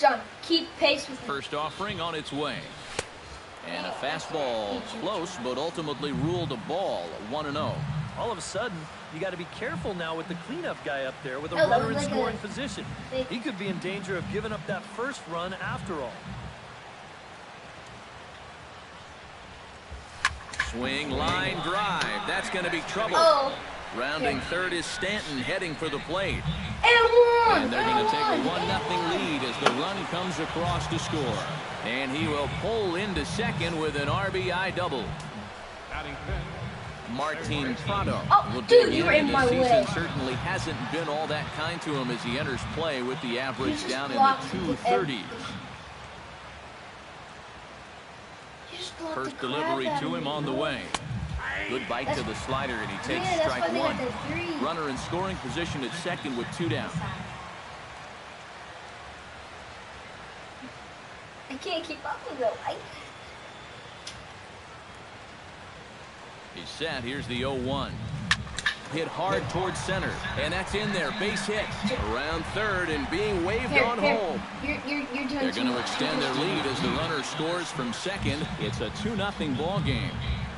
John, keep pace with him. First offering on its way. And a fastball close, but ultimately ruled a ball, 1-0. All of a sudden, you got to be careful now with the cleanup guy up there with a runner in scoring position. He could be in danger of giving up that first run after all. Swing, line, drive. That's going to be trouble. Rounding third is Stanton heading for the plate. And they're going to take a 1-0 lead as the run comes across to score. And he will pull into second with an RBI double. Martin Prado will be in the season. Certainly hasn't been all that kind to him as he enters play with the average down in the 230s. First delivery to him on the way. Good bite to the slider, and he takes strike one. Runner in scoring position at second with 2 down. I can't keep up with it. He's set. Here's the 0-1. Hit hard towards center, and that's in there. Base hit around third and being waved on home. They're going to extend their lead as the runner scores from second. It's a 2-0 ball game.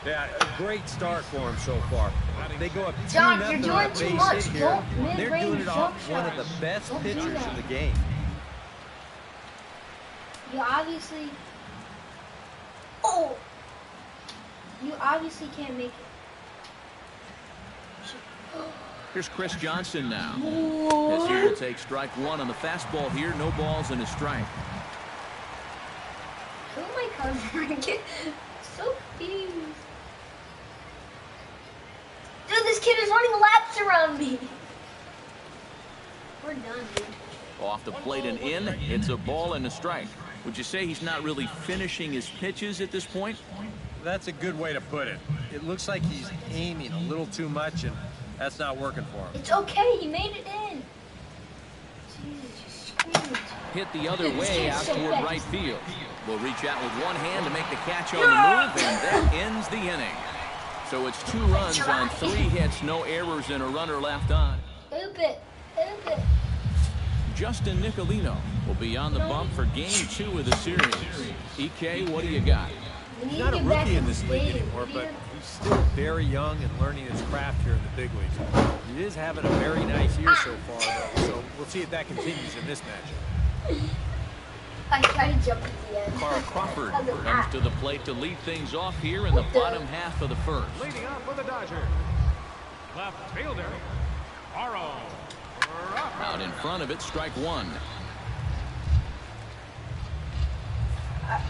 Yeah, a great start for him so far. They go up 2-0 John, you're doing too much. Here. They're doing it off one of the best pitchers in the game. You obviously can't make it. Here's Chris Johnson now. As he will take strike one on the fastball here. No balls and a strike. Who am I covering? So confused. Dude, this kid is running laps around me. We're done, dude. Off the plate and in. It's a ball and a strike. Would you say he's not really finishing his pitches at this point? That's a good way to put it. It looks like he's aiming a little too much, and that's not working for him. It's okay. He made it in. Jesus, you screamed. Hit the other way out toward right field. Will reach out with one hand to make the catch on the move, and that ends the inning. So it's 2 runs on 3 hits, no errors, and a runner left on. Oop it. Oop it. Justin Nicolino will be on the bump for game 2 of the series. EK, what do you got? He's not a rookie in this league anymore, but he's still very young and learning his craft here in the big leagues. He is having a very nice year so far, though, so we'll see if that continues in this matchup. I tried to jump at the end. Carl Crawford comes to the plate to lead things off here in the bottom half of the first. Leading up for the Dodgers, left fielder, Aro. Out in front of it, strike one. I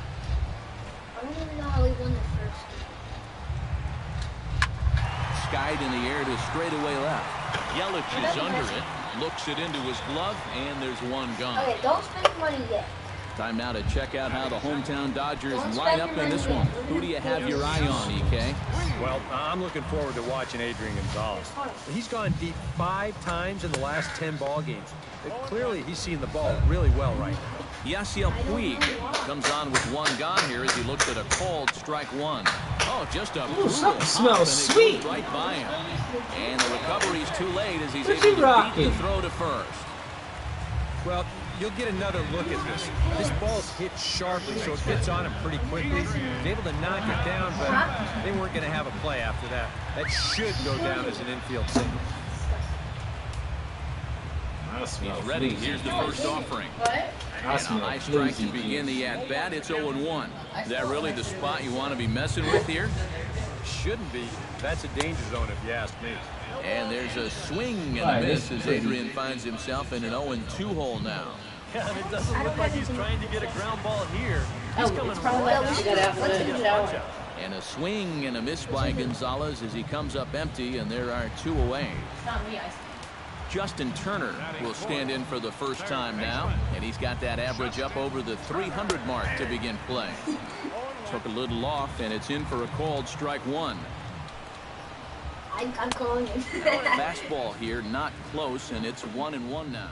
don't even know how we won the first game. Skied in the air to straightaway left. Yelich is under it, looks it into his glove, and there's one gone. Okay, don't spend money yet. Time now to check out how the hometown Dodgers line up in this one. Who do you have your eye on, EK? Well, I'm looking forward to watching Adrian Gonzalez. He's gone deep 5 times in the last 10 ball games. Clearly, he's seen the ball really well right now. Yasiel Puig comes on with one gone here as he looks at a called strike one. Oh, just a brutal smells sweet. Right by him. And the recovery's too late as he's able to beat the throw to first. Well, you'll get another look at this. This ball's hit sharply, so it gets on him pretty quickly. He's able to knock it down, but they weren't going to have a play after that. That should go down as an infield single. He's ready. Here's the first offering. And a high strike to begin the at-bat. It's 0-1. Is that really the spot you want to be messing with here? Shouldn't be. That's a danger zone if you ask me. And there's a swing and a miss as Adrian finds himself in an 0-2 hole now. Yeah, and it doesn't look like he's trying to get a ground ball here. He's coming probably right like we got after the shower. And a swing and a miss by Gonzalez as he comes up empty, and there are 2 away. Justin Turner will stand in for the first time now, and he's got that average up over the 300 mark to begin play. Took a little off, and it's in for a called strike one. I'm calling it. Fastball here, not close, and it's 1-1 now.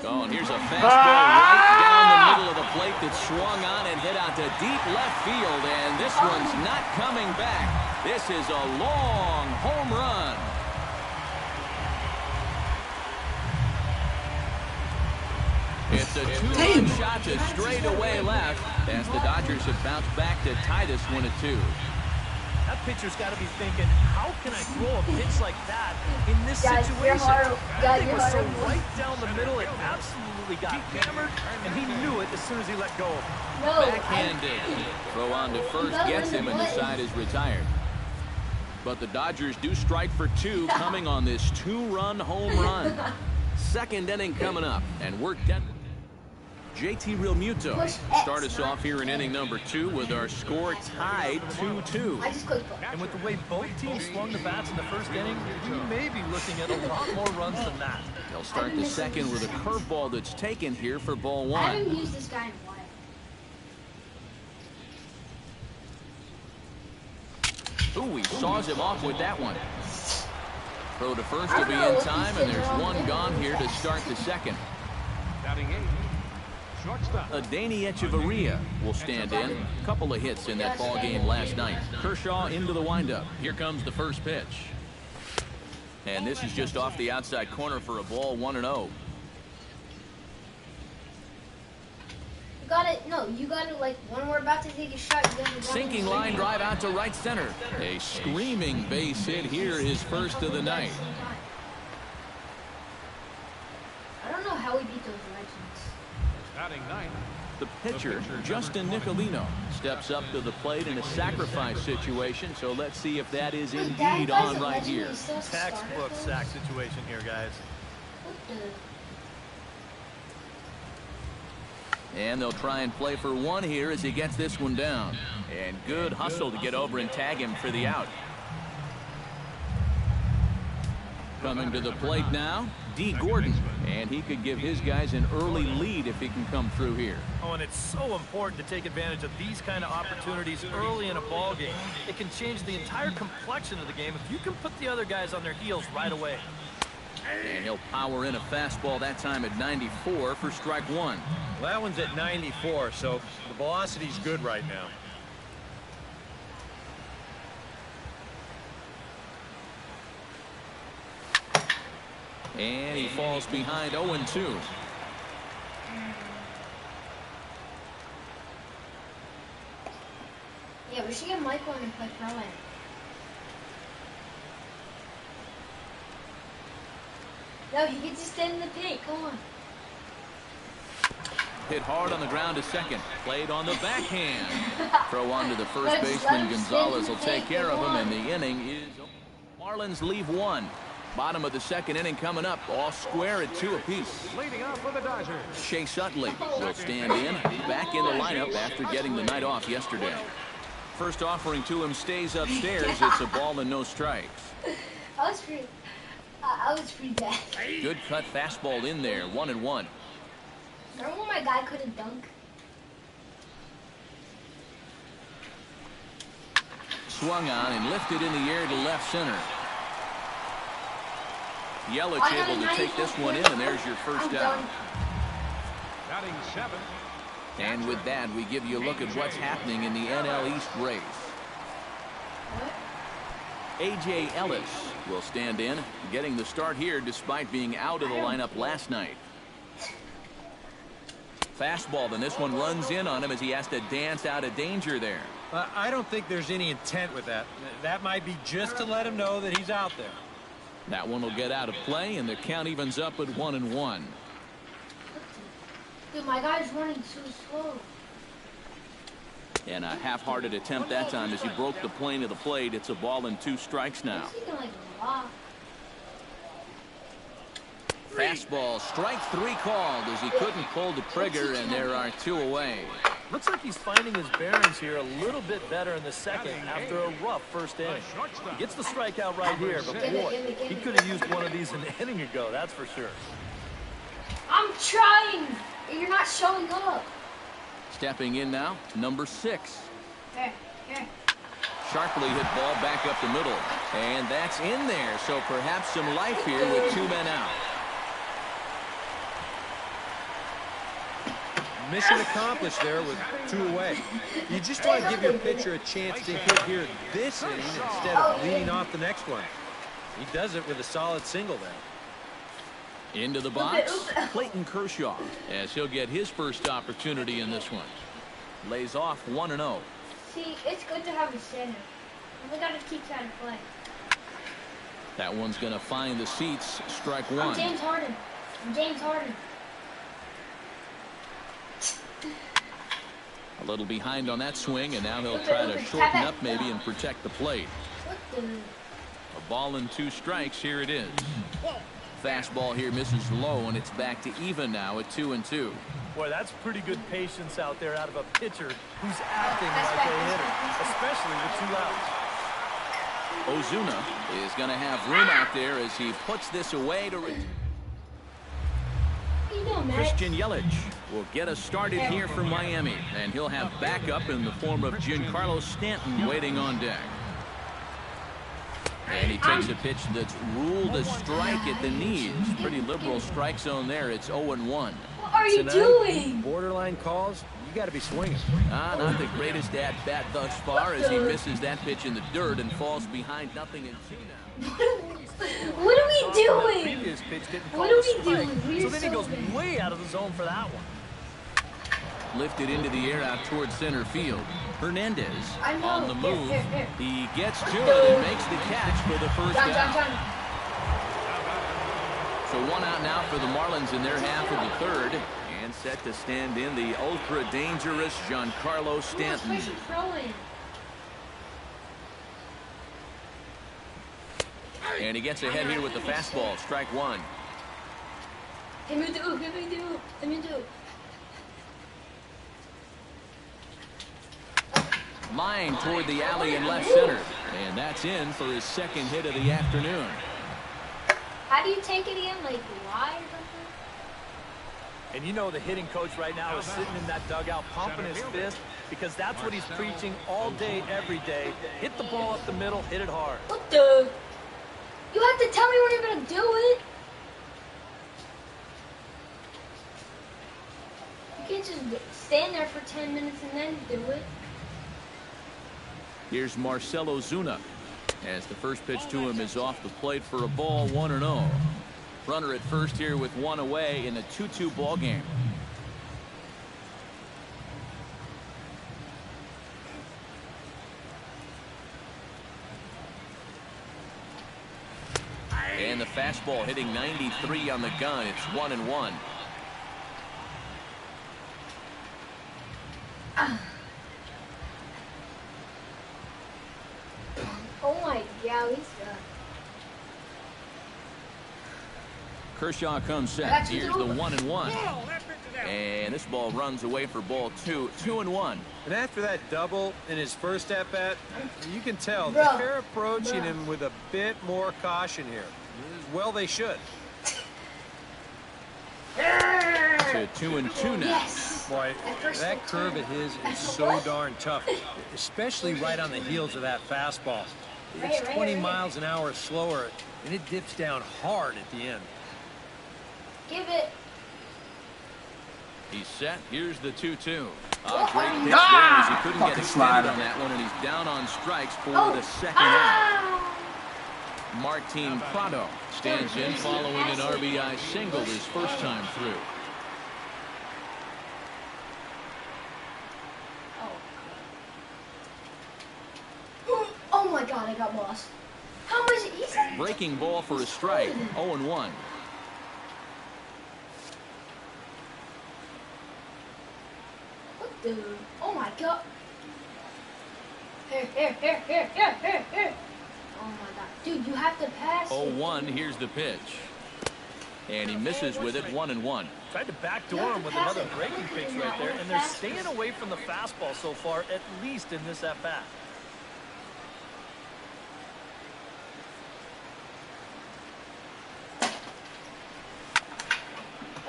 Oh, and here's a fastball right down the middle of the plate that swung on and hit out to deep left field, and this one's not coming back. This is a long home run. It's a two-run shot to straightaway left as the Dodgers have bounced back to tie this one at 2. That pitcher's got to be thinking, how can I throw a pitch like that in this situation? That thing was so right down the middle, it absolutely got hammered, and he knew it as soon as he let go. Backhanded. Throw on to first gets him, and the side is retired. But the Dodgers do strike for 2 coming on this 2-run home run. Second inning coming up, and we're done. JT Realmuto start us off here in inning number 2 with our score tied 2-2. And with the way both teams swung the bats in the first inning, we may be looking at a lot more runs than that. They'll start the second with a curveball that's taken here for ball 1. I haven't used this guy in a while. Ooh, he saws him off with that one. Throw to first will be in time, and there's one gone here to start the second. Batting 8. Shortstop. Adeiny Echeverria will stand in. A couple of hits in that ball game last night. Kershaw into the windup. Here comes the first pitch. And this is just off the outside corner for a ball, 1-0. You got it like when we're about to take a shot. You gotta Sinking line drive out to right center. A screaming base hit here, his first of the night. I don't know how we beat those Legends. Batting 9. The pitcher, Justin Nicolino, steps up to the plate in a sacrifice situation, so let's see if that is indeed on right here. Textbook sack situation here, guys. And they'll try and play for 1 here as he gets this one down. And good hustle to get over and tag him for the out. Coming to the plate now, D. Gordon. And he could give his guys an early lead if he can come through here. Oh, and it's so important to take advantage of these kind of opportunities early in a ball game. It can change the entire complexion of the game if you can put the other guys on their heels right away. And he'll power in a fastball that time at 94 for strike 1. Well, that one's at 94, so the velocity's good right now. And he falls behind 0-2. Yeah, we should get Michael in and play pro-am. No, he gets to stand in the paint. Come on. Hit hard on the ground to second. Played on the backhand. Throw on to the first baseman. Gonzalez will take care of him, and the inning is over. Marlins leave 1. Bottom of the second inning coming up. All square at 2 apiece. Leading off for the Dodgers. Chase Utley will stand in. Back in the lineup after getting the night off yesterday. First offering to him stays upstairs. It's a ball and no strikes. I was pretty bad. Good cut fastball in there. 1-1. Remember when my guy couldn't dunk? Swung on and lifted in the air to left center. Yelich able to take this one in, and there's your first out. Batting 7. And with that, we give you a look at what's happening in the NL East race. A.J. Ellis will stand in, getting the start here despite being out of the lineup last night. Fastball, then this one runs in on him as he has to dance out of danger there. I don't think there's any intent with that. That might be just to let him know that he's out there. That one will get out of play, and the count evens up at 1-1. Dude, my guy's running too slow. And a half-hearted attempt that time as he broke the plane of the plate. It's a ball and 2 strikes now. Fastball, strike 3 called as he couldn't pull the trigger, and there are 2 away. Looks like he's finding his bearings here a little bit better in the second after a rough first inning. He gets the strikeout right here, but boy, he could have used one of these an inning ago, that's for sure. I'm trying, and you're not showing up. Stepping in now, number 6. Here. Sharply hit ball back up the middle, and that's in there, so perhaps some life here with 2 men out. Mission accomplished there with 2 away. You just want to give your pitcher a chance to hit here this inning instead of leading off the next one. He does it with a solid single there. Into the box, Clayton Kershaw, as he'll get his first opportunity in this one. Lays off 1-0. See, it's good to have a center. We got to keep trying to play. That one's going to find the seats. Strike one. I'm James Harden. A little behind on that swing, and now he'll try to shorten up maybe and protect the plate. A ball and 2 strikes. Here it is. Fastball here misses low, and it's back to even now at 2-2. Boy, that's pretty good patience out there out of a pitcher who's acting like a hitter, especially with 2 outs. Ozuna is going to have room out there as he puts this away to Christian Yelich will get us started here for Miami, and he'll have backup in the form of Giancarlo Stanton waiting on deck. And he takes a pitch that's ruled a strike at the knees. Pretty liberal strike zone there. It's 0-1. What are you doing? Borderline calls. You got to be swinging. Not the greatest at bat thus far as he misses that pitch in the dirt and falls behind 0-2 now. What are we doing? Previous pitch didn't What call are a we strike, doing? so then he goes way out of the zone for that one. Lifted into the air out towards center field. Hernandez on the move. He gets to it and makes the catch for the first out. So 1 out now for the Marlins in their half of the third. And set to stand in the ultra-dangerous Giancarlo Stanton. And he gets ahead here with the fastball. Strike one. Line toward the alley in left center. And that's in for his second hit of the afternoon. How do you take it again? Like wide or something? And you know the hitting coach right now is sitting in that dugout pumping his fist because that's what he's preaching all day, every day. Hit the ball up the middle, hit it hard. What the? You have to tell me when you're going to do it. You can't just stand there for 10 minutes and then do it. Here's Marcell Ozuna as the first pitch to him is off the plate for a ball, 1-0. Runner at first here with 1 away in a 2-2 ball game. And the fastball hitting 93 on the gun. It's 1-1. Oh my God, he's done. Kershaw comes set. Here's the 1-1. And this ball runs away for ball 2. 2-1. And after that double in his first at-bat, you can tell they're approaching him with a bit more caution here. Well, they should. To 2-2 now. Yes. Boy, that curve of his is so darn tough, especially right on the heels of that fastball. It's 20 miles an hour slower, and it dips down hard at the end. Give it. He's set. Here's the 2-2. Great pitch there as he couldn't get extended on that one, and he's down on strikes for the second out. Martin Prado stands in following an RBI single his first time through. Oh my God, I got lost. How much? Breaking ball for a strike. 0-1. What the? Oh my God. Here. Oh my God. Dude, you have to pass. 0-1. Here's the pitch. And he misses with it. 1-1. Tried to backdoor him with another breaking pitch right there, and they're staying away from the fastball so far, at least in this at-bat.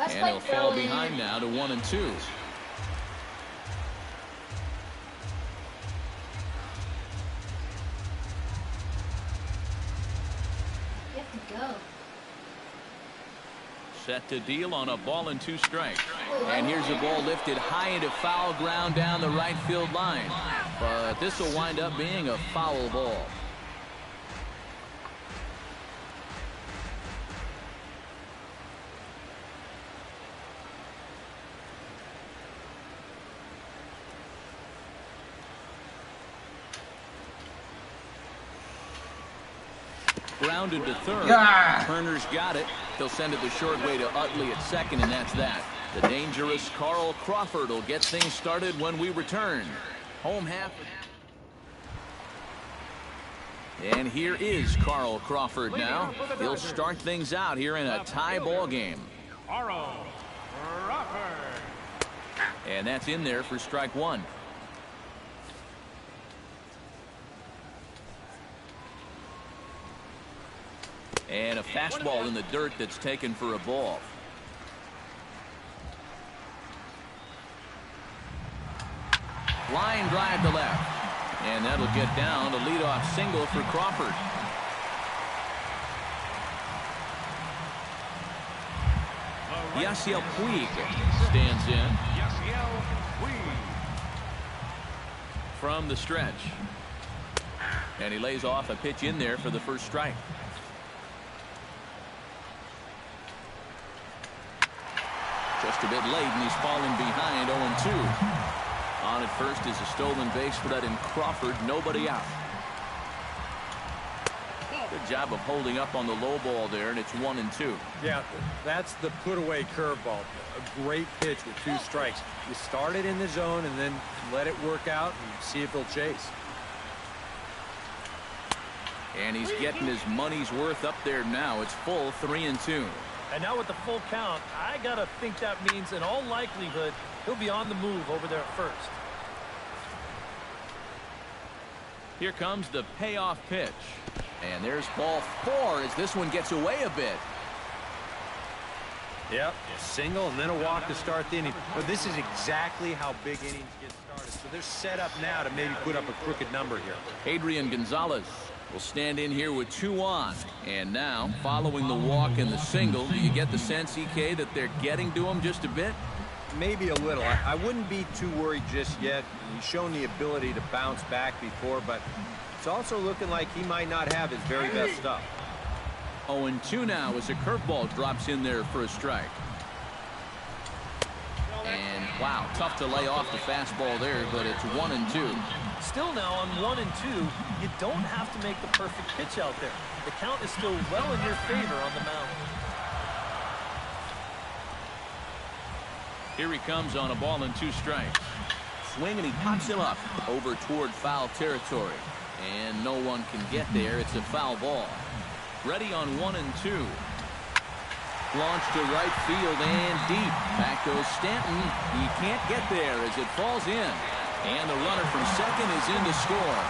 And he'll fall behind now to 1-2. You have to go. Set to deal on a ball and 2 strikes. And here's a ball lifted high into foul ground down the right field line. But this will wind up being a foul ball. Grounded to third. Ah. Turner's got it. He'll send it the short way to Utley at second, and that's that. The dangerous Carl Crawford will get things started when we return. Home half. And here is Carl Crawford now. He'll start things out here in a tie ball game. Carl Crawford. And that's in there for strike one. And a fastball in the dirt that's taken for a ball. Line drive to left. And that'll get down. A leadoff single for Crawford. Yasiel Puig stands in. Yasiel Puig. From the stretch. And he lays off a pitch in there for the first strike. Just a bit late, and he's falling behind 0-2. On at first is a stolen base for that in Crawford. Nobody out. Good job of holding up on the low ball there, and it's 1-2. Yeah, that's the put-away curveball. A great pitch with 2 strikes. You start it in the zone and then let it work out and see if he'll chase. And he's getting his money's worth up there now. It's full 3-2. And now with the full count, I gotta think that means in all likelihood he'll be on the move over there at first. Here comes the payoff pitch. And there's ball 4 as this one gets away a bit. Yep, single and then a walk to start the inning. But this is exactly how big innings get started. So they're set up now to maybe put up a crooked number here. Adrian Gonzalez will stand in here with 2 on. And now, following the walk and the single, do you get the sense, EK, that they're getting to him just a bit? Maybe a little. I wouldn't be too worried just yet. He's shown the ability to bounce back before, but it's also looking like he might not have his very best stuff. 0-2 now as a curveball drops in there for a strike. And, wow, tough to lay off the fastball there, but it's 1-2. Still now on 1-2, you don't have to make the perfect pitch out there. The count is still well in your favor on the mound. Here he comes on a ball and 2 strikes. Swing, and he pops him up over toward foul territory. And no one can get there. It's a foul ball. Ready on 1-2. Launched to right field and deep. Back goes Stanton. He can't get there as it falls in. And the runner from second is in to score.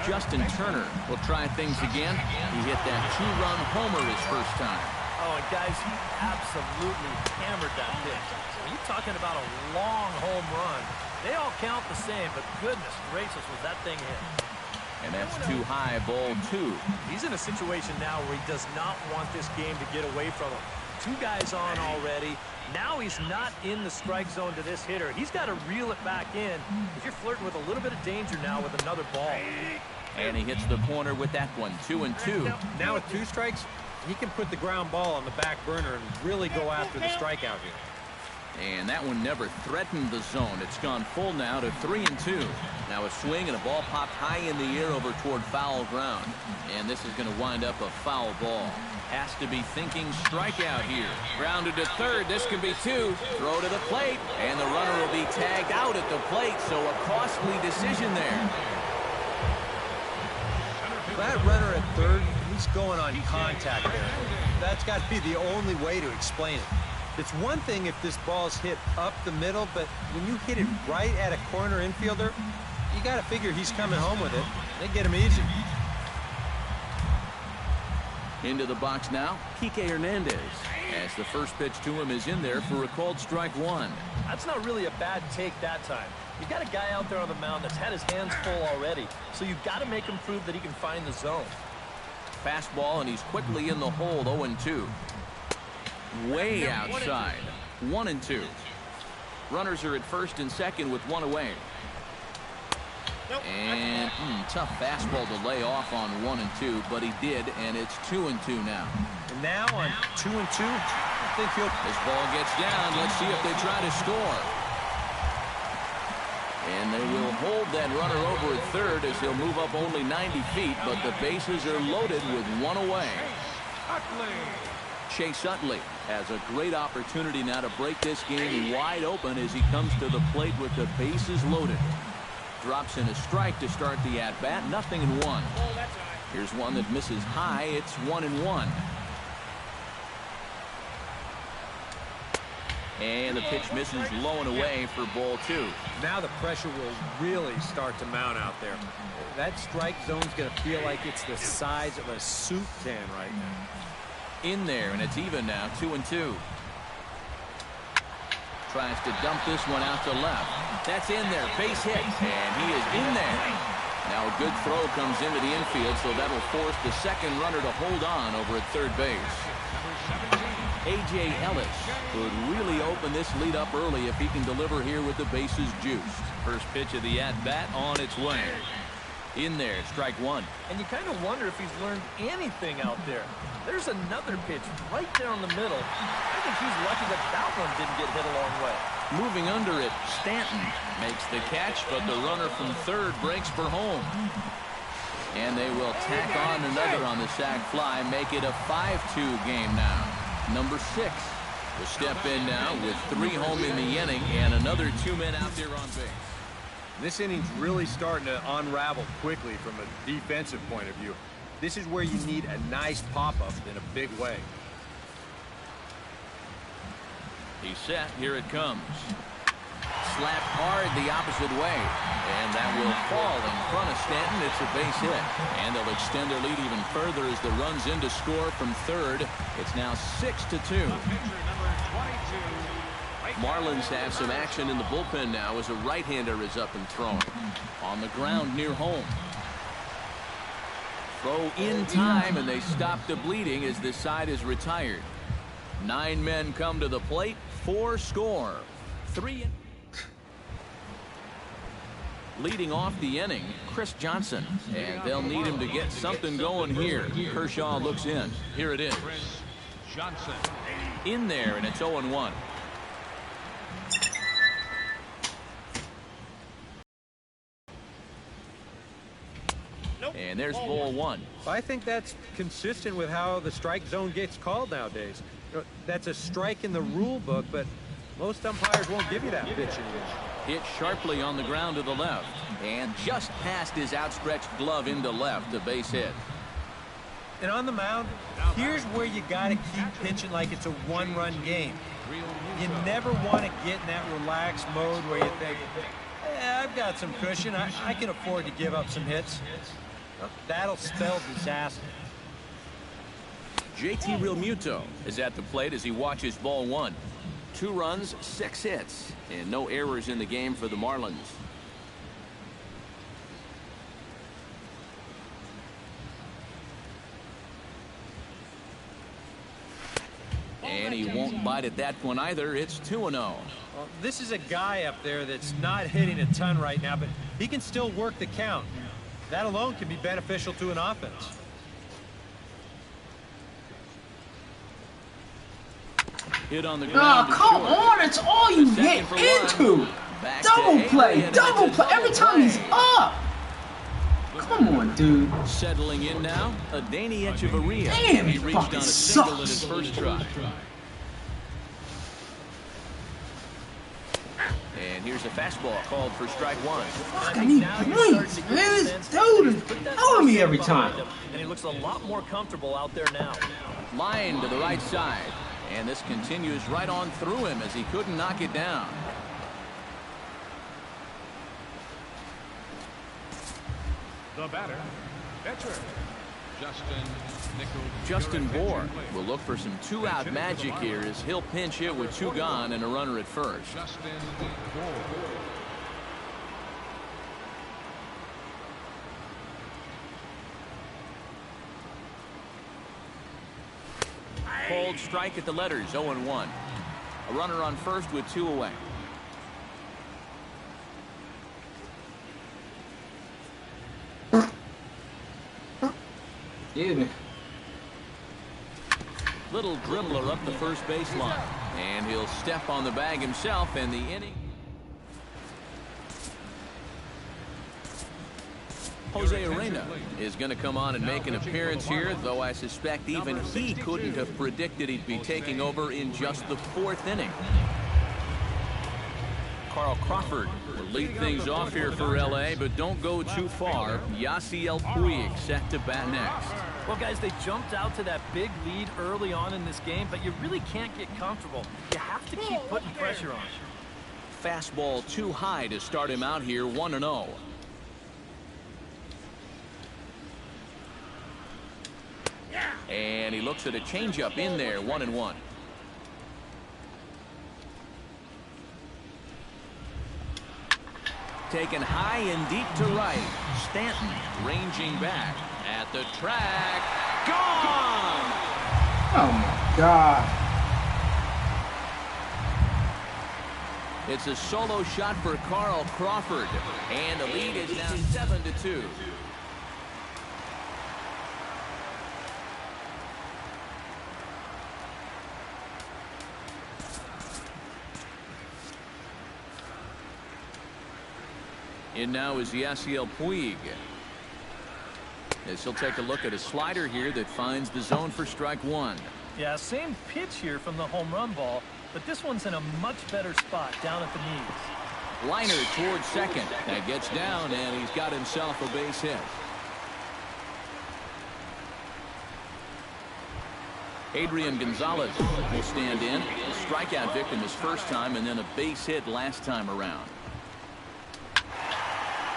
Justin Turner will try things again. He hit that 2-run homer his first time. Oh, and guys, he absolutely hammered that pitch. When you're talking about a long home run, they all count the same, but goodness gracious, was that thing hit. And that's too high, ball 2. He's in a situation now where he does not want this game to get away from him. 2 guys on already. Now he's not in the strike zone to this hitter. He's got to reel it back in. If you're flirting with a little bit of danger now with another ball. And he hits the corner with that one. 2-2. Now with 2 strikes, he can put the ground ball on the back burner and really go after the strikeout here. And that one never threatened the zone. It's gone full now to 3-2. Now a swing and a ball popped high in the air over toward foul ground. And this is going to wind up a foul ball. Has to be thinking strikeout here. Grounded to third. This can be 2. Throw to the plate. And the runner will be tagged out at the plate. So a costly decision there. That runner at third, he's going on contact there. That's got to be the only way to explain it. It's one thing if this ball's hit up the middle, but when you hit it right at a corner infielder, you got to figure he's coming home with it. They get him easy. Into the box now, Kike Hernandez. As the first pitch to him is in there for a called strike 1. That's not really a bad take that time. You've got a guy out there on the mound that's had his hands full already, so you've got to make him prove that he can find the zone. Fastball, and he's quickly in the hold. 0-2. Way outside. 1-2. Runners are at first and second with 1 away. And tough fastball to lay off on 1-2, but he did, and it's 2-2 now. And now on 2-2, I think he'll... This ball gets down. Let's see if they try to score. And they will hold that runner over at third as he'll move up only 90 feet, but the bases are loaded with one away. Chase Utley has a great opportunity now to break this game wide open as he comes to the plate with the bases loaded. Drops in a strike to start the at-bat. 0-1. Here's one that misses high. It's 1-1. And the pitch misses low and away for ball 2. Now the pressure will really start to mount out there. That strike zone's going to feel like it's the size of a soup can right now. In there, and it's even now, 2-2. Tries to dump this one out to left. That's in there, base hit, and he is in there. Now a good throw comes into the infield, so that'll force the second runner to hold on over at third base. A.J. Ellis could really open this lead up early if he can deliver here with the bases juiced. First pitch of the at-bat on its way. In there, strike one. And you kind of wonder if he's learned anything out there. There's another pitch right there in the middle. I think he's lucky that that one didn't get hit a long way. Moving under it, Stanton makes the catch, but the runner from third breaks for home. And they will tack on another on the sac fly, make it a 5-2 game now. Number 6 will step in now with 3 home in the inning and another 2 men out there on base. This inning's really starting to unravel quickly from a defensive point of view. This is where you need a nice pop-up in a big way. He's set. Here it comes. Slapped hard the opposite way. And that will fall in front of Stanton. It's a base hit. And they'll extend their lead even further as the run's in to score from third. It's now 6-2. Marlins have some action in the bullpen now as a right-hander is up and thrown. On the ground near home. Throw in time, and they stop the bleeding as this side is retired. 9 men come to the plate, 4 score. 3. Leading off the inning, Chris Johnson. And they'll need him to get something going here. Kershaw looks in. Here it is. Johnson. In there, and it's 0-1. And there's ball 1. I think that's consistent with how the strike zone gets called nowadays. That's a strike in the rule book, but most umpires won't give you that pitch anymore. Hit sharply on the ground to the left. And just past his outstretched glove into left, a base hit. And on the mound, here's where you got to keep pitching like it's a one-run game. You never want to get in that relaxed mode where you think, I've got some cushion. I can afford to give up some hits. That'll spell disaster. JT Realmuto is at the plate as he watches ball 1. 2 runs, 6 hits, and no errors in the game for the Marlins. And he won't bite at that one either. It's 2-0. Well, this is a guy up there that's not hitting a ton right now, but he can still work the count. That alone can be beneficial to an offense. Hit on the ground. Oh, come on. It's all you hit into. Double play. Every time he's up. Come on, dude. Settling in now, Adeiny Echeverria. Damn, he reached on fucking a single in his sucks. first try. And here's a fastball called for strike 1. Fuck, I need points, man. This dude is killing me every time. And he looks a lot more comfortable out there now. Line to the right side. And this continues right on through him as he couldn't knock it down. The batter, pitcher, Justin Bohr will look for some 2-out magic here as he'll pinch hit with 2 gone and a runner at first. Cold strike at the letters, 0-1. A runner on first with 2 away. Yeah. Little dribbler up the first baseline. And he'll step on the bag himself, and the inning. Jose Arena is going to come on and make an appearance here, though I suspect even he couldn't have predicted he'd be taking over in just the 4th inning. Carl Crawford will lead things off here for L.A., but don't go too far. Yasiel Puig set to bat next. Well, guys, they jumped out to that big lead early on in this game, but you really can't get comfortable. You have to keep putting pressure on. Fastball too high to start him out here, 1-0. And he looks at a changeup in there, 1-1. Taken high and deep to right. Stanton ranging back at the track. Gone! Oh my God. It's a solo shot for Carl Crawford, and the lead is now 7-2. In now is Yasiel Puig. As he'll take a look at a slider here that finds the zone for strike 1. Yeah, same pitch here from the home run ball, but this one's in a much better spot down at the knees. Liner towards second. That gets down, and he's got himself a base hit. Adrian Gonzalez will stand in. A strikeout victim his first time, and then a base hit last time around.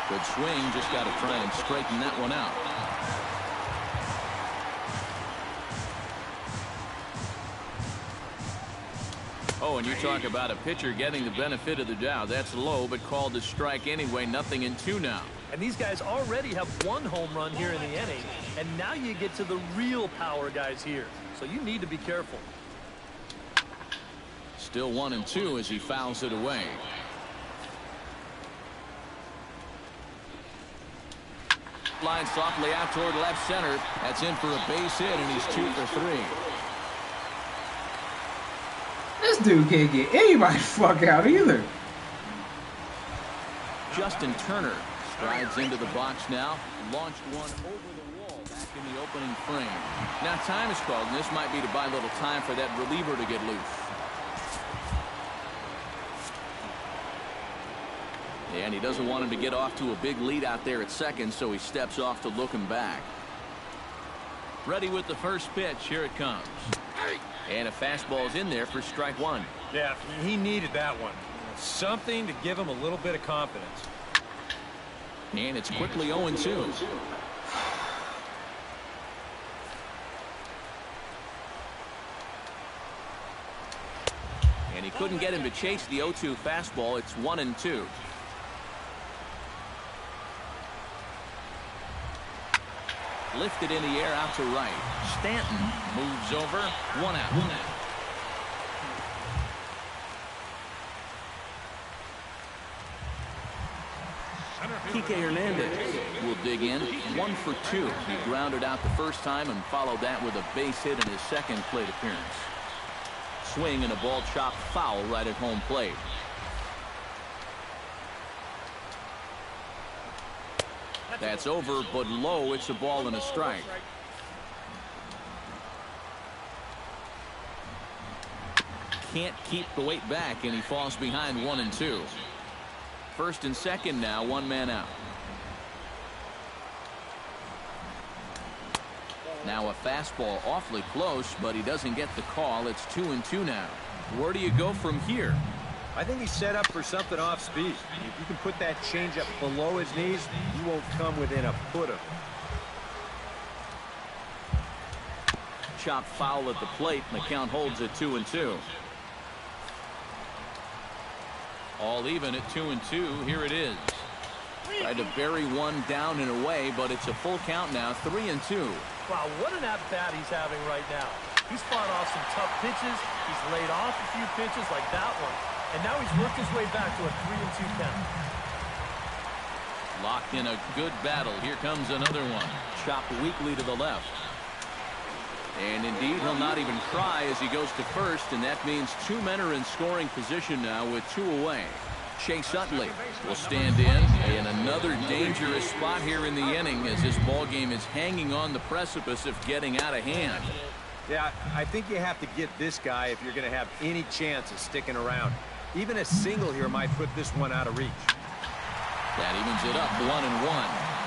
Good swing, just got to try and straighten that one out. Oh, and you talk about a pitcher getting the benefit of the doubt. That's low, but called a strike anyway. 0-2 now. And these guys already have 1 home run here in the inning, and now you get to the real power guys here. So you need to be careful. Still 1-2 as he fouls it away. Line softly out toward left center. That's in for a base hit, and he's 2 for 3. This dude can't get anybody fuck out either. Justin Turner strides into the box now. Launched one over the wall back in the opening frame. Now time is called, and this might be to buy a little time for that reliever to get loose. And he doesn't want him to get off to a big lead out there at second, so he steps off to look him back. Ready with the first pitch. Here it comes. And a fastball's in there for strike 1. Yeah, he needed that one. Something to give him a little bit of confidence. And it's quickly 0-2. And he couldn't get him to chase the 0-2 fastball. It's 1-2. Lifted in the air out to right. Stanton moves over. 1 out. Kike Hernandez will dig in. 1 for 2. He grounded out the first time and followed that with a base hit in his second plate appearance. Swing and a ball chopped foul right at home plate. That's over, but low. It's a ball and a strike. Can't keep the weight back, and he falls behind 1-2. First and second now, 1 man out. Now a fastball awfully close, but he doesn't get the call. It's 2-2 now. Where do you go from here? I think he's set up for something off speed. If you can put that changeup below his knees, he won't come within a foot of him. Chop foul at the plate, and the count holds at 2-2. All even at 2-2. Here it is. Tried to bury one down and away, but it's a full count now, 3-2. Wow, what an at-bat he's having right now. He's fought off some tough pitches. He's laid off a few pitches like that one. And now he's worked his way back to a 3-2 count. Locked in a good battle. Here comes another one. Chopped weakly to the left. And indeed, he'll not even try as he goes to first, and that means 2 men are in scoring position now with 2 away. Chase Utley will stand in another dangerous spot here in the inning as this ball game is hanging on the precipice of getting out of hand. Yeah, I think you have to get this guy if you're going to have any chance of sticking around. Even a single here might put this one out of reach. That evens it up 1-1.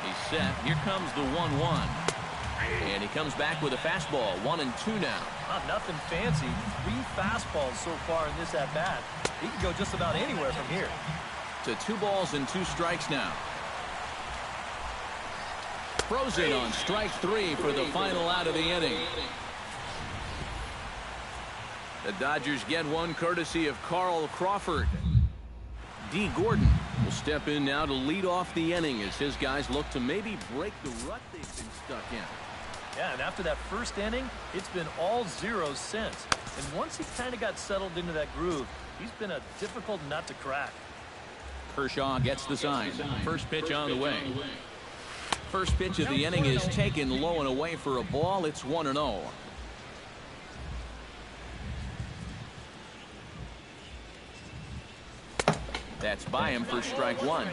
He's set. Here comes the 1-1. And he comes back with a fastball. 1-2 now. Nothing fancy. 3 fastballs so far in this at-bat. He can go just about anywhere from here. To 2 balls and 2 strikes now. Frozen on strike 3 for the final out of the inning. The Dodgers get one courtesy of Carl Crawford. D. Gordon will step in now to lead off the inning as his guys look to maybe break the rut they've been stuck in. Yeah, and after that first inning, it's been all zeros since. And once he kind of got settled into that groove, he's been a difficult nut to crack. Kershaw gets the sign. First pitch on the way. First pitch of the inning is taken low and away for a ball. It's 1-0. That's by him for strike 1.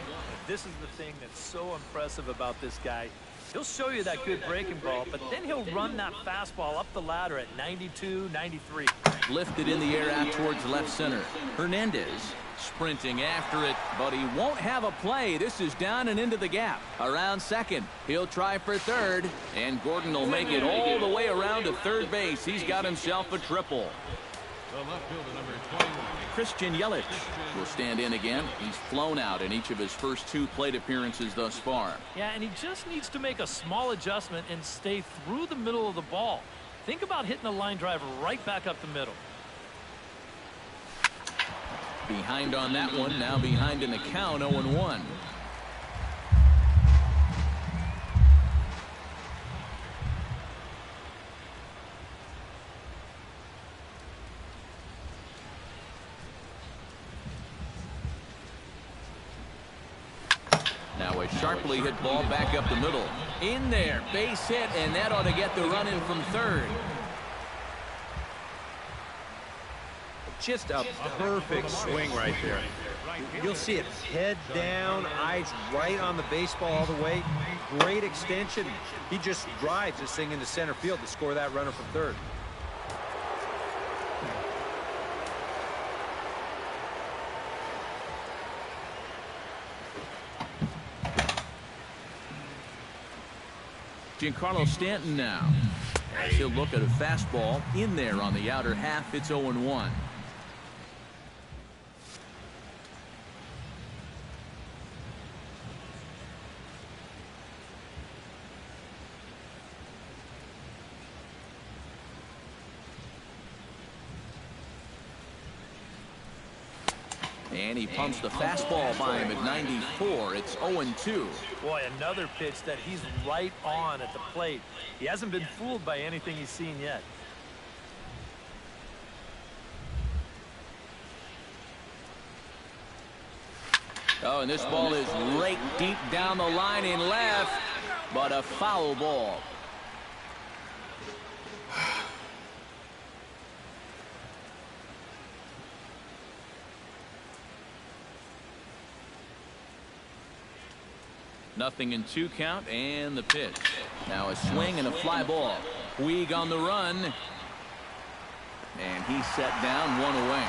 This is the thing that's so impressive about this guy. He'll show you that good breaking ball, but then he'll run that fastball up the ladder at 92, 93. Lifted in the air out towards left center. Hernandez sprinting after it, but he won't have a play. This is down and into the gap. Around second. He'll try for third, and Gordon will make it all the way around to third base. He's got himself a triple. The left fielder, number 21. Christian Yelich will stand in again. He's flown out in each of his first 2 plate appearances thus far. Yeah, and he just needs to make a small adjustment and stay through the middle of the ball. Think about hitting a line drive right back up the middle. Behind on that one, now behind in the count, 0-1. Now a sharply hit ball back up the middle. In there, base hit, and that ought to get the run in from third. Just a perfect swing right there. You'll see it head down, eyes right on the baseball all the way. Great extension. He just drives this thing into center field to score that runner from third. Giancarlo Stanton now. As he'll look at a fastball in there on the outer half. It's 0-1. And he pumps the fastball by him at 94. It's 0-2. Boy, another pitch that he's right on at the plate. He hasn't been fooled by anything he's seen yet. Oh, and this ball is raked deep down the line in left, but a foul ball. Nothing in 2 count, and the pitch. Now a swing and a fly ball. Puig on the run. And he's set down, 1 away.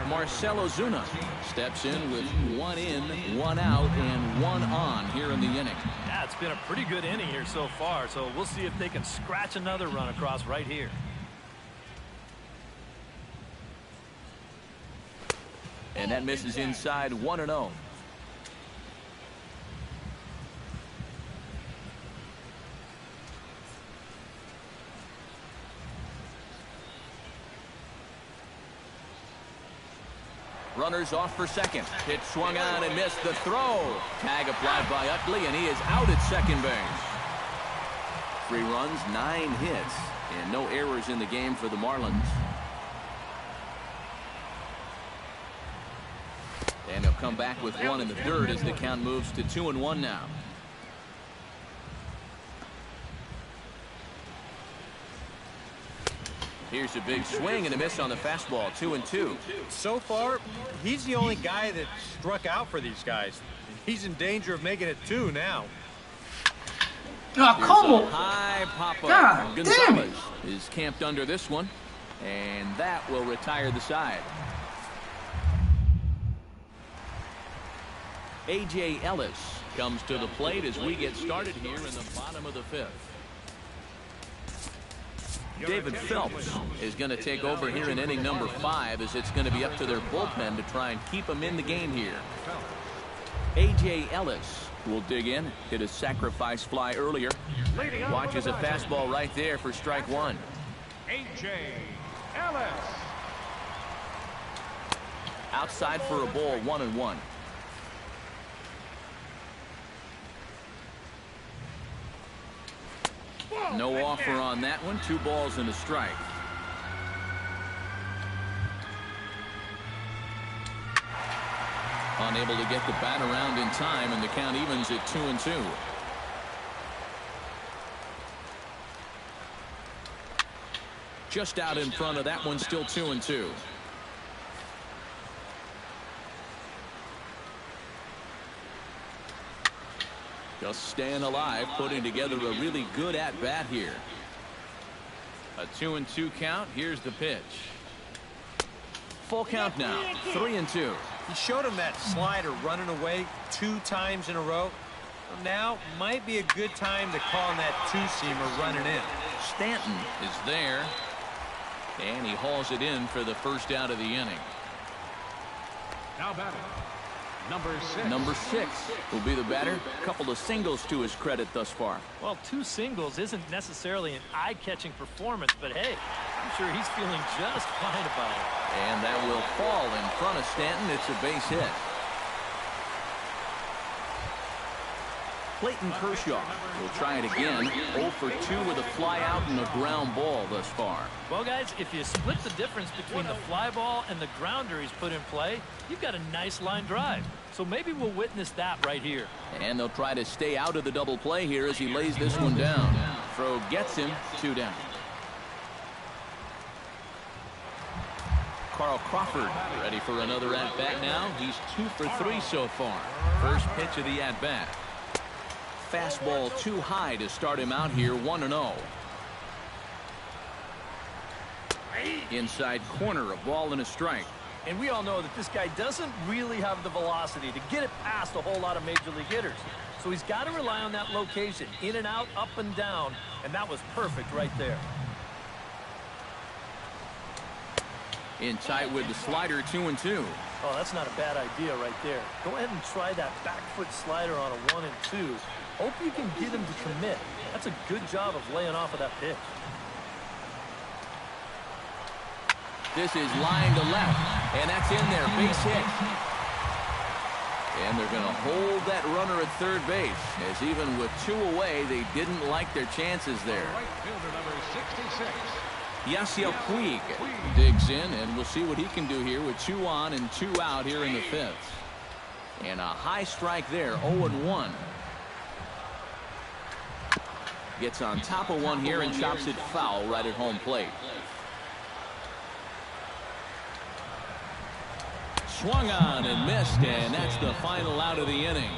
Marcell Ozuna steps in with 1 in, 1 out, and 1 on here in the inning. Yeah, it's been a pretty good inning here so far, so we'll see if they can scratch another run across right here. And that misses inside, 1-0. Runners off for second. Pitch swung on and missed the throw. Tag applied by Utley, and he is out at second base. 3 runs, 9 hits, and no errors in the game for the Marlins. And they'll come back with 1 in the third as the count moves to 2-1 now. Here's a big swing and a miss on the fastball, 2-2. So far, he's the only guy that struck out for these guys. He's in danger of making it 2 now. Oh, come on. High pop-up. God damn it. Gonzalez is camped under this one, and that will retire the side. A.J. Ellis comes to the plate as we get started here in the bottom of the 5th. David Phelps is going to take over here in inning number 5 as it's going to be up to their bullpen to try and keep them in the game here. A.J. Ellis will dig in, hit a sacrifice fly earlier. Watches a fastball right there for strike 1. A.J. Ellis. Outside for a ball, 1-1. No offer on that one. 2 balls and a strike. Unable to get the bat around in time, and the count evens at 2-2. Just out in front of that one, still 2-2. Just staying alive, putting together a really good at-bat here. A 2-2 count. Here's the pitch. Full count now, 3-2. He showed him that slider running away 2 times in a row. Now might be a good time to call him that 2-seamer running in. Stanton is there, and he hauls it in for the first out of the inning. Now batting, Number 6 will be the batter. A couple of singles to his credit thus far. Well, 2 singles isn't necessarily an eye-catching performance, but hey, I'm sure he's feeling just fine about it. And that will fall in front of Stanton. It's a base hit. Clayton Kershaw will try it again. 0 for 2 with a fly out and a ground ball thus far. Well, guys, if you split the difference between the fly ball and the grounder he's put in play, you've got a nice line drive. So maybe we'll witness that right here. And they'll try to stay out of the double play here as he lays this one down. Throw gets him, 2 down. Carl Crawford ready for another at-bat now. He's 2 for 3 so far. First pitch of the at-bat. Fastball too high to start him out here, 1-0. Inside corner, a ball and a strike. And we all know that this guy doesn't really have the velocity to get it past a whole lot of major league hitters. So he's got to rely on that location, in and out, up and down, and that was perfect right there. In tight with the slider, 2-2. Oh, that's not a bad idea right there. Go ahead and try that back foot slider on a 1 and 2. Hope you can get him to commit. That's a good job of laying off of that pitch. This is line to left, and that's in there, base hit. And they're going to hold that runner at third base, as even with 2 away, they didn't like their chances there. right fielder number 66. Yasiel Puig digs in, and we'll see what he can do here with 2 on and 2 out here in the 5th. And a high strike there, 0-1. Gets on top of one here and chops it foul right at home plate. Swung on and missed, and that's the final out of the inning.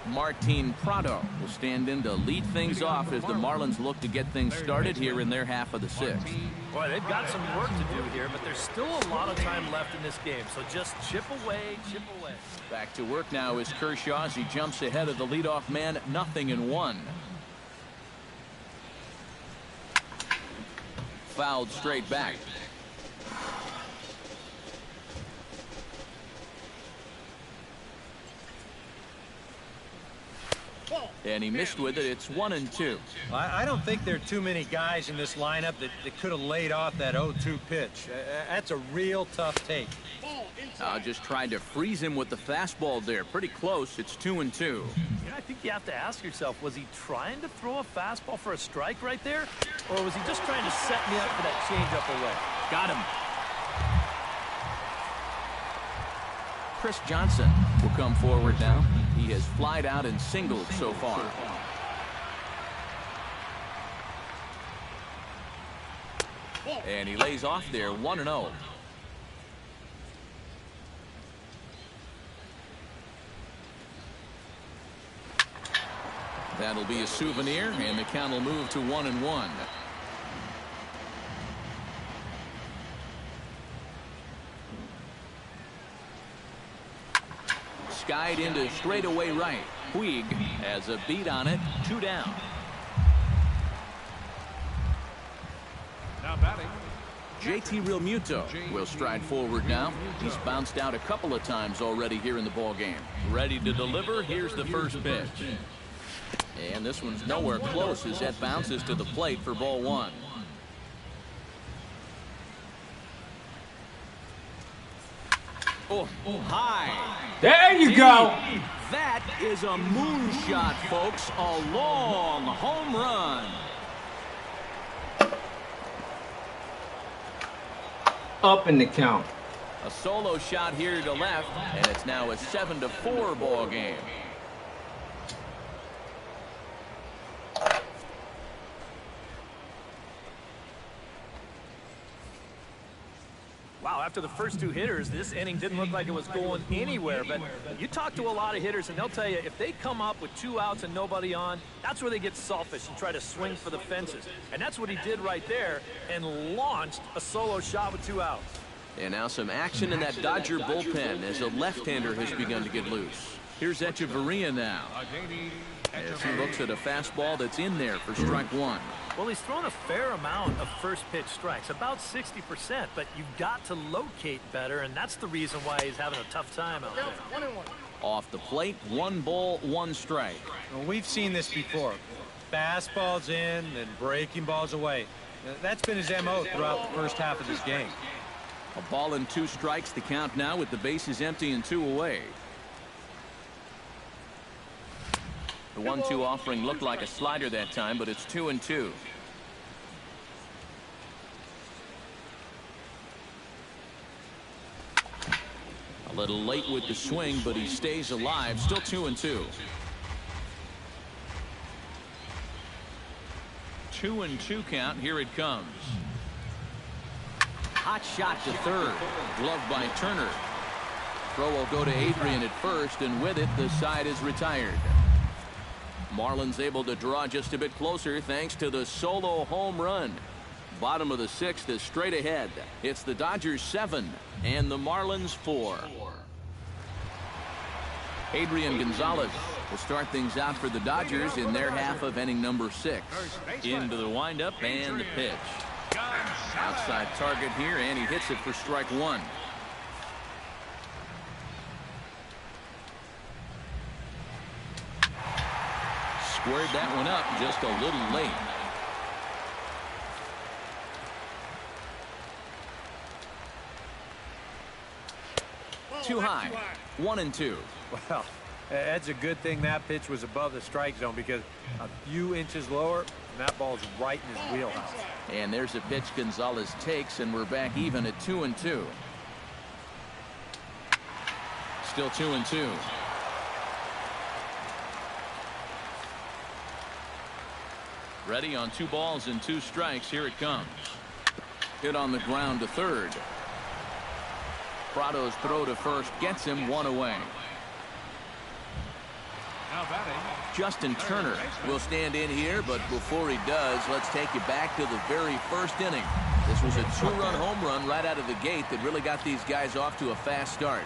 Martin Prado will stand in to lead things off as the Marlins look to get things started here in their half of the 6th. Boy, they've got some work to do here, but there's still a lot of time left in this game, so just chip away, chip away. Back to work now is Kershaw as he jumps ahead of the leadoff man, 0-1. Fouled straight back. And he missed with it. It's 1-2. I don't think there are too many guys in this lineup that could have laid off that 0-2 pitch. That's a real tough take. Just tried to freeze him with the fastball there. Pretty close. It's 2-2. Yeah, I think you have to ask yourself, was he trying to throw a fastball for a strike right there? Or was he just trying to set me up for that changeup away? Got him. Chris Johnson will come forward now. He has flied out and singled so far. And he lays off there 1-0. That'll be a souvenir, and the count will move to 1-1. Skied into straightaway right. Puig has a beat on it. 2 down. Now batting. JT Realmuto will stride forward now. He's bounced out a couple of times already here in the ball game. Ready to deliver. Here's the first pitch. And this one's nowhere close as that bounces to the plate for ball 1. Oh, high. There you go. That is a moonshot, folks. A long home run. Up in the count. A solo shot here to left, and it's now a 7-4 ball game. Wow, after the first 2 hitters, this inning didn't look like it was going anywhere. But you talk to a lot of hitters, and they'll tell you if they come up with 2 outs and nobody on, that's where they get selfish and try to swing for the fences. And that's what he did right there and launched a solo shot with 2 outs. And now some action in that Dodger bullpen as a left-hander has begun to get loose. Here's Echeverria now as he looks at a fastball that's in there for strike 1. Well, he's thrown a fair amount of first pitch strikes, about 60%, but you've got to locate better, and that's the reason why he's having a tough time out there. Off the plate, 1 ball, 1 strike. Well, we've seen this before. Fastballs in and breaking balls away. That's been his MO throughout the first half of this game. A ball and 2 strikes the count now with the bases empty and 2 away. The 1-2 offering looked like a slider that time, but it's 2-2. A little late with the swing, but he stays alive. Still 2-2. 2-2 count. Here it comes. Hot shot to third. Gloved by Turner. Throw will go to Adrian at first, and with it, the side is retired. Marlins able to draw just a bit closer thanks to the solo home run. Bottom of the 6th is straight ahead. It's the Dodgers 7 and the Marlins 4. Adrian Gonzalez will start things out for the Dodgers in their half of inning number 6. Into the windup and the pitch. Outside target here, and he hits it for strike 1. Squared that one up just a little late. Too high. 1-2. Well, that's a good thing that pitch was above the strike zone, because a few inches lower and that ball's right in his wheelhouse. And there's a pitch Gonzalez takes, and we're back even at 2-2. Still 2-2. Ready on 2 balls and 2 strikes. Here it comes. Hit on the ground to third. Prado's throw to first gets him 1 away. Now batting. Justin Turner will stand in here, but before he does, let's take you back to the very first inning. This was a 2-run home run right out of the gate that really got these guys off to a fast start.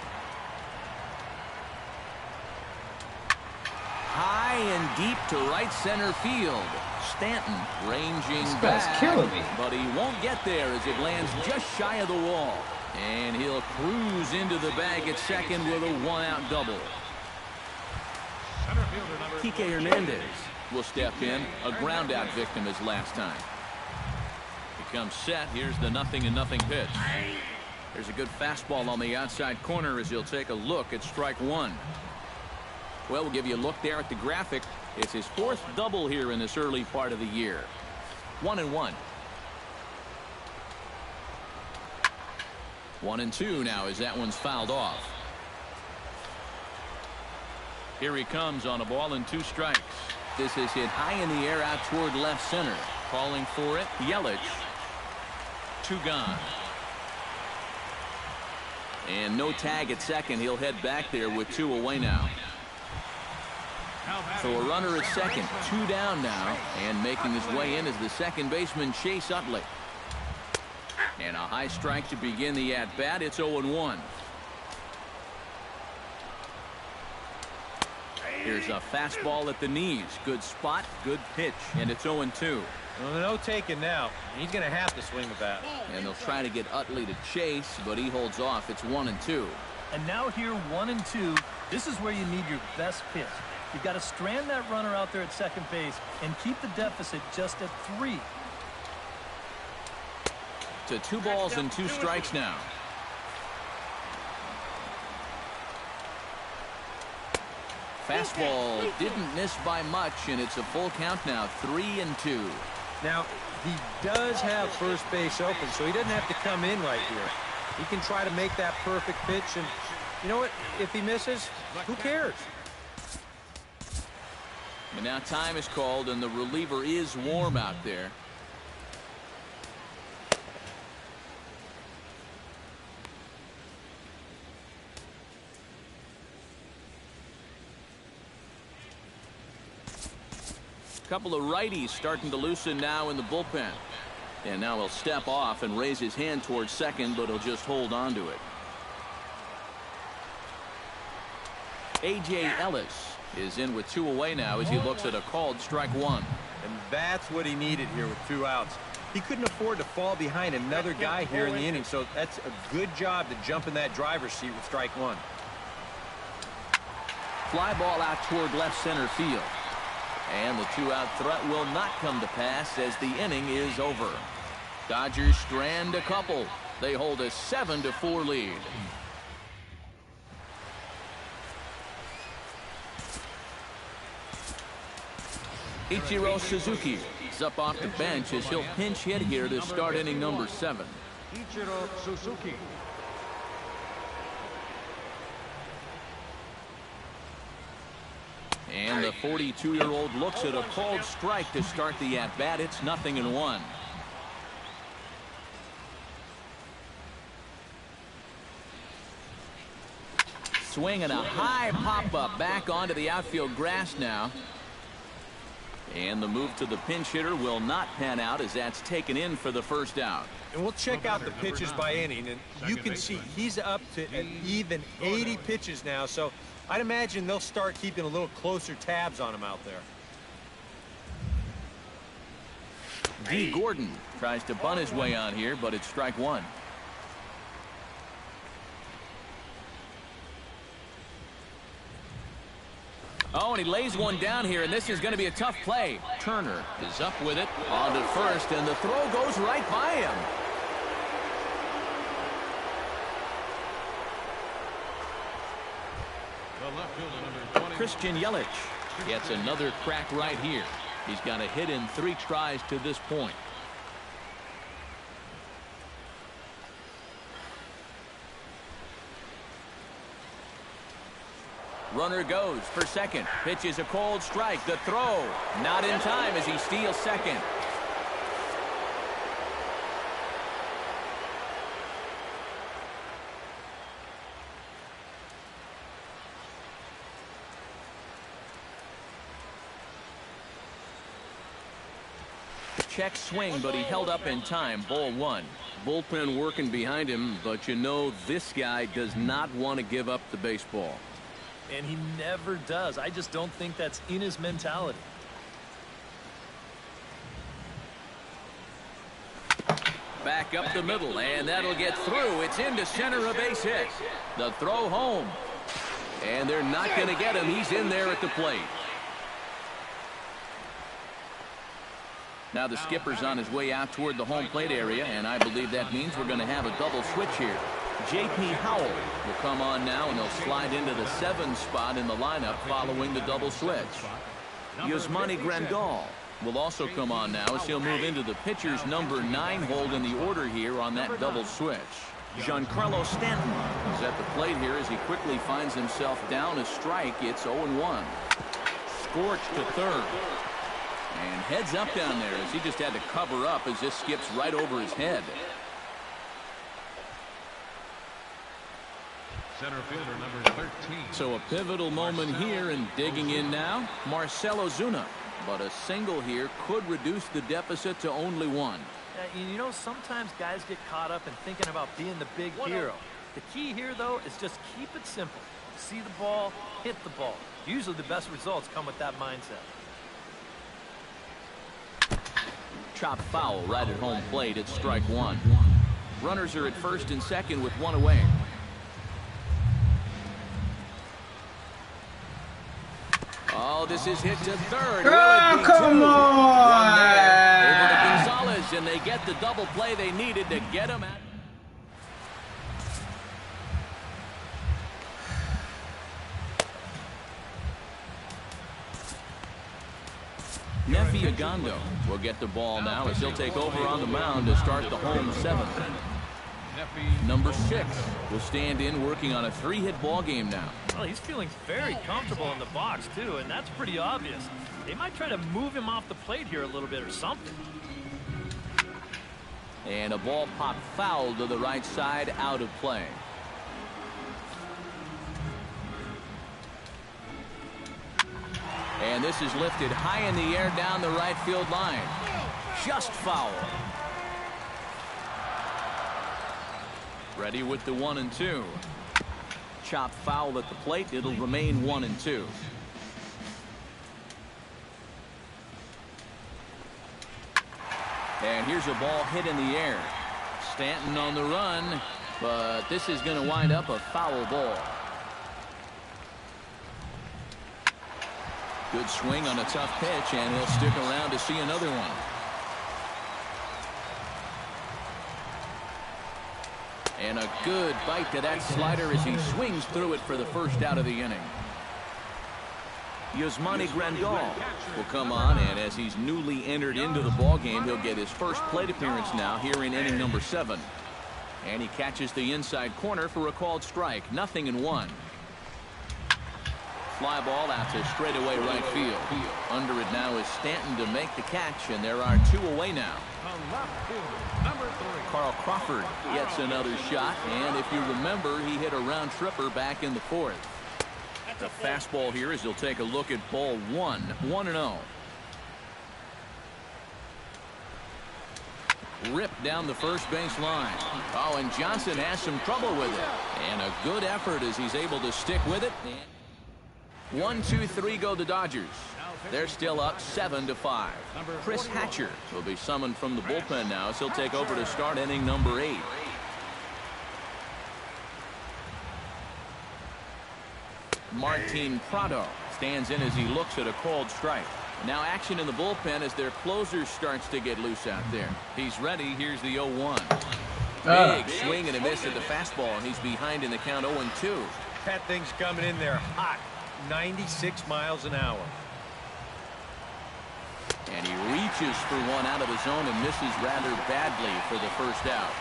High and deep to right center field. Stanton ranging back, killing me. but he won't get there as it lands just shy of the wall. And he'll cruise into the bag at second with a 1-out double. Center fielder number Kike Hernandez will step in, a ground-out victim as last time. He comes set. Here's the 0-0 pitch. There's a good fastball on the outside corner as he'll take a look at strike 1. Well, we'll give you a look there at the graphic. It's his 4th double here in this early part of the year. 1-1. 1-2 now as that one's fouled off. Here he comes on a ball and 2 strikes. This is hit high in the air out toward left center. Calling for it, Yelich. 2 gone. And no tag at second. He'll head back there with 2 away now. So a runner at second, 2 down now, and making his way in is the second baseman, Chase Utley. And a high strike to begin the at-bat. It's 0-1. Here's a fastball at the knees. Good spot, good pitch, and it's 0-2. Well, no taking now. He's going to have to swing the bat. And they'll try to get Utley to chase, but he holds off. It's 1-2. And now here, 1-2. This is where you need your best pitch. You've got to strand that runner out there at second base and keep the deficit just at 3. To 2 balls and 2 strikes now. Fastball didn't miss by much, and it's a full count now, 3-2. Now, he does have first base open, so he doesn't have to come in right here. He can try to make that perfect pitch, and you know what? If he misses, who cares? And now time is called, and the reliever is warm out there. Couple of righties starting to loosen now in the bullpen. And now he'll step off and raise his hand towards second, but he'll just hold on to it. A.J. Ellis is in with 2 away now as he looks at a called strike 1. And that's what he needed here with 2 outs. He couldn't afford to fall behind another guy here in the inning, so that's a good job to jump in that driver's seat with strike 1. Fly ball out toward left center field. And the 2-out threat will not come to pass as the inning is over. Dodgers strand a couple. They hold a 7-4 lead. Ichiro Suzuki is up off the bench as he'll pinch hit here to start inning number 7. Ichiro Suzuki. And the 42-year-old looks at a called strike to start the at-bat. It's 0-1. Swing and a high pop-up back onto the outfield grass now. And the move to the pinch hitter will not pan out as that's taken in for the first out. And we'll check out the pitches by inning, and you can see he's up to an even 80 pitches now, so I'd imagine they'll start keeping a little closer tabs on him out there. D. Gordon tries to bunt his way on here, but it's strike 1. Oh, and he lays one down here, and this is going to be a tough play. Turner is up with it on to first, and the throw goes right by him. Christian Yelich gets another crack right here. He's got a hit in 3 tries to this point. Runner goes for second. Pitch is a cold strike. The throw not in time as he steals second. Check swing, but he held up in time. Ball 1. Bullpen working behind him, but you know this guy does not want to give up the baseball. And he never does. I just don't think that's in his mentality. Back up the middle, and that'll get through. It's into center, a base hit. The throw home. And they're not going to get him. He's in there at the plate. Now the skipper's on his way out toward the home plate area, and I believe that means we're going to have a double switch here. J.P. Howell will come on now, and he'll slide into the 7 spot in the lineup following the double switch. Yasmani Grandal will also come on now as he'll move into the pitcher's number 9 hold in the order here on that double switch. Giancarlo Stanton is at the plate here as he quickly finds himself down a strike. It's 0-1. Scorched to third. And heads up down there as he just had to cover up as this skips right over his head. Center fielder number 13. So a pivotal moment here, and digging in now, Marcell Ozuna. But a single here could reduce the deficit to only one. You know, sometimes guys get caught up in thinking about being the big hero. The key here, though, is just keep it simple. See the ball, hit the ball. Usually the best results come with that mindset. Chopped foul right at home plate. It's strike one. Runners are at first and second with one away. Oh, this is hit to third. Oh, come on! Over to Gonzalez, and they get the double play they needed to get him out. Nefi Agondo will get the ball now as he'll take over on the mound to start the home seventh. Number 6 will stand in, working on a 3-hit ball game now. Well, he's feeling very comfortable in the box, too, and that's pretty obvious. They might try to move him off the plate here a little bit or something. And a ball popped foul to the right side, out of play. And this is lifted high in the air down the right field line. Just foul. Ready with the 1-2. Chop foul at the plate. It'll remain 1-2. And here's a ball hit in the air. Stanton on the run, but this is going to wind up a foul ball. Good swing on a tough pitch, and he'll stick around to see another one. And a good bite to that slider as he swings through it for the first out of the inning. Yasmani Grandal will come on, and as he's newly entered into the ballgame, he'll get his first plate appearance now here in inning number 7. And he catches the inside corner for a called strike. 0-1. Fly ball out to straightaway right field. Under it now is Stanton to make the catch, and there are 2 away now. Carl Crawford gets another shot, and if you remember, he hit a round tripper back in the 4th. The fastball here as he'll take a look at ball 1. 1-0. Ripped down the first base line. Oh, and Johnson has some trouble with it. And a good effort as he's able to stick with it. 1-2-3 go the Dodgers. They're still up 7-5. Chris Hatcher will be summoned from the bullpen now as he'll take over to start inning number 8. Martin Prado stands in as he looks at a called strike. Now action in the bullpen as their closer starts to get loose out there. He's ready. Here's the 0-1. Big swing and a miss at the fastball, and he's behind in the count 0-2. That thing's coming in there hot. 96 miles an hour. And he reaches for one out of the zone and misses rather badly for the first out.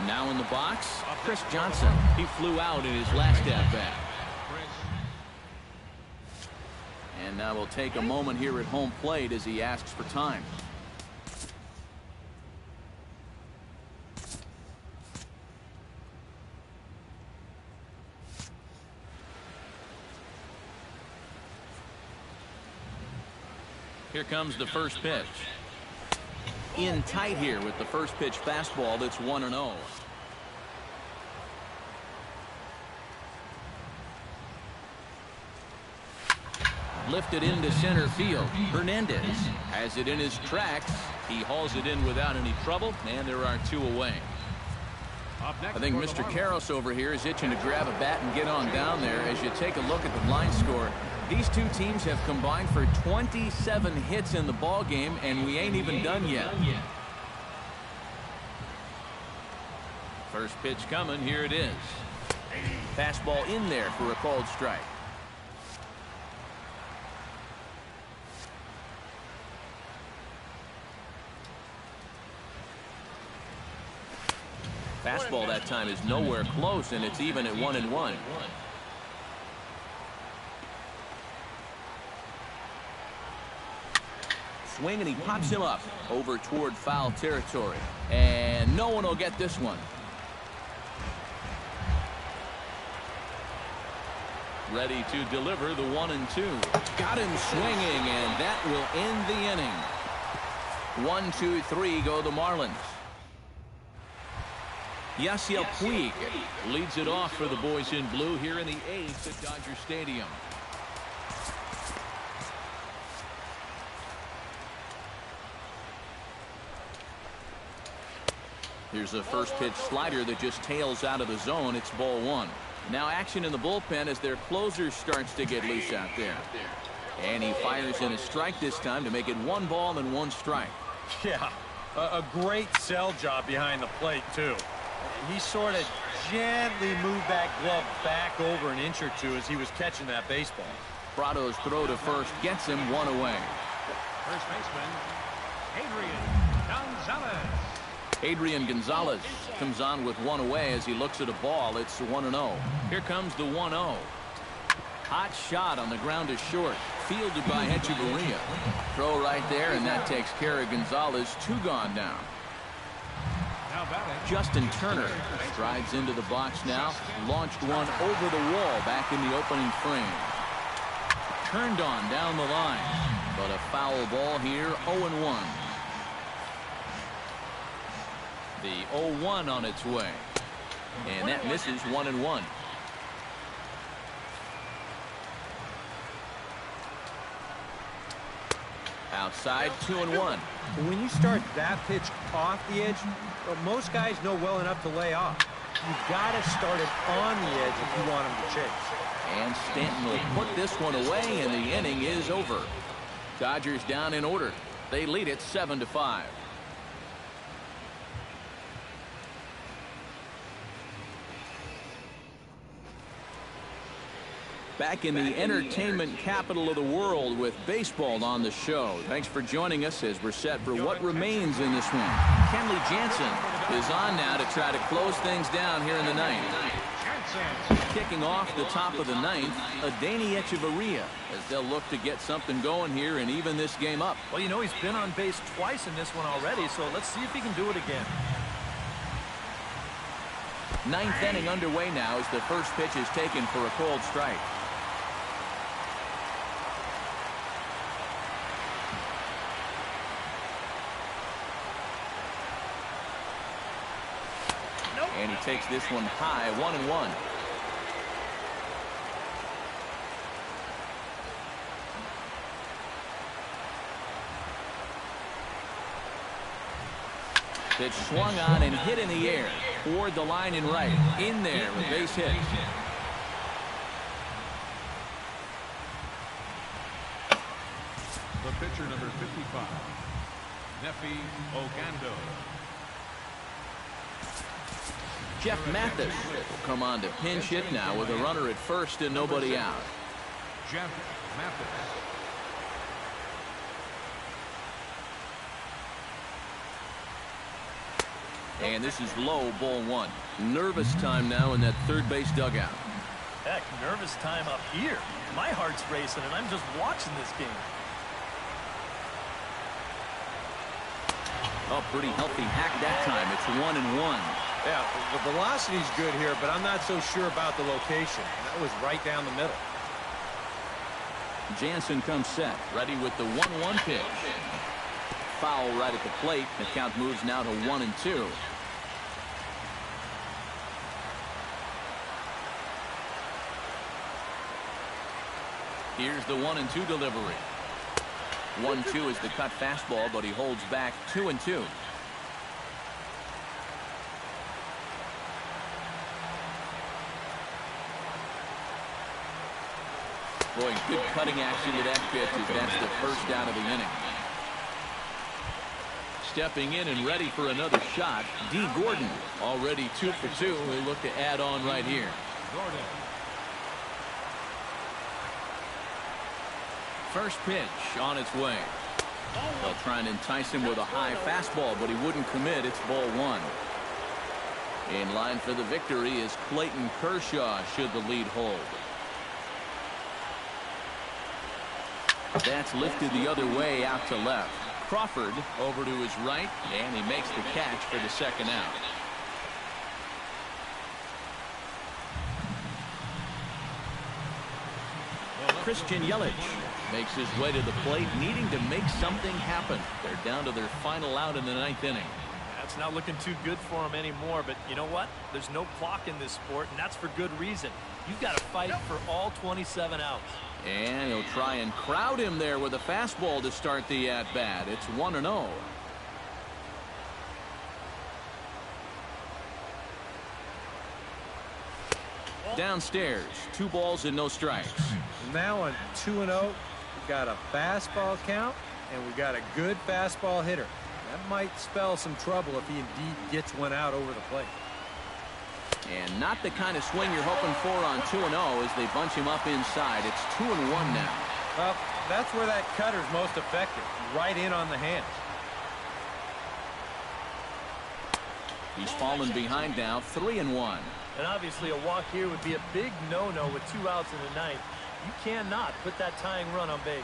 Now in the box, Chris Johnson. He flew out in his last at-bat. And now we'll take a moment here at home plate as he asks for time. Here comes the first pitch. In tight here with the first pitch fastball that's 1-0. Lifted into center field. Hernandez has it in his tracks. He hauls it in without any trouble, and there are 2 away. I think Mr. Karros over here is itching to grab a bat and get on down there. As you take a look at the line score, these 2 teams have combined for 27 hits in the ball game, and we ain't even done yet. First pitch coming. Here it is. Fastball in there for a called strike. Fastball that time is nowhere close, and it's even at 1-1. Swing, and he pops him up over toward foul territory. And no one will get this one. ready to deliver the 1-2. Got him swinging, and that will end the inning. 1-2-3 go the Marlins. Yasiel Puig leads it off for the boys in blue here in the 8th at Dodger Stadium. Here's a first pitch slider that just tails out of the zone. It's ball 1. Now action in the bullpen as their closer starts to get loose out there. And he fires in a strike this time to make it 1 ball and 1 strike. Yeah, a great sell job behind the plate, too. He sort of gently moved that glove back over an inch or two as he was catching that baseball. Prado's throw to first gets him 1 away. First baseman, Adrian Gonzalez comes on with 1 away as he looks at a ball. It's 1-0. Here comes the 1-0. Hot shot on the ground to short. Fielded by Echeverria. Throw right there, and that takes care of Gonzalez. 2 gone now. Justin Turner strides into the box now. Launched one over the wall back in the opening frame. Turned on down the line. But a foul ball here, 0-1. The 0-1 on its way. And that misses 1-1. Outside, 2-1. When you start that pitch off the edge, well, most guys know well enough to lay off. You've got to start it on the edge if you want him to chase. And Stanton will put this one away, and the inning is over. Dodgers down in order. They lead it 7-5. Back in the entertainment capital of the world with baseball on the show. Thanks for joining us as we're set for what remains in this one. Kenley Jansen is on now to try to close things down here in the 9th. Kicking off the top of the 9th, Adeiny Echeverria, as they'll look to get something going here and even this game up. Well, you know, he's been on base twice in this one already, so let's see if he can do it again. 9th inning underway now as the first pitch is taken for a cold strike. And he takes this one high, 1-1. Pitch swung on and hit in the air. Toward the line and right. In there, a base hit. The pitcher, number 55, Nefi Ogando. Jeff Mathis will come on to pinch hit now with a runner at first and nobody out. Jeff Mathis. And this is low, ball 1. Nervous time now in that third base dugout. Heck, nervous time up here. My heart's racing, and I'm just watching this game. Oh, pretty healthy hack that time. It's 1-1. Yeah, the velocity's good here, but I'm not so sure about the location. That was right down the middle. Jansen comes set, ready with the 1-1 pitch. Foul right at the plate. The count moves now to 1-2. Here's the 1-2 delivery. 1-2 is the cut fastball, but he holds back 2-2. Boy, good cutting action to that pitch as that's the first out of the inning. Stepping in and ready for another shot, D. Gordon, already 2 for 2. He'll look to add on right here. Gordon. First pitch on its way. They'll try and entice him with a high fastball, but he wouldn't commit. It's ball 1. In line for the victory is Clayton Kershaw should the lead hold. That's lifted the other way out to left. Crawford over to his right, and he makes the catch for the second out. Christian Yelich makes his way to the plate, needing to make something happen. They're down to their final out in the 9th inning. That's not looking too good for him anymore, but you know what? There's no clock in this sport, and that's for good reason. You've got to fight for all 27 outs. And he'll try and crowd him there with a fastball to start the at-bat. It's 1-0. Downstairs, 2 balls and no strikes. Now on 2-0, we've got a fastball count, and we've got a good fastball hitter. That might spell some trouble if he indeed gets one out over the plate. And not the kind of swing you're hoping for on 2-0 as they bunch him up inside. It's 2-1 now. Well, that's where that cutter's most effective, right in on the hands. He's fallen behind now, 3-1. And obviously a walk here would be a big no-no with 2 outs in the 9th. You cannot put that tying run on base.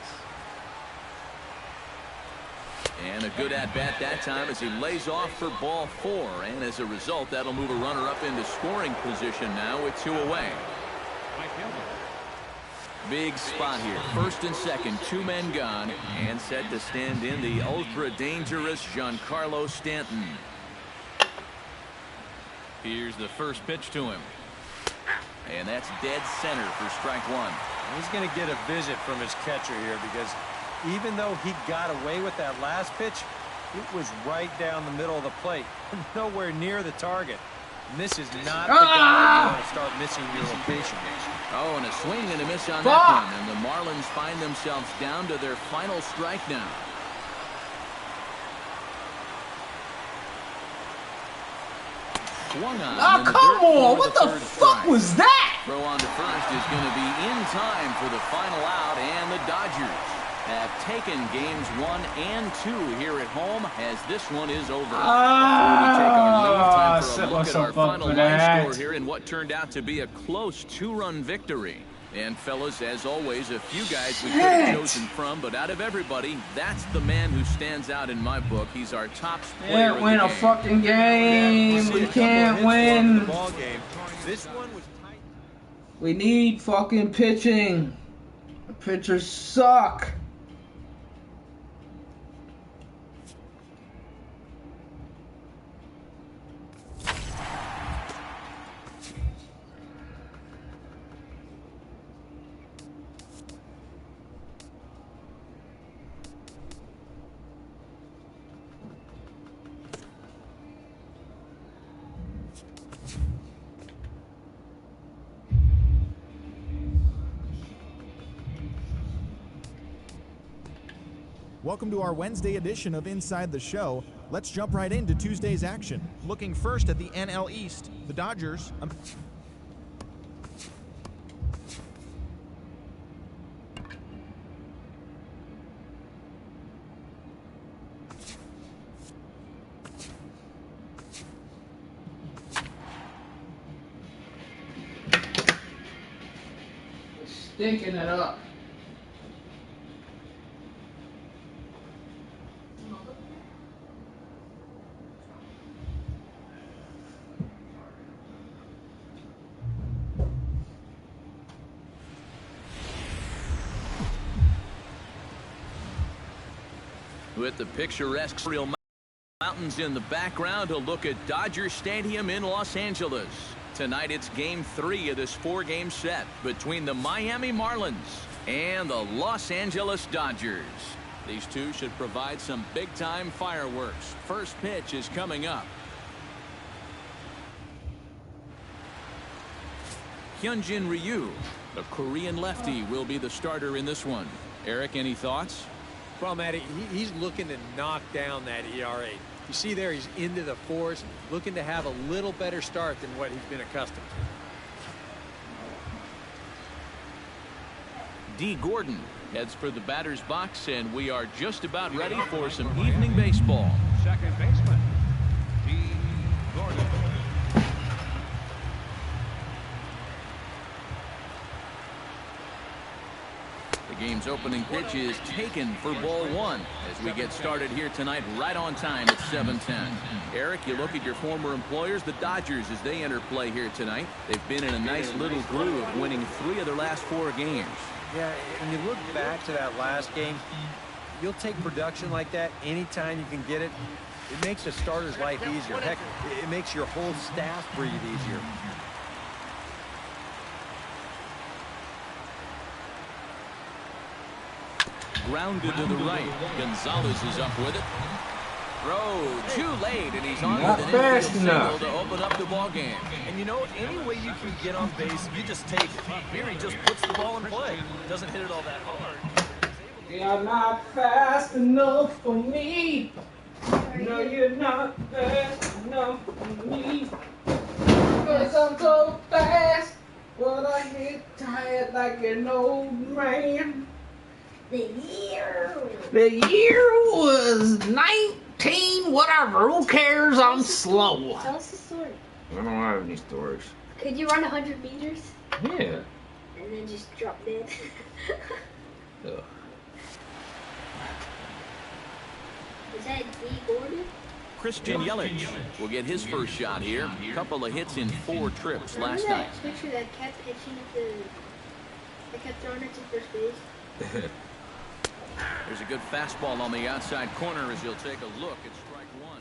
And a good at-bat that time as he lays off for ball 4. And as a result, that'll move a runner up into scoring position now with 2 away. Big spot here. First and second, 2 men gone. And set to stand in the ultra-dangerous Giancarlo Stanton. Here's the first pitch to him. And that's dead center for strike 1. He's going to get a visit from his catcher here because even though he got away with that last pitch, it was right down the middle of the plate, nowhere near the target. And this is not the guy you want to start missing your location. Oh, and a swing and a miss on that one. And the Marlins find themselves down to their final strike now. Swung on. Oh, come on. What the fuck was that? Throw on to first is going to be in time for the final out, and the Dodgers have taken games 1 and 2 here at home as this one is over. Before we take our leave, time for a look at our final line score here in what turned out to be a close 2-run victory. And fellas, as always, a few guys we could have chosen from, but out of everybody, that's the man who stands out in my book. He's our top player. Can't win a fucking game. We can't win. This one was tight. We need fucking pitching. The pitchers suck. Welcome to our Wednesday edition of Inside the Show. Let's jump right into Tuesday's action. Looking first at the NL East, the Dodgers. Stinking it up. With the picturesque real mountains in the background, a look at Dodger Stadium in Los Angeles. Tonight it's Game 3 of this 4-game set between the Miami Marlins and the Los Angeles Dodgers. These two should provide some big-time fireworks. First pitch is coming up. Hyunjin Ryu, a Korean lefty, will be the starter in this one. Eric, any thoughts? Problem, Eddie, he's looking to knock down that ERA. You see there, he's into the 4s, looking to have a little better start than what he's been accustomed to. D. Gordon heads for the batter's box, and we are just about ready for some evening baseball. Second baseman, D. Gordon. The game's opening pitch is taken for ball one as we get started here tonight right on time at 7:10. Eric, you look at your former employers, the Dodgers, as they enter play here tonight. They've been in a nice little groove, winning 3 of their last 4 games. Yeah, when you look back to that last game, you'll take production like that anytime you can get it. It makes a starter's life easier. Heck, it makes your whole staff breathe easier. Grounded to the right. Gonzalez is up with it. Throw too late, and he's on with an infield single to open up the ball game. And you know, any way you can get on base, you just take it. Here he just puts the ball in play. Doesn't hit it all that hard. You're not fast enough for me. No, you're not fast enough for me. Cause I'm so fast, but I get tired like an old man. The year was 19 whatever. Who cares? I'm slow. Tell us the story. I don't have any stories. Could you run 100 meters? Yeah. And then just drop dead? Ugh. Was that D. Gordon? Christian Yelich will get his first shot here. A couple of hits in 4 trips last Remember night. that pitcher that kept pitching that kept throwing it to first base? There's a good fastball on the outside corner as he'll take a look at strike 1.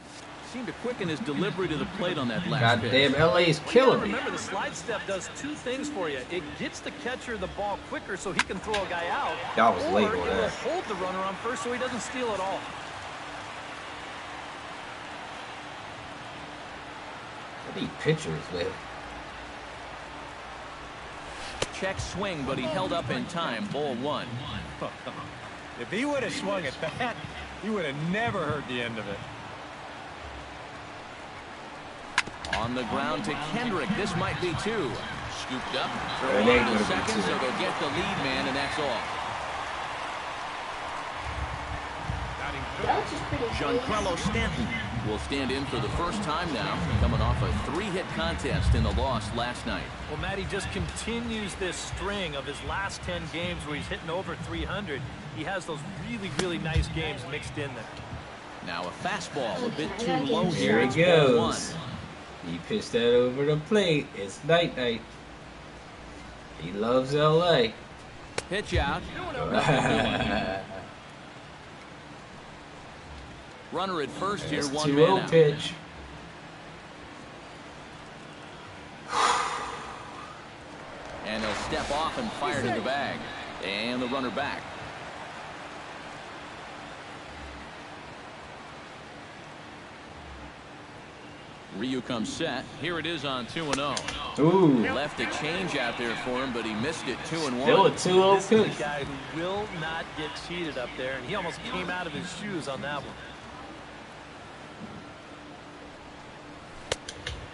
Seemed to quicken his delivery to the plate on that last pitch. Goddamn, LA's killing me. Remember, the slide step does 2 things for you. It gets the catcher the ball quicker so he can throw a guy out. That was late or on it will that. hold the runner on first so he doesn't steal it all. I need pictures, man. Check swing, but he held up in time. Ball 1. If he would have swung at that, he would have never heard the end of it. On the ground to Kendrick. This might be 2. Scooped up. Throw It on ain't to gonna be second, 2. so they'll get the lead man, and that's all. That was just pretty Giancarlo Stanton will stand in for the first time now, coming off a 3-hit contest in the loss last night. Well, Matty just continues this string of his last 10 games where he's hitting over 300. He has those really, really nice games mixed in there. Now a fastball a bit too low Here here. he goes. He pitched that over the plate. It's night-night. He loves LA. Pitch out. Runner at first here, That's 1 2-0 man out. pitch. And he'll step off and fire to the bag. And the runner back. Ryu comes set. Here it is on 2-0. Ooh. Left a change out there for him, but he missed it. 2-1. Still a 2-0 This is pitch. a guy who will not get cheated up there, and he almost came out of his shoes on that one.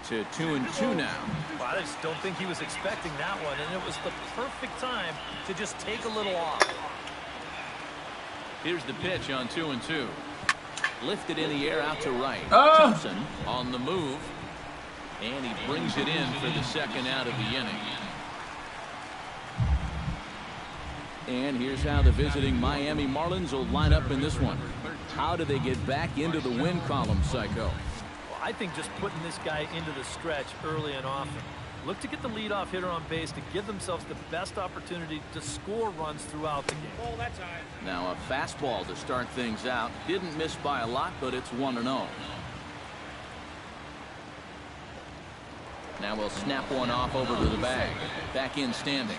To 2-2 now. Well, I just don't think he was expecting that one, and it was the perfect time to just take a little off. Here's the pitch on 2-2. Lifted in the air out to right. Oh. Thompson on the move. And he brings it in for the second out of the inning. And here's how the visiting Miami Marlins will line up in this one. How do they get back into the win column, Psycho? Well, I think just putting this guy into the stretch early and often. Look to get the leadoff hitter on base to give themselves the best opportunity to score runs throughout the game. Now a fastball to start things out. Didn't miss by a lot, but it's 1-0. Now we'll snap one off over to the bag. Back in standing.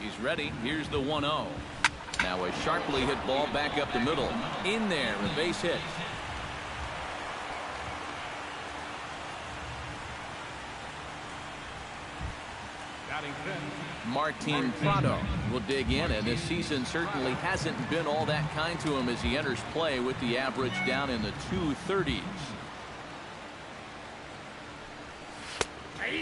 He's ready. Here's the 1-0. Now a sharply hit ball back up the middle. In there, a base hit. Martin Prado will dig in, and this season certainly hasn't been all that kind to him as he enters play with the average down in the 230s.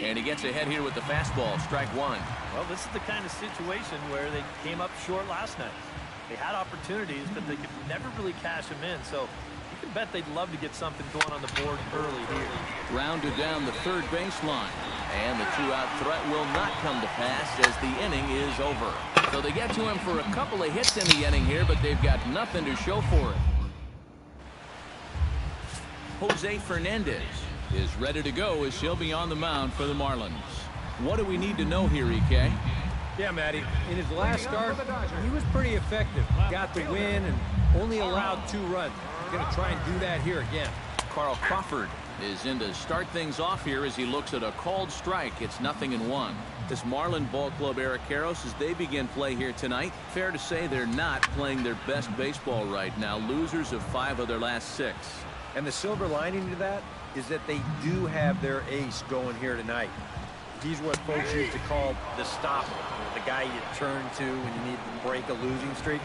And he gets ahead here with the fastball, strike 1. Well, this is the kind of situation where they came up short last night. They had opportunities, but they could never really cash them in. So you can bet they'd love to get something going on the board early here. Rounded down the third baseline. And the two-out threat will not come to pass as the inning is over. So they get to him for a couple of hits in the inning here, but they've got nothing to show for it. Jose Fernandez is ready to go as he'll be on the mound for the Marlins. What do we need to know here, EK? Yeah, Matty. In his last start, he was pretty effective. Got the win and only allowed 2 runs. He's going to try and do that here again. Carl Crawford is in to start things off here as he looks at a called strike. It's 0-1. This Marlin ball club, Eric Karros, as they begin play here tonight, fair to say they're not playing their best baseball right now. Losers of 5 of their last 6. And the silver lining to that is that they do have their ace going here tonight. He's what folks used to call the stopper, the guy you turn to when you need to break a losing streak.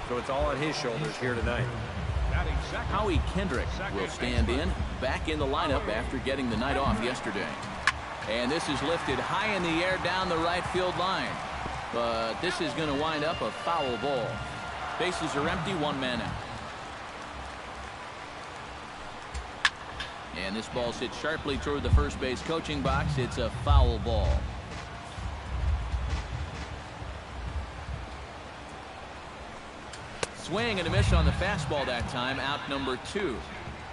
So it's all on his shoulders here tonight. Howie Kendrick will stand in, back in the lineup after getting the night off yesterday. And this is lifted high in the air down the right field line. But this is going to wind up a foul ball. Bases are empty, 1 man out. And this ball's hit sharply toward the first base coaching box. It's a foul ball. Swing and a miss on the fastball that time, out number 2.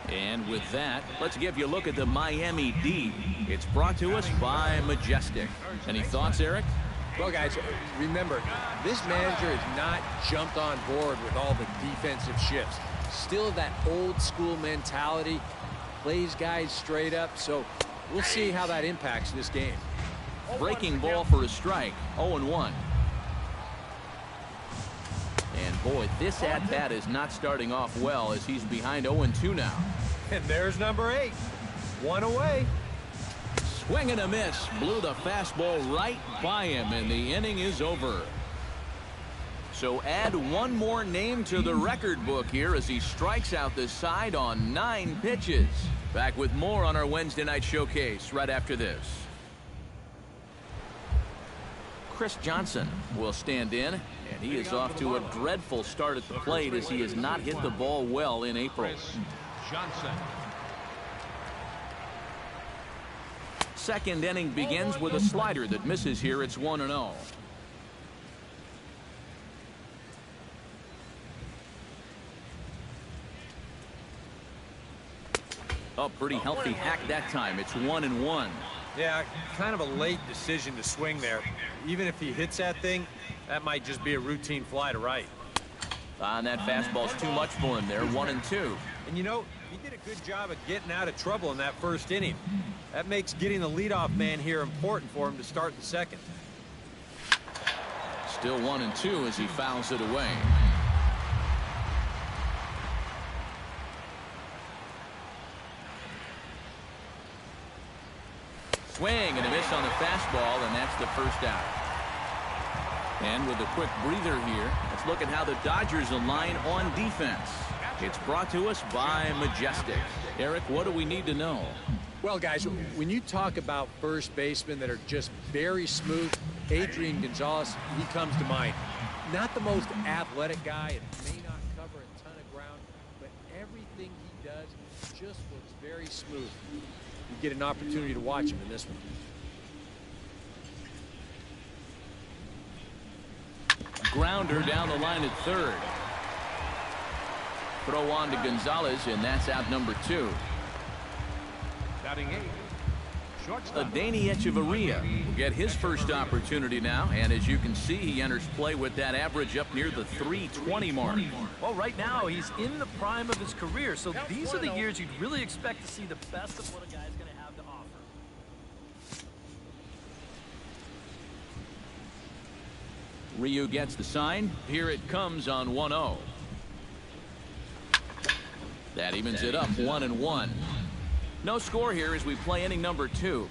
And with that, let's give you a look at the Miami D. It's brought to us by Majestic. Any thoughts, Eric? Well, guys, remember, this manager has not jumped on board with all the defensive shifts. Still that old school mentality, plays guys straight up, so we'll see how that impacts this game. Breaking ball for a strike, 0-1. And boy, this at-bat is not starting off well as he's behind 0-2 now. And there's number 8. 1 away. Swing and a miss. Blew the fastball right by him, and the inning is over. So add 1 more name to the record book here as he strikes out the side on 9 pitches. Back with more on our Wednesday night showcase right after this. Chris Johnson will stand in, and he is off to a dreadful start at the plate as he has not hit the ball well in April. Johnson. Second inning begins with a slider that misses here. It's 1-0. Oh, pretty healthy hack that time. It's 1-1. Yeah, kind of a late decision to swing there. Even if he hits that thing, that might just be a routine fly to right. And that fastball's too much for him there. 1-2. And you know, he did a good job of getting out of trouble in that first inning. That makes getting the leadoff man here important for him to start the second. Still 1-2 as he fouls it away. Swing and a miss on the fastball, and that's the first out. And with a quick breather here, let's look at how the Dodgers align on defense. It's brought to us by Majestic. Eric, what do we need to know? Well, guys, when you talk about first basemen that are just very smooth, Adrian Gonzalez, he comes to mind. Not the most athletic guy and may not cover a ton of ground, but everything he does just looks very smooth. You get an opportunity to watch him in this one. Grounder down the line at third. Throw on to Gonzalez, and that's out number 2. Batting 8. Shortstop. Adeiny Echeverria will get his first opportunity now, and as you can see, he enters play with that average up near the 320 mark. Well, right now, he's in the prime of his career, so these are the years you'd really expect to see the best of what a guy's going to have to offer. Ryu gets the sign. Here it comes on 1-0. That evens it up, 1-1. No score here as we play inning number 2.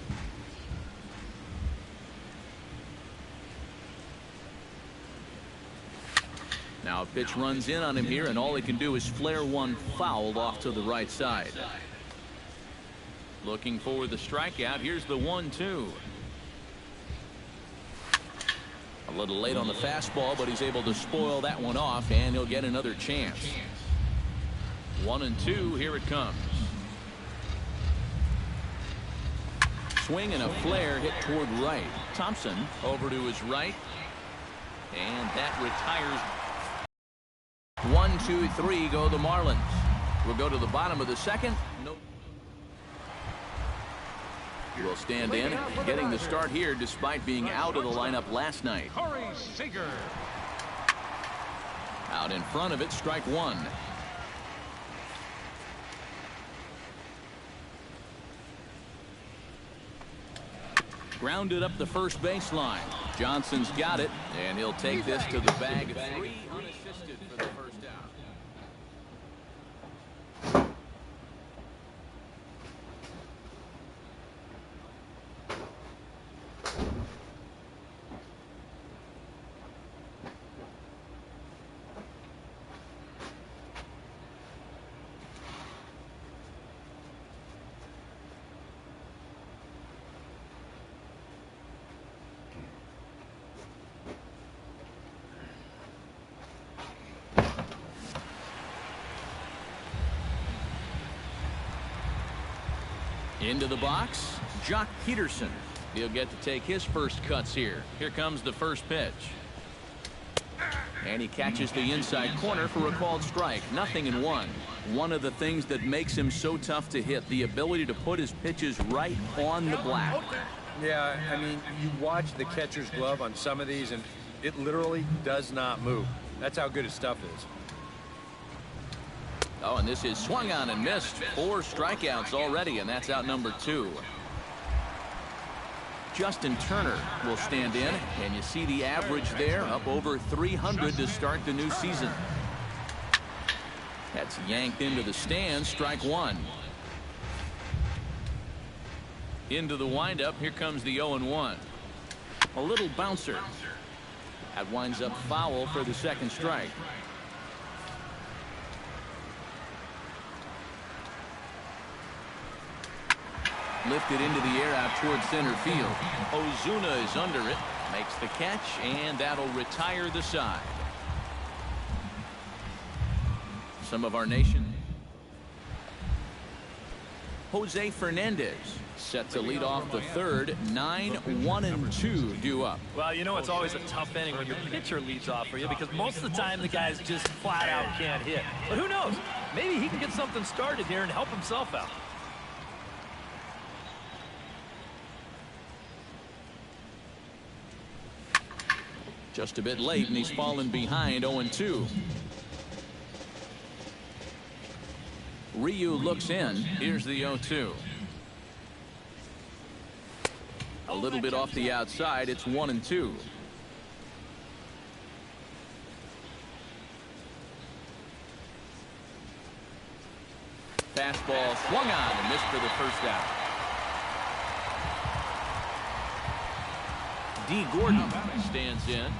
Now a pitch runs in on him here, and all he can do is flare one foul off to the right side. Looking for the strikeout. Here's the 1-2. A little late on the fastball, but he's able to spoil that one off, and he'll get another chance. 1-2, here it comes. Swing and a flare hit toward right. Thompson over to his right. And that retires. 1, 2, 3 go the Marlins. We'll go to the bottom of the second. Nope. Will stand in, getting the start here despite being out of the lineup last night. Out in front of it, strike one. Grounded up the first baseline. Johnson's got it, and he'll take this to the bag. 3 unassisted for the first out. Into the box, Jock Peterson. He'll get to take his first cuts here. Here comes the first pitch. And he catches the inside corner for a called strike. 0-1. One of the things that makes him so tough to hit, the ability to put his pitches right on the black. Yeah, I mean, you watch the catcher's glove on some of these, and it literally does not move. That's how good his stuff is. Oh, and this is swung on and missed. 4 strikeouts already, and that's out number 2. Justin Turner will stand in, and you see the average there, up over 300 to start the new season. That's yanked into the stands, strike one. Into the windup, here comes the 0-1. A little bouncer. That winds up foul for the second strike. Lifted into the air out towards center field. Ozuna is under it, makes the catch, and that'll retire the side. Some of our nation. Jose Fernandez set to lead off the third. 9-1-2 due up. Well, you know it's always a tough inning when your pitcher leads off for you because most of the time the guys just flat out can't hit. But who knows? Maybe he can get something started here and help himself out. Just a bit late, and he's fallen behind 0-2. Ryu looks in. Here's the 0-2. A little bit off the outside. It's 1-2. Fastball swung on and missed for the first out. D. Gordon stands in.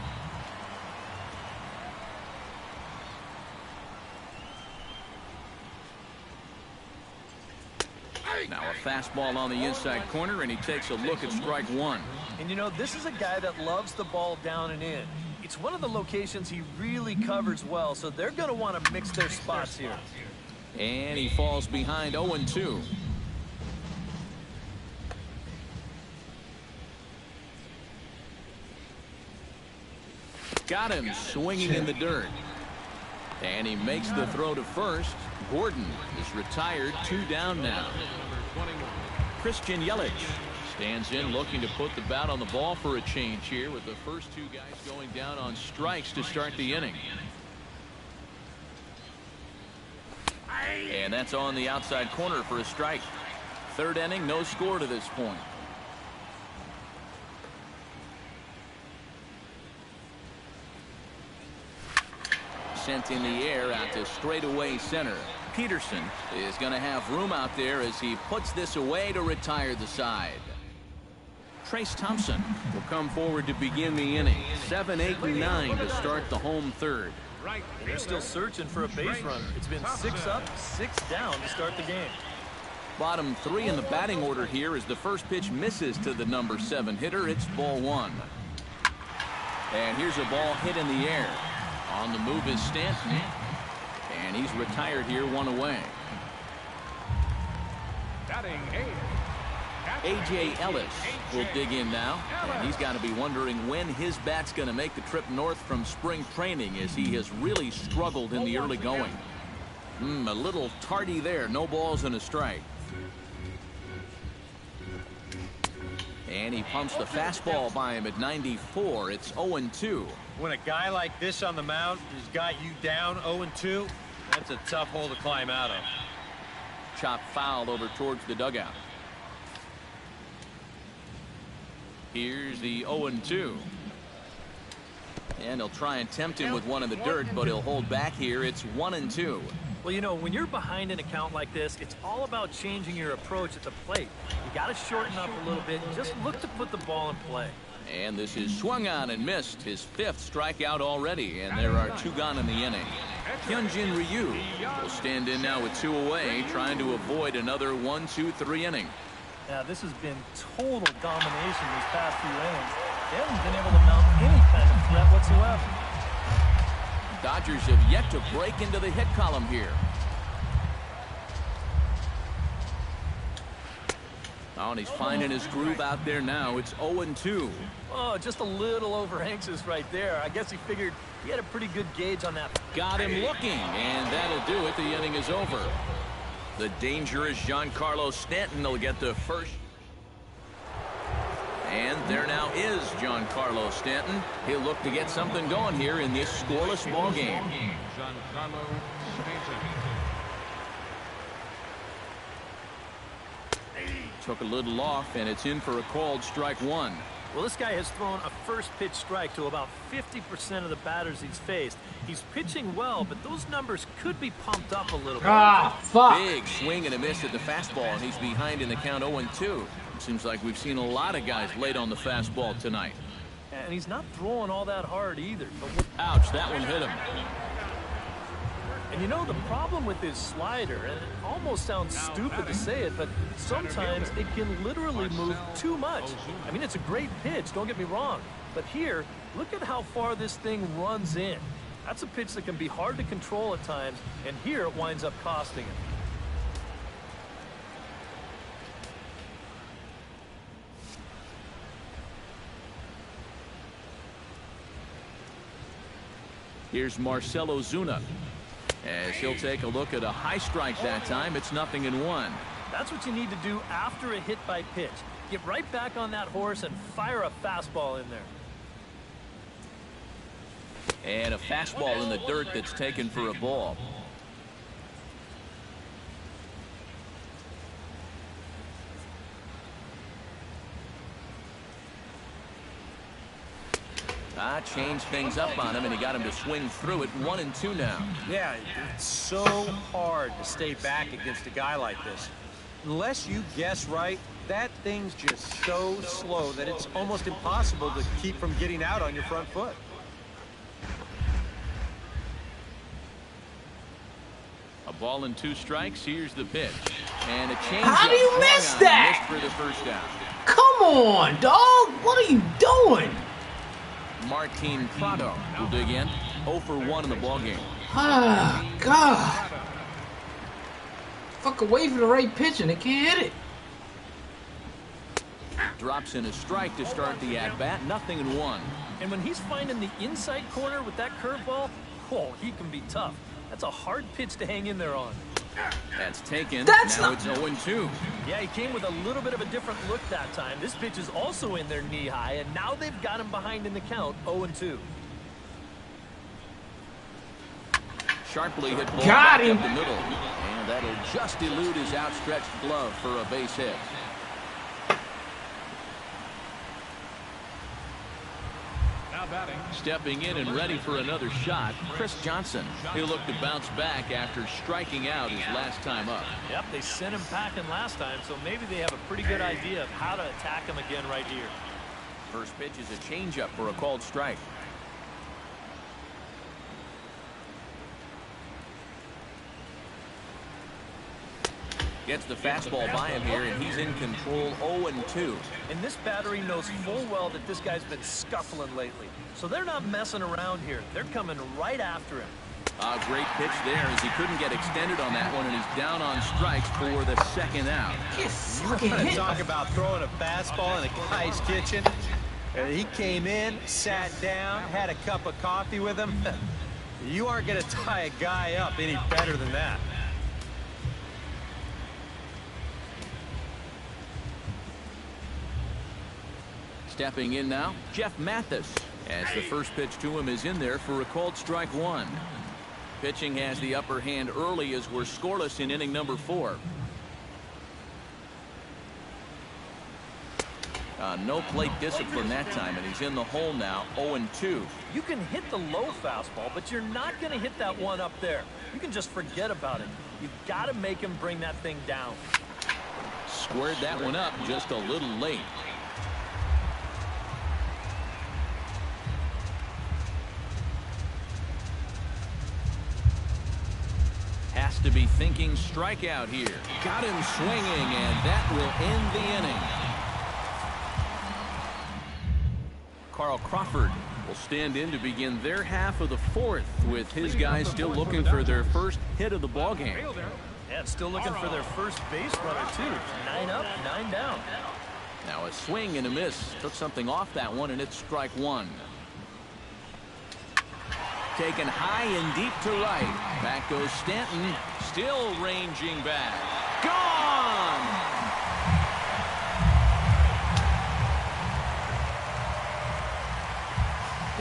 Now a fastball on the inside corner, and he takes a look at strike one. And you know, this is a guy that loves the ball down and in. It's one of the locations he really covers well, so they're going to want to mix their spots here. And he falls behind 0-2. Got him swinging in the dirt. And he makes the throw to first. Gordon is retired. 2 down now. Christian Yelich stands in looking to put the bat on the ball for a change here with the first 2 guys going down on strikes to start the inning. And that's on the outside corner for a strike. Third inning, no score to this point. Sent in the air out to straightaway center. Peterson is going to have room out there as he puts this away to retire the side. Trace Thompson will come forward to begin the inning. 7, 8, and 9 to start the home third. And they're still searching for a base runner. It's been 6 up, 6 down to start the game. Bottom 3 in the batting order here as the first pitch misses to the number 7 hitter. It's ball 1. And here's a ball hit in the air. On the move is Stanton. And he's retired here, 1 away. A.J. Ellis will dig in now, and he's got to be wondering when his bat's going to make the trip north from spring training, as he has really struggled in the early going. A little tardy there. No balls and a strike. And he pumps the fastball by him at 94. It's 0-2. When a guy like this on the mound has got you down 0-2, that's a tough hole to climb out of. Chop foul over towards the dugout. Here's the 0-2. And he'll try and tempt him with one in the dirt, but he'll hold back here. It's 1-2. Well, you know, when you're behind an account like this, it's all about changing your approach at the plate. You got to shorten up a little bit. Just look to put the ball in play. And this is swung on and missed. His 5th strikeout already, and there are 2 gone in the inning. Hyunjin Ryu will stand in now with 2 away, trying to avoid another 1-2-3 inning. Yeah, this has been total domination these past few innings. They haven't been able to mount any kind of threat whatsoever. Dodgers have yet to break into the hit column here. Oh, and he's finding his groove out there now. It's 0-2. Oh, just a little over anxious right there. I guess he figured he had a pretty good gauge on that. Got him looking, and that'll do it. The inning is over. The dangerous Giancarlo Stanton will get the first. And there now is Giancarlo Stanton. He'll look to get something going here in this scoreless ball game. Took a little off, and it's in for a called strike 1. Well, this guy has thrown a first pitch strike to about 50% of the batters he's faced. He's pitching well, but those numbers could be pumped up a little bit. Ah, fuck. Big swing and a miss at the fastball, and he's behind in the count 0-2. Seems like we've seen a lot of guys late on the fastball tonight. And he's not throwing all that hard either. Ouch, that one hit him. And you know, the problem with his slider, and it almost sounds stupid to say it, but sometimes it can literally move too much. I mean, it's a great pitch, don't get me wrong. But here, look at how far this thing runs in. That's a pitch that can be hard to control at times, and here it winds up costing him. Here's Marcelo Zuna, as he'll take a look at a high strike that time. It's 0-1. That's what you need to do after a hit by pitch. Get right back on that horse and fire a fastball in there. And a fastball in the dirt that's taken for a ball. Changed things up on him, and he got him to swing through it. 1-2 now. Yeah, it's so hard to stay back against a guy like this. Unless you guess right, that thing's just so slow that it's almost impossible to keep from getting out on your front foot. A ball and 2 strikes. Here's the pitch. And a change. How do you miss that? Missed for the first down. Come on, dog. What are you doing? Martin Prado will dig in. 0 for 1 in the ballgame. Ah, God. Fuck away from the right pitch and they can't hit it. Drops in a strike to start the at-bat. 0-1. And when he's finding the inside corner with that curveball, oh, he can be tough. That's a hard pitch to hang in there on. That's taken. That's now not... it's 0-2. Yeah, he came with a little bit of a different look that time. This pitch is also in their knee high, and now they've got him behind in the count, 0-2. Sharply hit ball Got back him. up the middle. And that'll just elude his outstretched glove for a base hit. Stepping in and ready for another shot, Chris Johnson. He'll look to bounce back after striking out his last time up. Yep, they sent him packing last time, so maybe they have a pretty good idea of how to attack him again right here. First pitch is a changeup for a called strike. Gets the fastball by him here, and he's in control. 0-2. And this battery knows full well that this guy's been scuffling lately. So they're not messing around here. They're coming right after him. A great pitch there as he couldn't get extended on that one, and he's down on strikes for the second out. You want to talk about throwing a fastball in a guy's kitchen? He came in, sat down, had a cup of coffee with him. You aren't going to tie a guy up any better than that. Stepping in now, Jeff Mathis, as the first pitch to him is in there for a called strike one. Pitching has the upper hand early as we're scoreless in inning number 4. No plate discipline that time, and he's in the hole now, 0-2. You can hit the low fastball, but you're not going to hit that one up there. You can just forget about it. You've got to make him bring that thing down. Squared that one up just a little late. Has to be thinking strikeout here. Got him swinging, and that will end the inning. Carl Crawford will stand in to begin their half of the 4th, with his guys still looking for their first hit of the ballgame. Yeah, still looking for their first base runner, too. 9 up, 9 down. Now a swing and a miss. Took something off that one, and it's strike one. Taken high and deep to right. Back goes Stanton, still ranging back. Gone!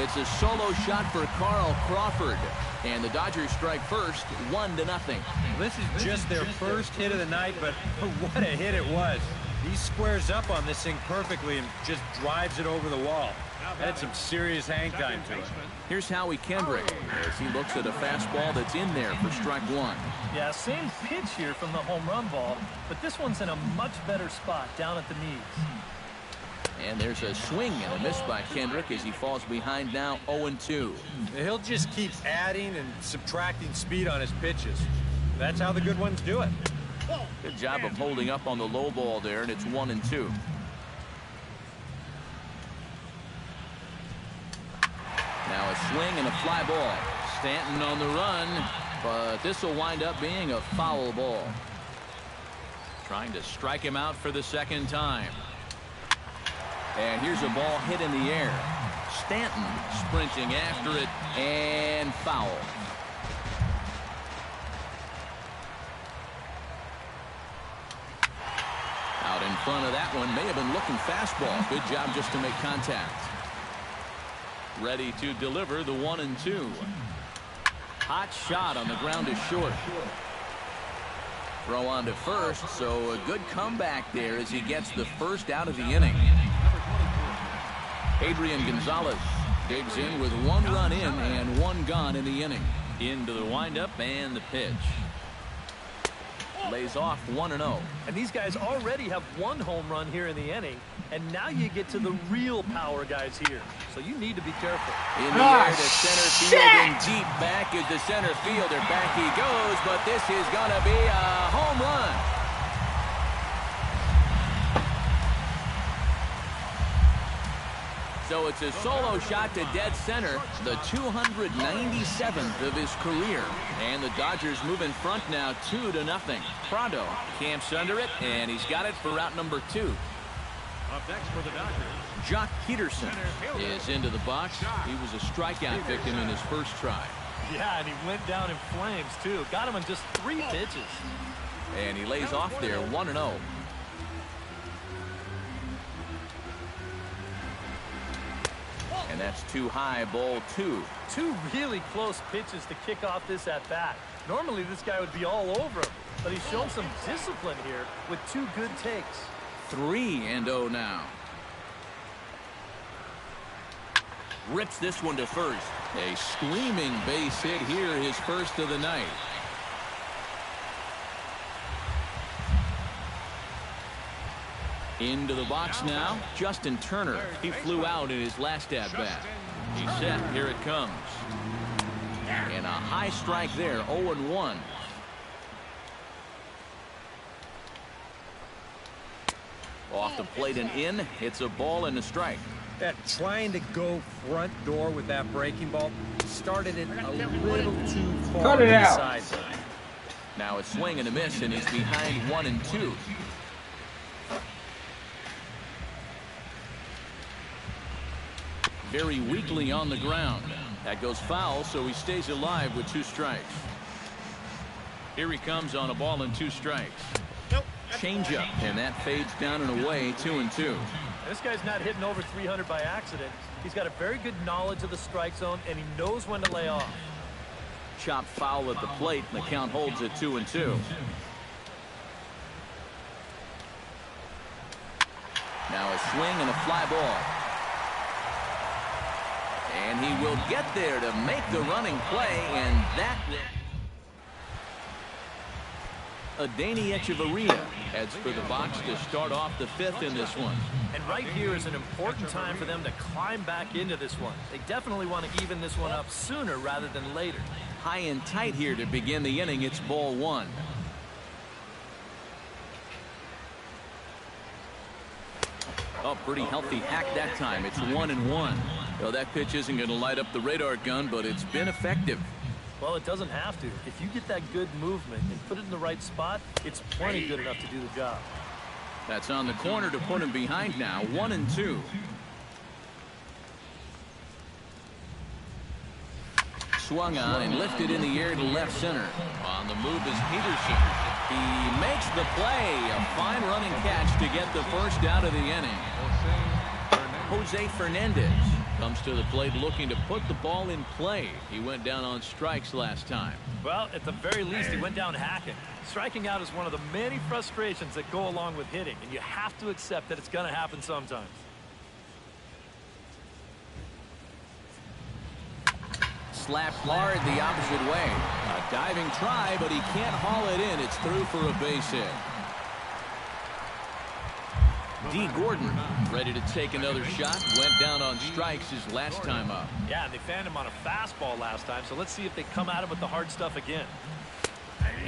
It's a solo shot for Carl Crawford, and the Dodgers strike first, 1-0. This is just their first hit of the night, but what a hit it was. He squares up on this thing perfectly and just drives it over the wall. Had some serious hang time to it. Here's Howie Kendrick as he looks at a fastball that's in there for strike one. Yeah, same pitch here from the home run ball, but this one's in a much better spot down at the knees. And there's a swing and a miss by Kendrick as he falls behind now 0-2. He'll just keep adding and subtracting speed on his pitches. That's how the good ones do it. Good job of holding up on the low ball there, and it's 1-2. Now a swing and a fly ball. Stanton on the run, but this will wind up being a foul ball. Trying to strike him out for the second time. And here's a ball hit in the air. Stanton sprinting after it, and foul. Out in front of that one, may have been looking fastball. Good job just to make contact. Ready to deliver the 1-2. Hot shot on the ground is short. Throw on to first, so a good comeback there as he gets the first out of the inning. Adrian Gonzalez digs in with 1 run in and 1 gone in the inning. Into the windup and the pitch. Lays off 1-0. And these guys already have 1 home run here in the inning, and now you get to the real power guys here. So you need to be careful. In the air to center field and deep back is the center fielder. Back he goes, but this is going to be a home run. So it's a solo shot to dead center, the 297th of his career. And the Dodgers move in front now 2-0. Prado camps under it, and he's got it for route number 2. Up next for the Dodgers, Jock Peterson is into the box. He was a strikeout victim in his first try. Yeah, and he went down in flames, too. Got him in just 3 pitches. And he lays off there 1-0. And that's too high, ball 2. 2 really close pitches to kick off this at-bat. Normally this guy would be all over him, but he's shown some discipline here with 2 good takes. 3-0 now. Rips this one to first. A screaming base hit here, his first of the night. Into the box now, Justin Turner. He flew out in his last at-bat. He's set, here it comes. And a high strike there, 0-1. Off the plate and in, it's a ball and a strike. Yeah, trying to go front door with that breaking ball started it a little too far. Cut it out. Inside. Now a swing and a miss, and he's behind 1-2. Very weakly on the ground. That goes foul, so he stays alive with 2 strikes. Here he comes on a ball and 2 strikes. Changeup, and that fades down and away, 2-2. This guy's not hitting over 300 by accident. He's got a very good knowledge of the strike zone, and he knows when to lay off. Chop foul at the plate, and the count holds at 2-2. Now a swing and a fly ball. And he will get there to make the running play, and that... Adeiny Echeverria heads for the box to start off the 5th in this one. And right here is an important time for them to climb back into this one. They definitely want to even this one up sooner rather than later. High and tight here to begin the inning. It's ball 1. Oh, pretty healthy hack that time. It's 1-1. Well, that pitch isn't going to light up the radar gun, but it's been effective. Well, it doesn't have to. If you get that good movement and put it in the right spot, it's plenty good enough to do the job. That's on the corner to put him behind now. 1-2. Swung on and lifted in the air to left center. On the move is Peterson. He makes the play. A fine running catch to get the first out of the inning. Jose Fernandez comes to the plate looking to put the ball in play. He went down on strikes last time. Well, at the very least, he went down hacking. Striking out is one of the many frustrations that go along with hitting, and you have to accept that it's going to happen sometimes. Slapped hard the opposite way. A diving try, but he can't haul it in. It's through for a base hit. D. Gordon ready to take another shot. Went down on strikes his last time up. Yeah, and they fanned him on a fastball last time, so let's see if they come at him with the hard stuff again.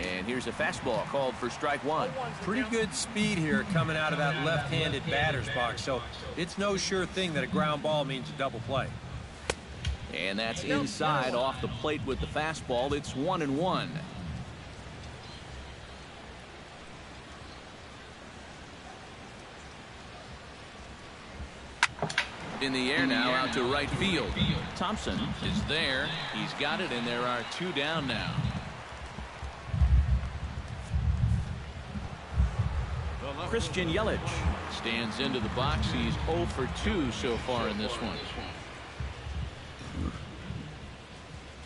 And here's a fastball called for strike 1. Pretty good speed here coming out of that left-handed batter's box, so it's no sure thing that a ground ball means a double play. And that's inside off the plate with the fastball. It's 1-1. In the air now, out to right field. Thompson is there. He's got it, and there are 2 down now. Christian Yelich stands into the box. He's 0 for 2 so far in this one.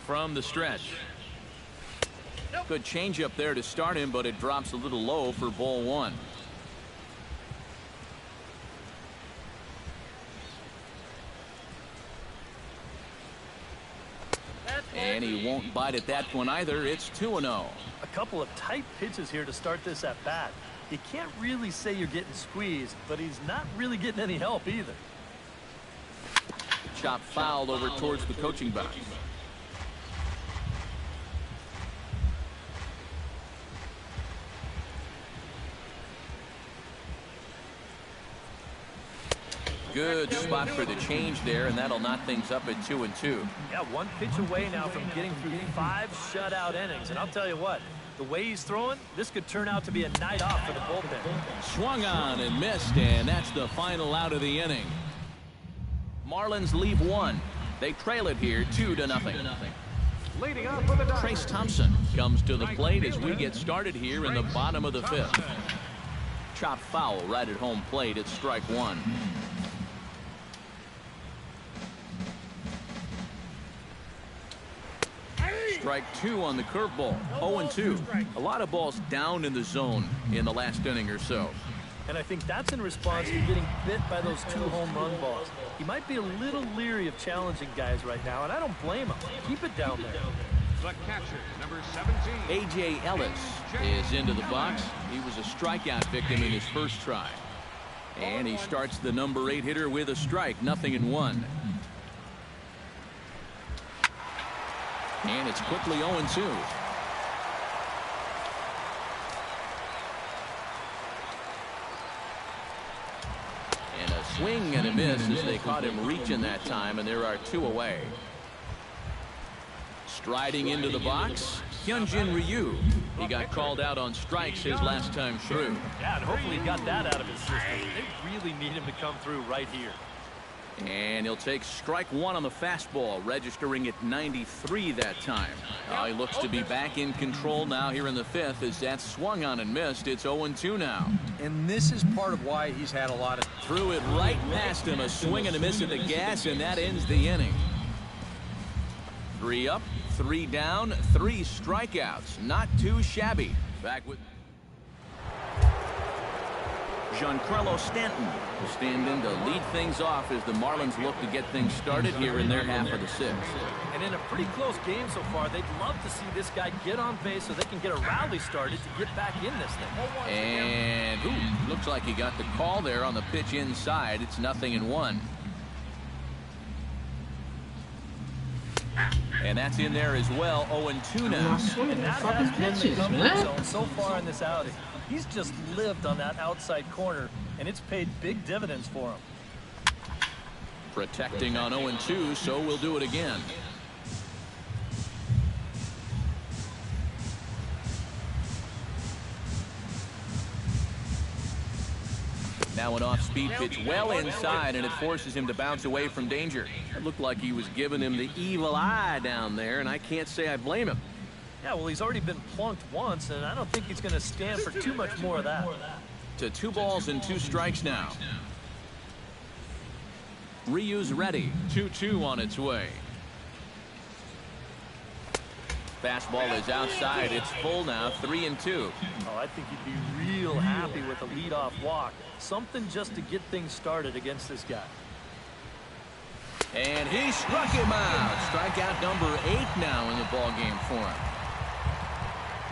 From the stretch. Good changeup there to start him, but it drops a little low for ball 1. And he won't bite at that one either. It's 2-0. A couple of tight pitches here to start this at bat. You can't really say you're getting squeezed, but he's not really getting any help either. Chop fouled over towards the coaching box. Good spot for the change there, and that'll knot things up at 2-2. Yeah, 1 pitch away now from getting through 5 shutout innings. And I'll tell you what, the way he's throwing, this could turn out to be a night off for the bullpen. Swung on and missed, and that's the final out of the inning. Marlins leave 1. They trail it here 2-0. Trace Thompson comes to the plate as we get started here in the bottom of the 5th. Chop foul right at home plate. It's strike 1. Strike 2 on the curveball. 0-2. A lot of balls down in the zone in the last inning or so. And I think that's in response to getting bit by those 2 home run balls. He might be a little leery of challenging guys right now, and I don't blame him. Keep it down there. The catcher, number 17. A.J. Ellis is into the box. He was a strikeout victim in his first try. And he starts the number 8 hitter with a strike. 0-1. And it's quickly 0-2. And a swing and a miss as they caught him reaching that time, and there are 2 away. Striding into the box, Hyunjin Ryu. He got called out on strikes his last time through. Yeah, and hopefully he got that out of his system. They really need him to come through right here. And he'll take strike 1 on the fastball, registering at 93 that time. He looks to be back in control now here in the 5th as that swung on and missed. It's 0-2 now. And this is part of why he's had a lot of... Threw it right past him, a swing and a miss at the gas, and that ends the inning. 3 up, 3 down, 3 strikeouts. Not too shabby. Back with Giancarlo Stanton will stand in to lead things off as the Marlins look to get things started here in their half of the 6th. And in a pretty close game so far, they'd love to see this guy get on base so they can get a rally started to get back in this thing. And looks like he got the call there on the pitch inside. It's 0-1. And that's in there as well. 0-2 now. I'm swinging the fucking pitches, man. So far in this outing, he's just lived on that outside corner, and it's paid big dividends for him. Protecting on 0-2, so we'll do it again. Now an off-speed pitch well inside, and it forces him to bounce away from danger. It looked like he was giving him the evil eye down there, and I can't say I blame him. Yeah, well, he's already been plunked once, and I don't think he's going to stand for too much more of that. To 2 balls and 2 strikes now. Ryu's ready. 2-2 on its way. Fastball is outside. It's full now. 3-2. Oh, I think he'd be real happy with a leadoff walk. Something just to get things started against this guy. And he struck him out. Strikeout number 8 now in the ballgame for him.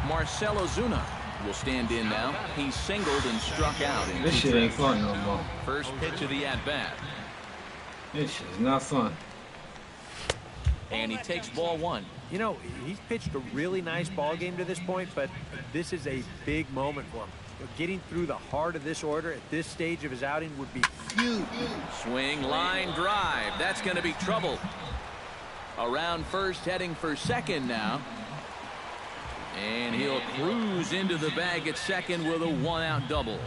Marcelo Zuna will stand in now. He's singled and struck out. This shit ain't fun no more. First pitch of the at-bat. This shit is not fun. And he takes ball 1. You know, he's pitched a really nice ball game to this point, but this is a big moment for him. Getting through the heart of this order at this stage of his outing would be huge. Swing, line, drive. That's going to be trouble. Around first, heading for second now. And he'll cruise into the bag at second with a 1-out double.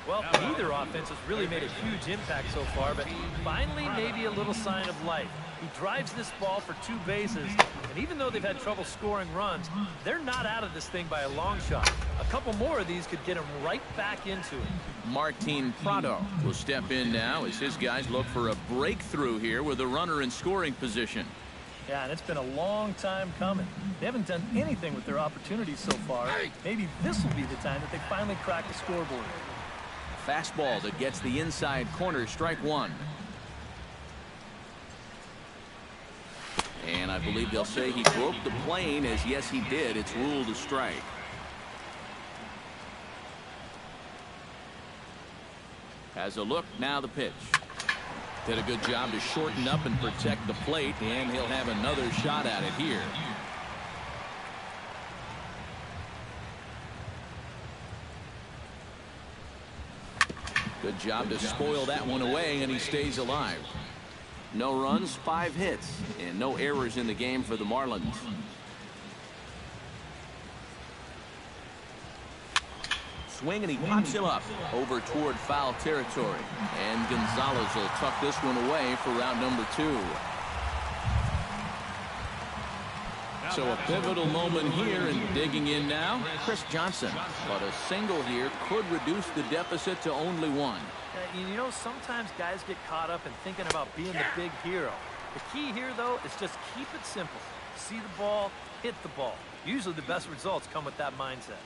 Well, neither offense has really made a huge impact so far, but finally maybe a little sign of life. He drives this ball for 2 bases, and even though they've had trouble scoring runs, they're not out of this thing by a long shot. A couple more of these could get him right back into it. Martin Prado will step in now as his guys look for a breakthrough here with a runner in scoring position. Yeah, and it's been a long time coming. They haven't done anything with their opportunities so far. Maybe this will be the time that they finally crack the scoreboard. Fastball that gets the inside corner, strike 1. And I believe they'll say he broke the plane, as yes he did. It's ruled a strike. Has a look, now the pitch. Did a good job to shorten up and protect the plate, and he'll have another shot at it here. Good job to spoil that one away, and he stays alive. No runs, 5 hits, and no errors in the game for the Marlins. Swing, and he pops him up over toward foul territory. And Gonzalez will tuck this one away for round number 2. So a pivotal moment here, and digging in now, Chris Johnson. But a single here could reduce the deficit to only 1. You know, sometimes guys get caught up in thinking about being the big hero. The key here, though, is just keep it simple. See the ball, hit the ball. Usually the best results come with that mindset.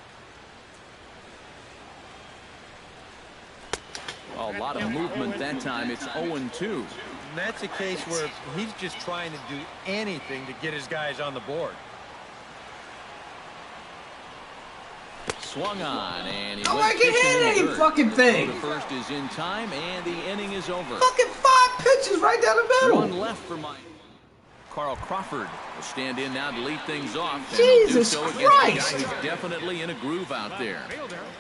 A lot of movement that time. It's 0-2. And that's a case where he's just trying to do anything to get his guys on the board. Swung on, and he I can hit any fucking thing. The first is in time, and the inning is over. Fucking 5 pitches right down the middle. 1 left for Mike. Carl Crawford will stand in now to lead things off. And Jesus he'll do so Christ! against a guy who's definitely in a groove out there.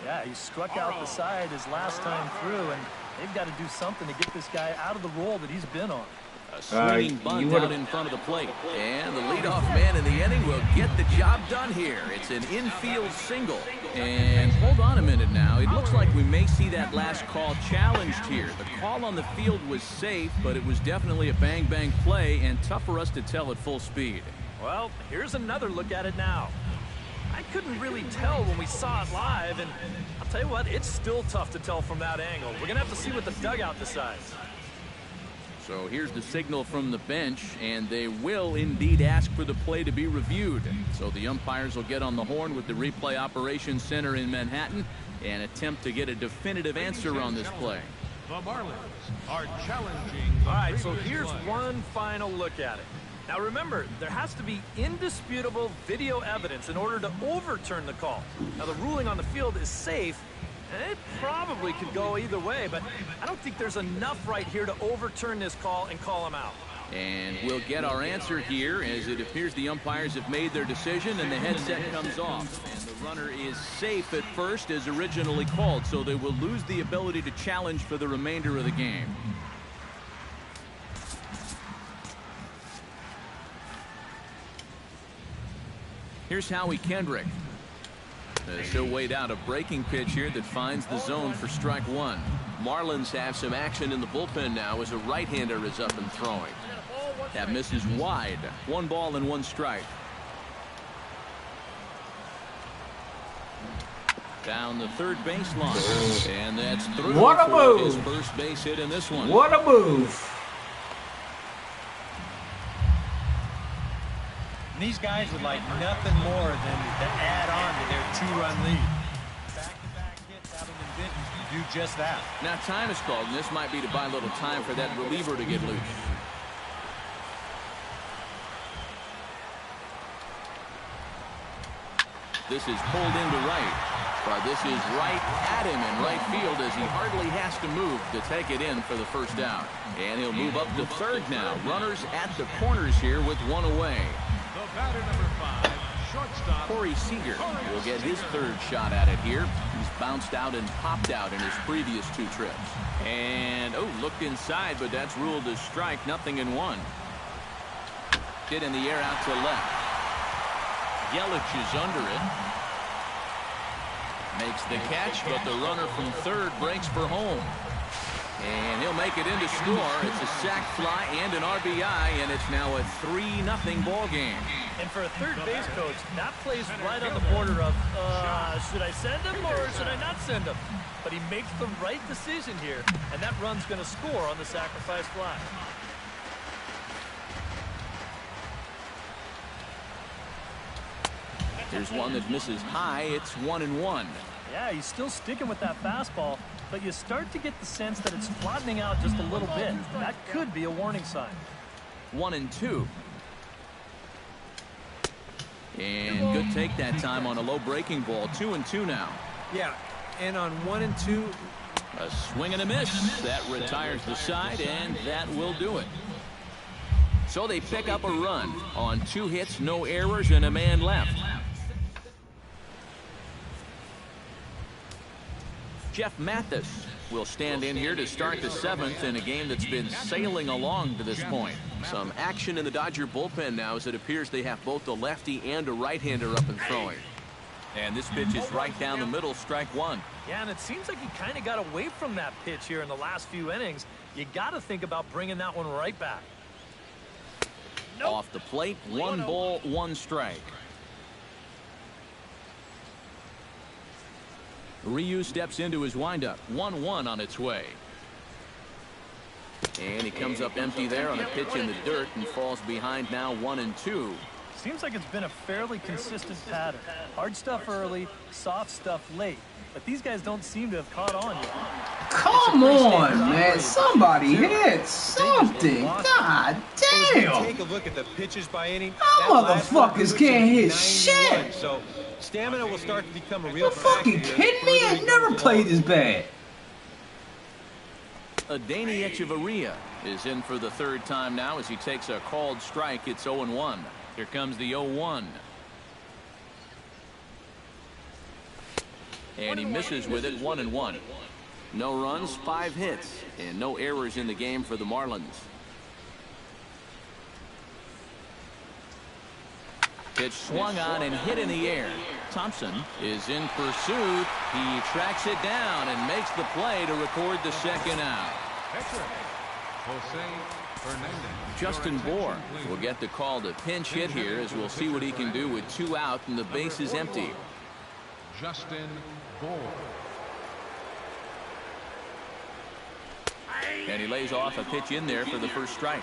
Yeah, he struck out the side his last time through, and they've got to do something to get this guy out of the role that he's been on. A swinging bunt out in front of the plate. And the leadoff man in the inning will get the job done here. It's an infield single. And hold on a minute now. It looks like we may see that last call challenged here. The call on the field was safe, but it was definitely a bang-bang play and tough for us to tell at full speed. Well, here's another look at it now. I couldn't really tell when we saw it live, and I'll tell you what, it's still tough to tell from that angle. We're going to have to see what the dugout decides. So here's the signal from the bench, and they will indeed ask for the play to be reviewed. So the umpires will get on the horn with the replay operations center in Manhattan and attempt to get a definitive answer on this play. The Marlins are challenging. All right, so here's one final look at it. Now remember, there has to be indisputable video evidence in order to overturn the call. Now the ruling on the field is safe. It probably could go either way, but I don't think there's enough right here to overturn this call and call him out. And we'll get our answer here as it appears the umpires have made their decision and the headset comes off. And the runner is safe at first as originally called, so they will lose the ability to challenge for the remainder of the game. Here's Howie Kendrick. He'll wait out a breaking pitch here that finds the zone for strike one. Marlins have some action in the bullpen now as a right-hander is up and throwing. That misses wide. 1 ball and 1 strike. Down the third baseline. And that's through What a for move. his first base hit in this one. What a move. These guys would like nothing more than to add on to their 2-run lead. Back-to-back hits out of the business to do just that. Now time is called, and this might be to buy a little time for that reliever to get loose. This is pulled into right. But this is right at him in right field as he hardly has to move to take it in for the first out. And he'll move up to third now. Runners at the corners here with 1 away. The batter number 5, shortstop Corey Seager will get his third shot at it here. He's bounced out and popped out in his previous 2 trips. And, oh, looked inside, but that's ruled as strike, 0-1. Hit in the air out to left. Yelich is under it. Makes the catch, but the runner from third breaks for home. And he'll make it in to score. It's a sac fly and an RBI, and it's now a 3-0 ball game. And for a third base coach, that plays right on the border of, should I send him or should I not send him? But he makes the right decision here, and that run's going to score on the sacrifice fly. There's one that misses high. It's 1-1. Yeah, he's still sticking with that fastball, but you start to get the sense that it's flattening out just a little bit. That could be a warning sign. 1-2. And good take that time on a low breaking ball. 2-2 now. Yeah, and on 1 and 2. A swing and a miss. That retires the side, and that will do it. So they pick up a run on 2 hits, no errors, and a man left. Jeff Mathis will stand in here to start the 7th in a game that's been sailing along to this point. Some action in the Dodger bullpen now as it appears they have both a lefty and a right-hander up and throwing. And this pitch is right down the middle, strike 1. Yeah, and it seems like he kind of got away from that pitch here in the last few innings. You got to think about bringing that one right back. Nope. Off the plate, 1 ball, 1 strike. Ryu steps into his windup. 1-1 on its way. And he comes up empty there on a pitch in the dirt and falls behind now 1-2. Seems like it's been a fairly consistent pattern. Hard stuff early, soft stuff late. But these guys don't seem to have caught on yet. Come on, man. Somebody hit something. God damn. Take a look at the pitches by inning. Y'all motherfuckers can't hit shit. So stamina will start to become a real You fucking kidding me? I never played this bad. Adeiny Echeverria is in for the third time now as he takes a called strike. It's 0-1. Here comes the 0-1. And he misses with it, 1-1. No runs, 5 hits, and no errors in the game for the Marlins. Pitch swung on and hit in the air. Thompson is in pursuit. He tracks it down and makes the play to record the second out. Justin Bour will get the call to pinch hit here as we'll see what he can do with 2 out and the base is empty. Justin Bour. And he lays off a pitch in there for the first strike.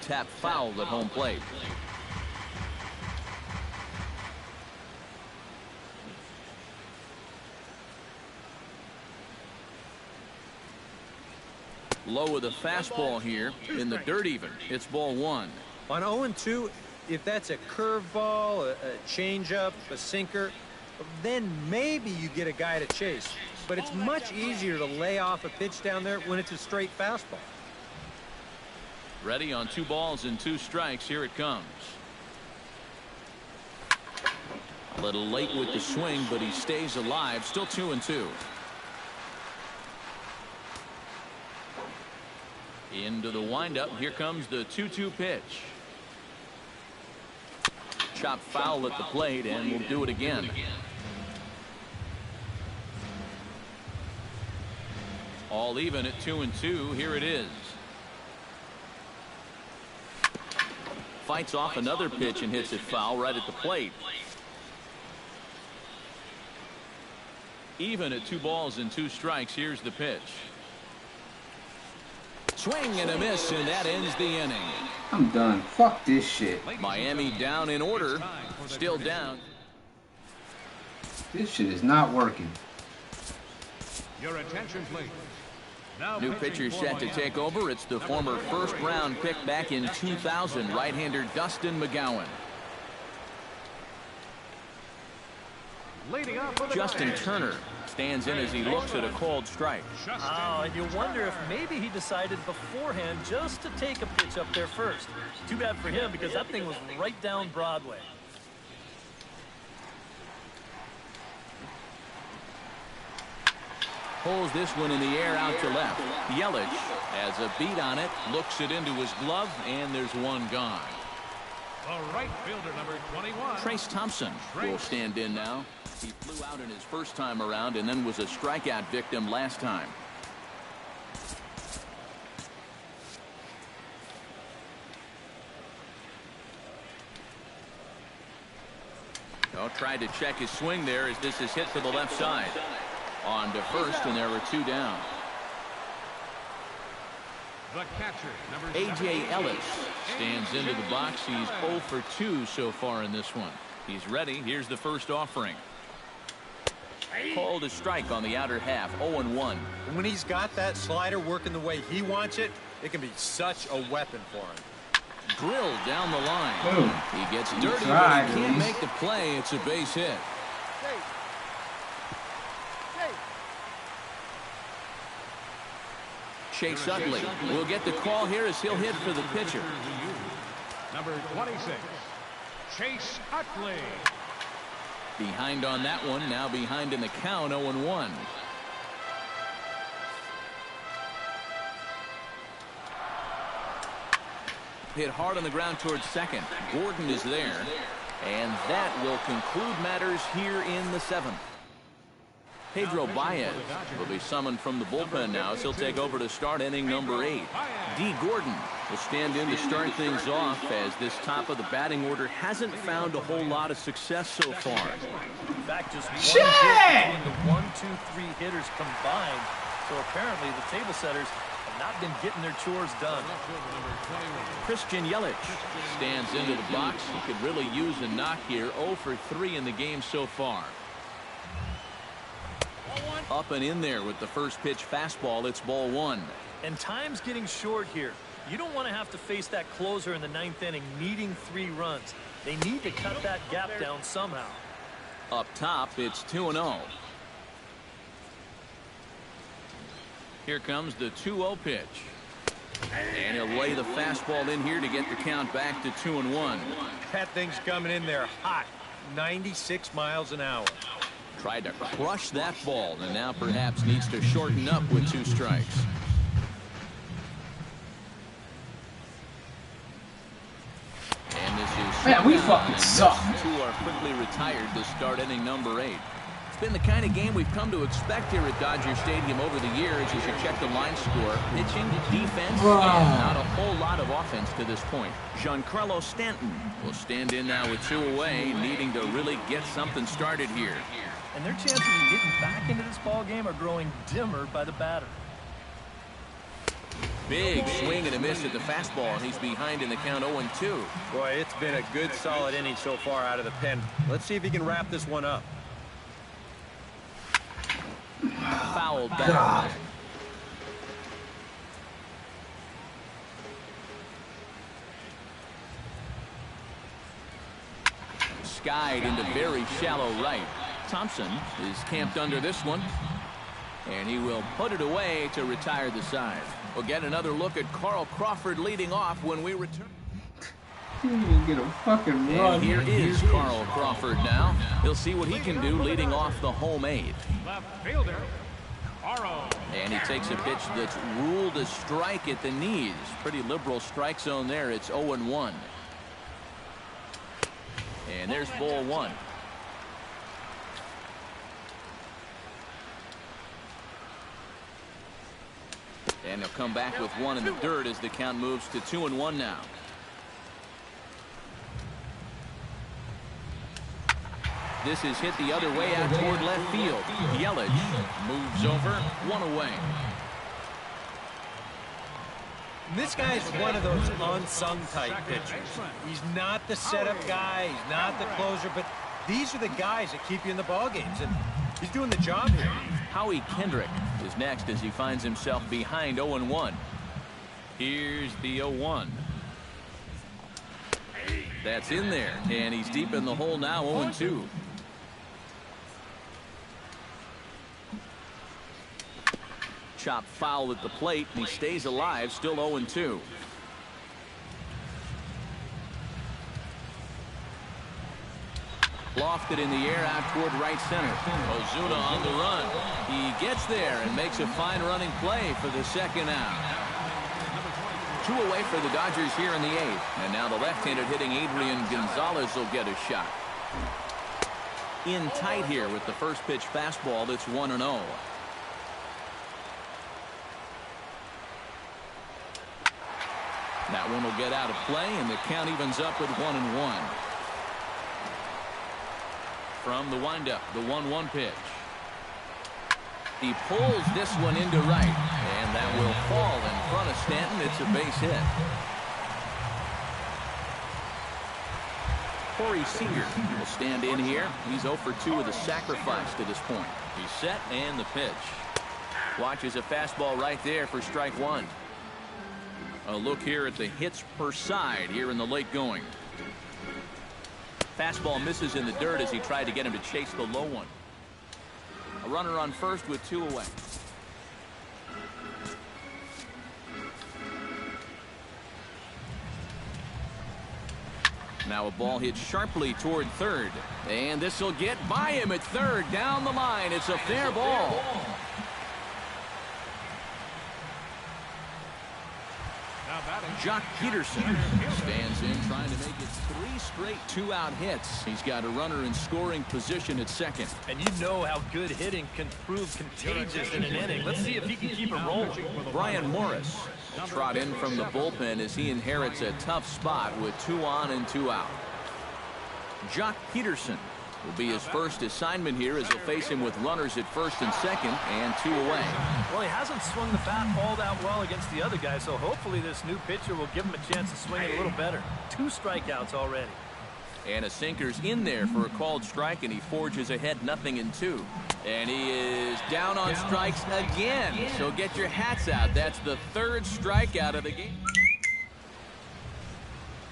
Tap foul at home plate. Low with a fastball here in the dirt even. It's ball 1. On 0-2, if that's a curveball, a changeup, a sinker, then maybe you get a guy to chase. But it's much easier to lay off a pitch down there when it's a straight fastball. Ready on 2 balls and 2 strikes. Here it comes. A little late with the swing, but he stays alive. Still 2-2. Into the windup. Here comes the 2-2 pitch. Chop foul at the plate, and we'll do it again. All even at 2-2. Here it is. Fights off another pitch and hits it foul right at the plate. Even at 2 balls and 2 strikes. Here's the pitch. Swing and a miss, and that ends the inning. I'm done. Fuck this shit. Miami down in order. Still down. This shit is not working. Your attention, please. New pitcher set to take over. It's the former first-round pick back in 2000, right-hander Dustin McGowan. Justin Turner stands in as he looks at a called strike. Oh, and you wonder if maybe he decided beforehand just to take a pitch up there first. Too bad for him because that thing was right down Broadway. Pulls this one in the air out to left. Yelich has a beat on it, looks it into his glove, and there's one gone. The right fielder, number 21. Trace Thompson will stand in now. He flew out in his first time around and then was a strikeout victim last time. Oh, tried to check his swing there as this is hit to the left side. On to first, and there were 2 down. The catcher, number A.J. Ellis stands into the box. He's 0 for 2 so far in this one. He's ready. Here's the first offering. Called a strike on the outer half. 0-1. When he's got that slider working the way he wants it, it can be such a weapon for him. Drilled down the line. Boom. He gets dirty, but he can't make the play. It's a base hit. Chase Utley will get the call here as he'll hit for the pitcher. number 26, Chase Utley. Behind on that one, now behind in the count, 0-1. Hit hard on the ground towards second. Gordon is there, and that will conclude matters here in the 7th. Pedro Baez will be summoned from the bullpen now as he'll take over to start inning number 8. D. Gordon will stand in to start things off as this top of the batting order hasn't found a whole lot of success so far. In fact, just one hit between the 1, 2, 3 hitters combined. So apparently the table setters have not been getting their chores done. Christian Yelich stands into the box. He could really use a knock here. 0 for 3 in the game so far. Up and in there with the first pitch fastball. It's ball 1. And time's getting short here. You don't want to have to face that closer in the 9th inning needing 3 runs. They need to cut that gap down somehow. Up top, it's 2-0. Here comes the 2-0 pitch. And he'll lay the fastball in here to get the count back to 2-1. That thing's coming in there hot. 96 miles an hour. Tried to crush that ball, and now perhaps needs to shorten up with 2 strikes. And this is... Man, we fucking suck. 2 are quickly retired to start inning number 8. It's been the kind of game we've come to expect here at Dodger Stadium over the years as you check the line score. Pitching, defense, and not a whole lot of offense to this point. Giancarlo Stanton will stand in now with 2 away, needing to really get something started here. And their chances of getting back into this ball game are growing dimmer by the batter. Big swing and a miss at the fastball, and he's behind in the count 0-2. Boy, it's been a good, solid inning so far out of the pen. Let's see if he can wrap this one up. Foul back. Skied into very shallow right. Thompson is camped under this one, and he will put it away to retire the side. We'll get another look at Carl Crawford leading off when we return. He didn't get a fucking run. And here is Carl Crawford now. He'll see what he can do leading off the home 8. Left fielder, And he takes a pitch that's ruled a strike at the knees. Pretty liberal strike zone there. It's 0-1. And there's ball 1. And he'll come back with 1 in the dirt as the count moves to 2-1 now. This is hit the other way out toward left field. Yelich moves over, 1 away. This guy's one of those unsung type pitchers. He's not the setup guy, he's not the closer, but these are the guys that keep you in the ball games, and he's doing the job here. Howie Kendrick is next as he finds himself behind 0-1. Here's the 0-1. That's in there, and he's deep in the hole now, 0-2. Chop foul at the plate, and he stays alive, still 0-2. Lofted in the air out toward right center. Ozuna on the run. He gets there and makes a fine running play for the second out. 2 away for the Dodgers here in the 8th. And now the left-handed hitting Adrian Gonzalez will get a shot. In tight here with the first pitch fastball that's 1-0. That one will get out of play, and the count evens up with 1-1. From the windup, the 1-1 pitch. He pulls this one into right, and that will fall in front of Stanton. It's a base hit. Corey Seager will stand in here. He's 0 for 2 with a sacrifice to this point. He's set, and the pitch. Watches a fastball right there for strike 1. A look here at the hits per side here in the late going. Fastball misses in the dirt as he tried to get him to chase the low one. A runner on first with 2 away. Now a ball hit sharply toward third. And this will get by him at third. Down the line. It's a fair ball. Jock Peterson stands in trying to make it 3 straight 2-out hits. He's got a runner in scoring position at second. And you know how good hitting can prove contagious in an inning. Let's see if he can keep it rolling. Brian Morris will trot in from the bullpen as he inherits a tough spot with 2 on and 2 out. Jock Peterson will be his first assignment here as he'll face him with runners at first and second and 2 away. Well, he hasn't swung the bat all that well against the other guy, so hopefully this new pitcher will give him a chance to swing it a little better. 2 strikeouts already. And a sinker's in there for a called strike, and he forges ahead 0-2. And he is down on strikes again. So get your hats out. That's the 3rd strikeout of the game.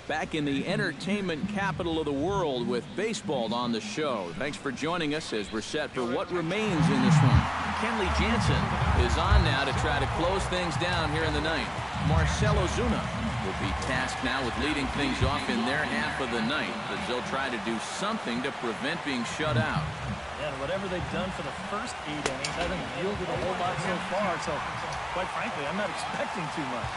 Back in the entertainment capital of the world with baseball on the show. Thanks for joining us as we're set for what remains in this one. Kenley Jansen is on now to try to close things down here in the ninth. Marcell Ozuna will be tasked now with leading things off in their half of the ninth as they'll try to do something to prevent being shut out. Yeah, and whatever they've done for the first 8 innings hasn't yielded a whole lot so far, so quite frankly, I'm not expecting too much.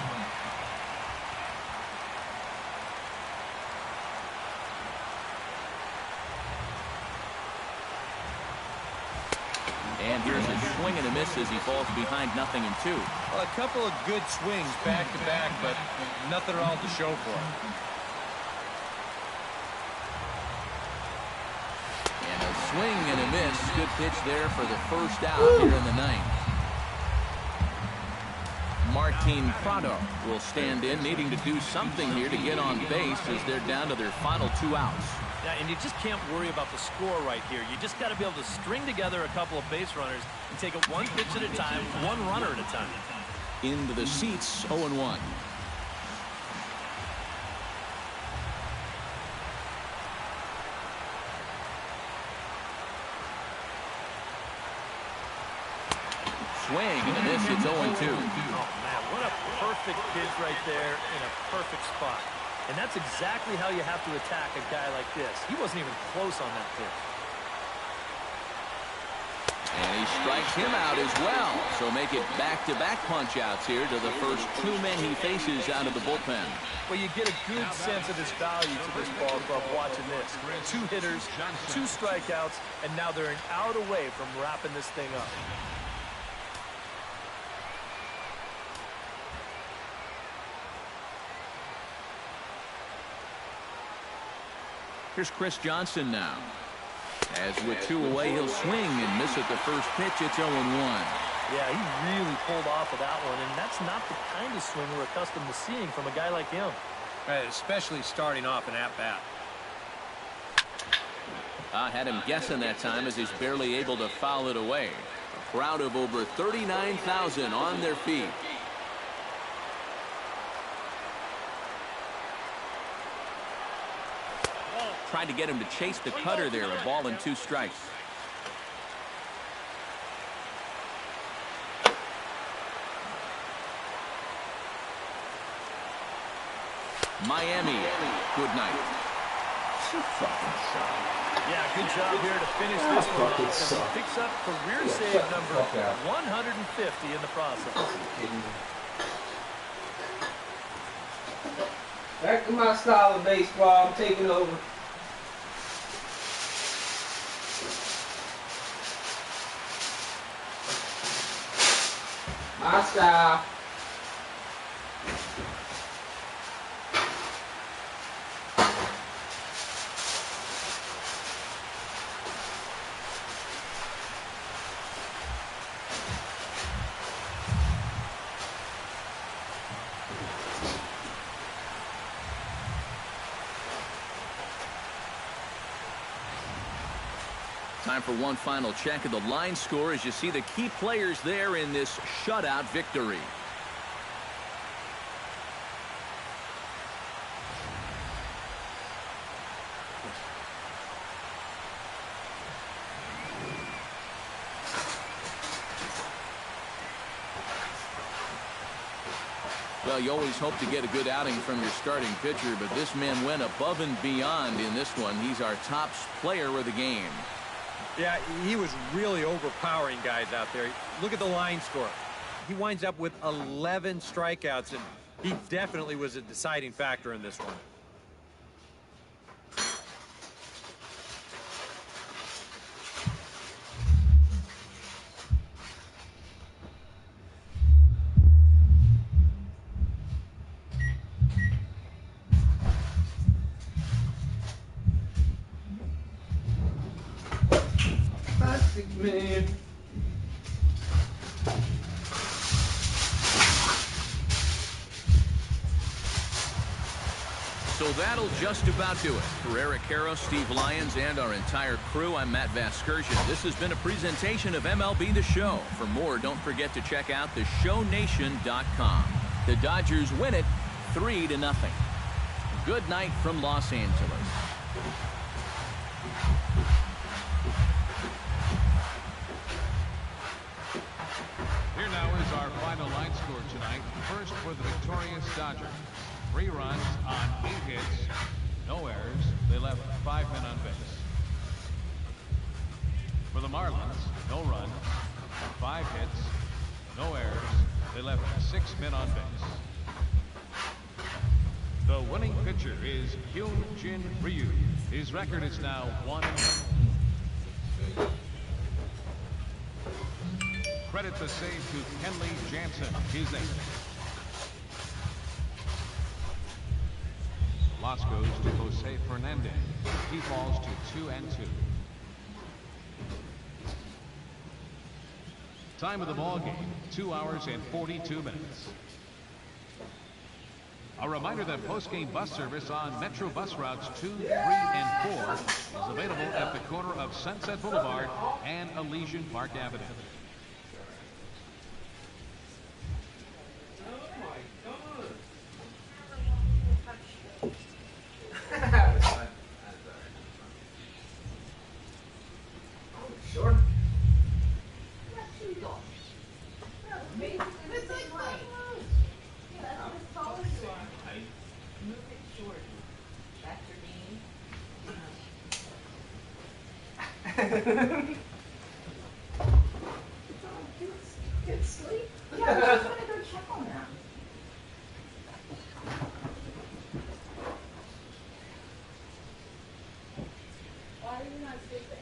And here's a swing and a miss as he falls behind 0-2. Well, a couple of good swings back-to-back, but nothing at all to show for it. And a swing and a miss. Good pitch there for the first out here in the ninth. Martin Prado will stand in, needing to do something here to get on base as they're down to their final 2 outs. Yeah, and you just can't worry about the score right here. You just got to be able to string together a couple of base runners and take it one pitch at a time, one runner at a time. Into the seats, 0-1. Swing and a miss, it's 0-2. Oh, man, what a perfect pitch right there in a perfect spot. And that's exactly how you have to attack a guy like this. He wasn't even close on that pitch. And he strikes him out as well. So make it back-to-back punch-outs here to the first 2 men he faces out of the bullpen. Well, you get a good sense of his value to this ball club watching this. 2 hitters, 2 strikeouts, and now they're an out away from wrapping this thing up. Here's Chris Johnson now. As with 2 away, he'll swing and miss at the first pitch. It's 0-1. Yeah, he really pulled off of that one, and that's not the kind of swing we're accustomed to seeing from a guy like him. Right, especially starting off an at-bat. I had him guessing that time as he's barely able to foul it away. A crowd of over 39,000 on their feet. Tried to get him to chase the cutter there. A ball and 2 strikes. Miami, good night. Yeah, good job here to finish this one off as he picks up career save number 150 in the process. Back to my style of baseball. I'm taking over. My style. Time for one final check of the line score as you see the key players there in this shutout victory. Well, you always hope to get a good outing from your starting pitcher, but this man went above and beyond in this one. He's our top player of the game. Yeah, he was really overpowering guys out there. Look at the line score. He winds up with 11 strikeouts, and he definitely was a deciding factor in this one. Man. So that'll just about do it. For Eric Harrow, Steve Lyons, and our entire crew, I'm Matt Vasgersian. This has been a presentation of MLB The Show. For more, don't forget to check out theshownation.com. The Dodgers win it 3-0. Good night from Los Angeles. Here now is our final line score tonight. First for the victorious Dodgers. 3 runs on 8 hits, no errors. They left 5 men on base. For the Marlins, no runs, 5 hits, no errors. They left 6 men on base. The winning pitcher is Hyun-Jin Ryu. His record is now 1-1. Credit the save to Kenley Jansen, his 8th. Loss goes to Jose Fernandez. He falls to 2-2. Time of the ball game, 2 hours and 42 minutes. A reminder that post-game bus service on Metro bus routes 2, 3, and 4 is available at the corner of Sunset Boulevard and Elysian Park Avenue. Sure. Good sleep? Yeah, I was just gonna go check on that. Why are you not sleeping?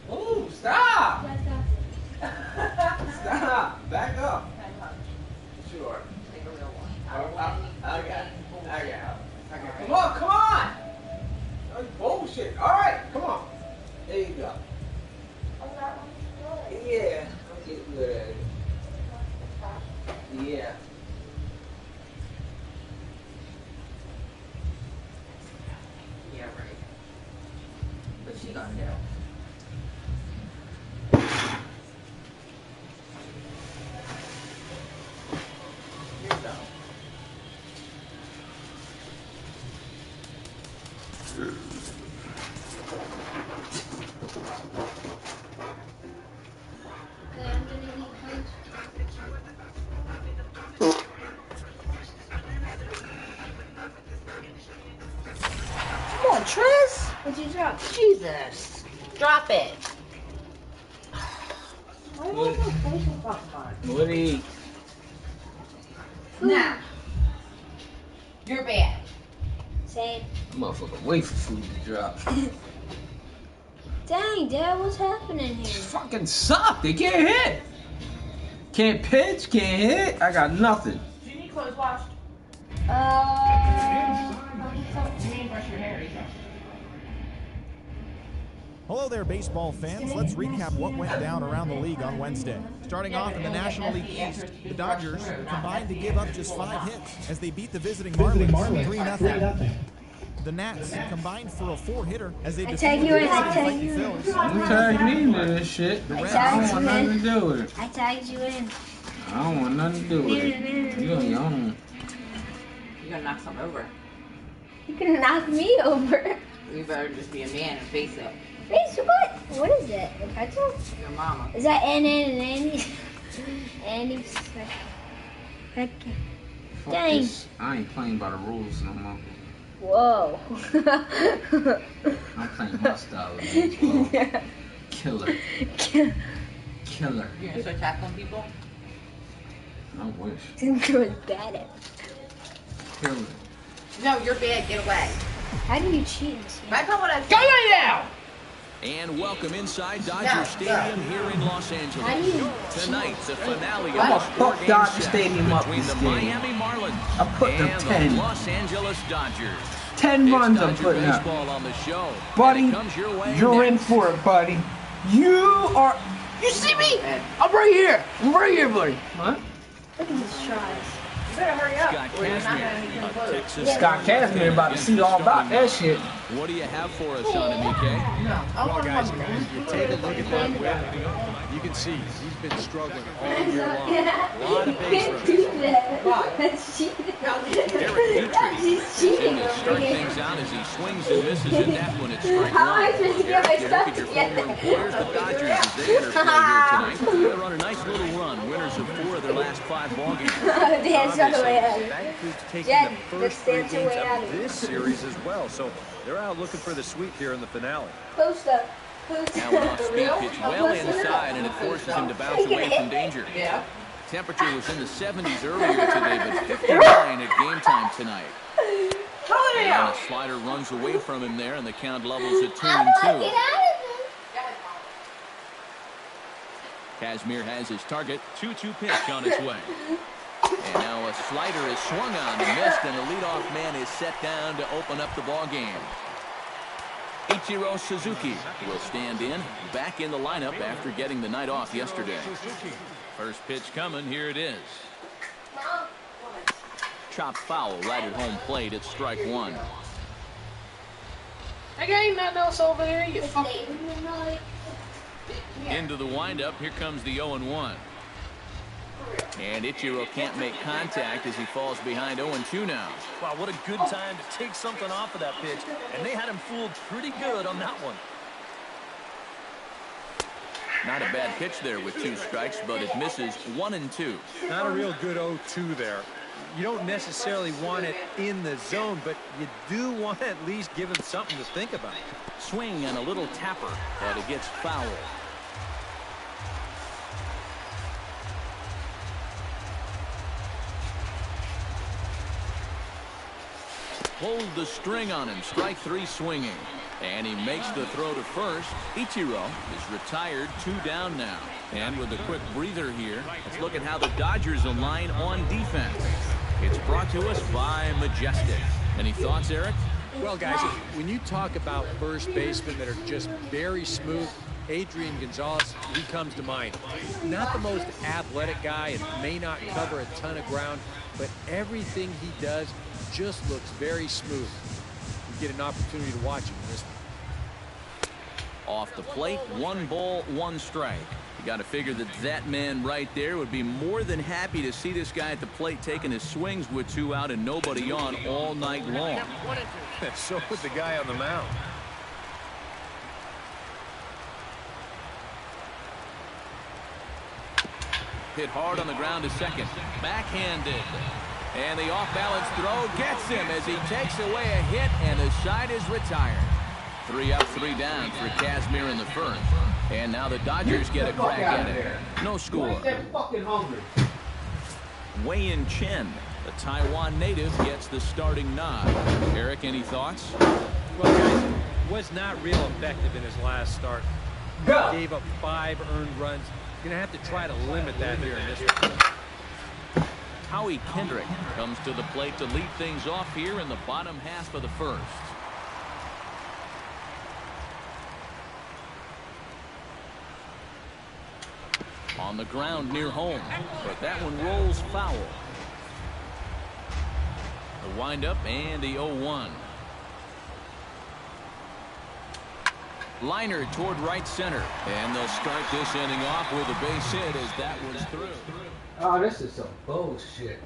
Oh, stop! Stop! Back up. Sure. I got it. Come on, come on! No bullshit. All right, come on. There you go. Yeah, I'm getting good at it. Yeah. Yeah, right. What's she gonna do? drop. Jesus. Drop it. Woody. Now. You're bad. Same. Motherfucker, wait for food to drop. Dang, Dad, what's happening here? Fucking suck. They can't hit. Can't pitch, can't hit. I got nothing. Do you need clothes washed? You need to brush your hair. Hello there, baseball fans. Let's recap what went down around the league on Wednesday. Starting off in the National League East, the Dodgers combined to give up just 5 hits as they beat the visiting Marlins 3-0. The Nats combined for a 4-hitter as they defeated the Fighting Phils. Don't tag me into this shit. I don't want nothing to do with it. I tagged you in. I don't want nothing to do with it. You on your own. You're gonna knock something over. You can knock me over. You better just be a man and face it. Face what? What is that? A pretzel? Your mama. Is that Annie's? Annie's. Okay. Fuck Dang. this. I ain't playing by the rules no more. Whoa. I'm playing my style of baseball. Killer. Killer. You're gonna start tackling people? I wish. Tinker was bad at it. Killer. No, you're bad. Get away. How do you cheat in this game? I know what I Go right now! And welcome inside Dodger Stadium here in Los Angeles. How do you Tonight, the finale of I'ma the fuck four-game Dodger set Stadium up between this the game. Miami Marlins I put them and 10. the Los Angeles Dodgers. 10 runs I'm Dodger putting up. baseball on the show. Buddy, And it comes your way you're in next. for it, buddy. You are... You see me? I'm right here. I'm right here, buddy. What? Look at these tries. You better hurry up. Scott or you're not gonna Kazmir, need a them clothes. Texas Scott Kazmir about to see all about that shit. What do you have for us on him, EK? No. Well, guys, you take a look at that win. You can see he's been struggling all year long. A lot of base runners. do that. That's cheating. Derek Dietrich She's seems cheating. to start things out as he swings and misses in that one at strike How am I one. supposed to get my Derek, you look stuff at your together? former employers, the Dodgers, as they enter play here tonight. They run a nice little run, winners of 4 of their last 5 ball games. Dance all the way out. That includes taking Yeah, the let's first 3 dance your games way out of of this series as well. So they're out looking for the sweep here in the finale. Post up. Post Now an up. off-speed pitch well inside, and it forces him to bounce away from danger. Yeah. Temperature was in the 70s earlier today, but 59 at game time tonight. And a slider runs away from him there, and the count levels at 2-2. How do I get out of this? Kazmir has his target. 2-2 pitch on its way. And now a slider is swung on and missed, and the leadoff man is set down to open up the ball game. Ichiro Suzuki will stand in, back in the lineup after getting the night off yesterday. First pitch coming, here it is. Chopped foul right at home plate at strike 1. Nigga, ain't nothing else over there, you fucking... Into the windup, here comes the 0-1. And Ichiro can't make contact as he falls behind 0-2 now. Wow, what a good time to take something off of that pitch. And they had him fooled pretty good on that one. Not a bad pitch there with 2 strikes, but it misses 1-2. Not a real good 0-2 there. You don't necessarily want it in the zone, but you do want to at least give him something to think about. Swing and a little tapper, but it gets foul. Pulled the string on him, strike 3 swinging. And he makes the throw to first. Ichiro is retired, 2 down now. And with a quick breather here, let's look at how the Dodgers align on defense. It's brought to us by Majestic. Any thoughts, Eric? Well, guys, when you talk about first basemen that are just very smooth, Adrian Gonzalez, he comes to mind. Not the most athletic guy and may not cover a ton of ground, but everything he does just looks very smooth. You get an opportunity to watch him in this one. Off the plate, 1 ball, 1 strike. You got to figure that that man right there would be more than happy to see this guy at the plate taking his swings with 2 out and nobody on all night long. So would the guy on the mound. Hit hard on the ground to second. Backhanded. And the off-balance throw gets him as he takes away a hit, and the side is retired. 3 up, 3 down for Kazmir in the first. And now the Dodgers get a crack at it. No score. Wei-Yin Chen, the Taiwan native, gets the starting nod. Eric, any thoughts? Well, guys, was not real effective in his last start. Gave up 5 earned runs. Going to have to try to limit that here in this one. Howie Kendrick comes to the plate to lead things off here in the bottom half of the first. On the ground near home, but that one rolls foul. The windup and the 0-1. Liner toward right center, and they'll start this inning off with a base hit as that one's through. Oh, this is some bullshit.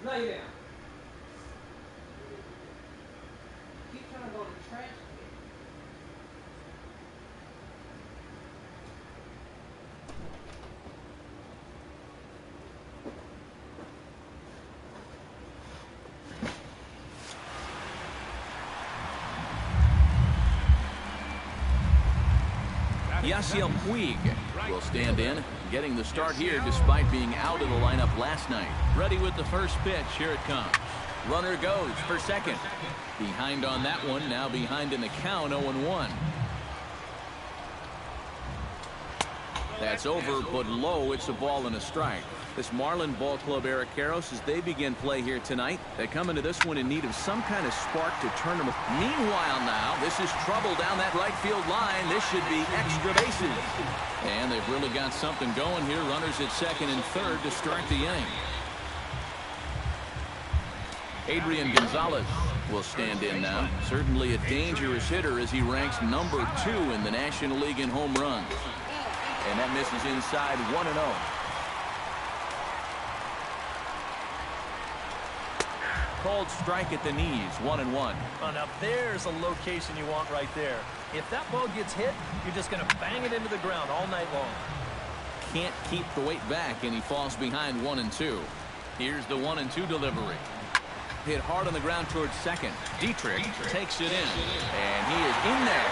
Lay down. Keep trying to go to the trash can. Yasiel Puig will stand in, getting the start here despite being out of the lineup last night. Ready with the first pitch. Here it comes. Runner goes for second. Behind on that one. Now behind in the count. 0-1. That's over, but low. It's a ball and a strike. This Marlin Ball Club, Eric Karros, as they begin play here tonight, they come into this one in need of some kind of spark to turn them. Meanwhile now, this is trouble down that right field line. This should be extra bases. And they've really got something going here. Runners at second and third to start the inning. Adrian Gonzalez will stand in now. Certainly a dangerous hitter as he ranks number 2 in the National League in home runs. And that misses inside. 1-0. Called strike at the knees. 1-1. Oh, now there's a location you want right there. If that ball gets hit, you're just going to bang it into the ground all night long. Can't keep the weight back, and he falls behind 1-2. Here's the 1-2 delivery. Hit hard on the ground towards second. Dietrich takes it in, and he is in there.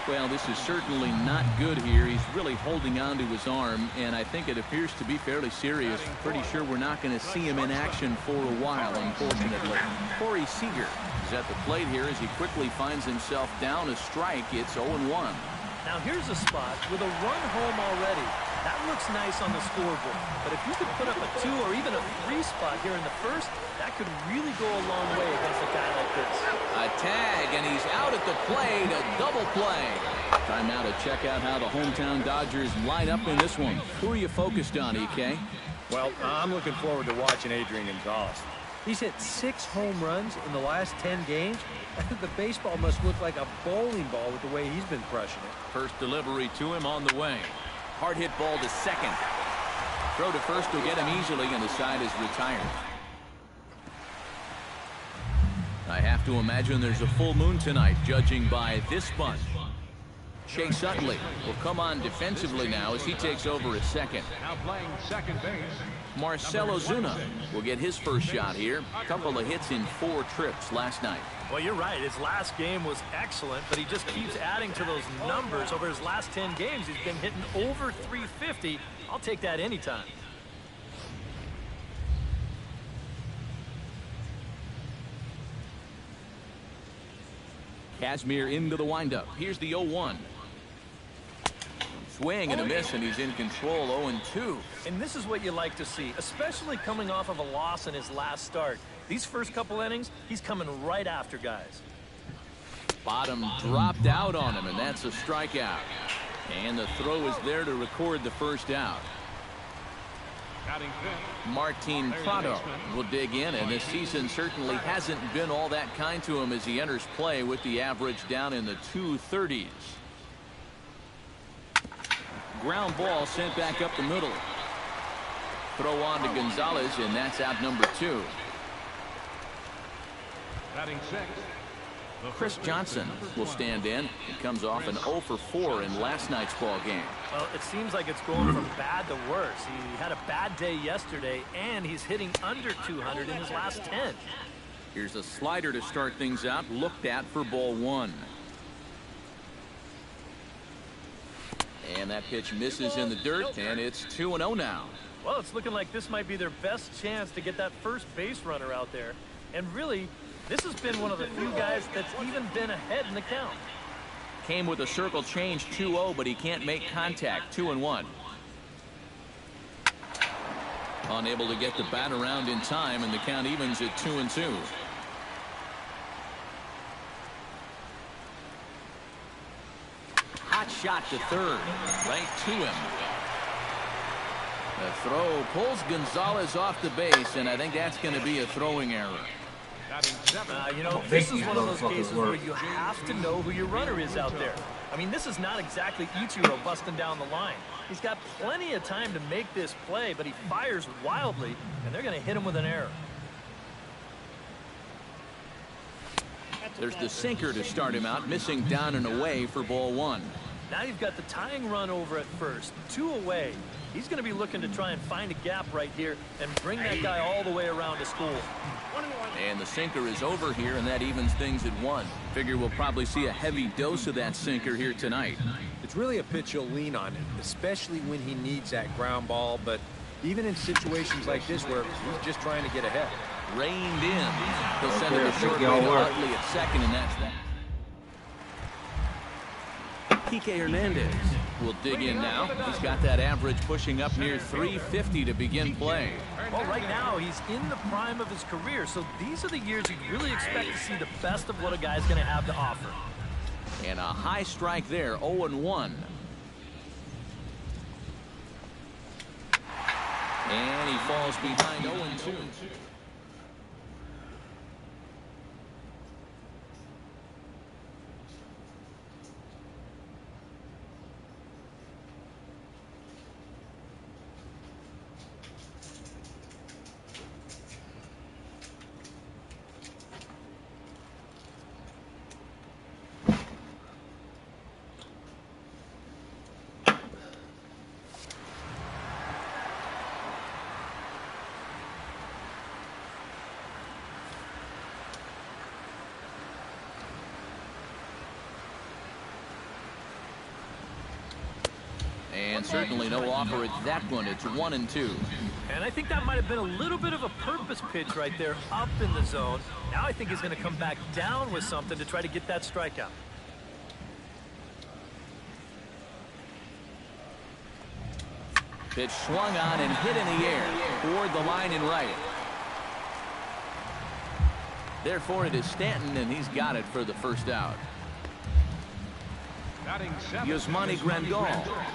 Well, this is certainly not good here. He's really holding on to his arm, and I think it appears to be fairly serious. Pretty sure we're not going to see him in action for a while, unfortunately. Corey Seager is at the plate here as he quickly finds himself down a strike. It's 0-1. Now here's a spot with a run home already. That looks nice on the scoreboard. But if you could put up a 2 or even a 3 spot here in the first, that could really go a long way against a guy like this. A tag, and he's out at the plate. A double play. Time now to check out how the hometown Dodgers line up in this one. Who are you focused on, EK? Well, I'm looking forward to watching Adrian Gonzalez. He's hit 6 home runs in the last 10 games. I think the baseball must look like a bowling ball with the way he's been crushing it. First delivery to him on the way. Hard hit ball to second. Throw to first will get him easily, and the side is retired. I have to imagine there's a full moon tonight, judging by this bunch. Chase Utley will come on defensively now as he takes over at second. Now playing second base. Marcell Ozuna will get his first shot here. A couple of hits in 4 trips last night. Well, you're right. His last game was excellent, but he just keeps adding to those numbers. Over his last 10 games, he's been hitting over 350. I'll take that anytime. Kazmir into the windup. Here's the 0-1. swing and a miss, and he's in control 0-2. And this is what you like to see, especially coming off of a loss in his last start. These first couple innings, he's coming right after guys. Bottom dropped out on him, and that's a strikeout. And the throw is there to record the first out. Martin Prado will dig in, and this season certainly hasn't been all that kind to him as he enters play with the average down in the 230s. Ground ball sent back up the middle. Throw on to Gonzalez, and that's out number 2. Batting 6. Chris Johnson will stand in. He comes off an 0 for 4 in last night's ball game. Well, it seems like it's going from bad to worse. He had a bad day yesterday, and he's hitting under 200 in his last 10. Here's a slider to start things out, looked at for ball 1. And that pitch misses in the dirt, and it's 2-0 now. Well, it's looking like this might be their best chance to get that first base runner out there. And really, this has been one of the few guys that's even been ahead in the count. Came with a circle change 2-0, but he can't make contact. 2-1. Unable to get the bat around in time, and the count evens at 2-2. Hot shot to third, right to him. The throw pulls Gonzalez off the base, and I think that's going to be a throwing error. You know, this is one of those cases where you have to know who your runner is out there. I mean, this is not exactly Ichiro busting down the line. He's got plenty of time to make this play, but he fires wildly, and they're going to hit him with an error. There's the sinker to start him out, missing down and away for ball 1. Now you've got the tying run over at first, 2 away. He's going to be looking to try and find a gap right here and bring that guy all the way around to school. And the sinker is over here, and that evens things at 1. Figure we'll probably see a heavy dose of that sinker here tonight. It's really a pitch you'll lean on, especially when he needs that ground ball, but even in situations like this where he's just trying to get ahead. Reined in. He'll send it to short way to Utley at second, and that's that. Kike Hernandez will dig in now. He's got that average pushing up near 350 to begin play. Well, right now he's in the prime of his career, so these are the years you really expect to see the best of what a guy's going to have to offer. And a high strike there, 0-1. And he falls behind 0-2. And certainly no offer at that one. It's 1-2. And I think that might have been a little bit of a purpose pitch right there up in the zone. Now I think he's going to come back down with something to try to get that strikeout. Pitch swung on and hit in the air toward the line and right. Therefore, it is Stanton, and he's got it for the first out. Yasmani Grandal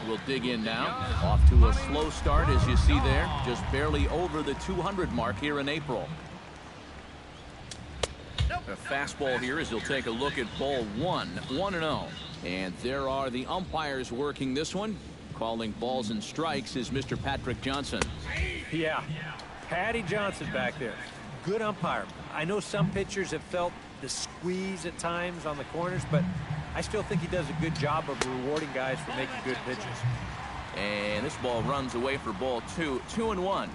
will dig in now. Off to a slow start, as you see there. Just barely over the 200 mark here in April. A fastball here as he'll take a look at ball 1, 1-0. And there are the umpires working this one. Calling balls and strikes is Mr. Patrick Johnson. Yeah, Patty Johnson back there. Good umpire. I know some pitchers have felt the squeeze at times on the corners, but I still think he does a good job of rewarding guys for making good pitches. And this ball runs away for ball 2, 2-1.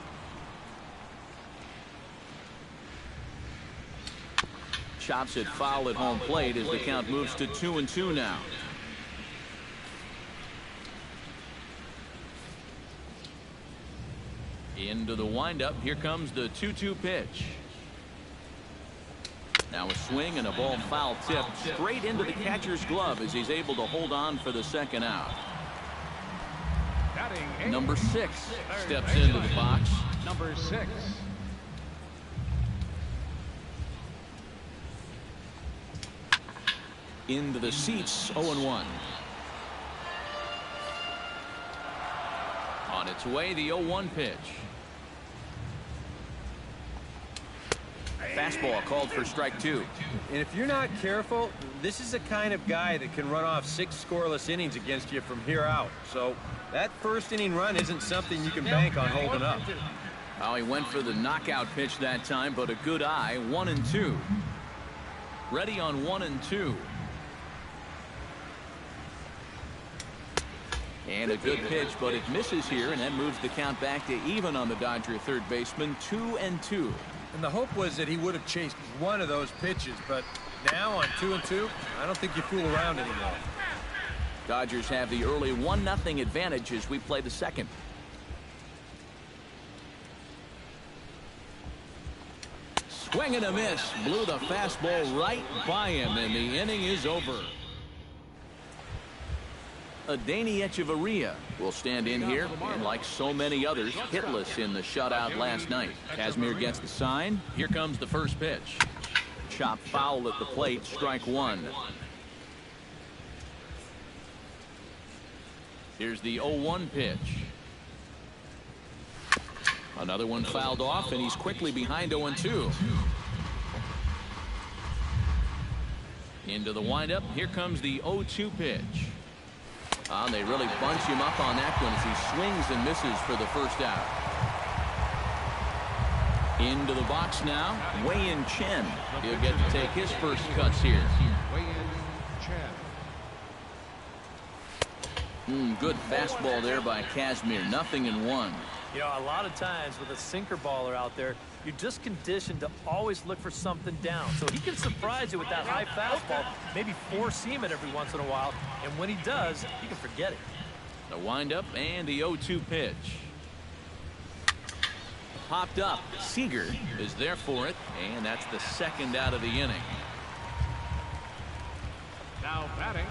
Chops it foul at home plate as the count moves to 2-2 now. Into the windup. Here comes the 2-2 pitch. Now a swing and a ball foul tip straight into the catcher's glove as he's able to hold on for the second out. Number 6 steps into the box. Number 6. Into the seats, 0-1. On its way, the 0-1 pitch. Fastball called for strike 2. And if you're not careful, this is the kind of guy that can run off 6 scoreless innings against you from here out. So that first inning run isn't something you can bank on holding up. Oh, he went for the knockout pitch that time, but a good eye. 1-2. Ready on 1-2. And a good pitch, but it misses here, and that moves the count back to even on the Dodger third baseman. 2-2. And the hope was that he would have chased one of those pitches, but now on 2-2, I don't think you fool around anymore. Dodgers have the early 1-0 advantage as we play the second. Swing and a miss. Blew the fastball right by him, and the inning is over. Adeiny Echeverria will stand in here, and like so many others, hitless in the shutout last night. Casimir gets the sign. Here comes the first pitch. Chop foul at the plate, strike 1. Here's the 0-1 pitch. Another one fouled off, and he's quickly behind 0-2. Into the windup. Here comes the 0-2 pitch. They really bunch him up on that one as he swings and misses for the first out. Into the box now, Wei-Yin Chen. He'll get to take his first cuts here. Good fastball there by Casimir. 0-1. You know, a lot of times with a sinker baller out there, you're just conditioned to always look for something down. So he can surprise you with that high fastball, maybe four-seam it every once in a while, and when he does, you can forget it. The windup and the 0-2 pitch. Popped up. Seager is there for it, and that's the second out of the inning. Now batting,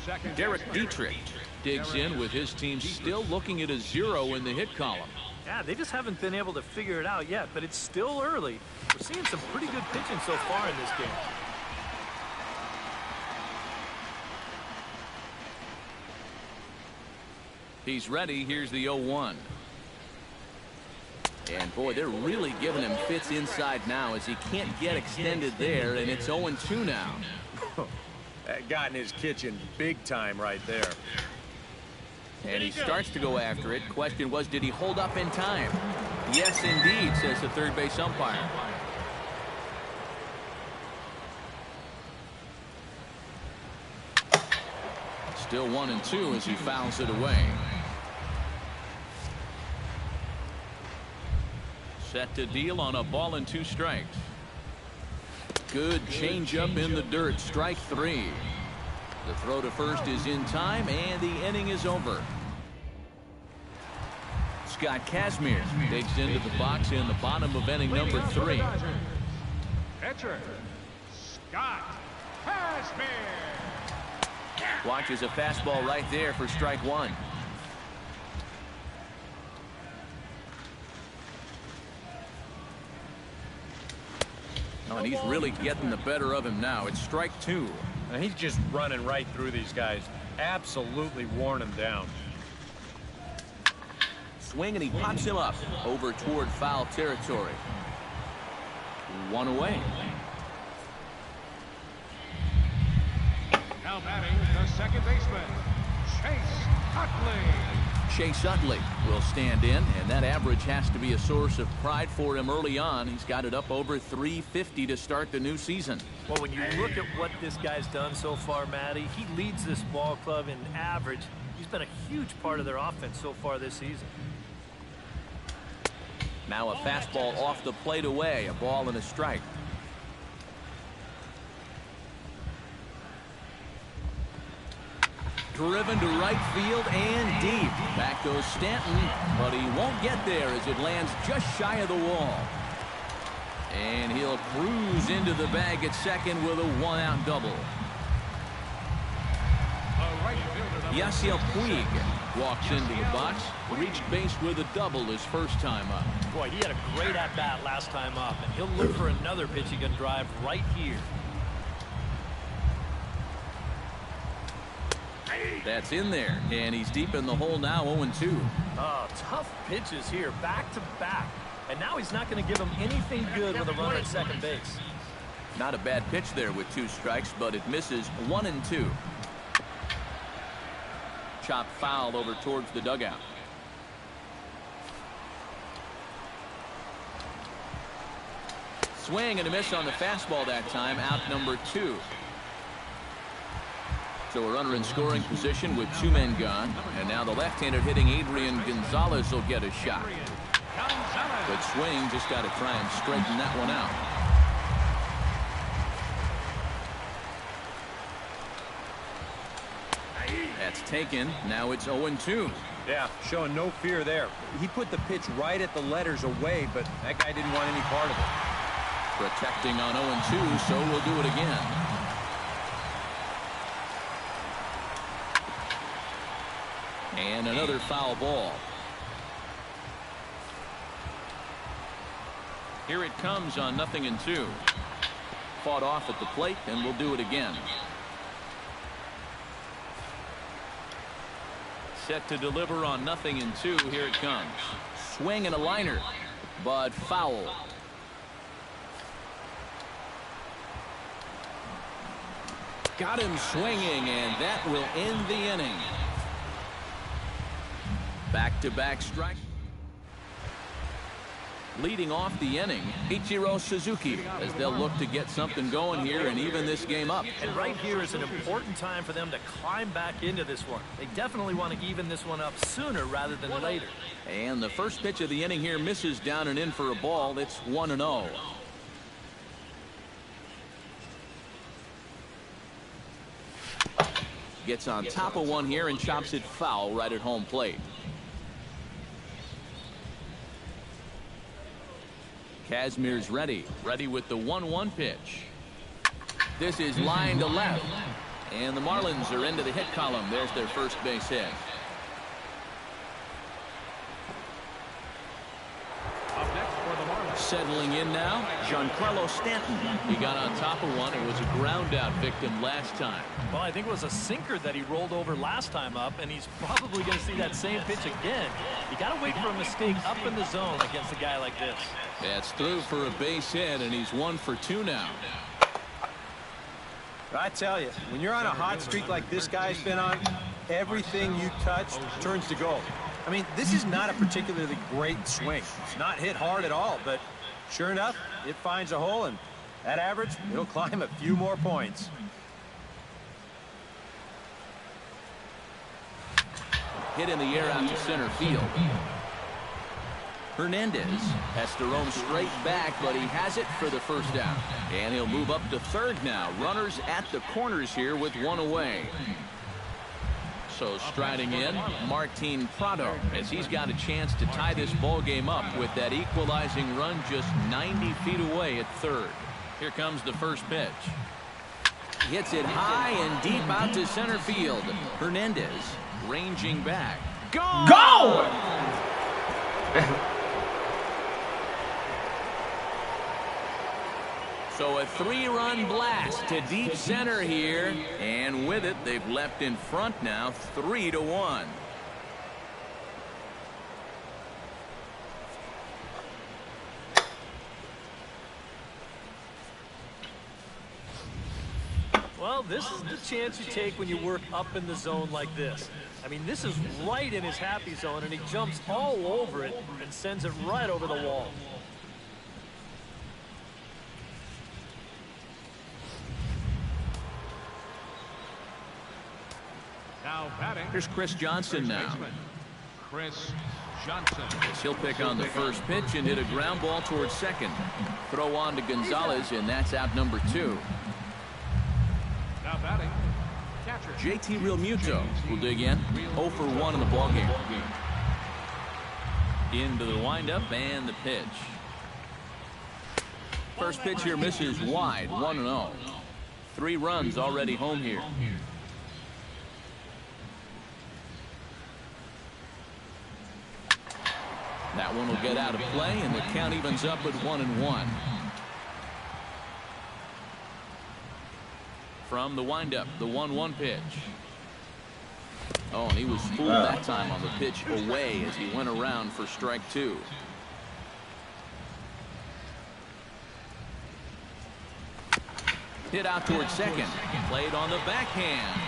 second. Derek Dietrich digs in with his team still looking at a 0 in the hit column. Yeah, they just haven't been able to figure it out yet, but it's still early. We're seeing some pretty good pitching so far in this game. He's ready. Here's the 0-1. And boy, they're really giving him fits inside now as he can't get extended there, and it's 0-2 now. That got in his kitchen big time right there. And he starts to go after it. Question was, did he hold up in time? Yes, indeed, says the third base umpire. Still 1-2 as he fouls it away. Set to deal on a ball and 2 strikes. Good changeup in the dirt. Strike 3. The throw to first is in time, and the inning is over. Scott Casimir digs into the box in the bottom of inning number 3. Pitcher, Scott Casimir. Watches a fastball right there for strike 1. Oh, and he's really getting the better of him now. It's strike 2. And he's just running right through these guys. Absolutely worn them down. Swing, and he pops him up over toward foul territory. 1 away. Now batting the second baseman, Chase Utley. Chase Utley will stand in, and that average has to be a source of pride for him early on. He's got it up over 350 to start the new season. Well, when you look at what this guy's done so far, Matty, he leads this ball club in average. He's been a huge part of their offense so far this season. Now a fastball off the plate away, a ball and a strike. Driven to right field and deep. Back goes Stanton, but he won't get there as it lands just shy of the wall. And he'll cruise into the bag at second with a 1-out double. The right fielder Yasiel Puig walks into the box, reached base with a double his first time up. Boy, he had a great at-bat last time up, and he'll look for another pitch he can drive right here. That's in there, and he's deep in the hole now, 0-2. Oh, tough pitches here, back to back. And now he's not going to give him anything good with a runner at second base. Not a bad pitch there with 2 strikes, but it misses 1-2. Chop foul over towards the dugout. Swing and a miss on the fastball that time, out number 2. So a runner in scoring position with 2 men gone. And now the left-handed hitting Adrian Gonzalez will get a shot. Good swing, just got to try and straighten that one out. That's taken. Now it's 0-2. Yeah, showing no fear there. He put the pitch right at the letters away, but that guy didn't want any part of it. Protecting on 0-2, so we'll do it again. And another foul ball. Here it comes on 0-2. Fought off at the plate, and we'll do it again. Set to deliver on 0-2. Here it comes. Swing and a liner, but foul. Got him swinging, and that will end the inning. Back-to-back strike. Leading off the inning, Ichiro Suzuki, as they'll look to get something going here and even this game up. And right here is an important time for them to climb back into this one. They definitely want to even this one up sooner rather than later. And the first pitch of the inning here misses down and in for a ball. It's 1-0. Gets on top of one here and chops it foul right at home plate. Kazmir's ready with the 1-1 pitch. This is line to left, and the Marlins are into the hit column. There's their first base hit. Settling in now, Giancarlo Stanton. He got on top of one. It was a ground out victim last time. Well, I think it was a sinker that he rolled over last time up, and he's probably going to see that same pitch again. You got to wait for a mistake up in the zone against a guy like this. That's through for a base hit, and he's 1 for 2 now. I tell you, when you're on a hot streak like this guy's been on, everything you touch turns to gold. I mean, this is not a particularly great swing. It's not hit hard at all, but sure enough, it finds a hole, and at average, it'll climb a few more points. Hit in the air out to center field. Hernandez has to roam straight back, but he has it for the first down. And he'll move up to third now. Runners at the corners here with 1 away. So striding in, Martin Prado, as he's got a chance to tie this ball game up with that equalizing run just 90 feet away at third. Here comes the first pitch. Hits it high and deep out to center field. Hernandez ranging back. Gone! Go! So a 3-run blast to deep center here, and with it, they've left in front now, 3-1. Well, this is the chance you take when you work up in the zone like this. I mean, this is right in his happy zone, and he jumps all over it and sends it right over the wall. Now batting. Here's Chris Johnson now. Chris Johnson. He'll pick on the first pitch and hit a ground ball towards second. Throw on to Gonzalez, and that's out number 2. Now batting. Catcher. JT Realmuto will dig in. 0 for 1 in the ballgame. Into the windup and the pitch. First pitch here misses wide, 1-0. 3 runs already home here. That one will get out of play, and the count evens up at 1-1. From the windup, the 1-1 pitch. Oh, and he was fooled that time on the pitch away as he went around for strike 2. Hit out towards second. Played on the backhand.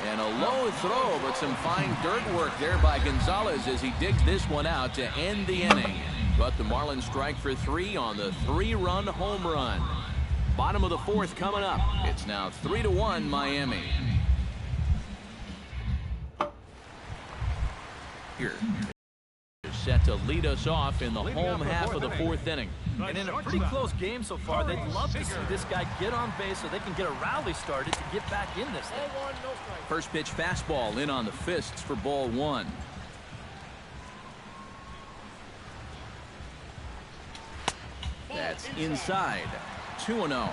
And a low throw, but some fine dirt work there by Gonzalez as he digs this one out to end the inning. But the Marlins strike for 3 on the 3-run home run. Bottom of the 4th coming up. It's now 3-1 Miami. Here. Set to lead us off in the home half of the 4th inning. And in a pretty close game so far, they'd love to see this guy get on base so they can get a rally started to get back in this thing. First pitch fastball in on the fists for ball 1. That's inside. 2-0.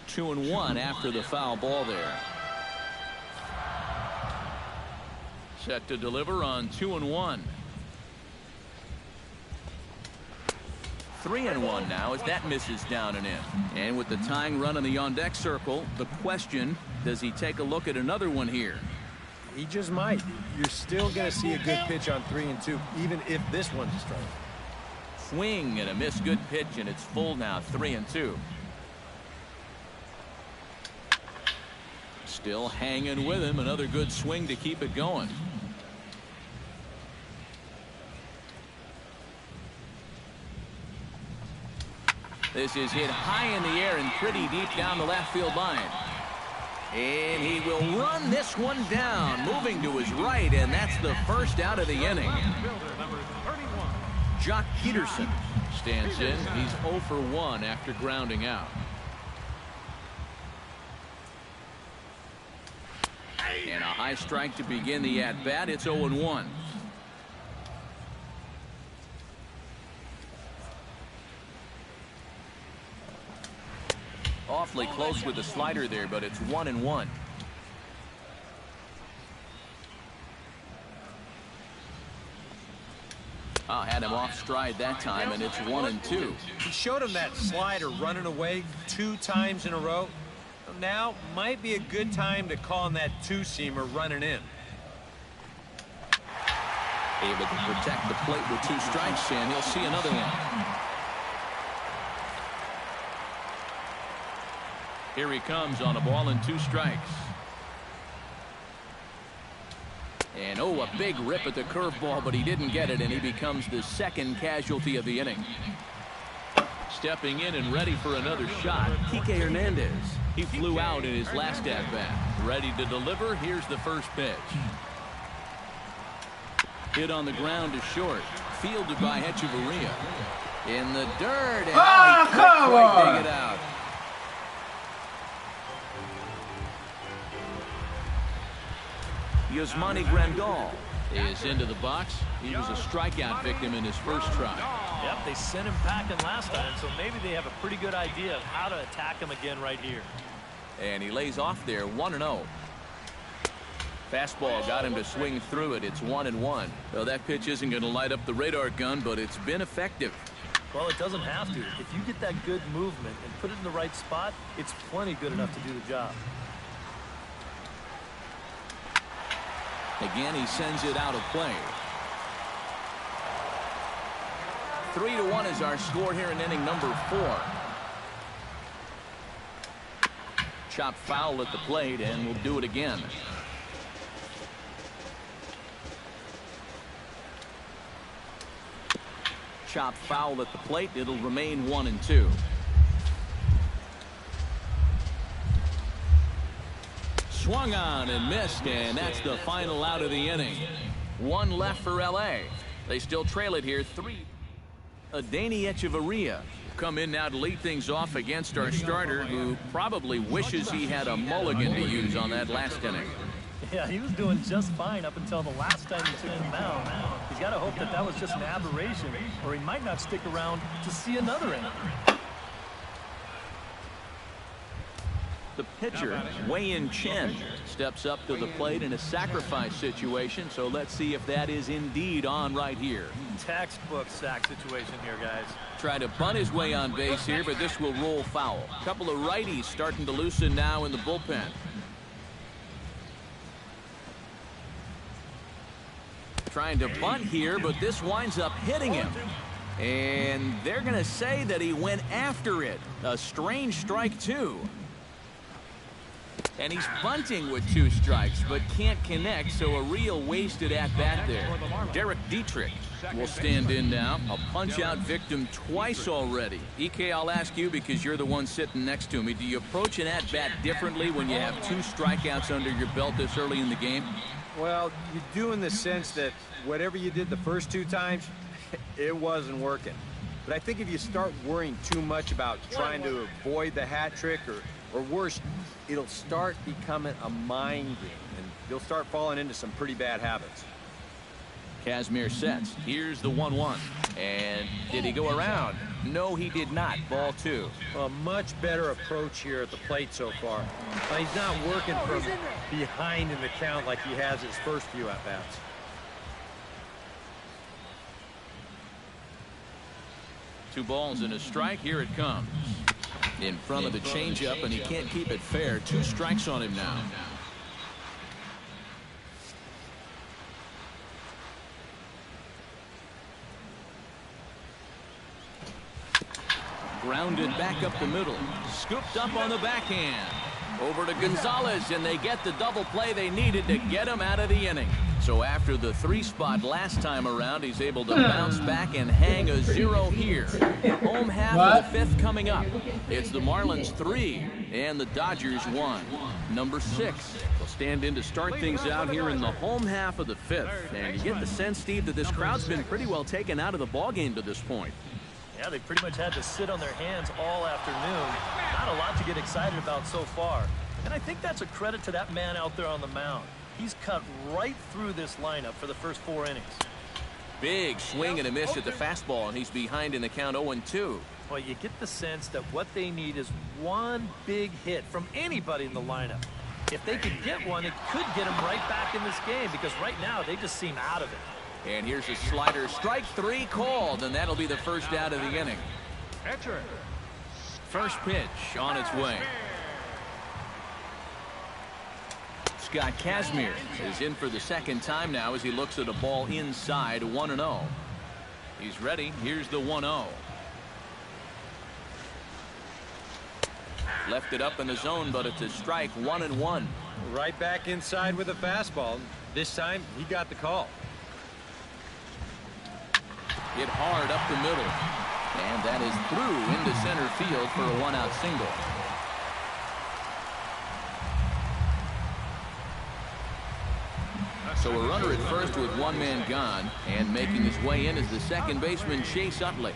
Two and 1 after the foul ball there. Set to deliver on 2-1. 3-1 now as that misses down and in. And with the tying run in the on-deck circle, the question, does he take a look at another one here? He just might. You're still going to see a good pitch on 3-2, even if this one's a strike. Swing and a miss, good pitch, and it's full now, 3-2. Still hanging with him. Another good swing to keep it going. This is hit high in the air and pretty deep down the left field line. And he will run this one down, moving to his right, and that's the first out of the inning. Jock Peterson stands in. He's 0 for 1 after grounding out. And a high strike to begin the at-bat. It's 0-1. Awfully close with the slider there, but it's 1-1. Had him off stride that time, and it's 1-2. He showed him that slider running away 2 times in a row. Now might be a good time to call on that 2-seamer running in. Able to protect the plate with 2 strikes, and he'll see another one. Here he comes on a ball and 2 strikes. And a big rip at the curveball, but he didn't get it, and he becomes the second casualty of the inning. Stepping in and ready for another shot, Kike Hernandez. He flew out in his last at-bat. Ready to deliver. Here's the first pitch. Hit on the ground to short. Fielded by Echeverria. In the dirt. And come on! Dig it out. Yasmani Grandal is into the box. He was a strikeout victim in his first try. Yep, they sent him packing last time, so maybe they have a pretty good idea of how to attack him again right here. And he lays off there, 1-0. Fastball got him to swing through it. It's 1-1. Well, that pitch isn't going to light up the radar gun, but it's been effective. Well, it doesn't have to. If you get that good movement and put it in the right spot, it's plenty good enough to do the job. Again, he sends it out of play. 3-1 is our score here in inning number 4. Chop foul at the plate, and we'll do it again. Chop foul at the plate. It'll remain 1-2. Swung on and missed, and that's the final out of the inning. 1 left for LA. They still trail it here 3. Adeiny Echeverria come in now to lead things off against our starter, who probably wishes he had a mulligan to use on that last inning. Yeah, he was doing just fine up until the last time he took him down. He's got to hope that that was just an aberration, or he might not stick around to see another inning. The pitcher, Wei-Yin Chen, steps up to the plate in a sacrifice situation, so let's see if that is indeed on right here. Textbook sack situation here, guys. Try to bunt his way on base here, but this will roll foul. A couple of righties starting to loosen now in the bullpen. Trying to bunt here, but this winds up hitting him. And they're going to say that he went after it. A strange strike, too. And he's bunting with 2 strikes, but can't connect, so a real wasted at-bat there. Derek Dietrich will stand in now. A punch-out victim twice already. EK, I'll ask you because you're the one sitting next to me. Do you approach an at-bat differently when you have 2 strikeouts under your belt this early in the game? Well, you do in the sense that whatever you did the first 2 times, it wasn't working. But I think if you start worrying too much about trying to avoid the hat trick or worse, it'll start becoming a mind game, and you'll start falling into some pretty bad habits. Kazmir sets. Here's the 1-1. And did he go around? No, he did not. Ball 2. A much better approach here at the plate so far. He's not working from behind in the count like he has his first few at-bats. Two balls and a strike. Here it comes. In front of the changeup, and he can't keep it fair. 2 strikes on him now. Grounded back up the middle. Scooped up on the backhand. Over to Gonzalez, and they get the double play they needed to get him out of the inning. So after the 3 spot last time around, he's able to bounce back and hang a 0 here. Home half of the 5th coming up. It's the Marlins 3 and the Dodgers 1. Number 6 will stand in to start things out here in the home half of the 5th. And you get the sense, Steve, that this crowd's been pretty well taken out of the ballgame to this point. Yeah, they pretty much had to sit on their hands all afternoon. Not a lot to get excited about so far. And I think that's a credit to that man out there on the mound. He's cut right through this lineup for the first 4 innings. Big swing and a miss at the fastball, and he's behind in the count 0-2. Well, you get the sense that what they need is one big hit from anybody in the lineup. If they could get one, it could get them right back in this game, because right now they just seem out of it. And here's a slider. Strike 3 called, and that'll be the first out of the inning. First pitch on its way. Scott Kazmir is in for the 2nd time now as he looks at a ball inside 1-0. He's ready. Here's the 1-0. Left it up in the zone, but it's a strike. 1-1. Right back inside with a fastball. This time he got the call. Hit hard up the middle. And that is through into center field for a 1-out single. So a runner at first with 1 man gone, and making his way in is the second baseman Chase Utley.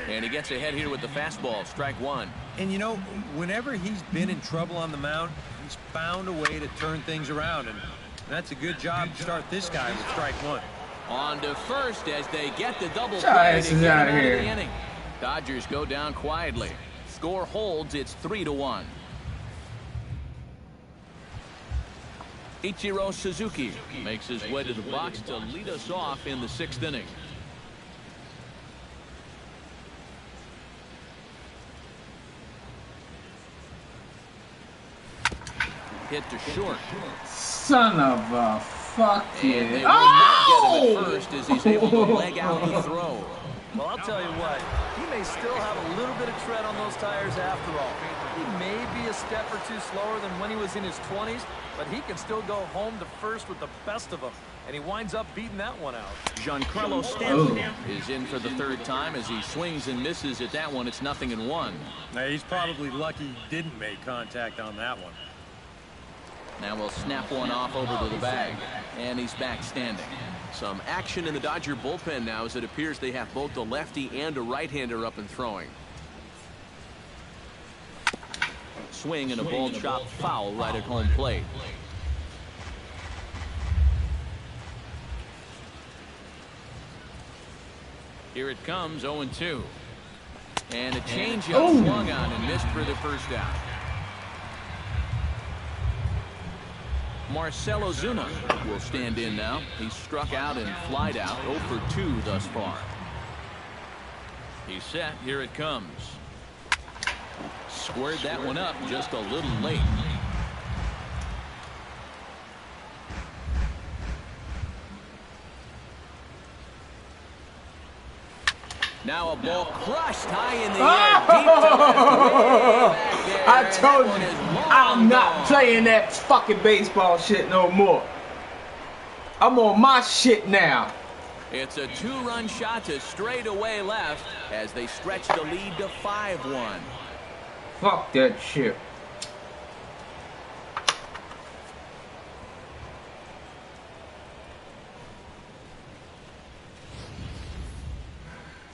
And he gets ahead here with the fastball. Strike 1. And you know, whenever he's been in trouble on the mound, he's found a way to turn things around, and that's a good job to start this guy with strike 1. On to first as they get the double play to get out of the inning. Dodgers go down quietly. Score holds. It's 3-1. Ichiro Suzuki makes his way to the box to lead us off in the 6th inning. Hit to short. Son of a fuck you. And they will not get him at first as he's able to leg out the throw. Well, I'll tell you what, he may still have a little bit of tread on those tires after all. He may be a step or 2 slower than when he was in his 20s, but he can still go home to first with the best of them. And he winds up beating that one out. Giancarlo Stanton is in for the 3rd time as he swings and misses at that one. It's 0-1. Now, he's probably lucky he didn't make contact on that one. Now we'll snap one off over to the bag. And he's back standing. Some action in the Dodger bullpen now as it appears they have both a lefty and a right-hander up and throwing. Swing and a ball chopped foul right at home plate. Here it comes, 0-2. And a changeup swung on and missed for the first out. Marcell Ozuna will stand in now. He's struck out and flied out, 0 for 2 thus far. He's set. Here it comes. Squared that one up just a little late. Now a ball crushed high in the air. I told you, I'm not playing that fucking baseball shit no more. I'm on my shit now. It's a 2-run shot to straightaway left as they stretch the lead to 5-1. Fuck that shit.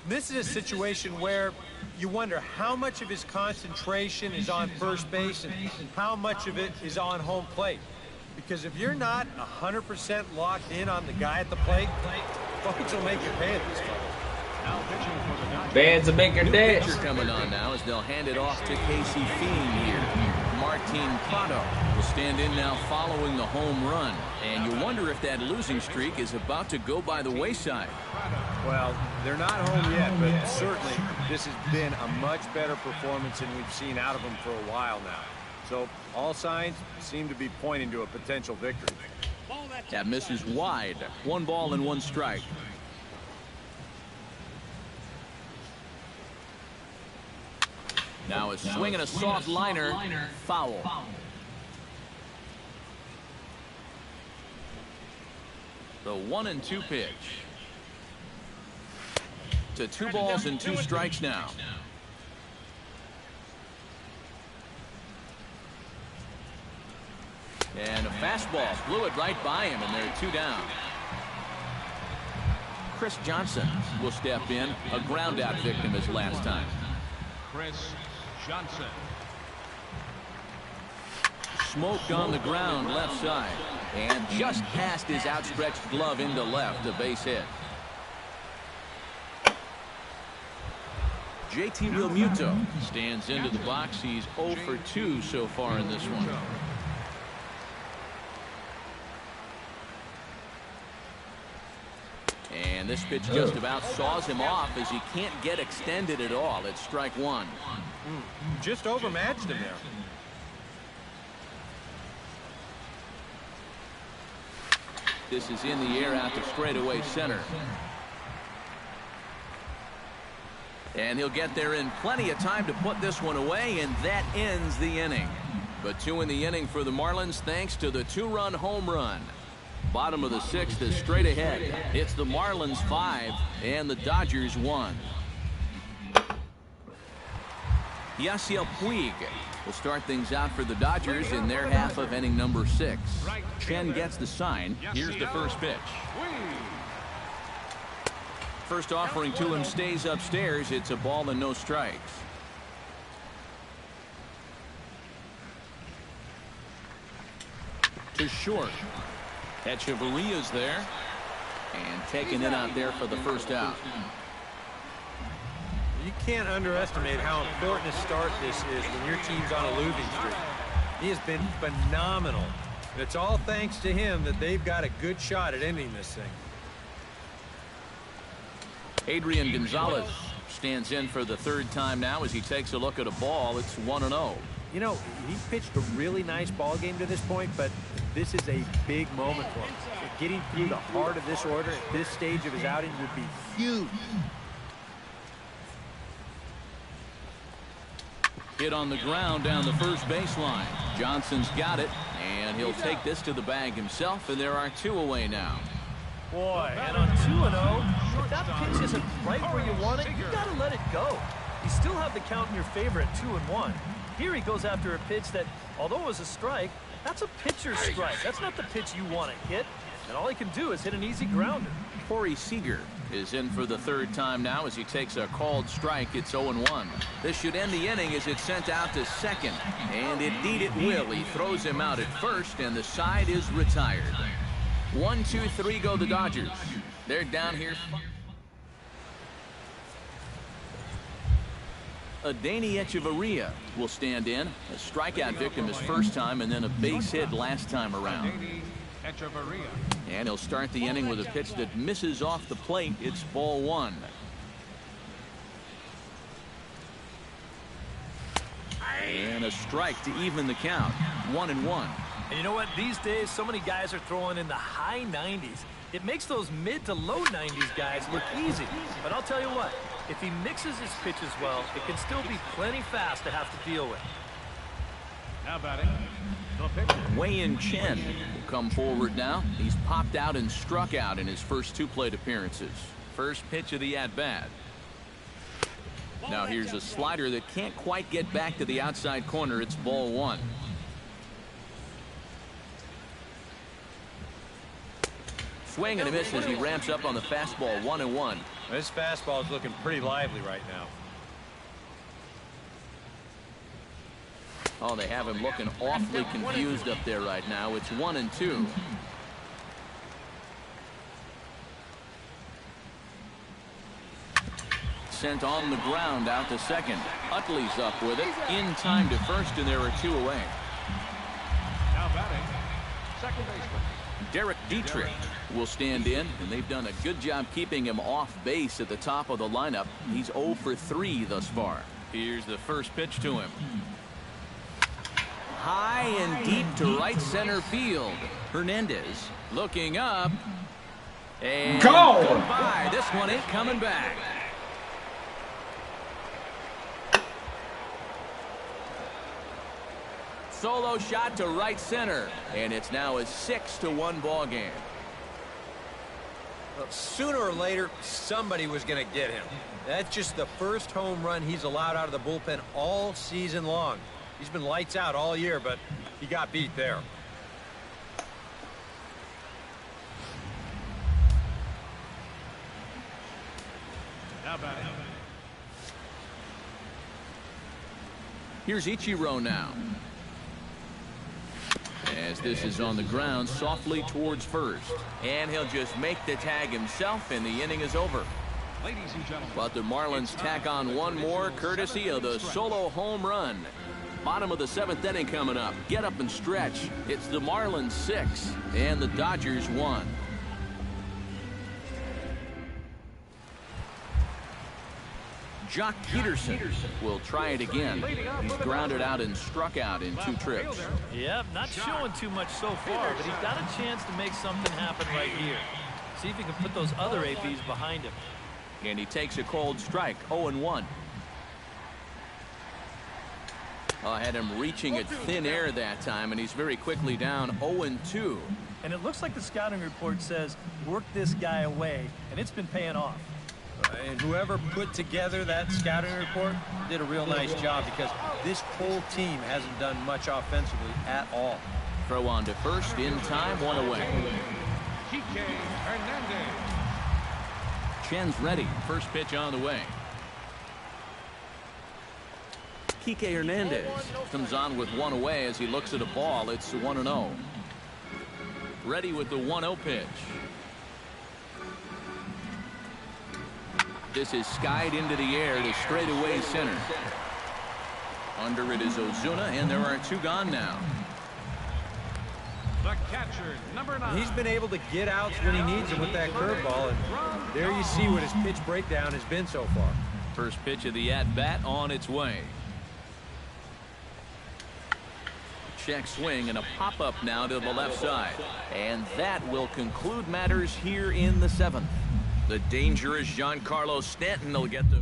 This is a situation where you wonder how much of his concentration is on first base and how much of it is on home plate. Because if you're not 100% locked in on the guy at the plate, folks will make you pay at this point. Bands will make your dance. Pitcher coming on now as they'll hand it off to Casey Fiend here. Martin Prado will stand in now following the home run. And you wonder if that losing streak is about to go by the wayside. Well, they're not home yet, but certainly this has been a much better performance than we've seen out of them for a while now. So all signs seem to be pointing to a potential victory. That misses wide. 1 ball and 1 strike. Now a swing and a soft liner. Foul. The 1-2 pitch. To 2 balls and 2 strikes now. And a fastball blew it right by him, and they're 2 down. Chris Johnson will step in, a ground out victim as last time. Chris Johnson. Smoked on the ground left side, and just past his outstretched glove into left, a base hit. JT Realmuto stands into the box. He's 0 for 2 so far in this one. And this pitch just about saws him off as he can't get extended at all. It's strike 1. Just overmatched him there. This is in the air out to straightaway center. And he'll get there in plenty of time to put this one away, and that ends the inning. But 2 in the inning for the Marlins thanks to the 2-run home run. Bottom of the 6th is straight ahead. It's the Marlins 5 and the Dodgers 1. Yasiel Puig will start things out for the Dodgers in their half of inning number 6. Chen gets the sign. Here's the first pitch. First offering to him stays upstairs. It's a ball and no strikes. To short. Echeverria's there. And taken in out there for the first out. You can't underestimate how important a start this is when your team's on a losing streak. He has been phenomenal. And it's all thanks to him that they've got a good shot at ending this thing. Adrian Gonzalez stands in for the 3rd time now as he takes a look at a ball. It's 1-0. You know, he pitched a really nice ball game to this point, but this is a big moment for him. Getting through the heart of this order at this stage of his outing would be huge. Hit on the ground down the first baseline. Johnson's got it, and he'll take this to the bag himself, and there are 2 away now. Boy, and on 2-0, if that pitch isn't right where you want it, you gotta let it go. You still have the count in your favor at 2-1. Here he goes after a pitch that, although it was a strike, that's a pitcher's strike. That's not the pitch you want to hit. And all he can do is hit an easy grounder. Corey Seager is in for the 3rd time now as he takes a called strike. It's 0-1. This should end the inning as it's sent out to second. And indeed it will. He throws him out at first, and the side is retired. 1, 2, 3 go the Dodgers. They're down here. Danny Echeverria will stand in. A strikeout victim his first time and then a base hit last time around. And he'll start the inning with a pitch that misses off the plate. It's ball one. And a strike to even the count. 1-1. And you know what? These days, so many guys are throwing in the high 90s. It makes those mid to low 90s guys look easy. But I'll tell you what, if he mixes his pitches well, it can still be plenty fast to have to deal with. Now batting, the pitcher. Wei-Yin Chen will come forward now. He's popped out and struck out in his first 2 plate appearances. First pitch of the at-bat. Now here's a slider that can't quite get back to the outside corner. It's ball one. Swing and a miss as he ramps up on the fastball. 1-1. This fastball is looking pretty lively right now. Oh, they have him looking awfully confused up there right now. It's 1-2. Sent on the ground out to second. Utley's up with it. In time to first, and there are 2 away. Now batting, second baseman. Derek Dietrich will stand in, and they've done a good job keeping him off base at the top of the lineup. He's 0 for 3 thus far. Here's the first pitch to him. High and deep to right center field. Hernandez looking up. And go! Goodbye. This one ain't coming back. Solo shot to right center, and it's now a 6-1 ball game. Well, sooner or later, somebody was going to get him. That's just the first home run he's allowed out of the bullpen all season long. He's been lights out all year, but he got beat there. Now batting. Here's Ichiro now. As this is on the ground, softly towards first. And he'll just make the tag himself, and the inning is over. Ladies and gentlemen. But the Marlins tack on one more, courtesy of the solo home run. Bottom of the 7th inning coming up. Get up and stretch. It's the Marlins 6 and the Dodgers 1. Jock Peterson will try it again. He's grounded out and struck out in 2 trips. Yep, not showing too much so far, but he's got a chance to make something happen right here. See if he can put those other ABs behind him. And he takes a cold strike. 0-1. I had him reaching at thin air that time, and he's very quickly down 0-2. And it looks like the scouting report says, work this guy away, and it's been paying off. And whoever put together that scouting report did a real nice job, because this whole team hasn't done much offensively at all. Throw on to first in time, 1 away. gq Hernandez. Chen's ready. First pitch on the way. Kike Hernandez comes on with 1 away as he looks at a ball. It's 1-0. Ready with the 1-0 pitch. This is skied into the air to straightaway center. Under it is Ozuna, and there are 2 gone now. The catcher, number 9. He's been able to get outs when he needs them with that curveball, and there you see what his pitch breakdown has been so far. First pitch of the at-bat on its way. Check swing and a pop-up now to the left side. And that will conclude matters here in the 7th. The dangerous Giancarlo Stanton will get the...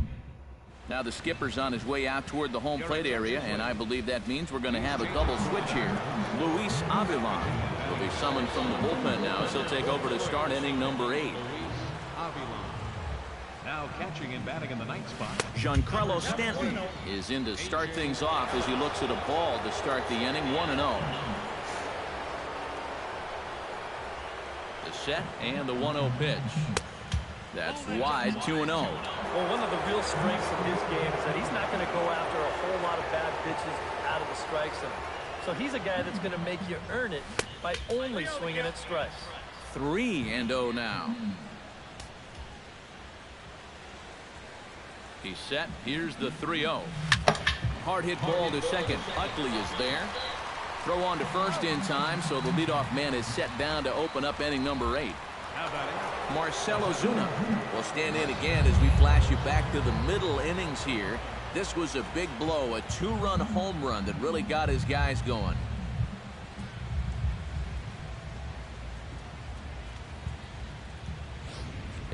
Now the skipper's on his way out toward the home plate area, and I believe that means we're going to have a double switch here. Luis Avilan will be summoned from the bullpen now as he'll take over to start inning number 8. Avilan. Now catching and batting in the 9th spot. Giancarlo Stanton is in to start things off as he looks at a ball to start the inning. 1-0. The set and the 1-0 pitch. That's wide, 2-0. Well, one of the real strengths of his game is that he's not going to go after a whole lot of bad pitches out of the strike zone. So he's a guy that's going to make you earn it by only swinging at strikes. 3-0 now. He's set. Here's the 3-0. Hard hit ball to second. Utley is there. Throw on to first in time, so the leadoff man is set down to open up inning number 8. Marcell Ozuna will stand in again as we flash you back to the middle innings here. This was a big blow, a 2-run home run that really got his guys going.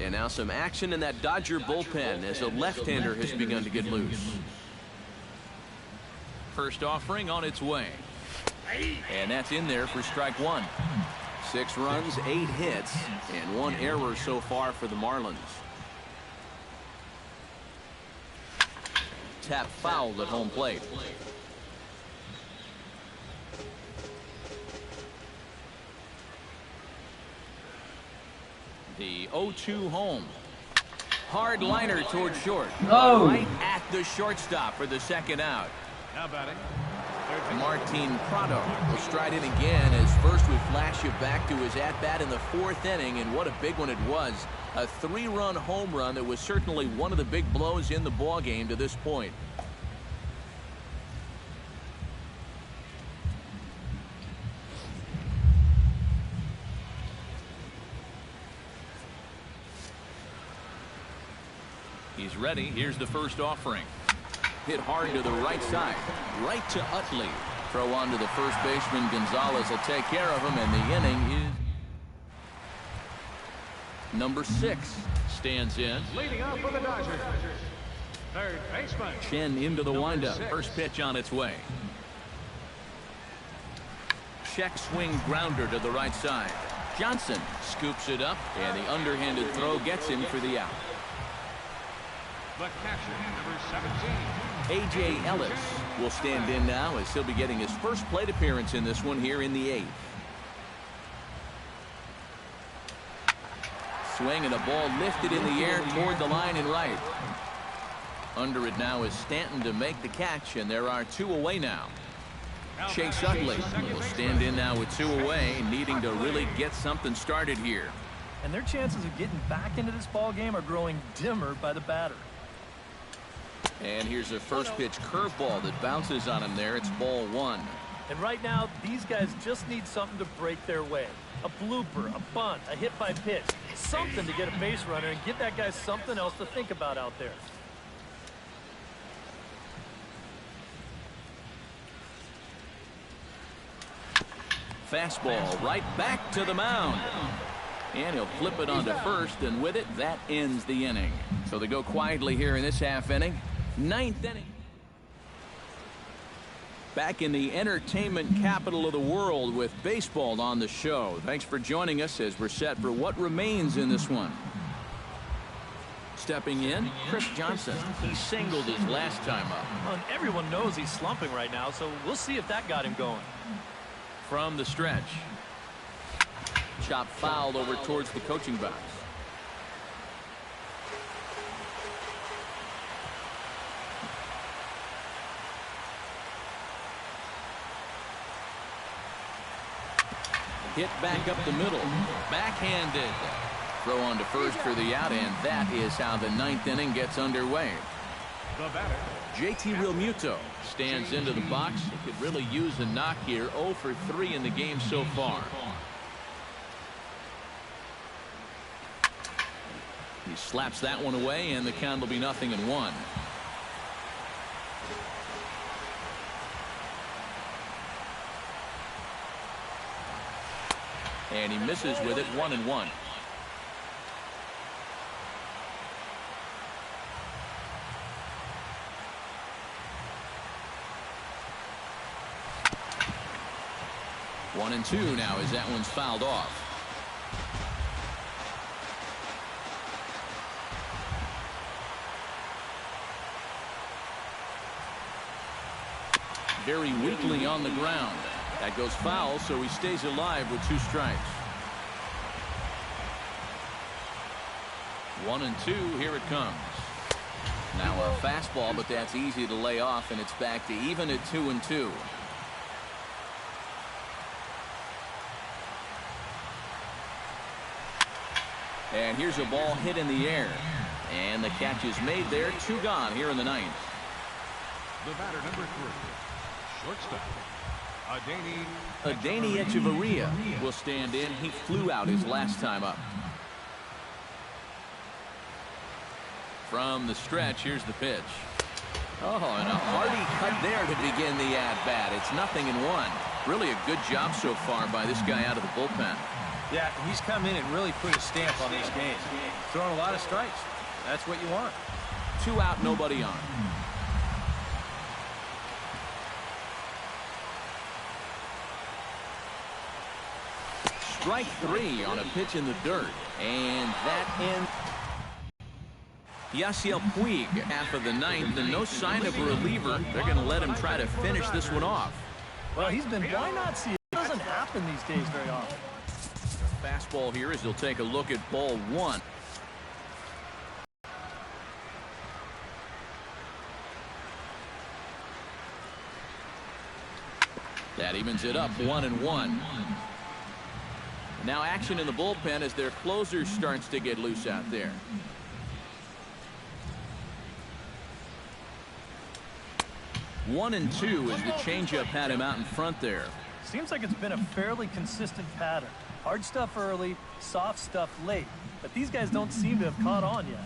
And now some action in that Dodger bullpen as a left-hander has begun to get loose. First offering on its way. And that's in there for strike 1. 6 runs, 8 hits, and 1 error so far for the Marlins. Tap fouled at home plate. The 0-2 home. Hard liner toward short. Oh. Right at the shortstop for the second out. Now batting. Martin Prado will stride in again as first we flash you back to his at-bat in the 4th inning, and what a big one it was. A 3-run home run that was certainly one of the big blows in the ballgame to this point. He's ready. Here's the first offering. Hit hard to the right side. Right to Utley. Throw on to the first baseman. Gonzalez will take care of him, and the inning is... Number 6 stands in. Leading up for the Dodgers. Third baseman. Chen into the windup. First pitch on its way. Check swing grounder to the right side. Johnson scoops it up, and the underhanded throw gets him for the out. The catcher, number 17. A.J. Ellis will stand in now as he'll be getting his first plate appearance in this one here in the 8th. Swing and a ball lifted in the air toward the line and right. Under it now is Stanton to make the catch, and there are 2 away now. Chase Utley will stand in now with 2 away, needing to really get something started here. And their chances of getting back into this ball game are growing dimmer by the batter. And here's a first pitch curveball that bounces on him there. It's ball 1. And right now, these guys just need something to break their way. A blooper, a bunt, a hit by pitch. Something to get a base runner and give that guy something else to think about out there. Fastball right back to the mound. And he'll flip it onto first, and with it, that ends the inning. So they go quietly here in this half inning. 9th inning. Back in the entertainment capital of the world with baseball on the show. Thanks for joining us as we're set for what remains in this one. Stepping in, Chris Johnson. He singled his last time up. Well, and everyone knows he's slumping right now, so we'll see if that got him going. From the stretch. Chop foul over towards the coaching box. Hit back up the middle. Backhanded. Throw on to first for the out, and that is how the 9th inning gets underway. The batter. JT Realmuto stands into the box. He could really use a knock here. 0 for 3 in the game so far. He slaps that one away, and the count will be 0-1. And he misses with it. 1-1. One and 2 now as that one's fouled off. Very weakly on the ground. That goes foul, so he stays alive with 2 strikes. 1 and 2, here it comes. Now a fastball, but that's easy to lay off, and it's back to even at 2 and 2. And here's a ball hit in the air. And the catch is made there. 2 gone here in the ninth. The batter, number 3, shortstop, Adani Echeverria will stand in. He flew out his last time up. From the stretch, here's the pitch. Oh, and a hearty cut there to begin the at-bat. It's 0-1. Really a good job so far by this guy out of the bullpen. Yeah, he's come in and really put a stamp on these games. Throwing a lot of strikes. That's what you want. 2 out, nobody on. Strike 3 on a pitch in the dirt. And that ends Yasiel Puig, half of the ninth, and no sign of a reliever. They're going to let him try to finish this one off. Well, he's been, why not see it? It doesn't happen these days very often. Fastball here as he'll take a look at ball 1. That evens it up, 1-1. Now action in the bullpen as their closer starts to get loose out there. One and 2 as the changeup had him out in front there. Seems like it's been a fairly consistent pattern. Hard stuff early, soft stuff late. But these guys don't seem to have caught on yet.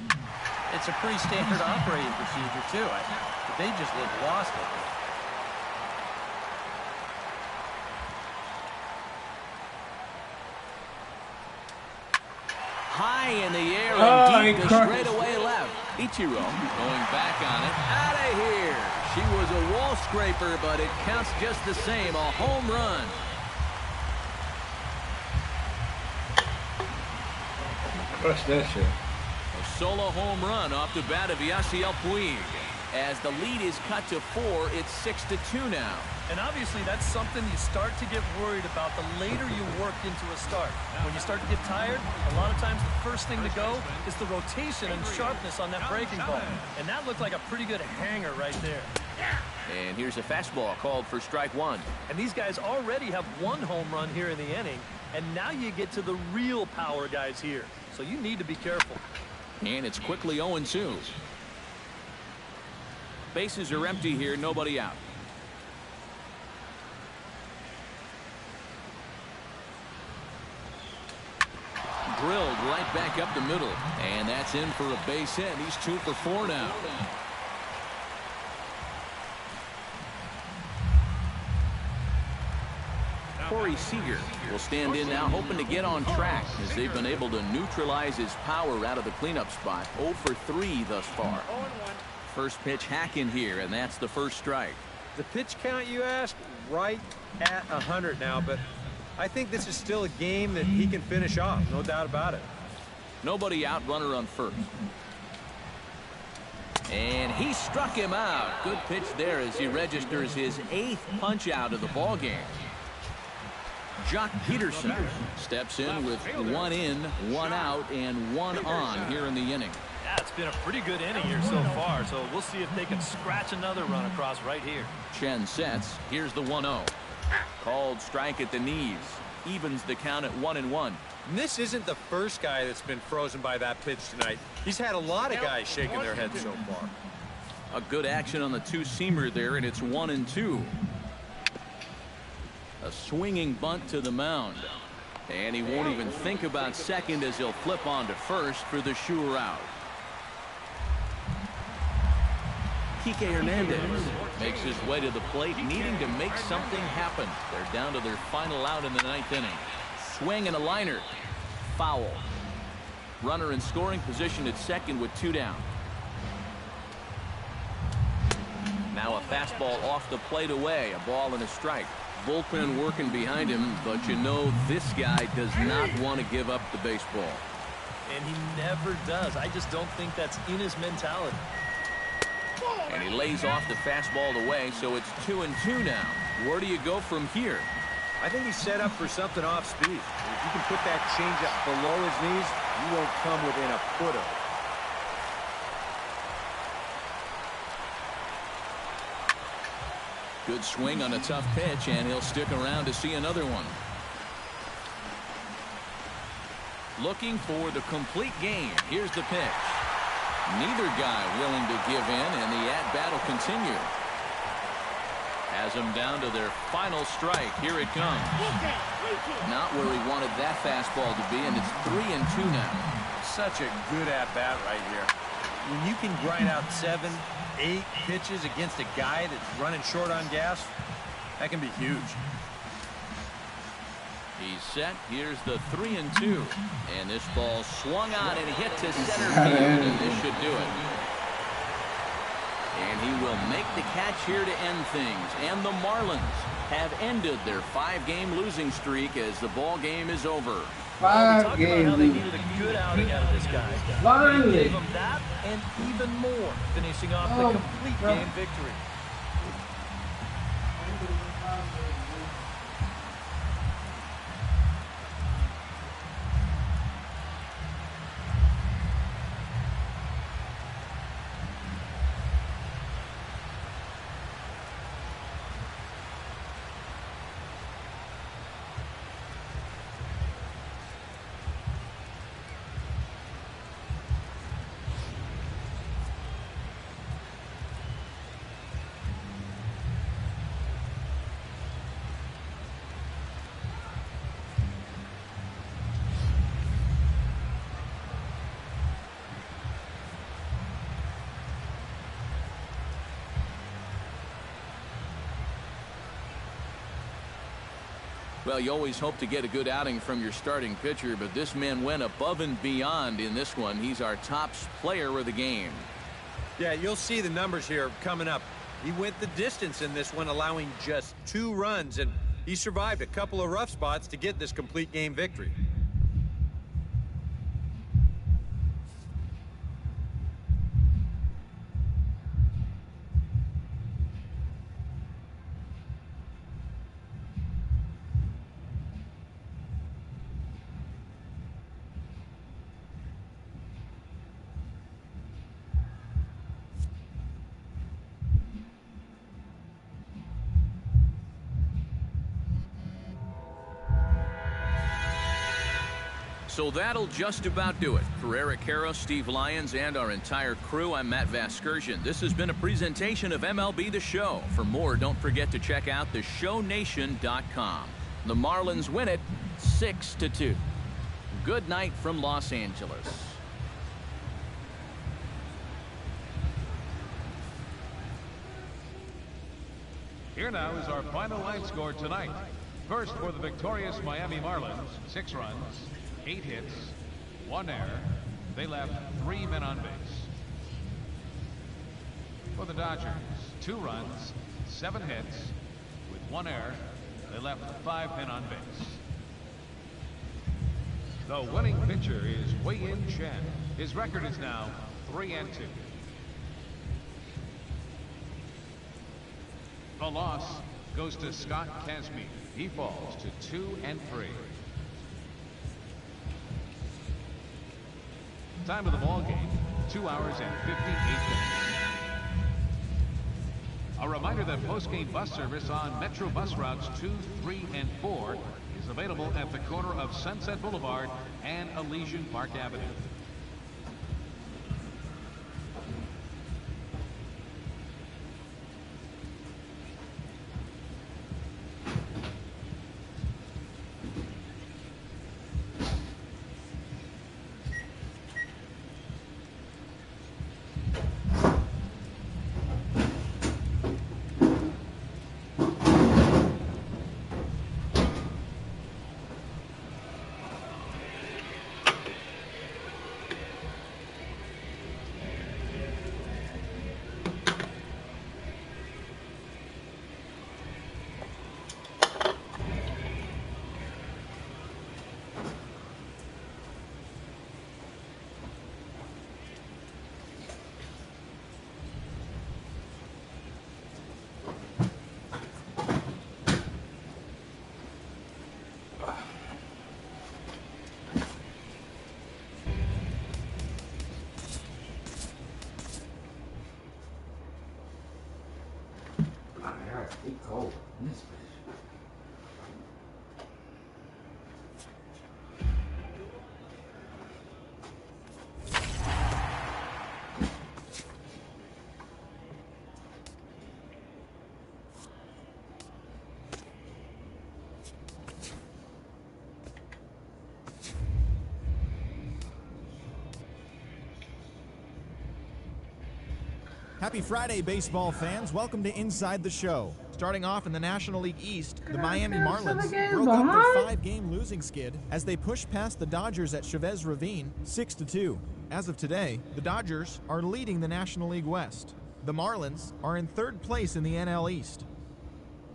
It's a pretty standard operating procedure, too. But they just look lost with it. High in the air and deep to straightaway left. Ichiro going back on it. Out of here. She was a wall scraper, but it counts just the same. A home run. Crush that shit. A solo home run off the bat of Yasiel Puig. As the lead is cut to 4, it's 6-2 now. And obviously that's something you start to get worried about the later you work into a start. When you start to get tired, a lot of times the first thing to go is the rotation and sharpness on that breaking ball. And that looked like a pretty good hanger right there. And here's a fastball called for strike 1. And these guys already have 1 home run here in the inning. And now you get to the real power guys here. So you need to be careful. And it's quickly 0-2. Bases are empty here, nobody out. Drilled right back up the middle. And that's in for a base hit. He's 2 for 4 now. Corey Seager will stand in now, hoping to get on track as they've been able to neutralize his power out of the cleanup spot. 0 for 3 thus far. First pitch hack in here, and that's the first strike. The pitch count, you ask, right at 100 now, but I think this is still a game that he can finish off, no doubt about it. Nobody out, runner on first. And he struck him out. Good pitch there as he registers his 8th punch out of the ball game. Jock Peterson steps in with 1 in, 1 out, and 1 on here in the inning. Yeah, it's been a pretty good inning here so far, so we'll see if they can scratch another run across right here. Chen sets. Here's the 1-0. Called strike at the knees. Evens the count at 1-1. And this isn't the first guy that's been frozen by that pitch tonight. He's had a lot of guys shaking their heads so far. A good action on the 2-seamer there, and it's 1-2. A swinging bunt to the mound. And he won't even think about second as he'll flip on to first for the sure out. Kike Hernandez makes his way to the plate, needing to make something happen. They're down to their final out in the 9th inning. Swing and a liner. Foul. Runner in scoring position at second with 2 down. Now a fastball off the plate away. A ball and a strike. Bullpen working behind him, but you know this guy does not want to give up the baseball. And he never does. I just don't think that's in his mentality. And he lays off the fastball away, so it's 2-2 now. Where do you go from here? I think he's set up for something off speed. If you can put that changeup below his knees, you won't come within a foot of it. Good swing on a tough pitch, and he'll stick around to see another one. Looking for the complete game. Here's the pitch. Neither guy willing to give in, and the at-bat will continue. Has them down to their final strike. Here it comes. Not where he wanted that fastball to be, and it's 3-2 now. Such a good at-bat right here. When you can grind out 7, 8 pitches against a guy that's running short on gas, that can be huge. He's set. Here's the 3-2. And this ball swung on and hit to center field, and this should do it. And he will make the catch here to end things. And the Marlins have ended their 5-game losing streak as the ball game is over. 5 games. About how they needed a good outing out of this guy. Finally. They gave him that and even more, finishing off the complete game victory. Well, you always hope to get a good outing from your starting pitcher, but this man went above and beyond in this one. He's our top player of the game. Yeah, you'll see the numbers here coming up. He went the distance in this one, allowing just 2 runs, and he survived a couple of rough spots to get this complete game victory. So that'll just about do it. For Eric Harrow, Steve Lyons, and our entire crew, I'm Matt Vasgersian. This has been a presentation of MLB The Show. For more, don't forget to check out theshownation.com. The Marlins win it 6-2. Good night from Los Angeles. Here now is our final line score tonight. First for the victorious Miami Marlins, 6 runs, 8 hits, 1 error. They left 3 men on base. For the Dodgers, 2 runs, 7 hits, with 1 error. They left 5 men on base. The winning pitcher is Wei-Yin Chen. His record is now 3-2. The loss goes to Scott Kazmir. He falls to 2-3. Time of the ball game, 2 hours and 58 minutes. A reminder that post-game bus service on Metro bus routes 2, 3, and 4 is available at the corner of Sunset Boulevard and Elysian Park Avenue. It's cold in this bitch. Happy Friday, baseball fans. Welcome to Inside the Show. Starting off in the National League East, the Miami Marlins broke up their 5-game losing skid as they pushed past the Dodgers at Chavez Ravine 6-2. As of today, the Dodgers are leading the National League West. The Marlins are in 3rd place in the NL East.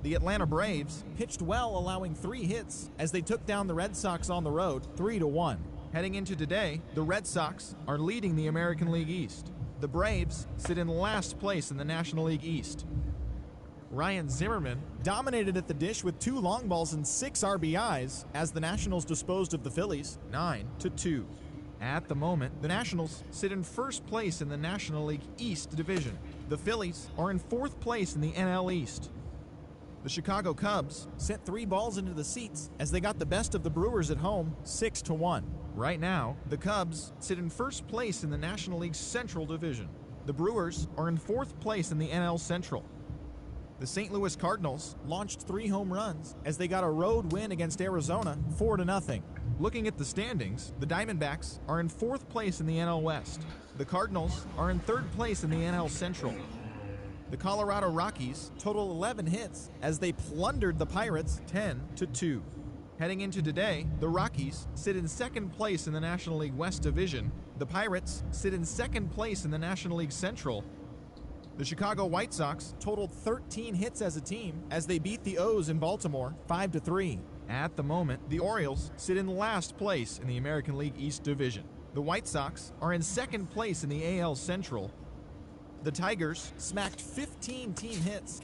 The Atlanta Braves pitched well, allowing 3 hits as they took down the Red Sox on the road 3-1. Heading into today, the Red Sox are leading the American League East. The Braves sit in last place in the National League East. Ryan Zimmerman dominated at the dish with 2 long balls and 6 RBIs as the Nationals disposed of the Phillies 9-2. At the moment, the Nationals sit in 1st place in the National League East division. The Phillies are in 4th place in the NL East. The Chicago Cubs sent 3 balls into the seats as they got the best of the Brewers at home 6-1. Right now, the Cubs sit in 1st place in the National League Central Division. The Brewers are in 4th place in the NL Central. The St. Louis Cardinals launched 3 home runs as they got a road win against Arizona 4-0. Looking at the standings, the Diamondbacks are in 4th place in the NL West. The Cardinals are in 3rd place in the NL Central. The Colorado Rockies total 11 hits as they plundered the Pirates 10-2. Heading into today, the Rockies sit in 2nd place in the National League West Division. The Pirates sit in 2nd place in the National League Central. The Chicago White Sox totaled 13 hits as a team as they beat the O's in Baltimore 5-3. At the moment, the Orioles sit in last place in the American League East Division. The White Sox are in 2nd place in the AL Central. The Tigers smacked 15 team hits.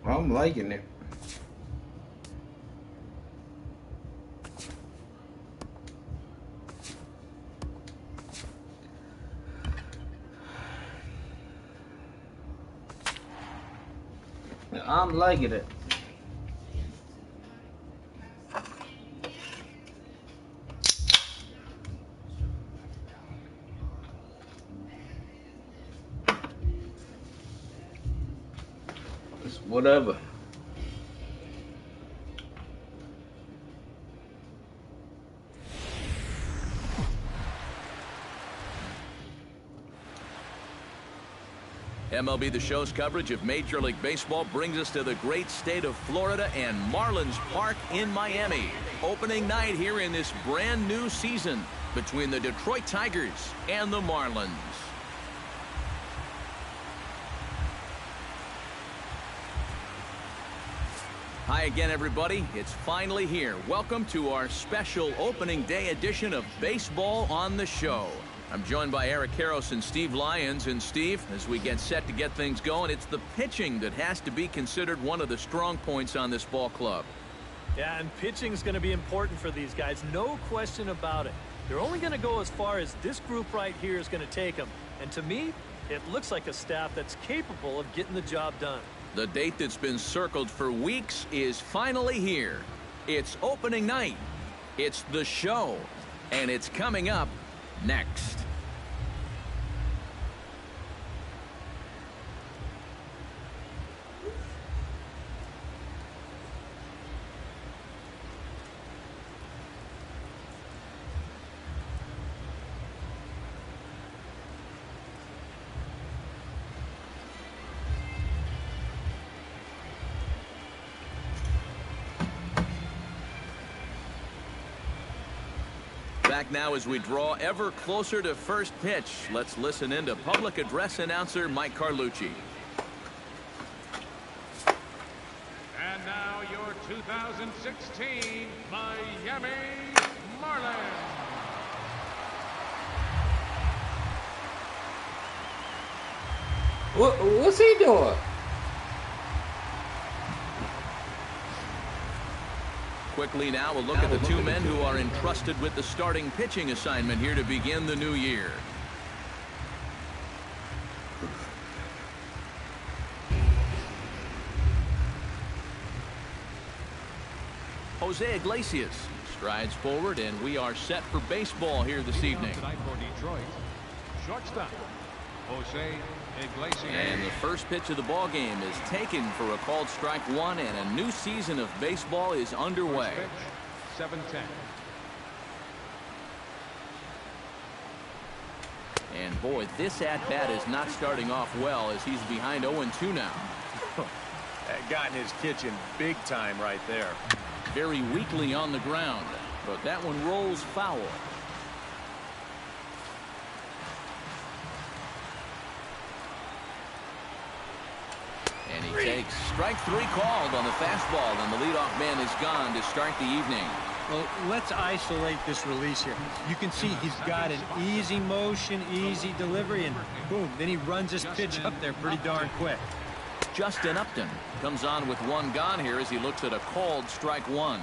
I'm liking it. I'm liking it. It's whatever. MLB The Show's coverage of Major League Baseball brings us to the great state of Florida and Marlins Park in Miami. Opening night here in this brand new season between the Detroit Tigers and the Marlins. Hi again, everybody. It's finally here. Welcome to our special opening day edition of Baseball on the Show. I'm joined by Eric Karros and Steve Lyons. And Steve, as we get set to get things going, it's the pitching that has to be considered one of the strong points on this ball club. Yeah, and pitching is going to be important for these guys. No question about it. They're only going to go as far as this group right here is going to take them. And to me, it looks like a staff that's capable of getting the job done. The date that's been circled for weeks is finally here. It's opening night. It's the show. And it's coming up next. Back now as we draw ever closer to first pitch. Let's listen in to public address announcer Mike Carlucci. And now your 2016 Miami Marlins. What's he doing? Quickly now, we'll look at the two men who are entrusted with the starting pitching assignment here to begin the new year. Jose Iglesias strides forward, and we are set for baseball here this evening. Tonight for Detroit, shortstop Jose Iglesias. And the first pitch of the ball game is taken for a called strike one, and a new season of baseball is underway. First pitch, 7-10. And boy, this at-bat is not starting off well as he's behind 0-2 now. That got in his kitchen big time right there. Very weakly on the ground, but that one rolls foul. And he takes strike three called on the fastball, and the leadoff man is gone to start the evening. Well, let's isolate this release here. You can see he's got an easy motion, easy delivery, and boom, then he runs his pitch up there pretty darn quick. Justin Upton comes on with one gone here as he looks at a called strike one.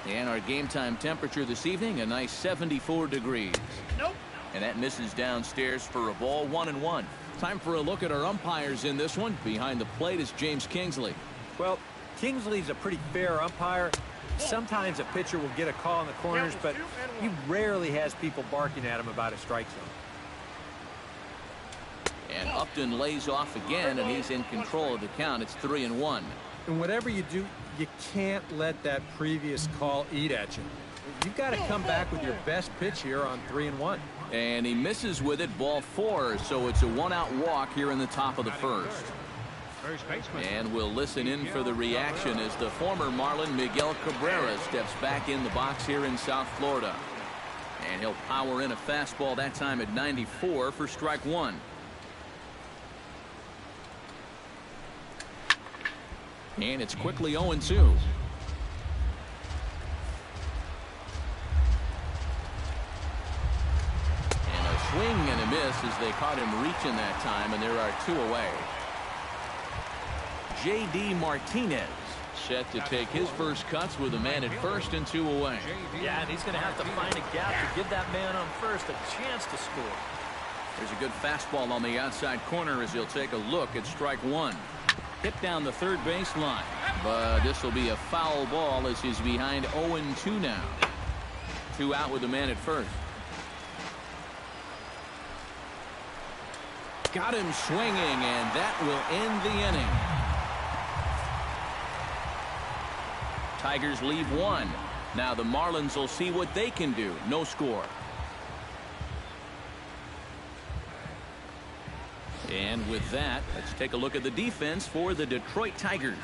And our game time temperature this evening, a nice 74 degrees. Nope. And that misses downstairs for a ball, 1-1. Time for a look at our umpires in this one. Behind the plate is James Kingsley. Well, Kingsley's a pretty fair umpire. Sometimes a pitcher will get a call in the corners, but he rarely has people barking at him about a strike zone. And Upton lays off again, and he's in control of the count. It's 3-1. And whatever you do, you can't let that previous call eat at you. You've got to come back with your best pitch here on 3-1. And he misses with it, ball 4, so it's a one-out walk here in the top of the first. And we'll listen in for the reaction as the former Marlin Miguel Cabrera steps back in the box here in South Florida. And he'll power in a fastball that time at 94 for strike one. And it's quickly 0-2. Swing and a miss as they caught him reaching that time, and there are two away. J.D. Martinez, set to take his first cuts with a man at first and 2 away. Yeah, and he's going to have to find a gap to give that man on first a chance to score. There's a good fastball on the outside corner as he'll take a look at strike one. Hit down the third baseline, but this will be a foul ball as he's behind 0-2 now. 2 out with the man at first. Got him swinging, and that will end the inning. Tigers leave 1. Now the Marlins will see what they can do. No score. And with that, let's take a look at the defense for the Detroit Tigers.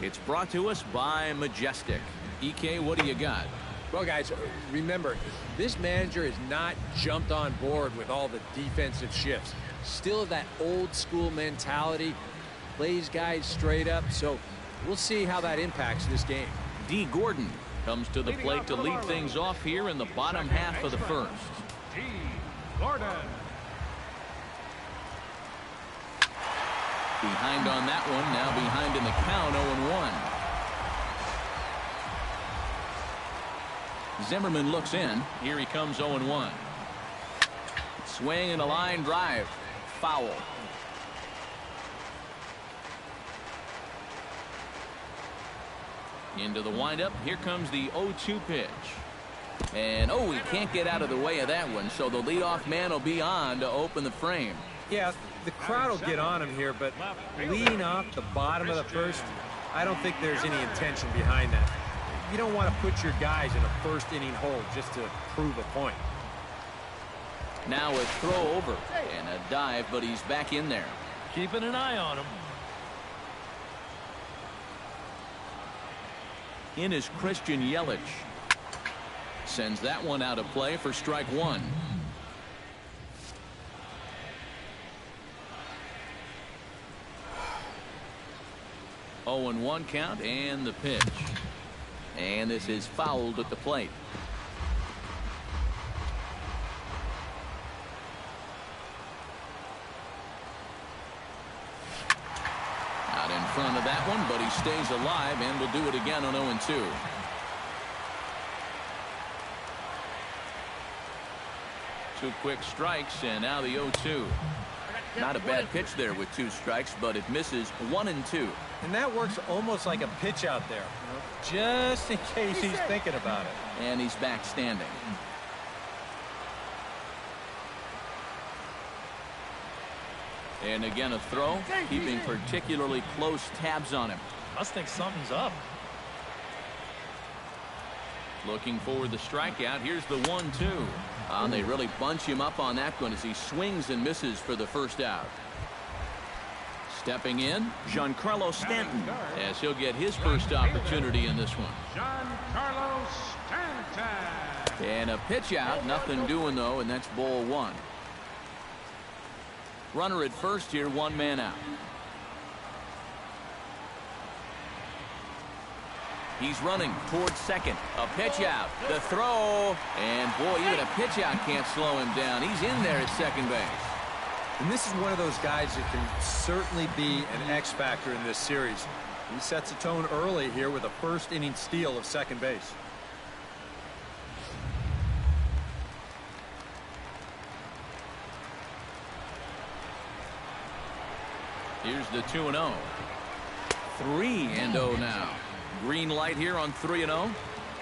It's brought to us by Majestic. EK, what do you got? Well, guys, remember, this manager has not jumped on board with all the defensive shifts. Still that old school mentality, plays guys straight up, so we'll see how that impacts this game. D. Gordon comes to the plate to lead things off here in the bottom half of the first. D. Gordon. Behind on that one, now behind in the count, 0-1. Zimmerman looks in. Here he comes, 0-1. Swing and a line drive. Foul. Into the windup. Here comes the 0-2 pitch. And, he can't get out of the way of that one, so the leadoff man will be on to open the frame. Yeah, the crowd will get on him here, but leading off the bottom of the first, I don't think there's any intention behind that. You don't want to put your guys in a first inning hole just to prove a point. Now a throw over and a dive, but he's back in there. Keeping an eye on him. In is Christian Yelich. Sends that one out of play for strike one. Oh, and 1 count, and the pitch. And this is fouled at the plate. Out in front of that one, but he stays alive and will do it again on 0-2. Two quick strikes, and now the 0-2. Not a bad pitch there with 2 strikes, but it misses 1-2. And that works almost like a pitch out there, just in case he's thinking about it. And he's back standing. And again a throw, keeping particularly close tabs on him. Must think something's up. Looking for the strikeout. Here's the 1-2. And they really bunch him up on that one as he swings and misses for the first out. Stepping in, Giancarlo Stanton, as he'll get his first opportunity in this one. Giancarlo Stanton. And a pitch out, nothing doing though, and that's ball 1. Runner at first here, 1 man out. He's running towards second. A pitch out. The throw. And boy, even a pitch out can't slow him down. He's in there at second base. And this is one of those guys that can certainly be an X factor in this series. He sets a tone early here with a first inning steal of second base. Here's the 2-0. 3-0 now. Green light here on 3-0.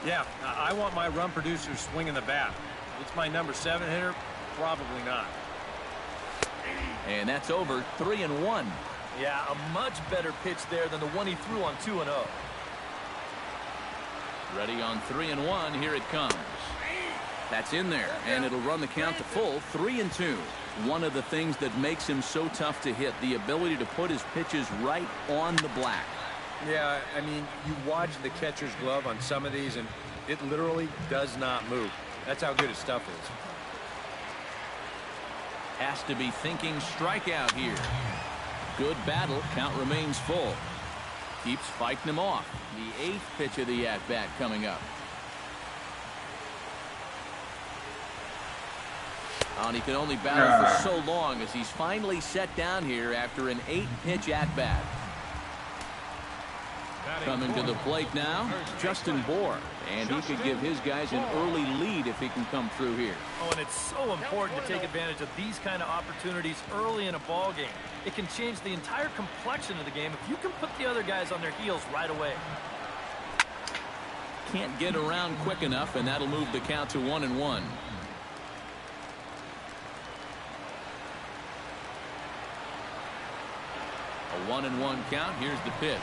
Yeah, I want my run producer swinging the bat. It's my number 7 hitter, probably not. And that's over. 3-1. Yeah, a much better pitch there than the one he threw on 2-0. Ready on 3-1. Here it comes. That's in there, and it'll run the count to full. 3-2. One of the things that makes him so tough to hit, the ability to put his pitches right on the black. Yeah, I mean, you watch the catcher's glove on some of these, and it literally does not move. That's how good his stuff is. Has to be thinking strikeout here. Good battle. Count remains full. Keeps fighting him off. The 8th pitch of the at-bat coming up. And he can only battle for so long as he's finally set down here after an 8-pitch at-bat. Coming to the plate now, Justin Bohr. And he could give his guys an early lead if he can come through here. Oh, and it's so important to take advantage of these kind of opportunities early in a ball game. It can change the entire complexion of the game if you can put the other guys on their heels right away. Can't get around quick enough, and that'll move the count to 1-1. A 1-1 count. Here's the pitch.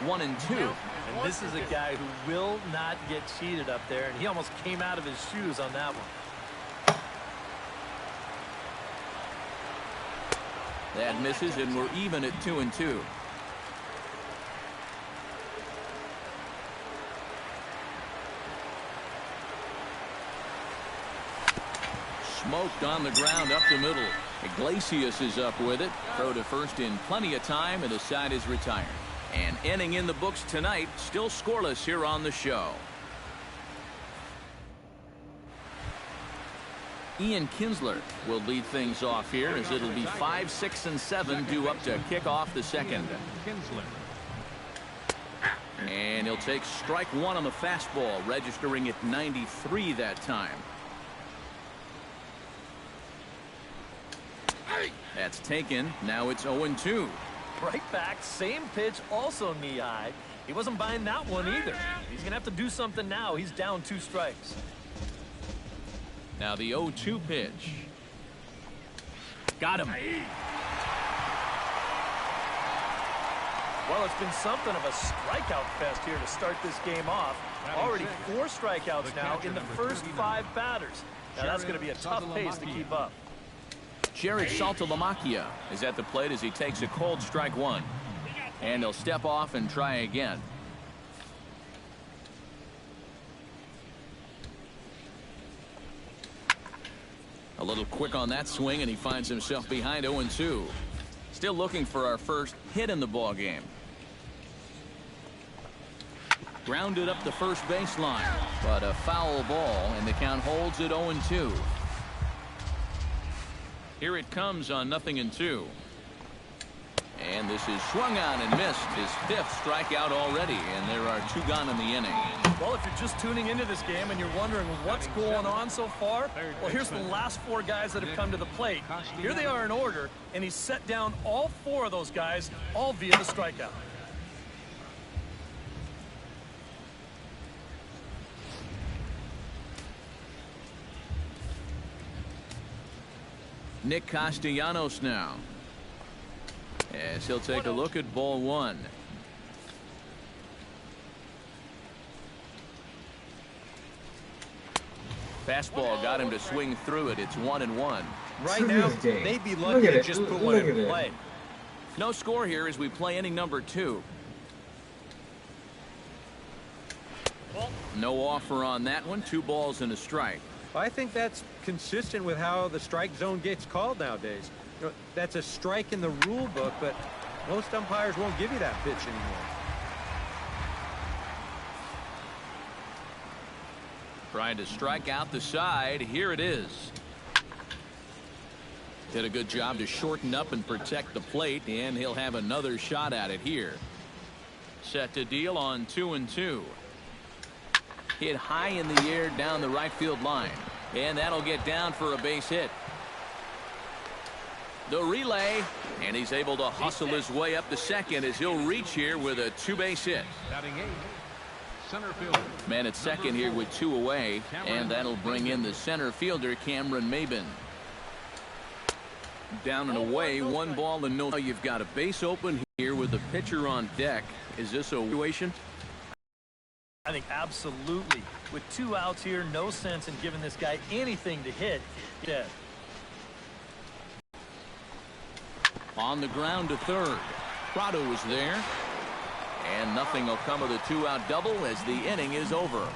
1-2. And this is a guy who will not get cheated up there, and he almost came out of his shoes on that one. That misses, and we're even at 2-2. Smoked on the ground up the middle. Iglesias is up with it. Throw to first in plenty of time, and the side is retired. And inning in the books tonight, still scoreless here on the show. Ian Kinsler will lead things off here as it'll be 5, 6, and 7 due up to kick off the second. And he'll take strike one on the fastball, registering at 93 that time. That's taken. Now it's 0-2. Right back, same pitch, also knee high. He wasn't buying that one either. He's going to have to do something now. He's down 2 strikes. Now the 0-2 pitch. Got him. Well, it's been something of a strikeout fest here to start this game off. Already 4 strikeouts now in the first 5 batters. Now that's going to be a tough pace to keep up. Jared Saltalamacchia is at the plate as he takes a cold strike one. And he'll step off and try again. A little quick on that swing, and he finds himself behind 0-2. Still looking for our first hit in the ball game. Grounded up the first baseline, but a foul ball, and the count holds at 0-2. Here it comes on 0-2. And this is swung on and missed. His 5th strikeout already, and there are 2 gone in the inning. Well, if you're just tuning into this game and you're wondering what's going on so far, well, here's the last 4 guys that have come to the plate. Here they are in order, and he's set down all 4 of those guys, all via the strikeout. Nick Castellanos now, as he'll take a look at ball 1. Fastball got him to swing through it. It's 1-1. Right now, they'd be lucky to just put one in play. No score here as we play inning number 2. No offer on that one. 2 balls and a strike. I think that's consistent with how the strike zone gets called nowadays. You know, that's a strike in the rule book, but most umpires won't give you that pitch anymore. Trying to strike out the side. Here it is. Did a good job to shorten up and protect the plate, and he'll have another shot at it here. Set to deal on 2-2. Hit high in the air down the right field line, and that'll get down for a base hit. The relay, and he's able to hustle his way up to second as he'll reach here with a 2-base hit. Center fielder. Man at second here with 2 away, and that'll bring in the center fielder, Cameron Maben. Down and away, 1 ball and no. You've got a base open here with the pitcher on deck. Is this a situation? I think absolutely. With 2 outs here, no sense in giving this guy anything to hit. Dead. On the ground to third. Prado is there. And nothing will come of the 2-out double as the inning is over.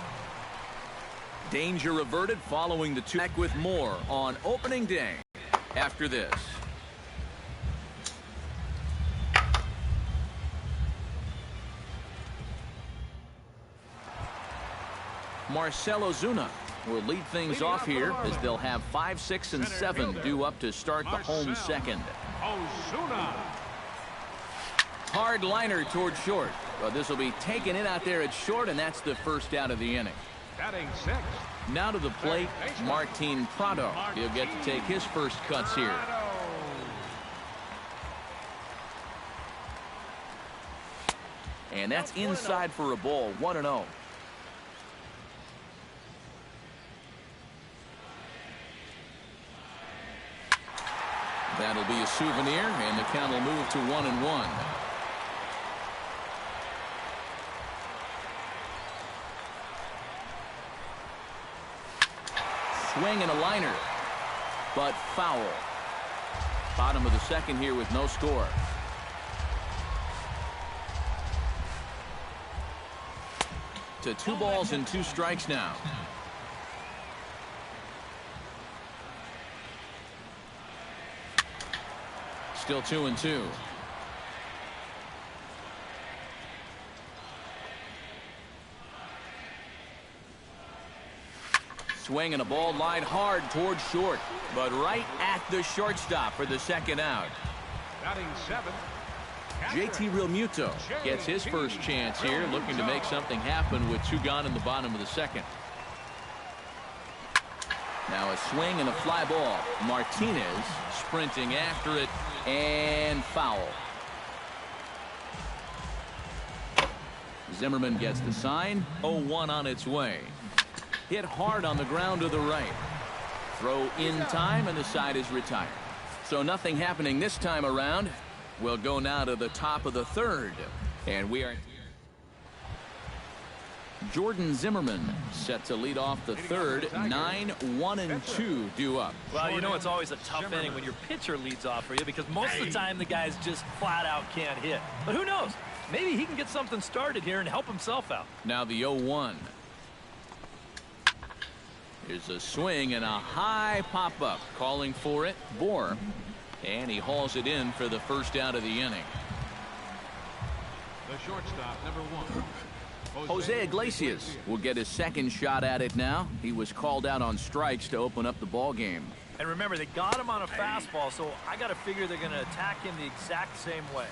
Danger averted following the 2. Back with more on opening day after this. Marcell Ozuna will lead things off here as they'll have 5, 6, and 7 due up to start the home second. Ozuna. Hard liner toward short. Well, this will be taken in out there at short, and that's the first out of the inning. Batting 6. Now to the plate, Martin Prado. He'll get to take his first cuts here. And that's inside for a ball, 1-0. That'll be a souvenir, and the count will move to 1-1. Swing and a liner, but foul. Bottom of the second here with no score. To 2 balls and 2 strikes now. Still 2-2. Swing and a ball lined hard towards short, but right at the shortstop for the second out. Batting 7. JT Realmuto gets his first chance here, looking to make something happen with 2 gone in the bottom of the second. Now a swing and a fly ball. Martinez sprinting after it, and foul. Zimmerman gets the sign. 0-1 on its way. Hit hard on the ground to the right. Throw in time, and the side is retired. So nothing happening this time around. We'll go now to the top of the third. And we are... Jordan Zimmerman set to lead off the third. 9-1-2 due up. Well, you know it's always a tough inning when your pitcher leads off for you, because most of the time the guys just flat out can't hit. But who knows? Maybe he can get something started here and help himself out. Now the 0-1. Here's a swing and a high pop-up. Calling for it, Bohr. And he hauls it in for the first out of the inning. The shortstop, number 1. Jose Iglesias will get his second shot at it now. He was called out on strikes to open up the ball game. And remember, they got him on a fastball, so I got to figure they're going to attack him the exact same way.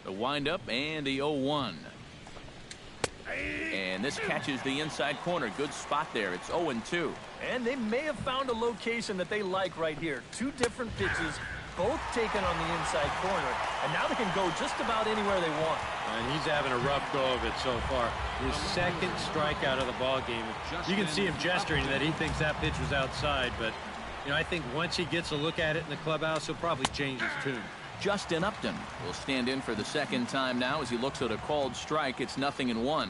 The windup and the 0-1. And this catches the inside corner. Good spot there. It's 0-2. And they may have found a location that they like right here. 2 different pitches, both taken on the inside corner. And now they can go just about anywhere they want. And he's having a rough go of it so far. His second strikeout of the ball game. You can see him gesturing that he thinks that pitch was outside. But, you know, I think once he gets a look at it in the clubhouse, he'll probably change his tune. Justin Upton will stand in for the second time now as he looks at a called strike. It's 0-1.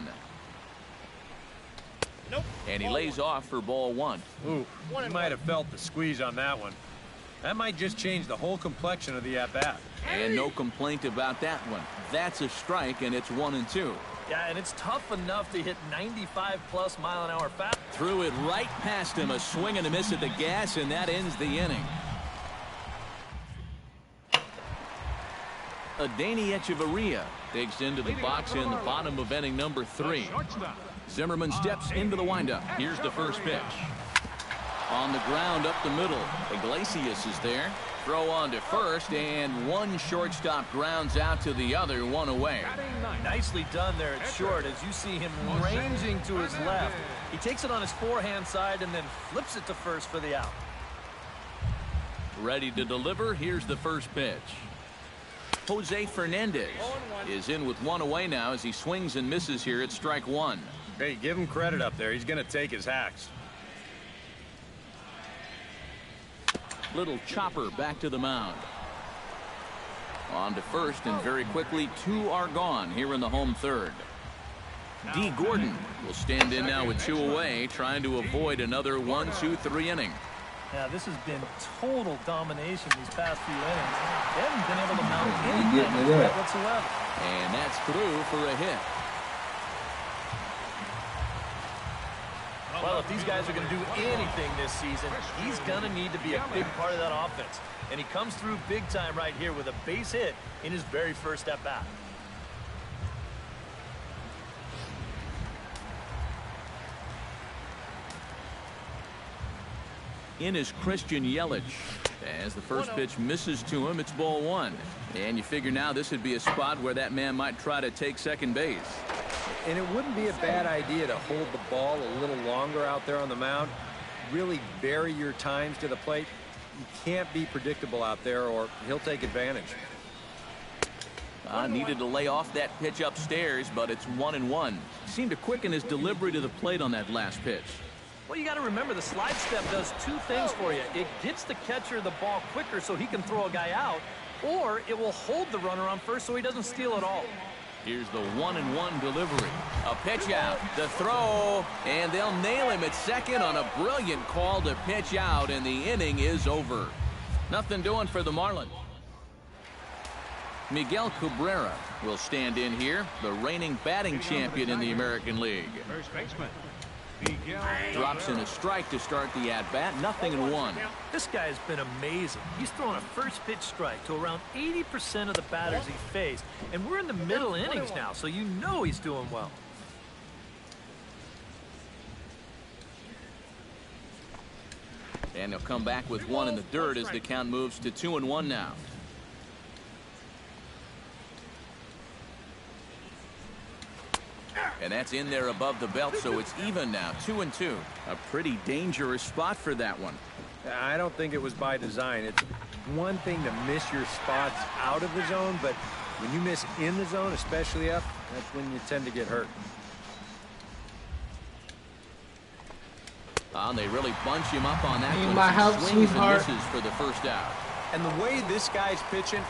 Nope. And he lays off for ball 1. Ooh, he might have felt the squeeze on that one. That might just change the whole complexion of the at-bat. And no complaint about that one. That's a strike, and it's 1-2. Yeah, and it's tough enough to hit 95+ mile-an-hour fast. Threw it right past him. A swing and a miss at the gas, and that ends the inning. Adeiny Echeverria digs into the box in the bottom of inning number 3. Zimmerman steps into the windup. Here's the first pitch. On the ground up the middle. Iglesias is there. Throw on to first, and one shortstop grounds out to the other, 1 away. Nicely done there at short as you see him ranging to his left. He takes it on his forehand side and then flips it to first for the out. Ready to deliver. Here's the first pitch. Jose Fernandez is in with 1 away now as he swings and misses here at strike 1. Hey, give him credit up there. He's going to take his hacks. Little chopper back to the mound. On to first, and very quickly 2 are gone here in the home third. D. Gordon will stand in now with 2 away, trying to avoid another 1-2-3 inning. Yeah, this has been total domination these past few innings. They haven't been able to mount anything whatsoever. And that's through for a hit. Well, if these guys are going to do anything this season, he's going to need to be a big part of that offense. And he comes through big time right here with a base hit in his very first at-bat. In is Christian Yelich. As the first pitch misses to him, it's ball one. And you figure now this would be a spot where that man might try to take second base. And it wouldn't be a bad idea to hold the ball a little longer out there on the mound. Really vary your times to the plate. You can't be predictable out there or he'll take advantage. Needed to lay off that pitch upstairs, but it's 1-1. Seemed to quicken his delivery to the plate on that last pitch. Well, you got to remember the slide step does two things for you. It gets the catcher the ball quicker so he can throw a guy out, or it will hold the runner on first so he doesn't steal it all. Here's the 1-1 delivery. A pitch out, the throw, and they'll nail him at second on a brilliant call to pitch out, and the inning is over. Nothing doing for the Marlins. Miguel Cabrera will stand in here, the reigning batting champion in the American League. First baseman. Drops in a strike to start the at-bat, 0-1. This guy has been amazing. He's thrown a first pitch strike to around 80% of the batters he faced, and we're in the middle innings now, so you know he's doing well. And he'll come back with one in the dirt as the count moves to 2-1 now. And that's in there above the belt, so it's even now, 2-2. A pretty dangerous spot for that one. I don't think it was by design. It's one thing to miss your spots out of the zone, but when you miss in the zone, especially up, that's when you tend to get hurt. And they really bunch him up on that one. My help, Swings sweetheart. and misses for the first out. And the way this guy's pitching,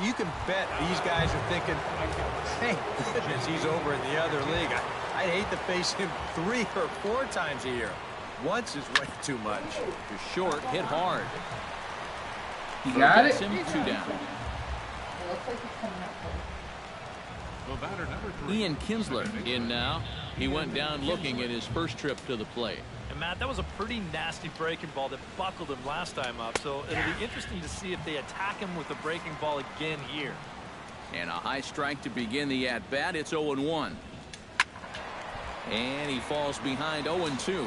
you can bet these guys are thinking, hey, goodness, he's over in the other league. I'd hate to face him 3 or 4 times a year. Once is way too much. Just short, hit hard. You got it? Him 2 down. The batter number 3. Ian Kinsler in now. He went down looking at his first trip to the plate. And Matt, that was a pretty nasty breaking ball that buckled him last time up, so it'll be interesting to see if they attack him with a breaking ball again here. And a high strike to begin the at-bat. It's 0-1. And he falls behind 0-2.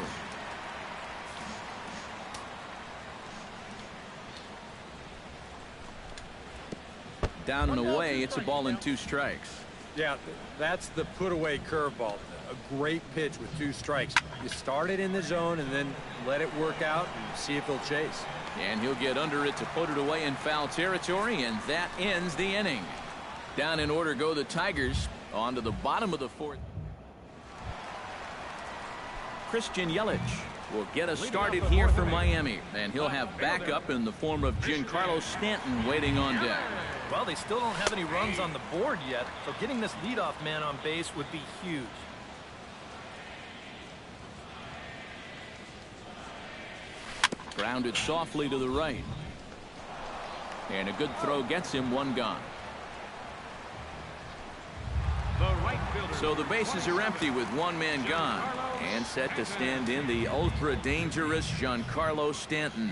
Down and away, it's a ball and 2 strikes. Yeah, that's the put-away curveball. A great pitch with 2 strikes. You start it in the zone and then let it work out and see if he'll chase. And he'll get under it to put it away in foul territory, and that ends the inning. Down in order go the Tigers. On to the bottom of the 4th. Christian Yelich will get us started here for Miami, and he'll have backup in the form of Giancarlo Stanton waiting on deck. Well, they still don't have any runs on the board yet, so getting this leadoff man on base would be huge. Grounded softly to the right. And a good throw gets him 1 gone. So the bases are empty with 1 man gone. And set to stand in the ultra-dangerous Giancarlo Stanton.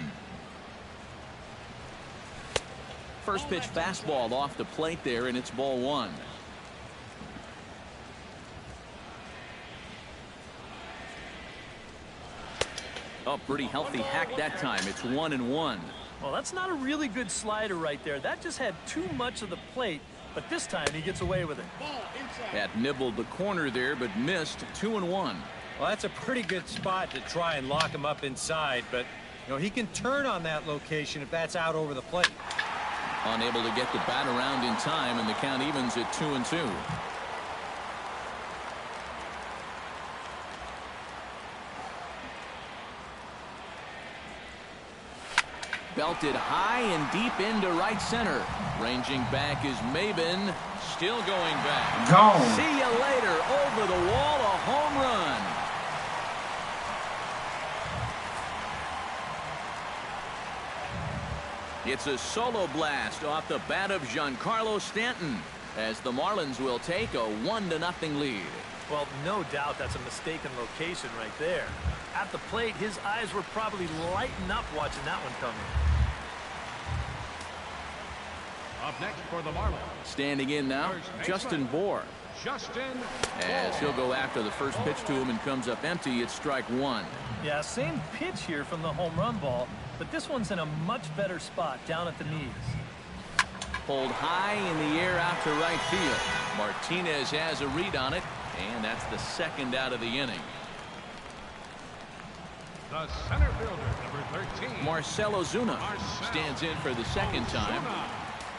First pitch fastball off the plate there, and it's ball 1. Oh, pretty healthy hack that time. It's 1-1. Well, that's not a really good slider right there. That just had too much of the plate, but this time he gets away with it. That nibbled the corner there, but missed. 2-1. Well, that's a pretty good spot to try and lock him up inside, but you know he can turn on that location if that's out over the plate. Unable to get the bat around in time, and the count evens at 2-2. Belted high and deep into right center. Ranging back is Maben. Still going back. Gone. See you later. Over the wall, a home run. It's a solo blast off the bat of Giancarlo Stanton, as the Marlins will take a 1-0 lead. Well, no doubt that's a mistaken location right there. At the plate, his eyes were probably lighting up watching that one come in. Up next for the Marlins. Standing in now, Justin Bohr. As he'll go after the first pitch to him and comes up empty, it's strike 1. Yeah, same pitch here from the home run ball. but this one's in a much better spot down at the knees. Pulled high in the air out to right field. Martinez has a read on it, and that's the second out of the inning. The center fielder, number 13. Marcell Ozuna stands in for the second time.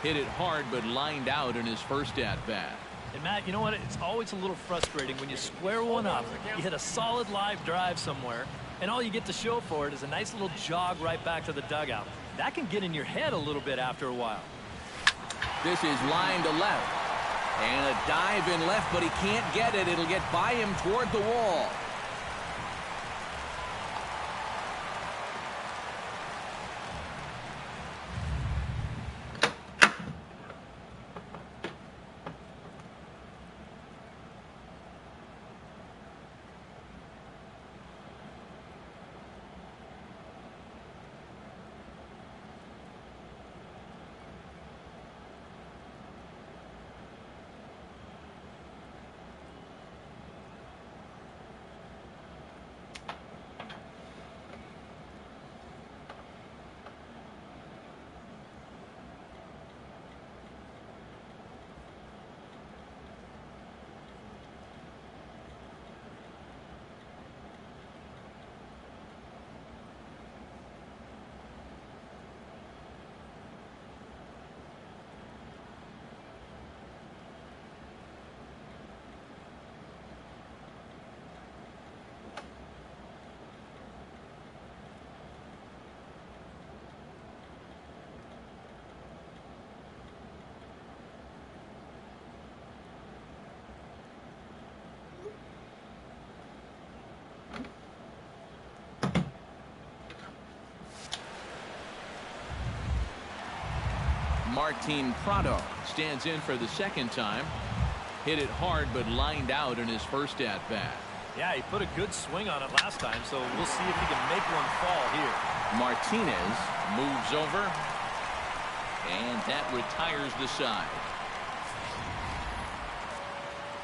Hit it hard, but lined out in his first at-bat. And Matt, you know what? It's always a little frustrating when you square one up, you hit a solid live drive somewhere, and all you get to show for it is a nice little jog right back to the dugout. That can get in your head a little bit after a while. This is line to left. And a dive in left, but he can't get it. It'll get by him toward the wall. Martin Prado stands in for the second time. Hit it hard, but lined out in his first at-bat. Yeah, he put a good swing on it last time, so we'll see if he can make one fall here. Martinez moves over, and that retires the side.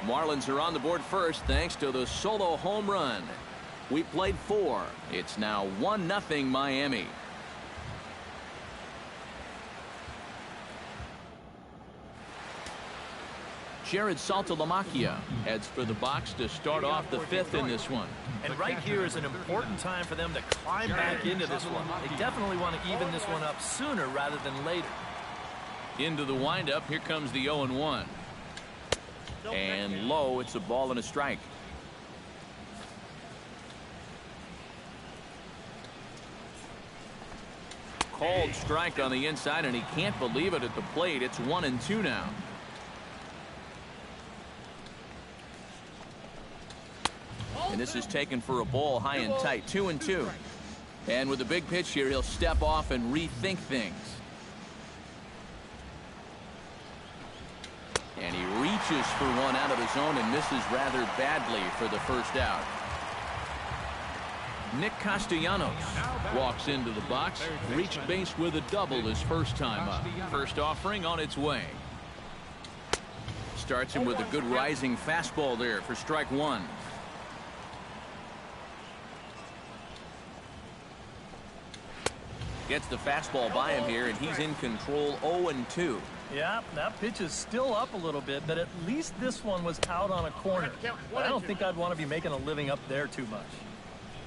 Marlins are on the board first thanks to the solo home run. We played 4. It's now 1-0 Miami. Jared Saltalamacchia heads for the box to start off the 5th in this one. And right here is an important time for them to climb back into this one. They definitely want to even this one up sooner rather than later. Into the windup, here comes the 0-1. And low, it's a ball and a strike. Called strike on the inside, and he can't believe it at the plate. It's 1-2 now. And this is taken for a ball high and tight. 2-2. And with a big pitch here, he'll step off and rethink things. And he reaches for one out of the zone and misses rather badly for the first out. Nick Castellanos walks into the box, reached base with a double his first time up. First offering on its way. Starts him with a good rising fastball there for strike one. Gets the fastball by him here, and he's in control. 0-2. Yeah, that pitch is still up a little bit, but at least this one was out on a corner. But I don't think I'd want to be making a living up there too much.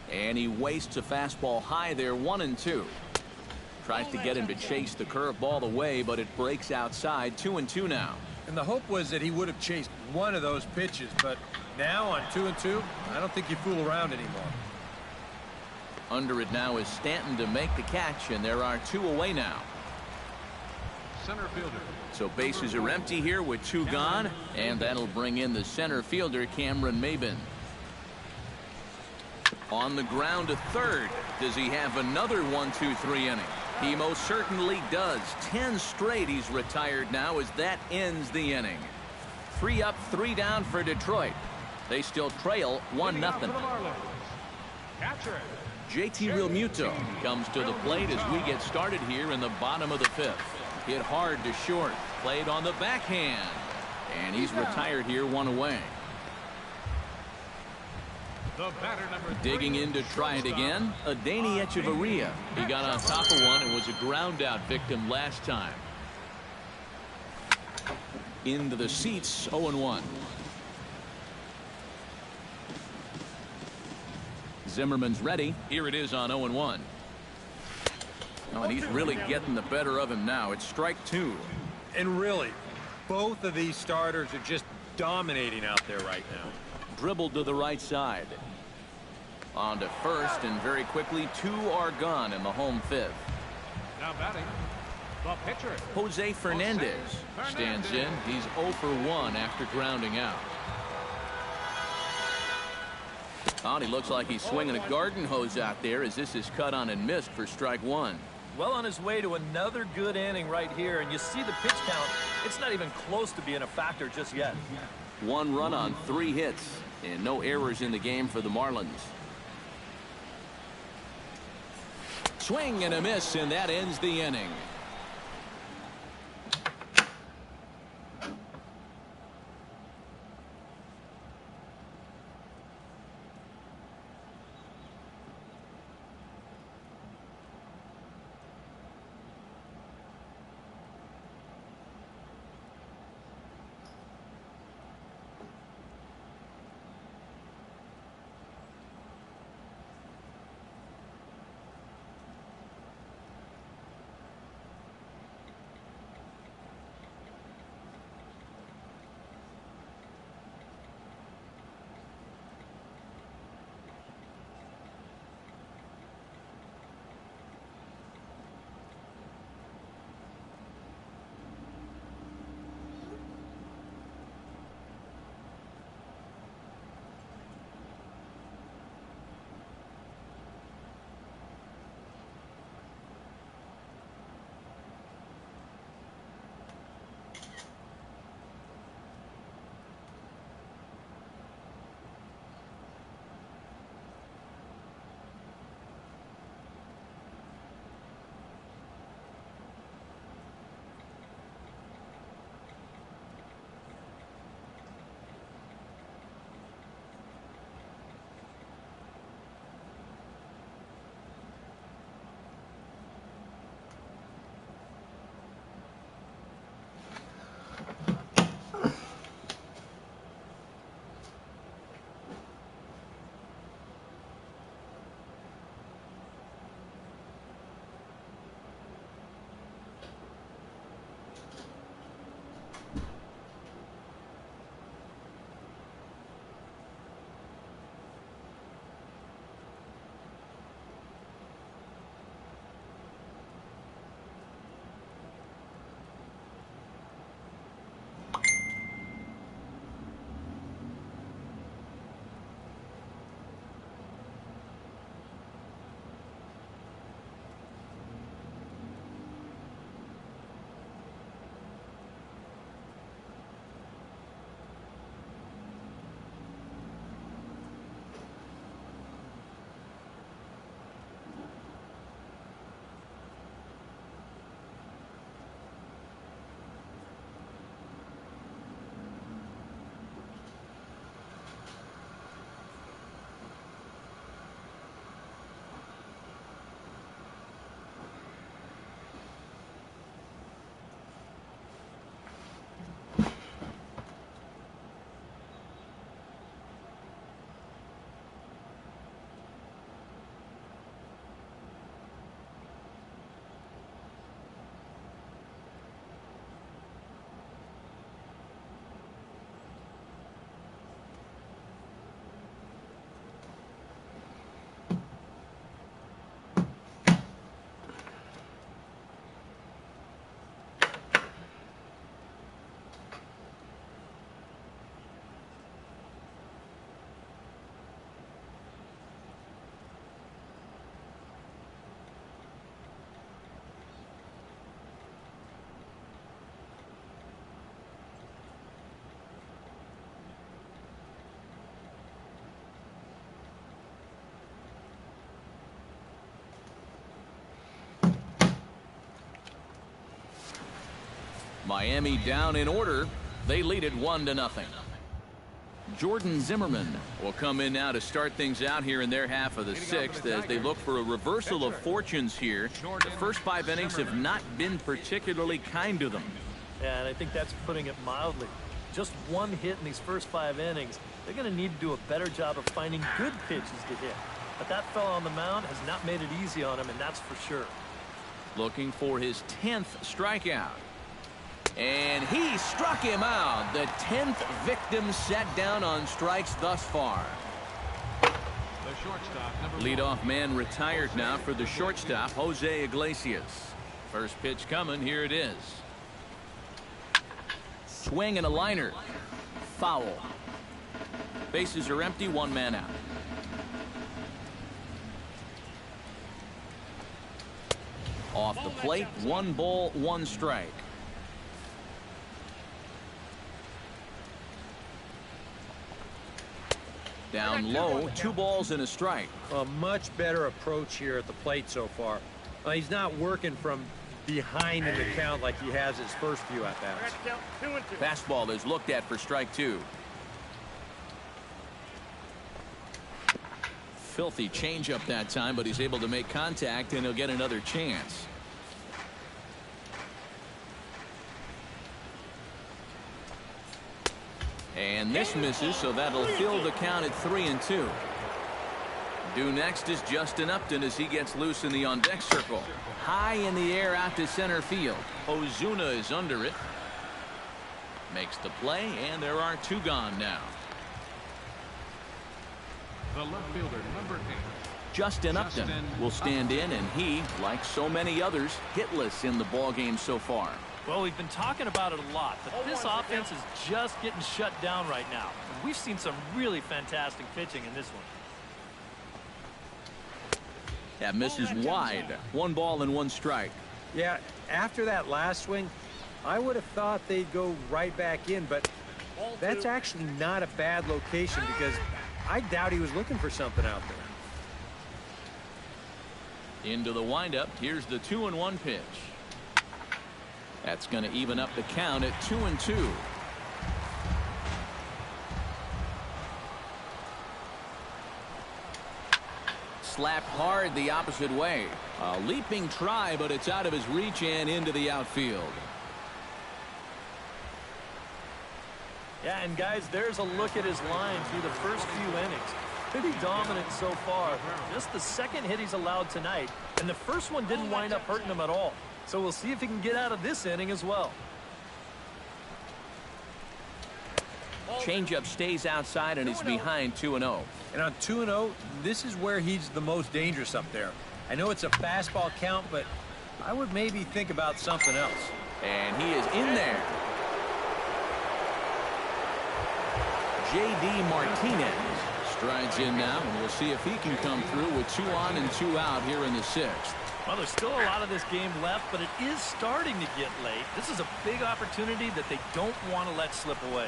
And he wastes a fastball high there. 1-2. Tries to get him to chase the curveball away, but it breaks outside. 2-2 now. And the hope was that he would have chased one of those pitches, but now on 2-2, I don't think you fool around anymore. Under it now is Stanton to make the catch, and there are 2 away now. Center fielder. So bases are empty here with 2 gone, and that'll bring in the center fielder, Cameron Maybin. On the ground to third. Does he have another 1-2-3 inning? He most certainly does. 10 straight he's retired now as that ends the inning. 3 up, 3 down for Detroit. They still trail 1-0. Catcher. JT Realmuto comes to the plate as we get started here in the bottom of the 5th. Hit hard to short. Played on the backhand. And he's retired here, 1 away. The batter number 3. Digging in to try it again, Adani Echeverria. He got on top of one and was a ground out victim last time. Into the seats, 0-1. Zimmerman's ready. Here it is on 0-1. Oh, and he's really getting the better of him now. It's strike 2. And really, both of these starters are just dominating out there right now. Dribbled to the right side. On to first, and very quickly, 2 are gone in the home 5th. Now batting, the pitcher. Jose Fernandez stands in. He's 0 for 1 after grounding out. Oh, and he looks like he's swinging a garden hose out there as this is cut on and missed for strike 1. Well on his way to another good inning right here, and you see the pitch count. It's not even close to being a factor just yet. 1 run on 3 hits, and no errors in the game for the Marlins. Swing and a miss, and that ends the inning. Miami down in order. They lead it 1-0. Jordan Zimmerman will come in now to start things out here in their half of the sixth as they look for a reversal of fortunes here. The first 5 innings have not been particularly kind to them. Yeah, and I think that's putting it mildly. Just one hit in these first 5 innings. They're going to need to do a better job of finding good pitches to hit. But that fella on the mound has not made it easy on him, and that's for sure. Looking for his 10th strikeout. And he struck him out. The 10th victim set down on strikes thus far. The shortstop, leadoff man retired now for the shortstop, Jose Iglesias. First pitch coming. Here it is. Swing and a liner. Foul. Bases are empty. 1 man out. Off the plate. 1 ball, 1 strike. Down low, 2 balls and a strike. A much better approach here at the plate so far. He's not working from behind in the count like he has his first few at-bats. Fastball is looked at for strike 2. Filthy changeup that time, but he's able to make contact, and he'll get another chance. And this misses, so that'll fill the count at 3-2. Due next is Justin Upton as he gets loose in the on-deck circle. High in the air out to center field. Ozuna is under it. Makes the play, and there are 2 gone now. The left fielder, number 8. Justin Upton will stand in, and he, like so many others, hitless in the ballgame so far. Well, we've been talking about it a lot, but this offense is just getting shut down right now. We've seen some really fantastic pitching in this one. That misses wide. 1 ball and 1 strike. Yeah, after that last swing, I would have thought they'd go right back in, but that's actually not a bad location because I doubt he was looking for something out there. Into the windup. Here's the 2-1 pitch. That's going to even up the count at 2-2. Slapped hard the opposite way. A leaping try, but it's out of his reach and into the outfield. Yeah, and guys, there's a look at his line through the first few innings. Pretty dominant so far. Just the second hit he's allowed tonight, and the first one didn't wind up hurting him at all. So we'll see if he can get out of this inning as well. Changeup stays outside, and he's behind 2-0. And on 2-0, this is where he's the most dangerous up there. I know it's a fastball count, but I would maybe think about something else. And he is in there. J.D. Martinez strides in now, and we'll see if he can come through with 2 on and 2 out here in the 6th. Well, there's still a lot of this game left, but it is starting to get late. This is a big opportunity that they don't want to let slip away.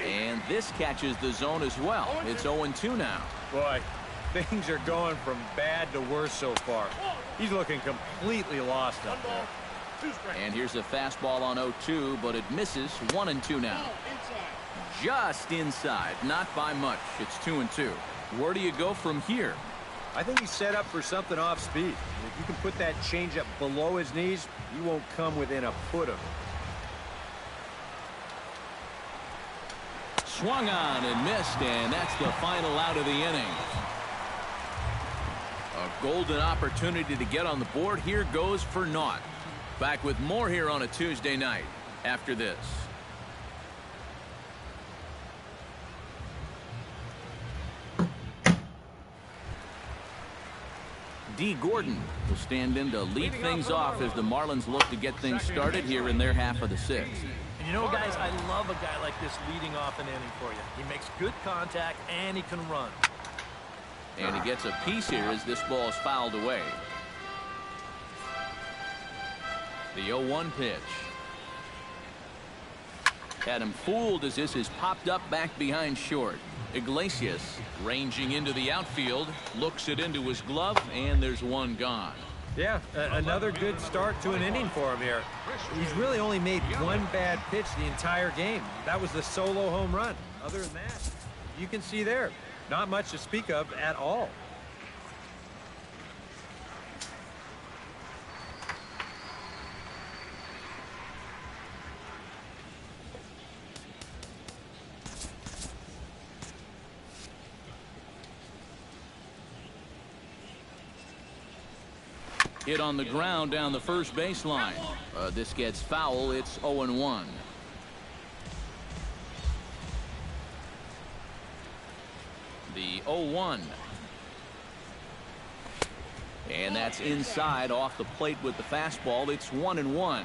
And this catches the zone as well. It's 0-2 now. Boy, things are going from bad to worse so far. He's looking completely lost up there. And here's a fastball on 0-2, but it misses. 1-2 now. Just inside, not by much. It's 2-2. Where do you go from here? I think he's set up for something off speed. If you can put that changeup below his knees, you won't come within a foot of it. Swung on and missed, and that's the final out of the inning. A golden opportunity to get on the board here goes for naught. Back with more here on a Tuesday night after this. D. Gordon will stand in to lead things off as the Marlins look to get things started here in their half of the 6th. And you know, guys, I love a guy like this leading off an inning for you. He makes good contact, and he can run. And he gets a piece here as this ball is fouled away. The 0-1 pitch. Had him fooled as this is popped up back behind short. Iglesias ranging into the outfield, looks it into his glove, and there's 1 gone. Yeah, another good start to an inning for him here. He's really only made one bad pitch the entire game. That was the solo home run. Other than that, you can see there, not much to speak of at all. Hit on the ground down the first baseline. This gets foul. It's 0-1. The 0-1. And that's inside off the plate with the fastball. It's 1-1.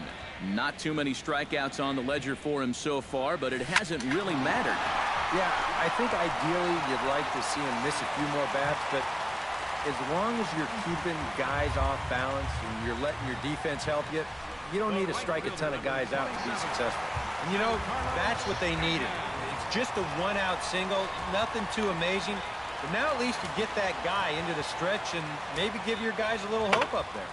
Not too many strikeouts on the ledger for him so far, but it hasn't really mattered. Yeah, I think ideally you'd like to see him miss a few more bats, but as long as you're keeping guys off balance and you're letting your defense help you, you don't need to strike a ton of guys out to be successful. And you know, that's what they needed. It's just a one-out single, nothing too amazing. But now at least you get that guy into the stretch and maybe give your guys a little hope up there.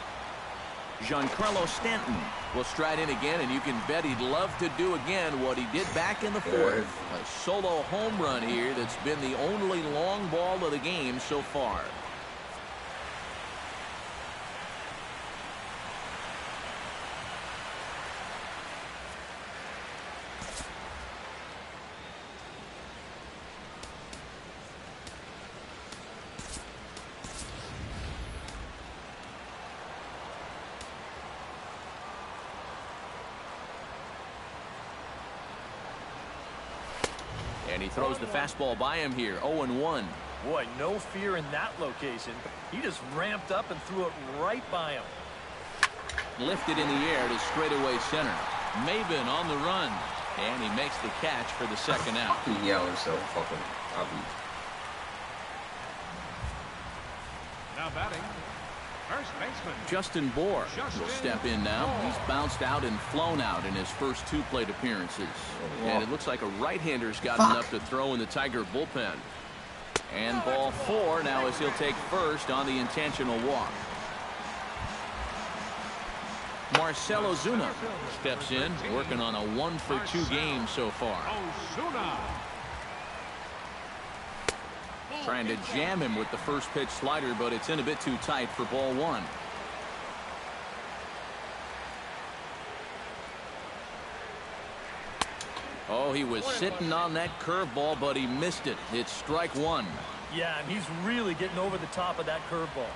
Giancarlo Stanton will stride in again, and you can bet he'd love to do again what he did back in the fourth. A solo home run here that's been the only long ball of the game so far. And he throws the fastball by him here. 0-1. Boy, no fear in that location. He just ramped up and threw it right by him. Lifted in the air to straightaway center. Maven on the run. And he makes the catch for the second out. He yelling so fucking obvious. Now batting, first baseman Justin Bohr will step in now. He's bounced out and flown out in his first two plate appearances. And it looks like a right-hander's got enough to throw in the Tiger bullpen. And ball 4 now as he'll take first on the intentional walk. Marcell Ozuna steps in, working on a 1-for-2 game so far. Trying to jam him with the first pitch slider, but it's in a bit too tight for ball 1. Oh, he was sitting on that curveball, but he missed it. It's strike 1. Yeah, and he's really getting over the top of that curveball.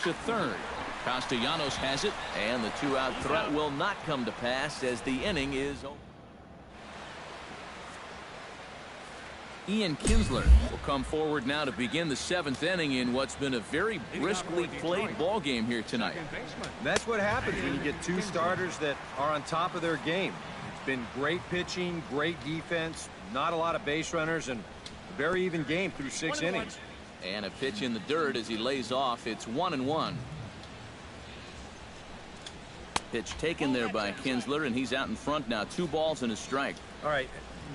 To third. Castellanos has it, and the 2-out threat will not come to pass as the inning is over. Ian Kinsler will come forward now to begin the 7th inning in what's been a very briskly played ball game here tonight. That's what happens when you get two starters that are on top of their game. It's been great pitching, great defense, not a lot of base runners, and a very even game through 6 innings. And a pitch in the dirt as he lays off. It's 1-1. Pitch taken there by Kinsler, and he's out in front now. 2 balls and a strike. All right.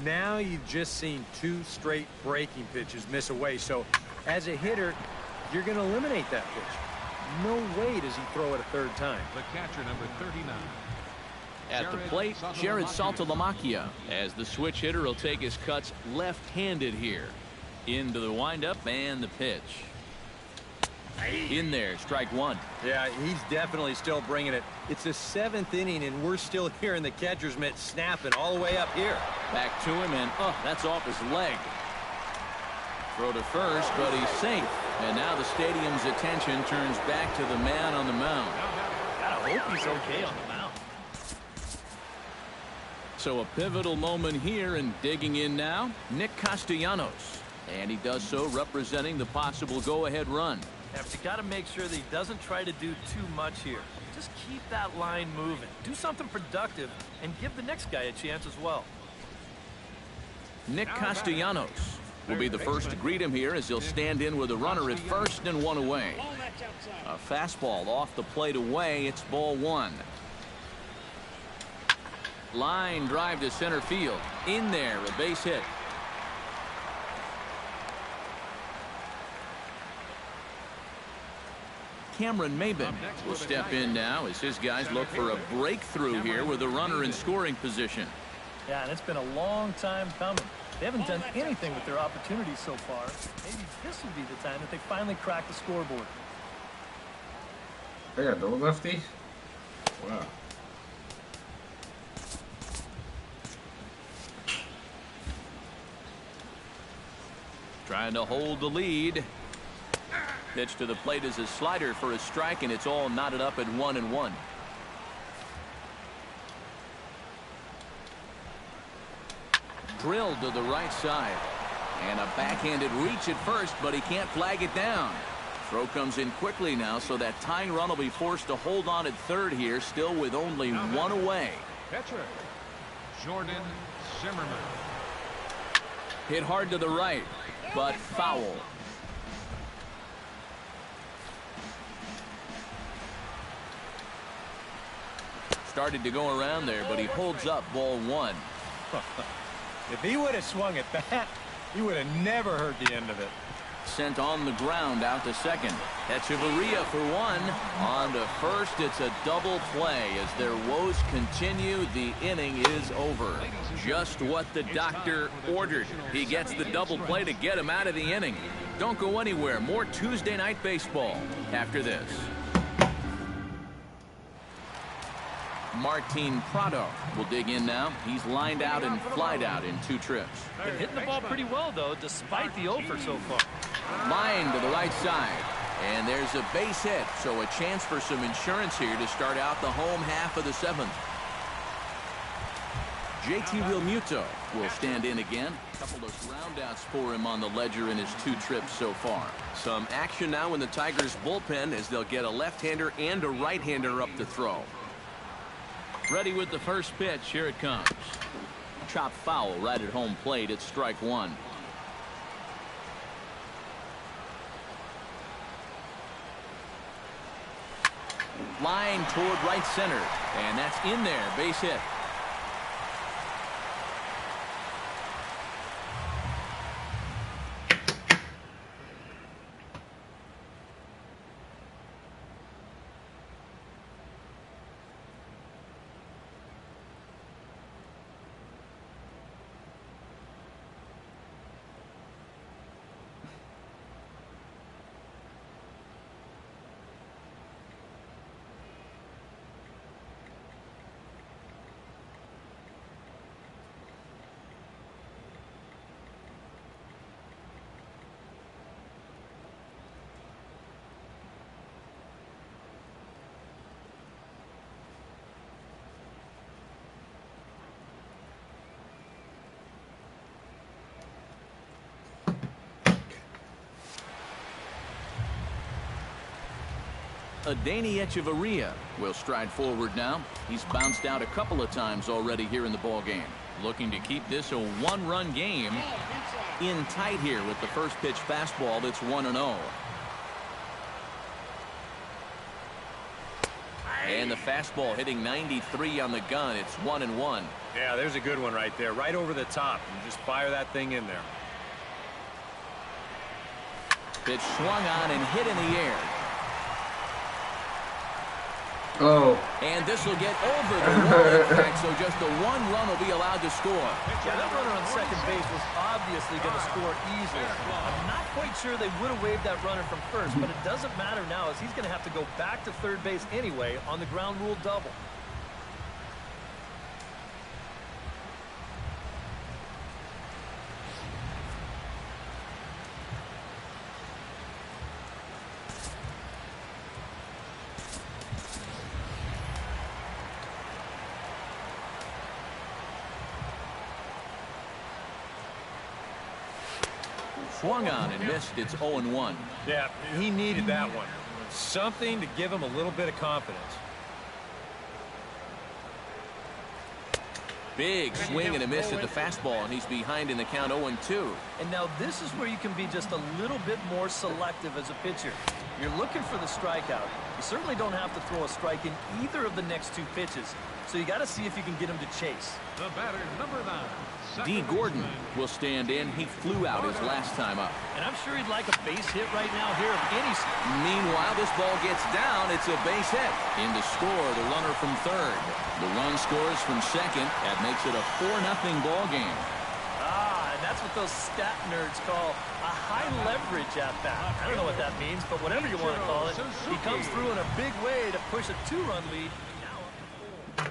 Now you've just seen 2 straight breaking pitches miss away. So as a hitter, you're going to eliminate that pitch. No way does he throw it a third time. The catcher, number 39. At the plate, Jared Saltalamacchia, as the switch hitter will take his cuts left-handed here. Into the windup and the pitch. In there, strike 1. Yeah, he's definitely still bringing it. It's the 7th inning, and we're still hearing the catcher's mitt snapping all the way up here. Back to him, and that's off his leg. Throw to first, but he's safe. And now the stadium's attention turns back to the man on the mound. Gotta hope he's okay on the mound. So a pivotal moment here, and digging in now, Nick Castellanos. And he does so representing the possible go-ahead run. Yeah, but you got to make sure that he doesn't try to do too much here. Just keep that line moving. Do something productive and give the next guy a chance as well. Nick Castellanos will be the first to greet him here as he'll stand in with a runner at first and 1 away. A fastball off the plate away. It's ball 1. Line drive to center field. In there, a base hit. Cameron Maben will step in now as his guys look for a breakthrough here with a runner in scoring position. Yeah, and it's been a long time coming. They haven't done anything with their opportunities so far. Maybe this will be the time that they finally crack the scoreboard. They got double lefty? Wow. Trying to hold the lead. Pitch to the plate is a slider for a strike, and it's all knotted up at 1-1. Drilled to the right side. And a backhanded reach at first, but he can't flag it down. Throw comes in quickly now, so that tying run will be forced to hold on at third here, still with only one away. Pitcher, Jordan Zimmerman. Hit hard to the right, but foul. Started to go around there, but he holds up ball one. If he would have swung at that, he would have never heard the end of it. Sent on the ground out to second. Echeverria for one. On to first. It's a double play as their woes continue. The inning is over. Just what the doctor ordered. He gets the double play to get him out of the inning. Don't go anywhere. More Tuesday night baseball after this. Martin Prado will dig in now. He's lined out and flied out in 2 trips. Been hitting the ball pretty well, though, despite the over so far. Line to the right side. And there's a base hit, so a chance for some insurance here to start out the home half of the 7th. JT Realmuto will stand in again. A couple of groundouts for him on the ledger in his 2 trips so far. Some action now in the Tigers bullpen as they'll get a left-hander and a right-hander up to throw. Ready with the first pitch. Here it comes. Chop foul right at home plate. It's strike 1. Line toward right center. And that's in there. Base hit. Adeiny Echeverria will stride forward now. He's bounced out a couple of times already here in the ball game. Looking to keep this a 1-run game. In tight here with the first pitch fastball. That's 1-0. And the fastball hitting 93 on the gun. It's 1-1. Yeah, there's a good one right there. Right over the top. And just fire that thing in there. Pitch swung on and hit in the air. Oh. And this will get over the wall, in fact, so just the 1 run will be allowed to score. Yeah, that runner on second base was obviously going to score easily. I'm not quite sure they would have waved that runner from first, but it doesn't matter now as he's going to have to go back to third base anyway on the ground rule double. Swung on and missed. It's 0-1. Yeah, he needed that one. Something to give him a little bit of confidence. Big swing and a miss at the fastball, and he's behind in the count 0-2. And now this is where you can be just a little bit more selective as a pitcher. You're looking for the strikeout. You certainly don't have to throw a strike in either of the next two pitches. So you got to see if you can get him to chase. The batter, number 9. D. Gordon will stand in. He flew out his last time up. And I'm sure he'd like a base hit right now here of any sort. Meanwhile, this ball gets down. It's a base hit. In to score, the runner from third. The run scores from second. That makes it a 4-0 ball game. Ah, and that's what those stat nerds call a high leverage at bat. I don't know what that means, but whatever you want to call it, he comes through in a big way to push a 2-run lead. Now up 4.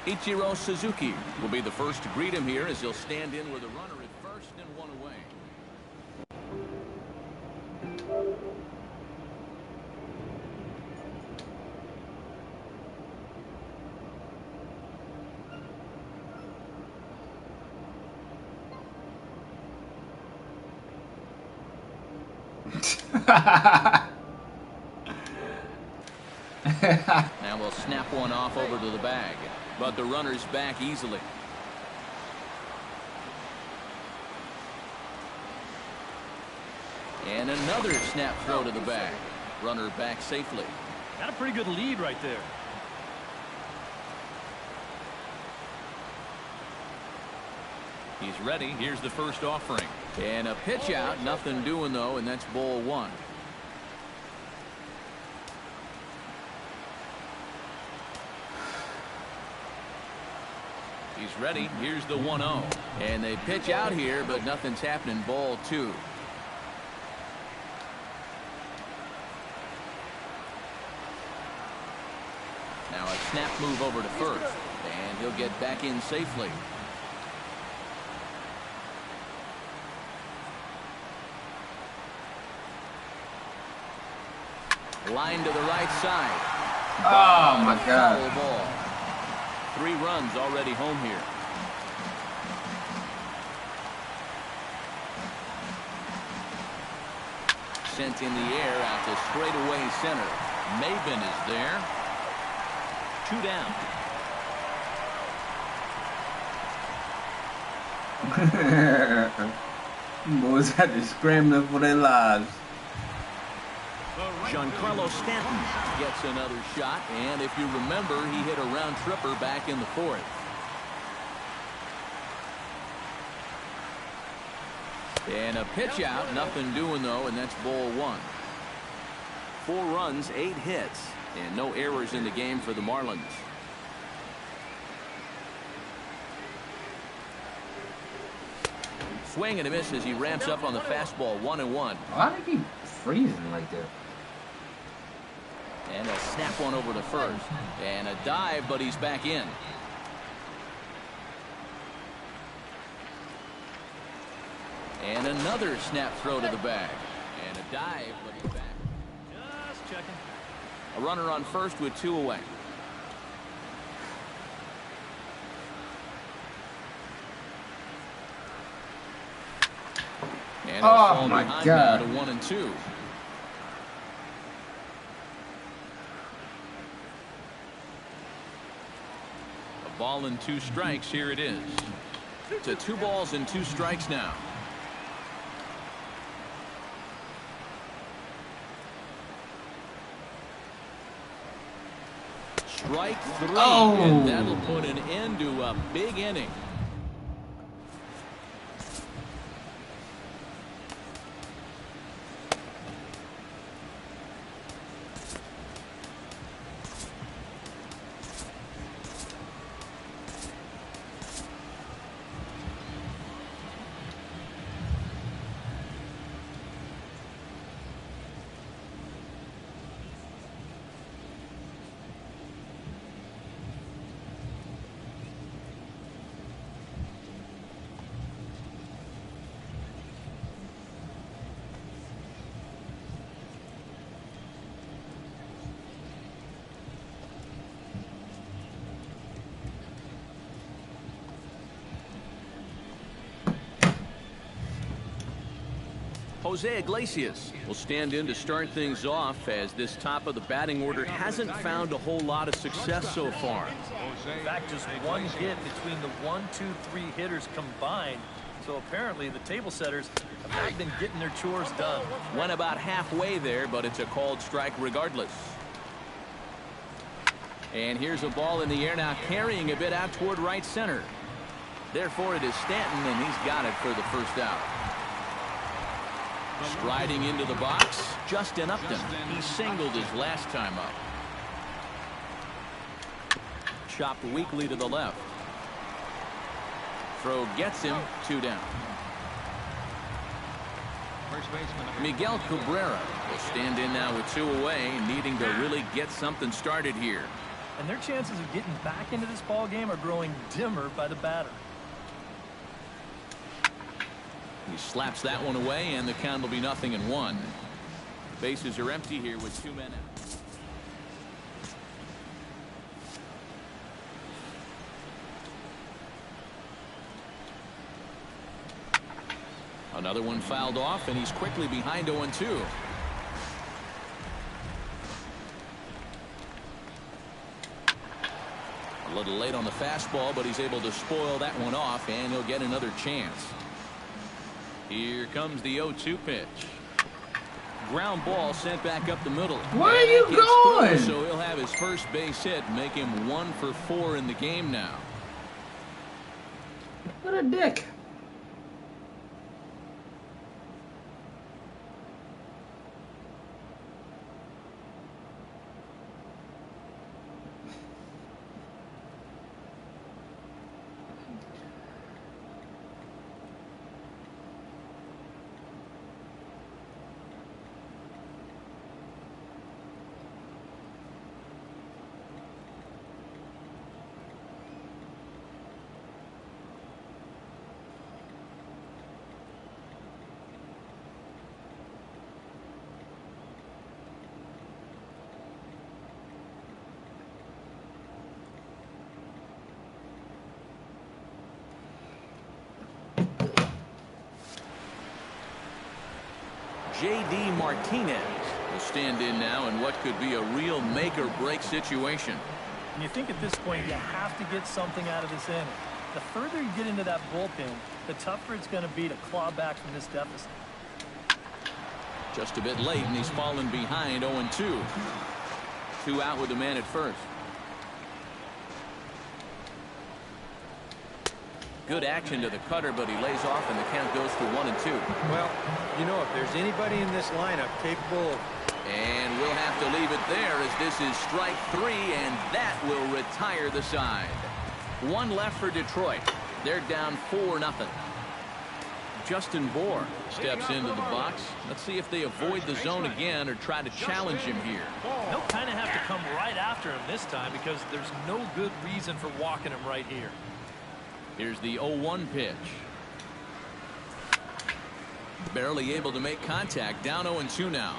Ichiro Suzuki will be the first to greet him here as he'll stand in with a runner at first and one away. Now we'll snap one off over to the bag, but the runner's back easily. And another snap throw to the bag. Runner back safely. Got a pretty good lead right there. He's ready. Here's the first offering. And a pitch out. Nothing doing, though, and that's ball one. He's ready. Here's the 1-0. And they pitch out here, but nothing's happening. Ball two. Now a snap move over to first. And he'll get back in safely. Line to the right side. Oh, my God. Foul ball. 3 runs already home here. Sent in the air out to straightaway center. Maben is there. 2 down. Boys had to scrambling for their lives. Giancarlo Stanton gets another shot, and if you remember, he hit a round tripper back in the 4th. And a pitch out, nothing doing though, and that's ball one. 4 runs, 8 hits, and no errors in the game for the Marlins. Swing and a miss as he ramps up on the fastball. 1-1. Why do they keep freezing like that? And a snap one over to first. And a dive, but he's back in. And another snap throw to the bag. And a dive, but he's back. Just checking. A runner on first with 2 away. And oh my God. God. Now to 1 and 2. A ball and 2 strikes. Here it is. To 2 balls and 2 strikes now. Strike 3. Oh. And that'll put an end to a big inning. Jose Iglesias will stand in to start things off, as this top of the batting order hasn't found a whole lot of success so far. In fact, just 1 hit between the 1, 2, 3 hitters combined. So apparently the table setters have not been getting their chores done. Went about halfway there, but it's a called strike regardless. And here's a ball in the air now, carrying a bit out toward right center. Therefore, it is Stanton, and he's got it for the first out. Striding into the box, Justin Upton. He singled his last time up. Chopped weakly to the left. Throw gets him, 2 down. Miguel Cabrera will stand in now with 2 away, needing to really get something started here. And their chances of getting back into this ball game are growing dimmer by the batter. He slaps that one away, and the count will be 0-1. Bases are empty here with 2 men out. Another one fouled off, and he's quickly behind 0-2. A little late on the fastball, but he's able to spoil that one off, and he'll get another chance. Here comes the 0-2 pitch. Ground ball sent back up the middle. Where are you going? So he'll have his first base hit, make him 1 for 4 in the game now. What a dick. J.D. Martinez will stand in now in what could be a real make-or-break situation. And you think at this point you have to get something out of this inning. The further you get into that bullpen, the tougher it's going to be to claw back from this deficit. Just a bit late, and he's fallen behind 0-2. 2 out with the man at first. Good action to the cutter, but he lays off, and the count goes to 1-2. Well, you know, if there's anybody in this lineup capable of And we'll have to leave it there as this is strike 3, and that will retire the side. One left for Detroit. They're down 4-0. Justin Bohr steps into the box. Let's see if they avoid the zone again or try to challenge him here. They'll kind of have to come right after him this time because there's no good reason for walking him right here. Here's the 0-1 pitch. Barely able to make contact. Down 0-2 now.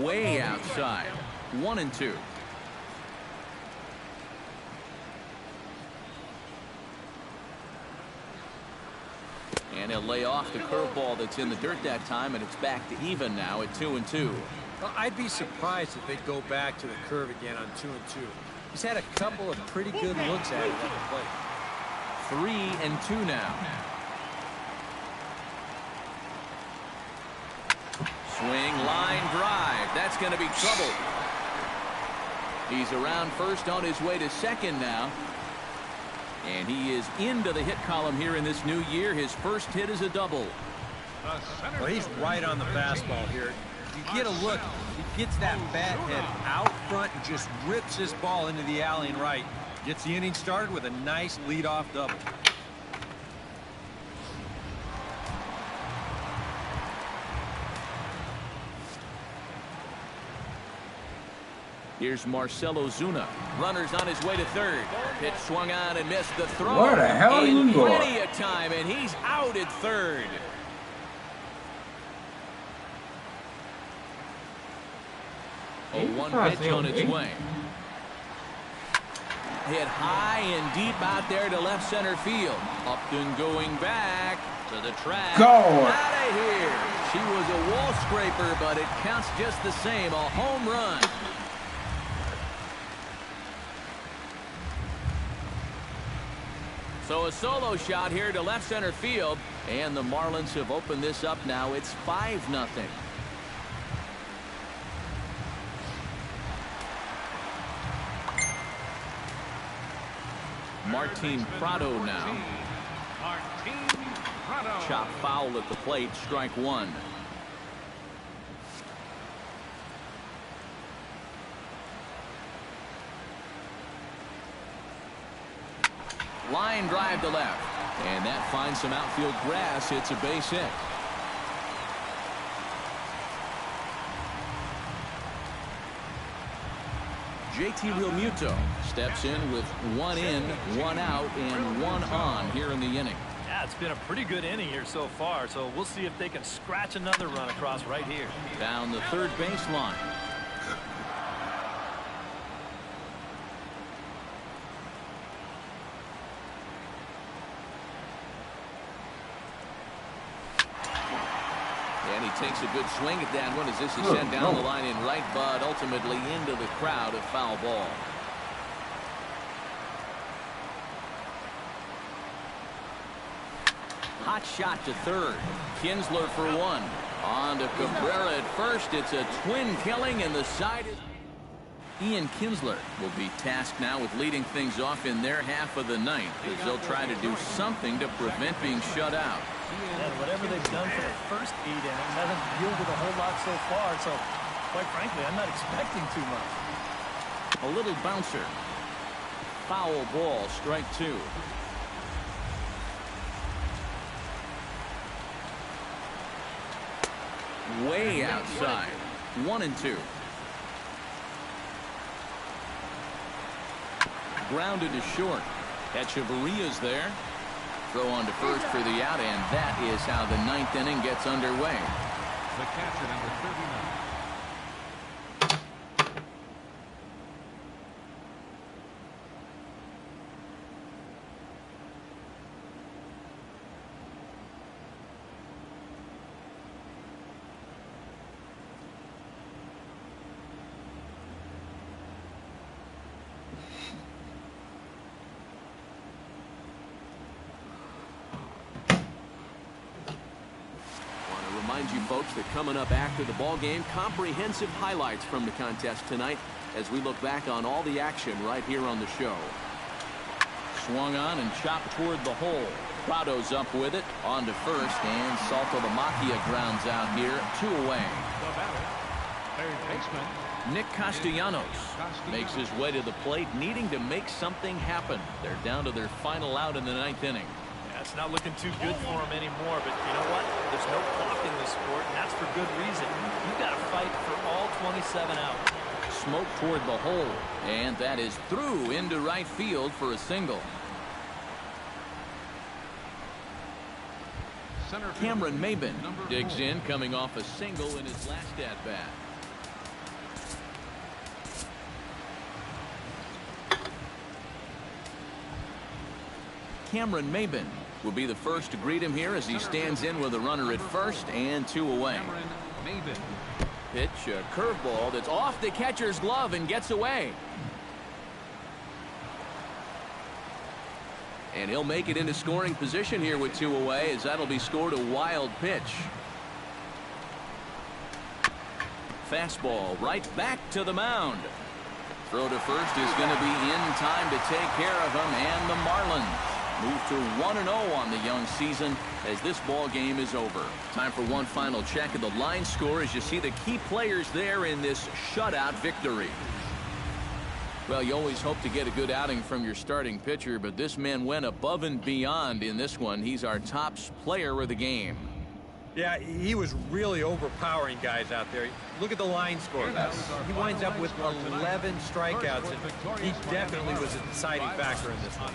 Way outside. 1-2. And he'll lay off the curveball that's in the dirt that time, and it's back to even now at 2-2. Well, I'd be surprised if they go back to the curve again on 2-2. He's had a couple of pretty good looks at it at the plate. 3-2 now. Swing, line drive. That's going to be trouble. He's around first on his way to second now. And he is into the hit column here in this new year. His first hit is a double. Well, he's right on the fastball here. If you get a look, he gets that bat head out front and just rips this ball into the alley and right. Gets the inning started with a nice leadoff double. Here's Marcell Ozuna. Runners on his way to third. Pitch swung on and missed the throw. Where the hell are you going? Plenty of time, and he's out at third. A 1 pitch on its way. Hit high and deep out there to left center field. Upton going back to the track. Go! Out of here. She was a wall scraper, but it counts just the same. A home run. So a solo shot here to left center field, and the Marlins have opened this up now. It's 5-0. Martin Prado now. Chop foul at the plate, strike 1. Line drive to left, and that finds some outfield grass. It's a base hit. JT Realmuto steps in with 1 in, 1 out, and 1 on here in the inning. Yeah, it's been a pretty good inning here so far, so we'll see if they can scratch another run across right here. Down the third baseline. And he takes a good swing at that one as this is sent down the line in right, but ultimately into the crowd, a foul ball. Hot shot to third. Kinsler for 1. On to Cabrera at first. It's a twin killing, and the side is... Ian Kinsler will be tasked now with leading things off in their half of the ninth as they'll try to do something to prevent being shut out. And whatever they've done for the first 8 innings hasn't yielded a whole lot so far, so quite frankly, I'm not expecting too much. A little bouncer. Foul ball, strike 2. Way outside. 1-2. Grounded to short. Echeverria's there. Throw on to first for the out, and that is how the 9th inning gets underway. The catcher, number 39. Remind you folks that coming up after the ball game, comprehensive highlights from the contest tonight as we look back on all the action right here on the show. swung on and chopped toward the hole. Prado's up with it, on to first, and Saltalamacchia grounds out here, 2 away. The batter, third baseman Nick Castellanos makes his way to the plate, needing to make something happen. They're down to their final out in the 9th inning. Yeah, it's not looking too good for him anymore, but you know what? There's no clock in this sport, and that's for good reason. You've got to fight for all 27 out. Smoke toward the hole, and that is through into right field for a single. Cameron Maben digs in, coming off a single in his last at-bat. Cameron Maben will be the first to greet him here as he stands in with a runner at first and 2 away. Pitch, a curveball that's off the catcher's glove and gets away. And he'll make it into scoring position here with 2 away, as that'll be scored a wild pitch. Fastball right back to the mound. Throw to first is going to be in time to take care of him, and the Marlins move to 1-0 on the young season as this ball game is over. Time for one final check of the line score as you see the key players there in this shutout victory. Well, you always hope to get a good outing from your starting pitcher, but this man went above and beyond in this one. He's our top player of the game. Yeah, he was really overpowering guys out there. Look at the line score. He winds up with 11 strikeouts, and he definitely was a deciding factor in this one.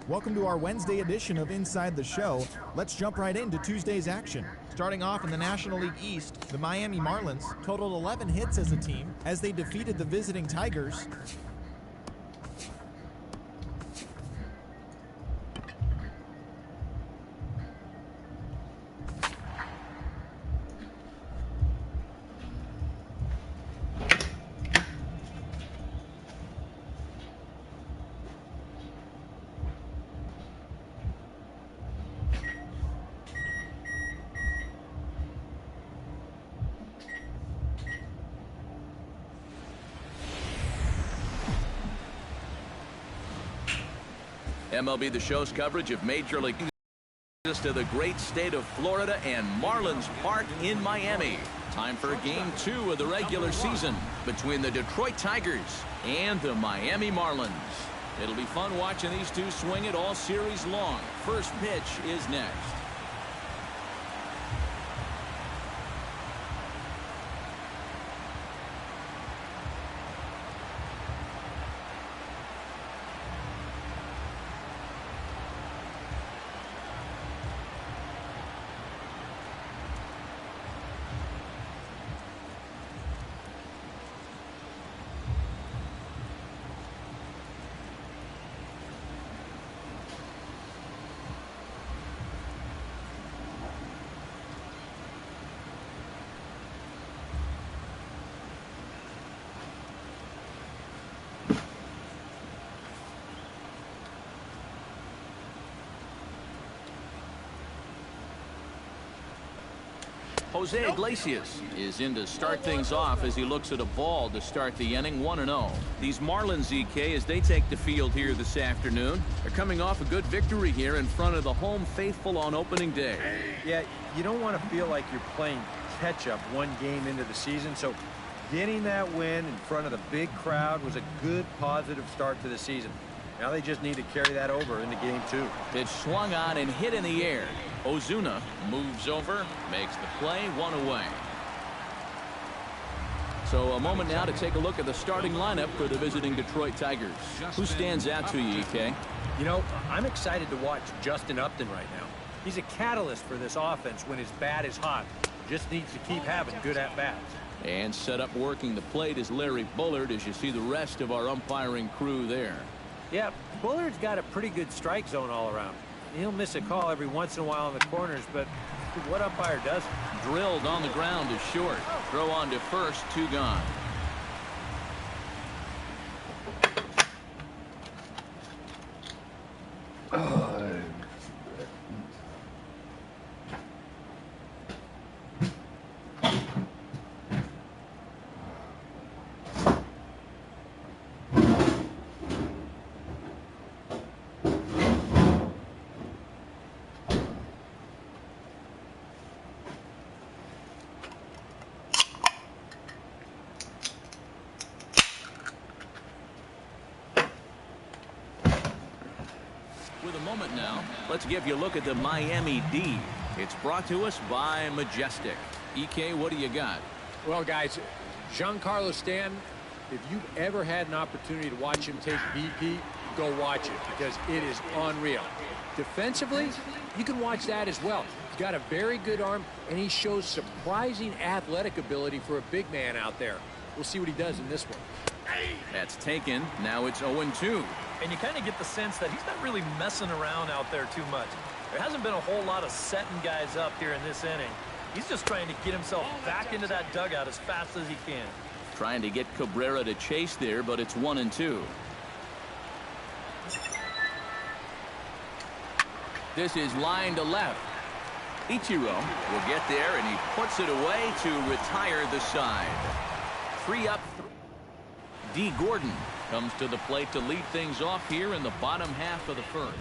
Welcome to our Wednesday edition of Inside the Show. Let's jump right into Tuesday's action. Starting off in the National League East, the Miami Marlins totaled 11 hits as a team as they defeated the visiting Tigers. MLB The Show's coverage of Major League to the great state of Florida and Marlins Park in Miami. Time for Game 2 of the regular season between the Detroit Tigers and the Miami Marlins. It'll be fun watching these two swing it all series long. First pitch is next. Jose Iglesias is in to start things off as he looks at a ball to start the inning. 1-0. These Marlins, EK, as they take the field here this afternoon, are coming off a good victory here in front of the home faithful on opening day. Yeah, you don't want to feel like you're playing catch-up one game into the season, so getting that win in front of the big crowd was a good positive start to the season. Now they just need to carry that over into Game 2. Pitch swung on and hit in the air. Ozuna moves over, makes the play, 1 away. So a moment now to take a look at the starting lineup for the visiting Detroit Tigers. Who stands out to you, EK? You know, I'm excited to watch Justin Upton right now. He's a catalyst for this offense when his bat is hot. Just needs to keep having good at-bats. And set up working the plate is Larry Bullard, as you see the rest of our umpiring crew there. Yeah, Bullard's got a pretty good strike zone all around. He'll miss a call every once in a while in the corners, but what umpire doesn't? Drilled on the ground is short. Throw on to first, 2 gone. With a moment now, let's give you a look at the Miami D. It's brought to us by Majestic. EK, what do you got? Well, guys, Giancarlo Stanton, if you've ever had an opportunity to watch him take BP, go watch it because it is unreal. Defensively, you can watch that as well. He's got a very good arm, and he shows surprising athletic ability for a big man out there. We'll see what he does in this one. That's taken. Now it's 0-2. And you kind of get the sense that he's not really messing around out there too much. There hasn't been a whole lot of setting guys up here in this inning. He's just trying to get himself back into that dugout as fast as he can. Trying to get Cabrera to chase there, but it's 1-2. This is line to left. Ichiro will get there, and he puts it away to retire the side. 3 up. D. Gordon comes to the plate to lead things off here in the bottom half of the first.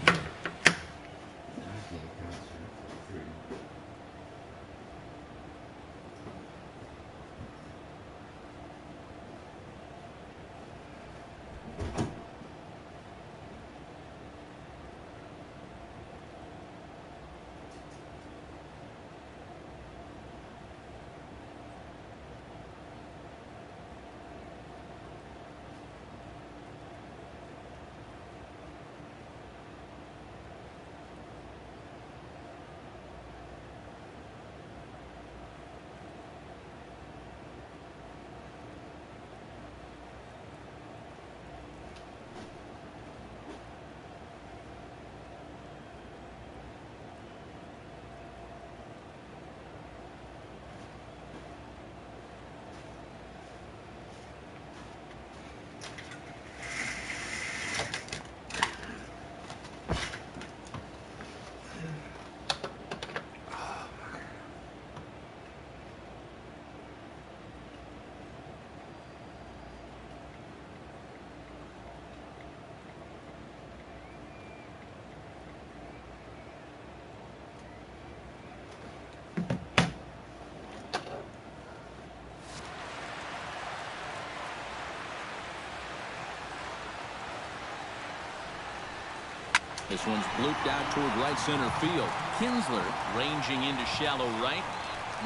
This one's blooped out toward right center field. Kinsler ranging into shallow right.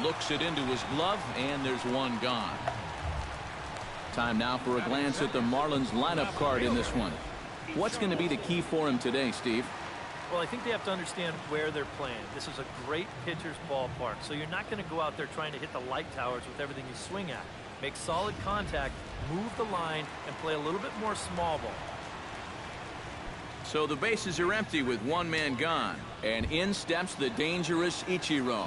Looks it into his glove, and there's one gone. Time now for a glance at the Marlins lineup card in this one. What's going to be the key for him today, Steve? Well, I think they have to understand where they're playing. This is a great pitcher's ballpark, so you're not going to go out there trying to hit the light towers with everything you swing at. Make solid contact, move the line, and play a little bit more small ball. So the bases are empty with one man gone, and in steps the dangerous Ichiro.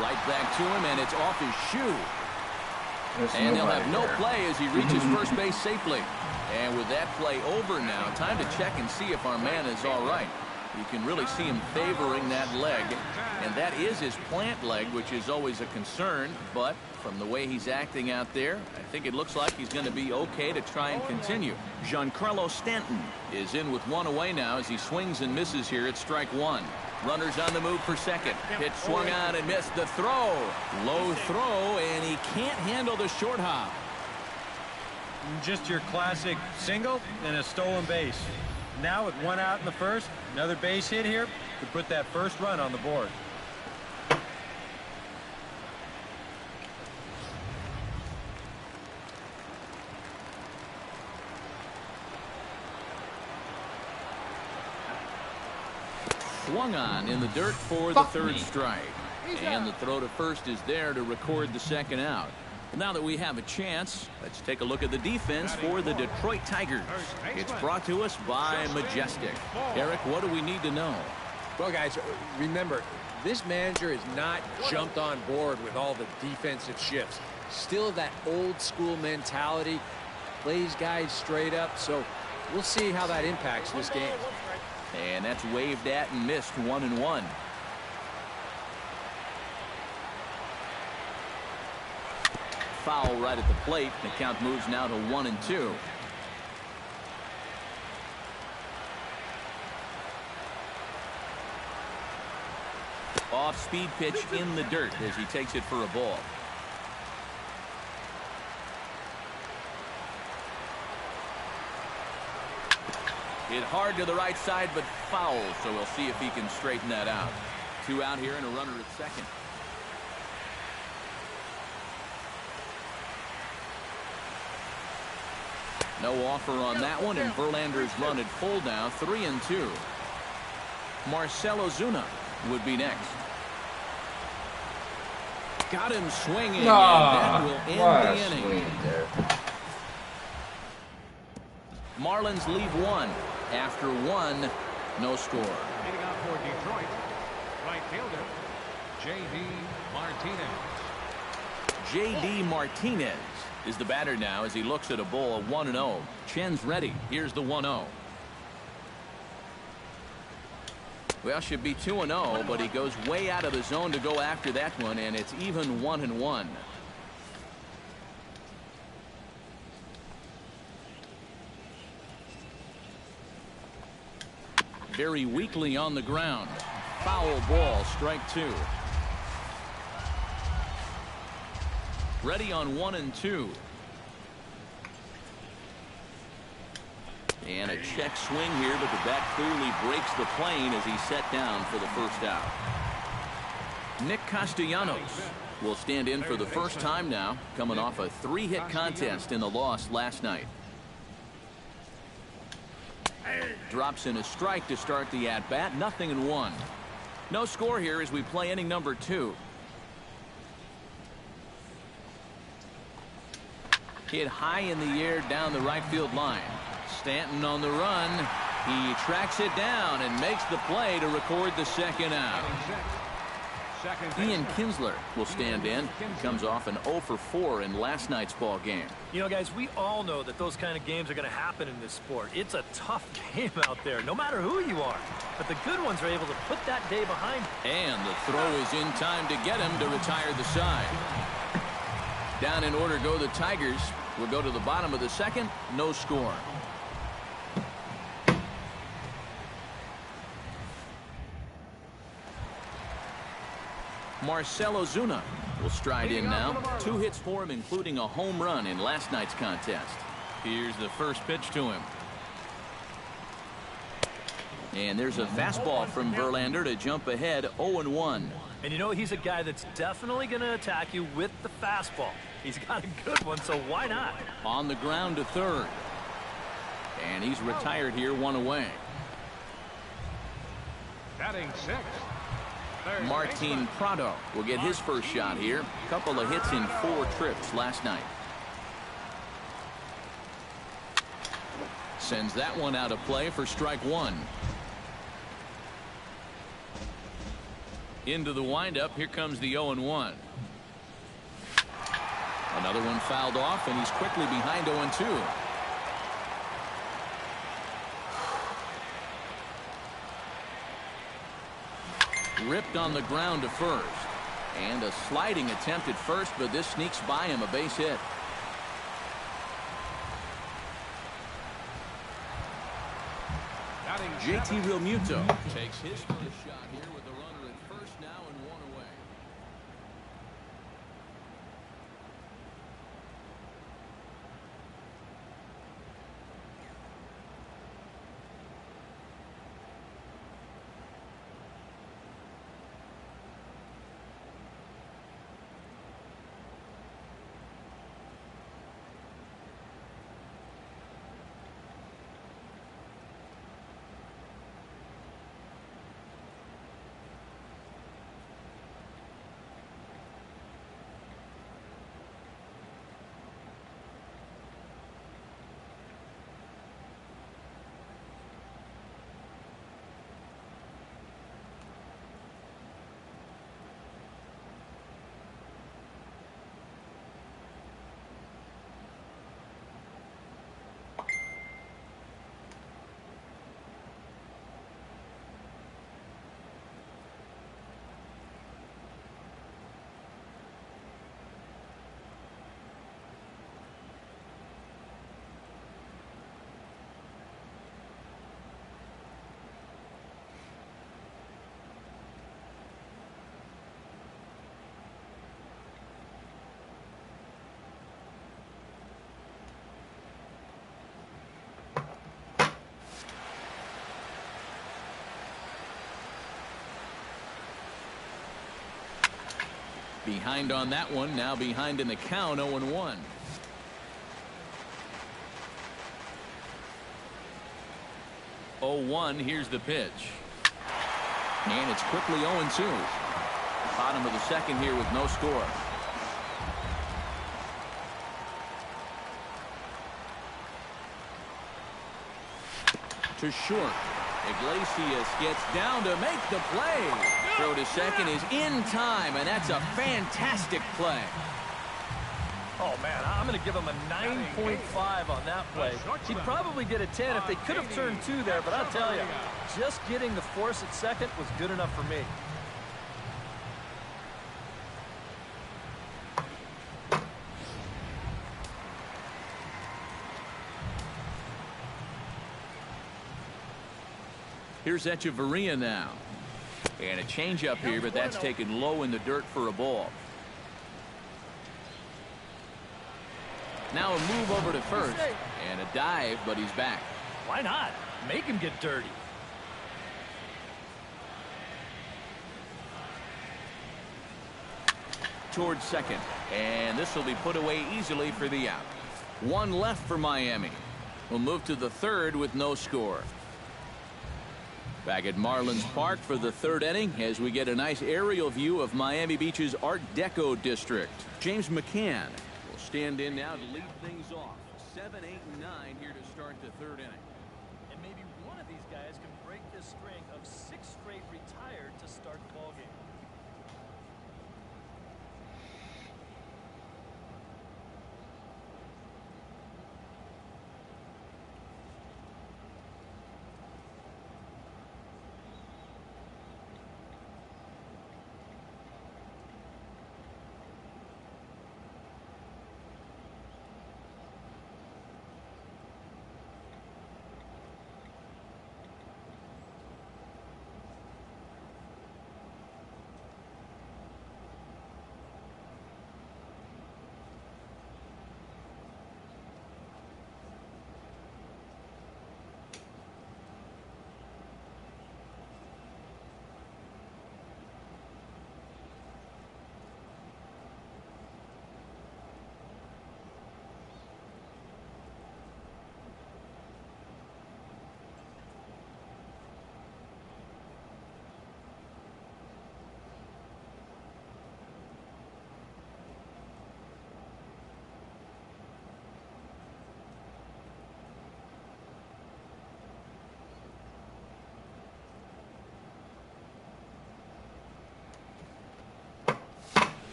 Right back to him, and it's off his shoe. And they'll have no play as he reaches first base safely. And with that play over now, time to check and see if our man is all right. You can really see him favoring that leg, and that is his plant leg, which is always a concern, but from the way he's acting out there, I think it looks like he's going to be okay to try and continue. Giancarlo Stanton is in with one away now as he swings and misses here at strike one. Runners on the move for second. Pitch swung on and missed. The throw. Low throw, and he can't handle the short hop. Just your classic single and a stolen base. Now with one out in the first, another base hit here to put that first run on the board. swung on in the dirt for the third strike. And the throw to first is there to record the second out. Now that we have a chance, let's take a look at the defense for the Detroit Tigers. It's brought to us by Majestic. Eric, what do we need to know? Well, guys, remember, this manager has not jumped on board with all the defensive shifts. Still that old school mentality, plays guys straight up, so we'll see how that impacts this game. And that's waved at and missed 1-1. Foul right at the plate. The count moves now to 1-2. Off-speed pitch in the dirt as he takes it for a ball. Hit hard to the right side, but foul, so we'll see if he can straighten that out. 2 out here and a runner at second. No offer on that one, and Verlander's run at full now, 3-2. Marcell Ozuna would be next. Got him swinging, and that will end the inning. Marlins leave one. After one, no score. Hitting out for Detroit, right fielder, J.D. Martinez. J.D. Martinez is the batter now as he looks at a ball 1-0. Chen's ready. Here's the 1-0. Well, should be 2-0, but he goes way out of the zone to go after that one, and it's even 1-1. Very weakly on the ground. Foul ball, strike 2. Ready on 1-2. And a check swing here, but the bat clearly breaks the plane as he's set down for the first out. Nick Castellanos will stand in for the first time now, coming off a 3-hit contest in the loss last night. Drops in a strike to start the at-bat, 0-1. No score here as we play inning number 2. Hit high in the air down the right field line. Stanton on the run. He tracks it down and makes the play to record the second out. Ian Kinsler will stand in. Comes off an 0 for 4 in last night's ball game. You know, guys, we all know that those kind of games are going to happen in this sport. It's a tough game out there, no matter who you are. But the good ones are able to put that day behind. And the throw is in time to get him to retire the side. Down in order go the Tigers. We'll go to the bottom of the second. No score. Marcell Ozuna will stride in now. 2 hits for him, including a home run in last night's contest. Here's the first pitch to him. And there's a fastball from Verlander to jump ahead 0-1. And you know, he's a guy that's definitely going to attack you with the fastball. He's got a good one, so why not? On the ground to third. And he's retired here, 1 away. Batting 6. Martin Prado will get his first shot here. Couple of hits in 4 trips last night. Sends that one out of play for strike 1. Into the windup. Here comes the 0-1. Another one fouled off, and he's quickly behind 0-2. Ripped on the ground to first. And a sliding attempt at first, but this sneaks by him, a base hit. JT Realmuto takes his first shot here with a runner at first now and 1 away. Behind on that one, now behind in the count, 0-1. Here's the pitch. And it's quickly 0-2. Bottom of the second here with no score. To short. Iglesias gets down to make the play. Throw to second is in time, and that's a fantastic play. Oh, man, I'm going to give him a 9.5 on that play. He'd probably get a 10 if they could have turned 2 there, but I'll tell you, just getting the force at second was good enough for me. Here's Echeverria now. And a changeup here, but that's taken low in the dirt for a ball. Now a move over to first. And a dive, but he's back. Why not? Make him get dirty. Towards second. And this will be put away easily for the out. One left for Miami. We'll move to the third with no score. Back at Marlins Park for the third inning as we get a nice aerial view of Miami Beach's Art Deco district. James McCann will stand in now to lead things off. 7, 8, and 9 here to start the third inning. And maybe one of these guys can break this string of 6 straight retired to start the ballgame.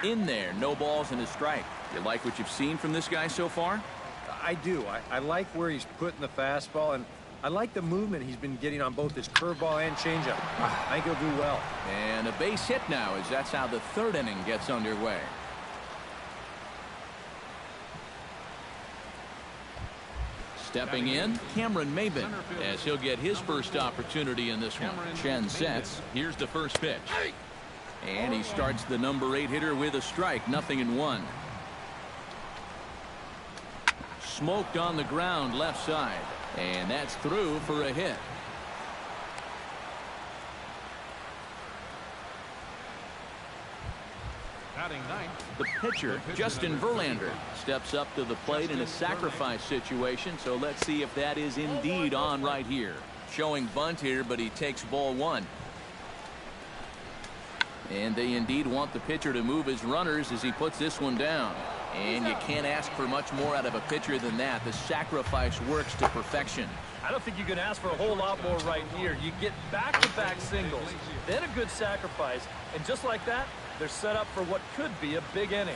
In there, no balls and a strike. You like what you've seen from this guy so far? I do. I like where he's putting the fastball, and I like the movement he's been getting on both his curveball and changeup. I think he'll do well. And a base hit now, as that's how the third inning gets underway. Stepping in, Cameron Maben, as he'll get his first opportunity in this one. Chen sets. Here's the first pitch. And he starts the number 8 hitter with a strike, 0-1. Smoked on the ground left side. And that's through for a hit. The pitcher, Justin Verlander, steps up to the plate in a sacrifice situation. So let's see if that is indeed on right here. Showing bunt here, but he takes ball 1. And they indeed want the pitcher to move his runners as he puts this one down. And you can't ask for much more out of a pitcher than that. The sacrifice works to perfection. I don't think you can ask for a whole lot more right here. You get back-to-back singles, then a good sacrifice, and just like that, they're set up for what could be a big inning.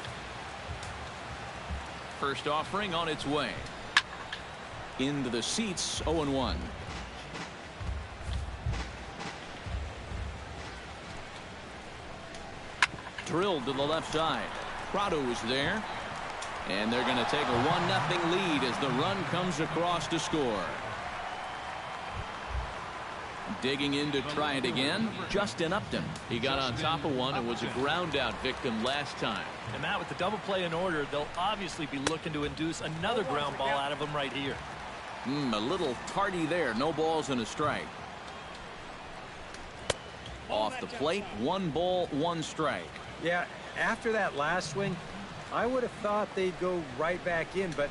First offering on its way. Into the seats, 0-1. Drilled to the left side. Prado is there. And they're going to take a 1-0 lead as the run comes across to score. Digging in to try it again, Justin Upton. He got on top of one and was a ground-out victim last time. And Matt, with the double play in order, they'll obviously be looking to induce another ground ball out of him right here. A little tardy there. No balls and a strike. Off the plate, 1 ball, 1 strike. Yeah, after that last swing, I would have thought they'd go right back in, but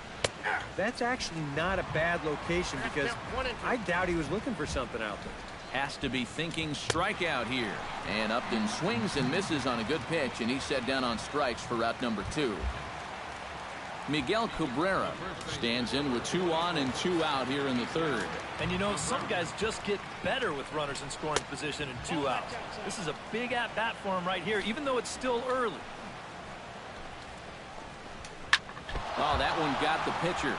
that's actually not a bad location because I doubt he was looking for something out there. Has to be thinking strikeout here. And Upton swings and misses on a good pitch, and he's set down on strikes for out number 2. Miguel Cabrera stands in with 2 on and 2 out here in the 3rd. And you know, some guys just get better with runners in scoring position and 2 outs. This is a big at-bat for him right here, even though it's still early. Oh, that one got the pitcher.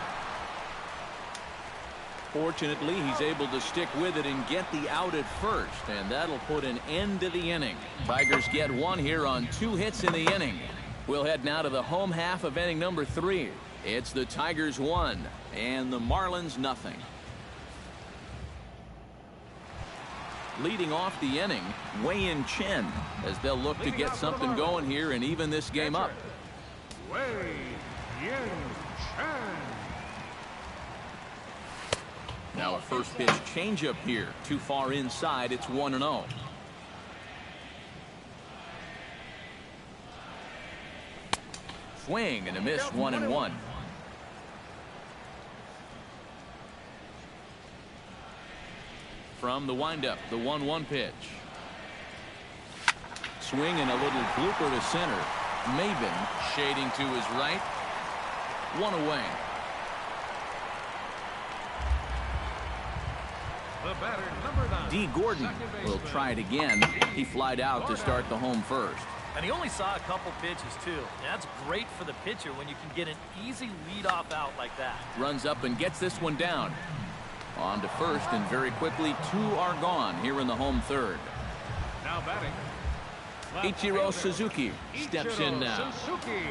Fortunately, he's able to stick with it and get the out at first, and that'll put an end to the inning. Tigers get 1 here on 2 hits in the inning. We'll head now to the home half of inning number 3. It's the Tigers 1 and the Marlins nothing. Leading off the inning, Wei-Yin Chen, as they'll look to get something going here and even this game up. Wei-Yin Chen. Now a first pitch changeup here. Too far inside. It's 1-0. Swing and a miss, 1-1. From the windup, the 1-1 pitch. Swing and a little blooper to center. Maben shading to his right. 1 away. The batter, number 9. D. Gordon will try it again. He flied out to start the home first. And he only saw a couple pitches, too. And that's great for the pitcher when you can get an easy leadoff out like that. Runs up and gets this one down. On to first, and very quickly, 2 are gone here in the home 3rd. Now batting. Ichiro Suzuki steps in now. Suzuki.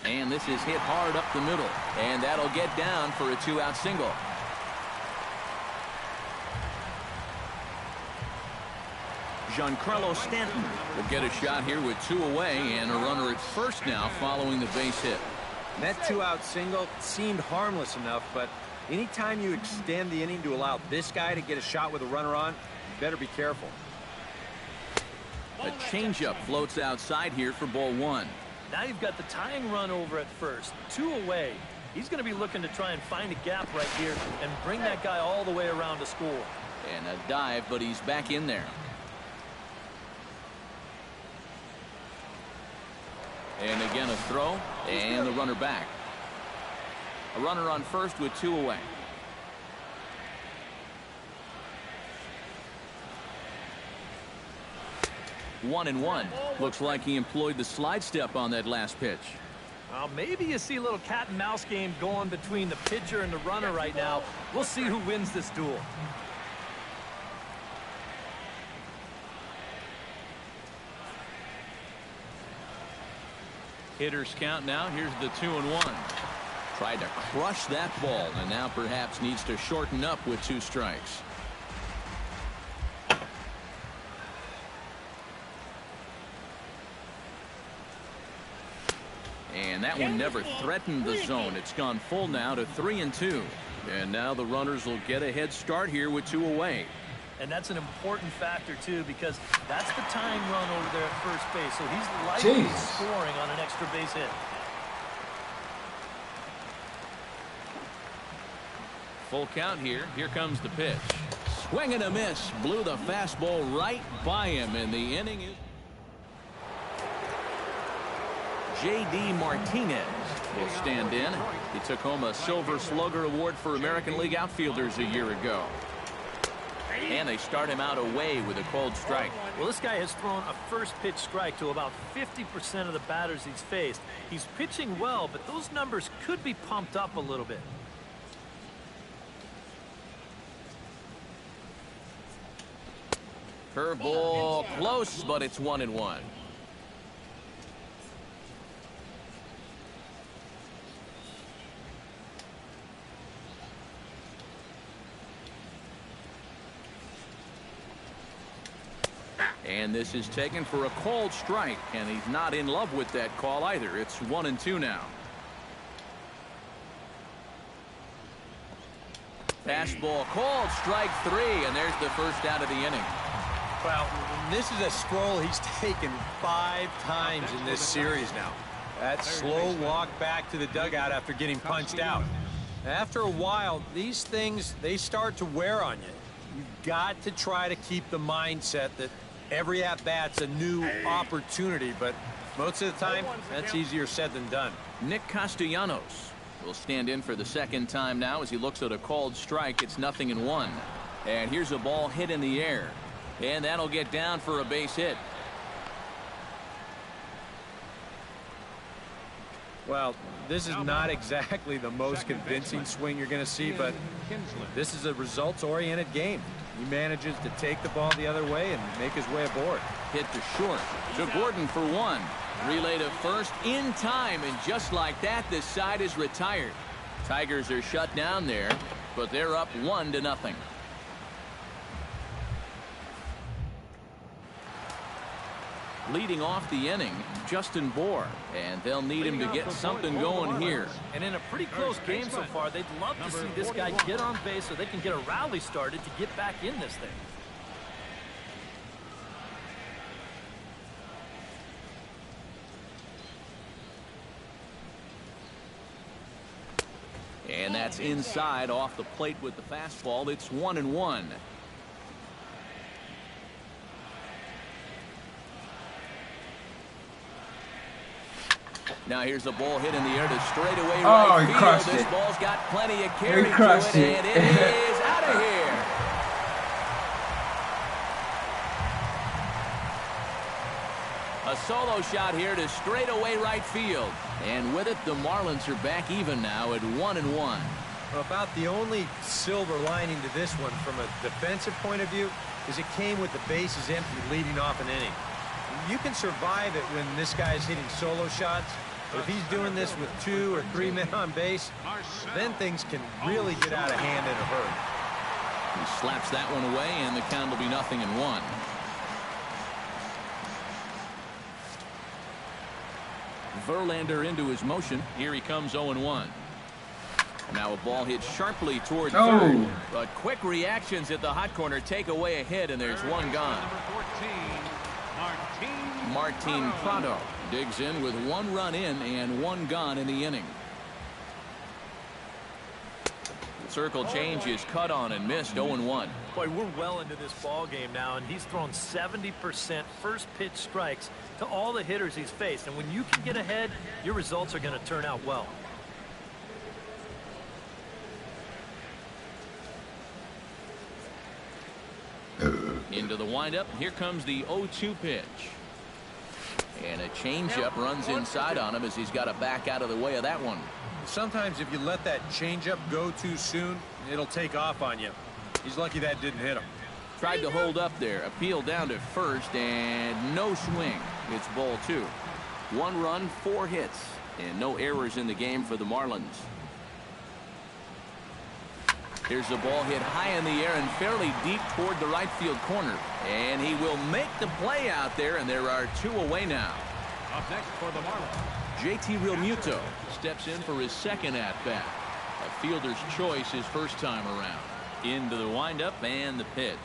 And this is hit hard up the middle. And that'll get down for a 2-out single. Giancarlo Stanton will get a shot here with 2 away and a runner at first now following the base hit. That 2-out single seemed harmless enough, but anytime you extend the inning to allow this guy to get a shot with a runner on, you better be careful. A changeup floats outside here for ball 1. Now you've got the tying run over at first, 2 away. He's going to be looking to try and find a gap right here and bring that guy all the way around to score. And a dive, but he's back in there. And again a throw, and the runner back. A runner on first with 2 away. One and one. Looks like he employed the slide step on that last pitch. Well, maybe you see a little cat and mouse game going between the pitcher and the runner right now. We'll see who wins this duel. Hitters count now. Here's the 2-1. Tried to crush that ball, and now perhaps needs to shorten up with 2 strikes. And that one never threatened the zone. It's gone full now to 3-2. And now the runners will get a head start here with 2 away. And that's an important factor, too, because that's the tying run over there at first base. So he's likely scoring on an extra base hit. Full count here. Here comes the pitch. Swing and a miss. Blew the fastball right by him, and the inning is... J.D. Martinez will stand in. He took home a Silver Slugger Award for American League outfielders a year ago. And they start him out away with a cold strike. Well, this guy has thrown a first pitch strike to about 50% of the batters he's faced. He's pitching well, but those numbers could be pumped up a little bit. Curveball close, but it's 1-1. And this is taken for a called strike, and he's not in love with that call either. It's 1-2 now. Fastball called, strike 3, and there's the first out of the inning. Well, this is a stroll he's taken 5 times in this series now. That slow walk back to the dugout after getting punched out. After a while, these things, they start to wear on you. You've got to try to keep the mindset that every at-bat's a new opportunity, but most of the time, that's easier said than done. Nick Castellanos will stand in for the second time now as he looks at a called strike. It's 0-1. And here's a ball hit in the air. And that'll get down for a base hit. Well, this is not exactly the most convincing swing you're going to see, but this is a results-oriented game. He manages to take the ball the other way and make his way aboard. Hit to short. To Gordon for 1. Relay to first in time, and just like that, this side is retired. Tigers are shut down there, but they're up 1-0. Leading off the inning, Justin Bohr, and they'll need him to get something going here. And in a pretty close game so far, they'd love to see this guy get on base so they can get a rally started to get back in this thing. And that's inside off the plate with the fastball. It's 1-1. Now here's a ball hit in the air to straightaway right field. Crushed This it. ball's got plenty of carry to crushed it, it. and it is out of here. A solo shot here to straightaway right field. And with it, the Marlins are back even now at 1-1. Well, about the only silver lining to this one from a defensive point of view is it came with the bases empty leading off an inning. You can survive it when this guy's hitting solo shots, but if he's doing this with 2 or 3 men on base, then things can really get out of hand in a hurry. He slaps that one away, and the count will be 0-1. Verlander into his motion. Here he comes 0-1. Now a ball hit sharply toward third, but quick reactions at the hot corner take away a hit, and there's one gone. Martin Prado digs in with 1 run in and 1 gone in the inning. Circle change is cut on and missed. 0-1. Boy, we're well into this ball game now, and he's thrown 70% first pitch strikes to all the hitters he's faced. And when you can get ahead, your results are going to turn out well. Into the windup. Here comes the 0-2 pitch. And a changeup runs inside on him as he's got to back out of the way of that one. Sometimes if you let that changeup go too soon, it'll take off on you. He's lucky that didn't hit him. Tried to hold up there. Appeal down to first, and no swing. It's ball 2. 1 run, 4 hits, and no errors in the game for the Marlins. Here's a ball hit high in the air and fairly deep toward the right field corner. And he will make the play out there, and there are 2 away now. Up next for the Marlins, JT Realmuto steps in for his second at-bat. A fielder's choice his first time around. Into the windup and the pitch.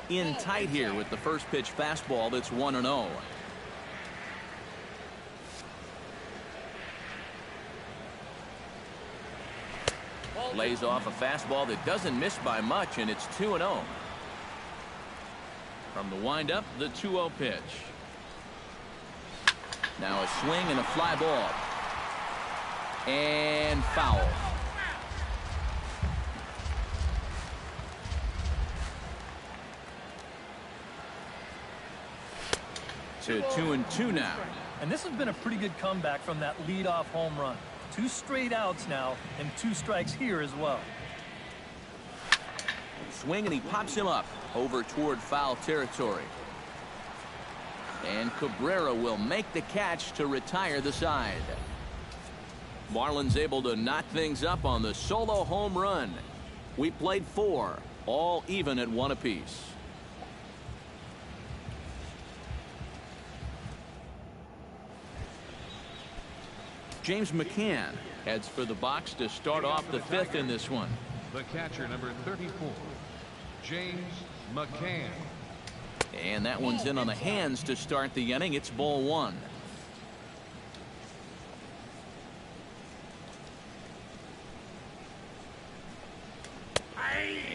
In tight here with the first pitch fastball that's 1-0. Lays off a fastball that doesn't miss by much, and it's 2-0. From the windup, the 2-0 pitch. Now a swing and a fly ball. And foul. To 2-2 now. And this has been a pretty good comeback from that leadoff home run. 2 straight outs now, and 2 strikes here as well. Swing, and he pops him up over toward foul territory. And Cabrera will make the catch to retire the side. Marlins able to knock things up on the solo home run. We played 4, all even at 1 apiece. James McCann heads for the box to start off the fifth in this one. The catcher, number 34, James McCann. And that one's in on the hands to start the inning. It's ball one.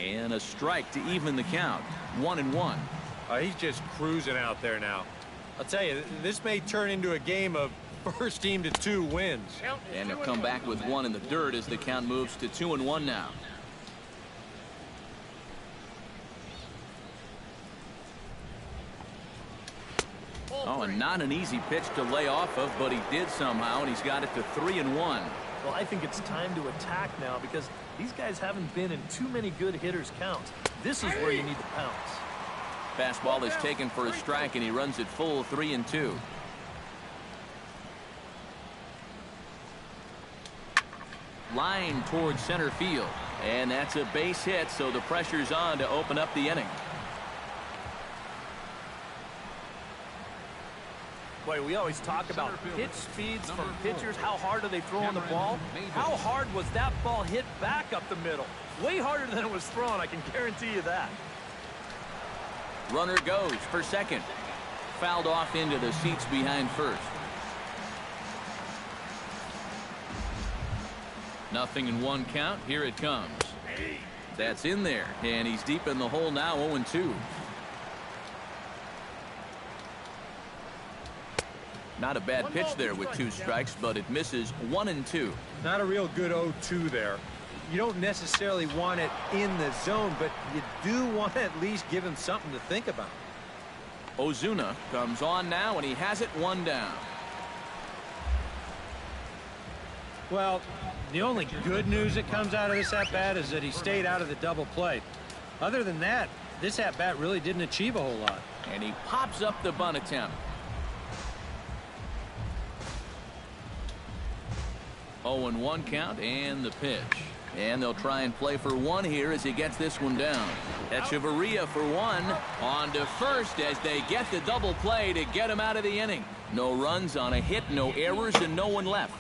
And a strike to even the count. 1-1. He's just cruising out there now. I'll tell you, this may turn into a game of first team to 2 wins. And he'll come back with one in the dirt as the count moves to 2-1 now. Oh, and not an easy pitch to lay off of, but he did somehow, and he's got it to 3-1. Well, I think it's time to attack now because these guys haven't been in too many good hitters' counts. This is where you need to pounce. Fastball is taken for a strike, and he runs it full 3-2. Line towards center field, and that's a base hit, so the pressure's on to open up the inning. Boy, we always talk about pitch speeds from pitchers. How hard are they throwing the ball? How hard was that ball hit back up the middle? Way harder than it was thrown, I can guarantee you that. Runner goes for second. Fouled off into the seats behind first. 0-1 count. Here it comes. That's in there, and he's deep in the hole now. 0-2. Not a bad pitch there with 2 strikes, but it misses. 1-2. Not a real good 0-2 there. You don't necessarily want it in the zone, but you do want to at least give him something to think about. Ozuna comes on now, and he has it 1 down. Well, the only good news that comes out of this at-bat is that he stayed out of the double play. Other than that, this at-bat really didn't achieve a whole lot. And he pops up the bunt attempt. 0-1 count and the pitch. And they'll try and play for 1 here as he gets this one down. Echeverria for 1. On to first as they get the double play to get him out of the inning. No runs on a hit, no errors, and no one left.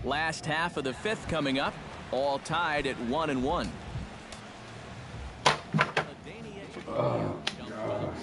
Last half of the 5th coming up, all tied at 1-1. Oh, gosh.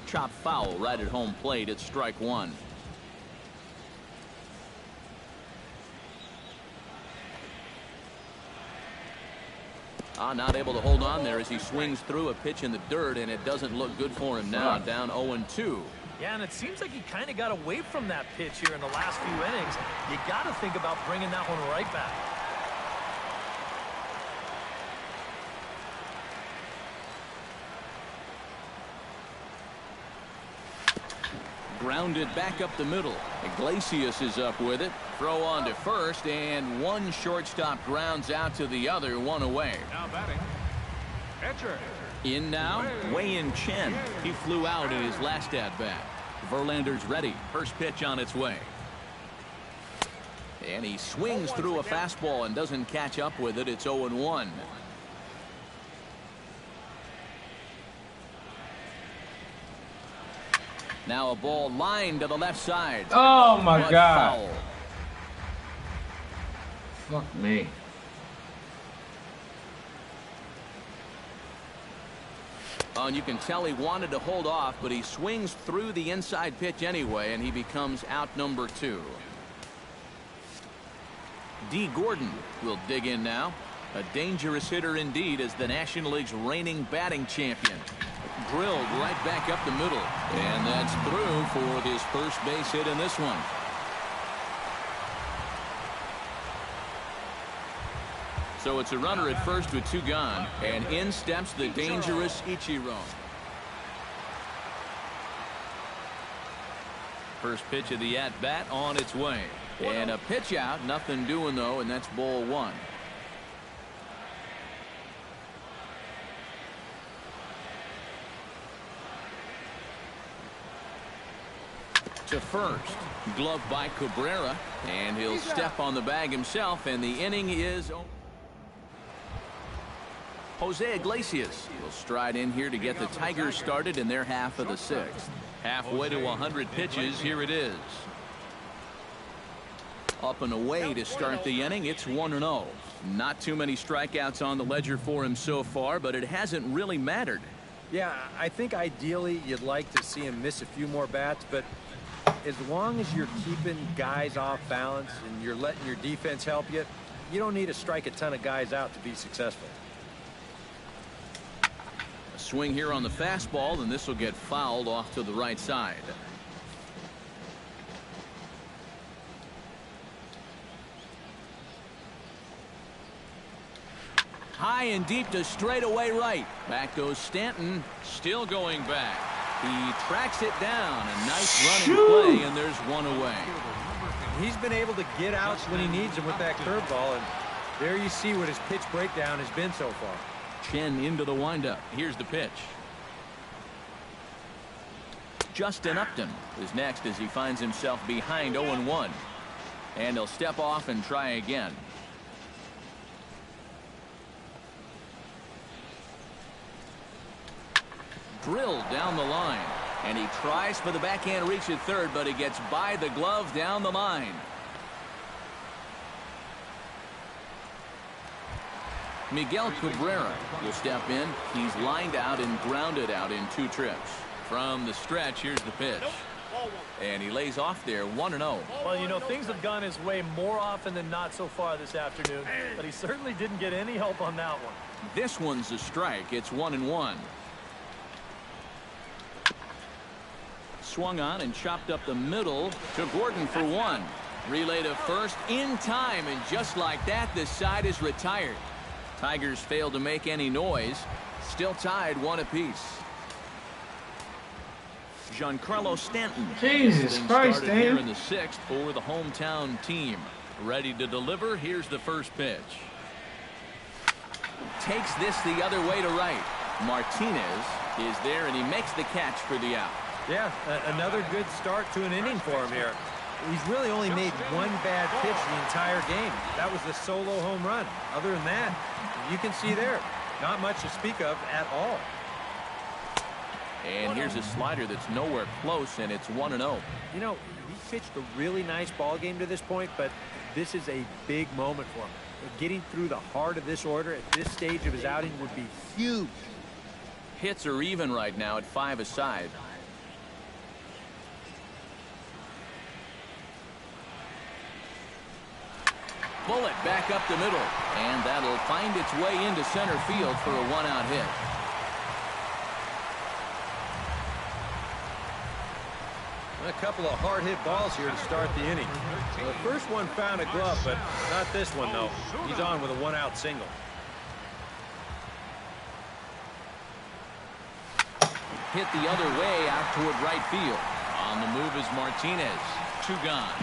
Chop foul right at home plate. It's strike 1. Not able to hold on there as he swings through a pitch in the dirt, and it doesn't look good for him now. Down 0-2. Yeah, and it seems like he kind of got away from that pitch here in the last few innings. You got to think about bringing that one right back. Grounded back up the middle. Iglesias is up with it. Throw on to first, and one shortstop grounds out to the other. 1 away. Now batting, catcher. In now, Wei-Yin Chen. He flew out in his last at-bat. Verlander's ready. First pitch on its way. And he swings through a fastball and doesn't catch up with it. It's 0-1. Now a ball lined to the left side. Oh my But God. foul. Fuck me. Oh, and you can tell he wanted to hold off, but he swings through the inside pitch anyway, and he becomes out number 2. D. Gordon will dig in now. A dangerous hitter indeed as the National League's reigning batting champion. Drilled right back up the middle. And that's through for his first base hit in this one. So it's a runner at first with 2 gone. And in steps the dangerous Ichiro. First pitch of the at-bat on its way. And a pitch out. Nothing doing, though, and that's ball 1. To first. Glove by Cabrera. And he'll step on the bag himself, and the inning is over. Jose Iglesias will stride in here to get the Tigers started in their half of the 6th. Halfway to 100 pitches, here it is. Up and away to start the inning. It's 1-0. Not too many strikeouts on the ledger for him so far, but it hasn't really mattered. Yeah, I think ideally you'd like to see him miss a few more bats, but as long as you're keeping guys off balance and you're letting your defense help you, you don't need to strike a ton of guys out to be successful. A swing here on the fastball, and this will get fouled off to the right side. High and deep to straightaway right. Back goes Stanton, still going back. He tracks it down. A nice running play, and there's 1 away. He's been able to get outs when he needs them with that curveball, and there you see what his pitch breakdown has been so far. Chen into the windup. Here's the pitch. Justin Upton is next as he finds himself behind 0-1. And he'll step off and try again. Drilled down the line, and he tries for the backhand reach at third, but he gets by the glove down the line. Miguel Cabrera will step in. He's lined out and grounded out in 2 trips. From the stretch, here's the pitch. And he lays off there, 1-0. Well, you know, things have gone his way more often than not so far this afternoon, but he certainly didn't get any help on that one. This one's a strike. It's 1-1. Swung on and chopped up the middle to Gordon for 1. Relay to first in time, and just like that, the side is retired. Tigers failed to make any noise. Still tied 1 apiece. Giancarlo Stanton. Jesus Christ, started here in the 6th for the hometown team. Ready to deliver. Here's the first pitch. Takes this the other way to right. Martinez is there, and he makes the catch for the out. Yeah, another good start to an inning for him here. He's really only made 1 bad pitch the entire game. That was the solo home run. Other than that, you can see there, not much to speak of at all. And here's a slider that's nowhere close, and it's 1-0. You know, he pitched a really nice ball game to this point, but this is a big moment for him. Getting through the heart of this order at this stage of his outing would be huge. Hits are even right now at 5 aside. Bullet back up the middle, and that'll find its way into center field for a 1-out hit. A couple of hard-hit balls here to start the inning. The first one found a glove, but not this one, though. He's on with a 1-out single. Hit the other way out toward right field. On the move is Martinez. 2 gone.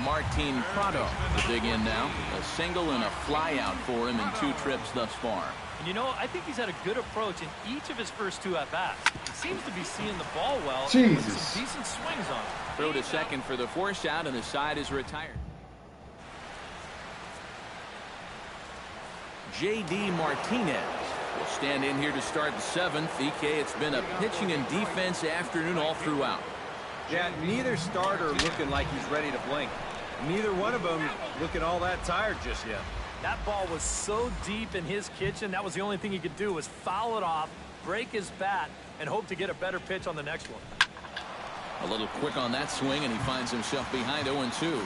Martin Prado to dig in now. A single and a fly out for him in 2 trips thus far. And you know, I think he's had a good approach in each of his first 2 at-bats. He seems to be seeing the ball well and with some decent swings on it. Throw to second for the force out, and the side is retired. J.D. Martinez will stand in here to start the 7th. EK, it's been a pitching and defense afternoon all throughout. Yeah, neither starter looking like he's ready to blink. Neither one of them looking all that tired just yet. That ball was so deep in his kitchen, that was the only thing he could do was foul it off, break his bat, and hope to get a better pitch on the next one. A little quick on that swing, and he finds himself behind 0-2.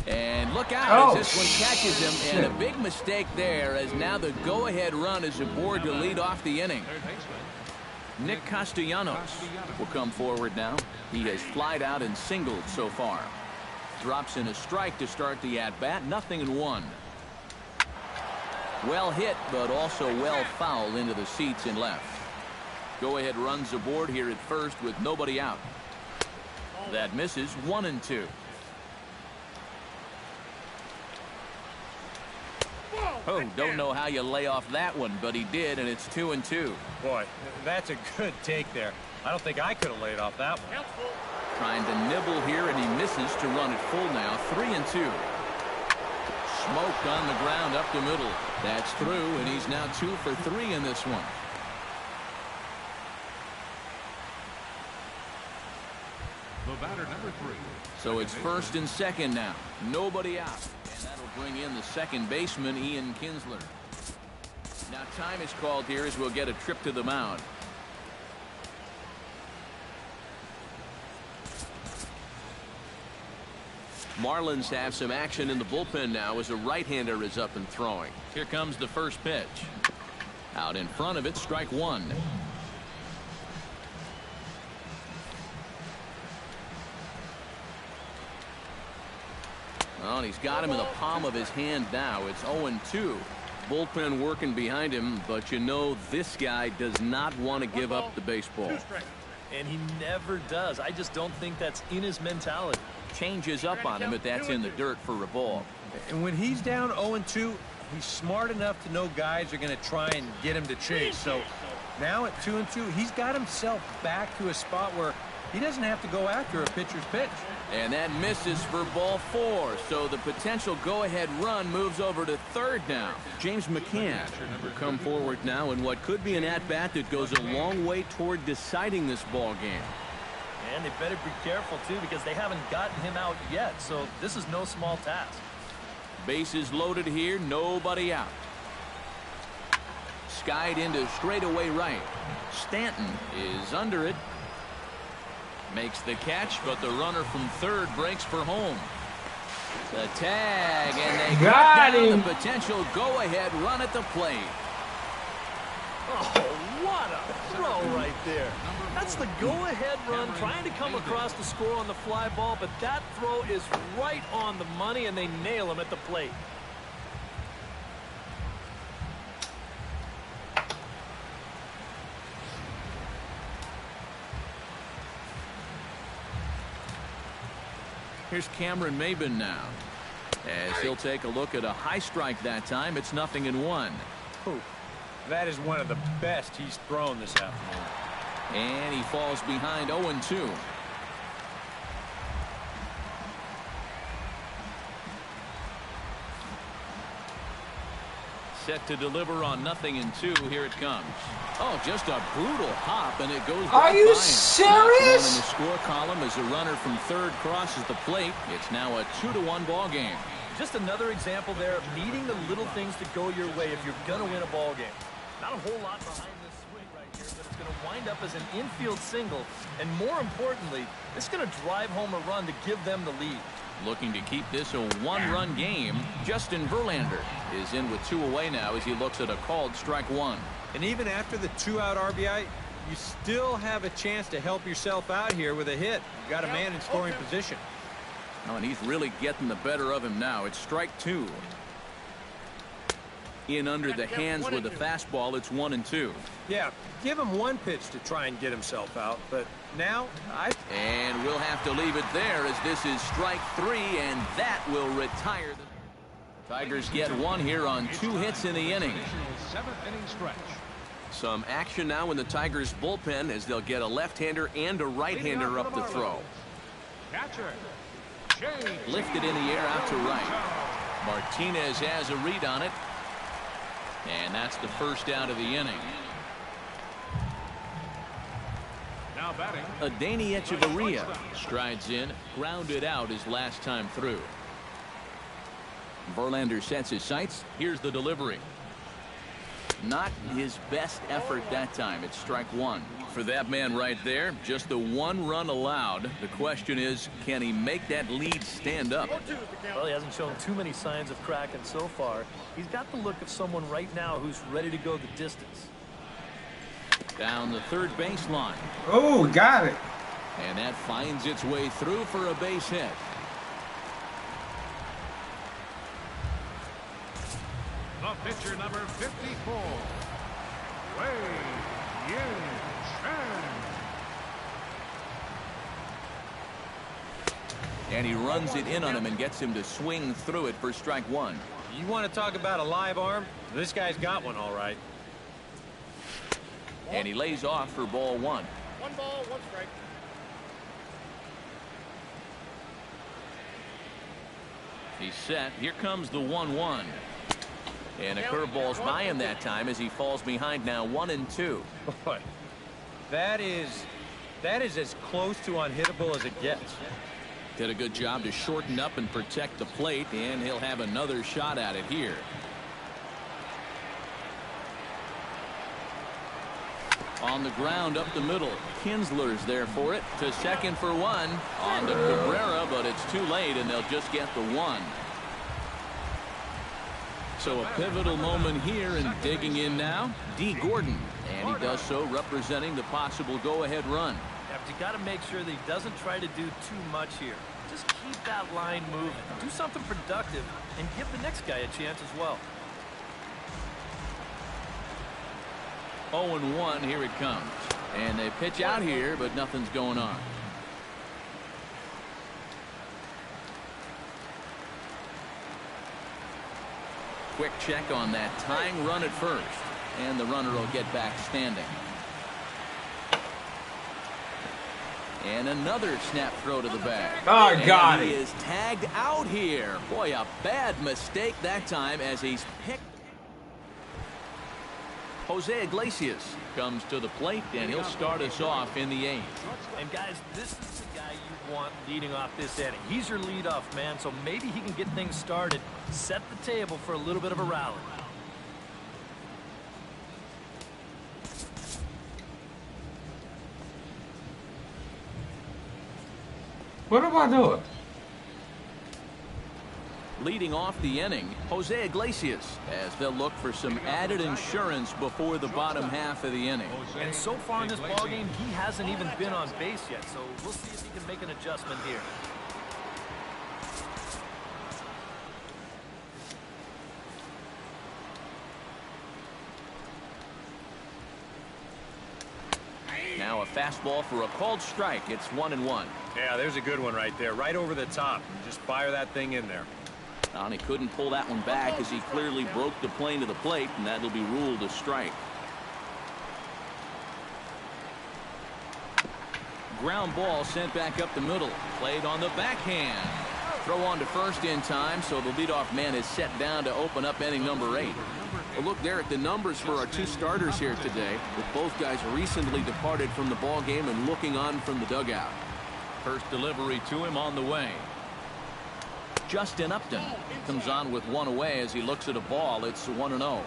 And look out as this one catches him, and a big mistake there, as now the go-ahead run is aboard to lead off the inning. Nick Castellanos will come forward now. He has flied out and singled so far. Drops in a strike to start the at-bat, 0-1. Well hit, but also well fouled into the seats in left. Go-ahead runs aboard here at first with nobody out. That misses, 1-2. Oh, don't know how you lay off that one, but he did, and it's 2-2. Boy, that's a good take there. I don't think I could have laid off that one. Trying to nibble here, and he misses to run it full now, 3-2. Smoked on the ground up the middle. That's through, and he's now 2 for 3 in this one. The batter, number 3. So it's first and second now. Nobody out. And that'll bring in the second baseman, Ian Kinsler. Now time is called here as we'll get a trip to the mound. Marlins have some action in the bullpen now as a right-hander is up and throwing. Here comes the first pitch. Out in front of it, strike one. Well, and he's got him in the palm of his hand now. It's 0-2. Bullpen working behind him, but you know this guy does not want to give up the baseball. And he never does. I just don't think that's in his mentality. Changes up on him, but that's in the dirt for a ball. And when he's down 0-2, he's smart enough to know guys are going to try and get him to chase. So now at 2-2, he's got himself back to a spot where he doesn't have to go after a pitcher's pitch. And that misses for ball 4. So the potential go-ahead run moves over to third now. James McCann will come forward now in what could be an at-bat that goes a long way toward deciding this ball game. And they better be careful, too, because they haven't gotten him out yet. So this is no small task. Bases loaded here, nobody out. Skied into straightaway right. Stanton is under it. Makes the catch, but the runner from third breaks for home. The tag, and they got down the potential go-ahead run at the plate. Oh, what a throw right there. That's the go-ahead run, trying to come across the score on the fly ball, but that throw is right on the money, and they nail him at the plate. Here's Cameron Maben now, as he'll take a look at a high strike that time. It's 0-1. Ooh, that is one of the best he's thrown this afternoon. And he falls behind 0-2. Set to deliver on 0-2. Here it comes. Oh, just a brutal hop, and it goes. Are you serious? In the score column as a runner from third crosses the plate. It's now a 2-1 ball game. Just another example there of needing the little things to go your way if you're going to win a ball game. Not a whole lot behind this swing right here, but it's going to wind up as an infield single. And more importantly, it's going to drive home a run to give them the lead. Looking to keep this a one-run game. Justin Verlander is in with 2 away now as he looks at a called strike one. And even after the 2-out RBI, you still have a chance to help yourself out here with a hit. You got a man in scoring position. Oh, and he's really getting the better of him now. It's strike 2. In under the hands with a fastball, it's 1-2. Yeah, give him one pitch to try and get himself out, but now And we'll have to leave it there as this is strike 3, and that will retire the Tigers get one here on 2 hits in the inning. 7th inning stretch. Some action now in the Tigers bullpen as they'll get a left-hander and a right-hander up the throw. Catcher. Lifted in the air out to right. Martinez has a read on it. And that's the first out of the inning. Now batting. Adani Echeverria strides in, grounded out his last time through. Verlander sets his sights. Here's the delivery. Not his best effort that time. It's strike one. For that man right there, just the one run allowed. The question is, can he make that lead stand up? Well, he hasn't shown too many signs of cracking so far. He's got the look of someone right now who's ready to go the distance. Down the third baseline. Oh, got it. And that finds its way through for a base hit. The pitcher, number 54, Wei Yin Chen. And he runs it in on him and gets him to swing through it for strike one. You want to talk about a live arm? This guy's got one, all right. And he lays off for ball one. 1 ball, 1 strike. He's set. Here comes the 1-1. And a curveball's by him that time as he falls behind now 1-2. Boy, that is as close to unhittable as it gets. Did a good job to shorten up and protect the plate, and he'll have another shot at it here. On the ground up the middle. Kinsler's there for it. To second for one. On to Cabrera, but it's too late, and they'll just get the one. So a pivotal moment here, and digging in now, D. Gordon. And he does so representing the possible go-ahead run. Yeah, but you got to make sure that he doesn't try to do too much here. Just keep that line moving. Do something productive and give the next guy a chance as well. 0-1, here it comes. And they pitch out here, but nothing's going on. Quick check on that tying run at first. And the runner will get back standing. And another snap throw to the bag. Oh, got it. He it. is tagged out here. Boy, a bad mistake that time as he's picked. Jose Iglesias comes to the plate, and he'll start us off in the 8th. And guys, this is the guy you want leading off this inning. He's your leadoff man, so maybe he can get things started, set the table for a little bit of a rally. What am I doing? Leading off the inning, Jose Iglesias, as they'll look for some added insurance before the bottom half of the inning. And so far in this ballgame, he hasn't even been on base yet, so we'll see if he can make an adjustment here. Now a fastball for a called strike. It's 1-1. Yeah, there's a good one right there, right over the top. Just fire that thing in there. And he couldn't pull that one back as he clearly broke the plane to the plate, and that'll be ruled a strike. Ground ball sent back up the middle. Played on the backhand. Throw on to first in time, so the leadoff man is set down to open up inning number 8. Well, look there at the numbers for our two starters here today, with both guys recently departed from the ball game and looking on from the dugout. First delivery to him on the way. Justin Upton comes on with one away as he looks at a ball. It's 1-0.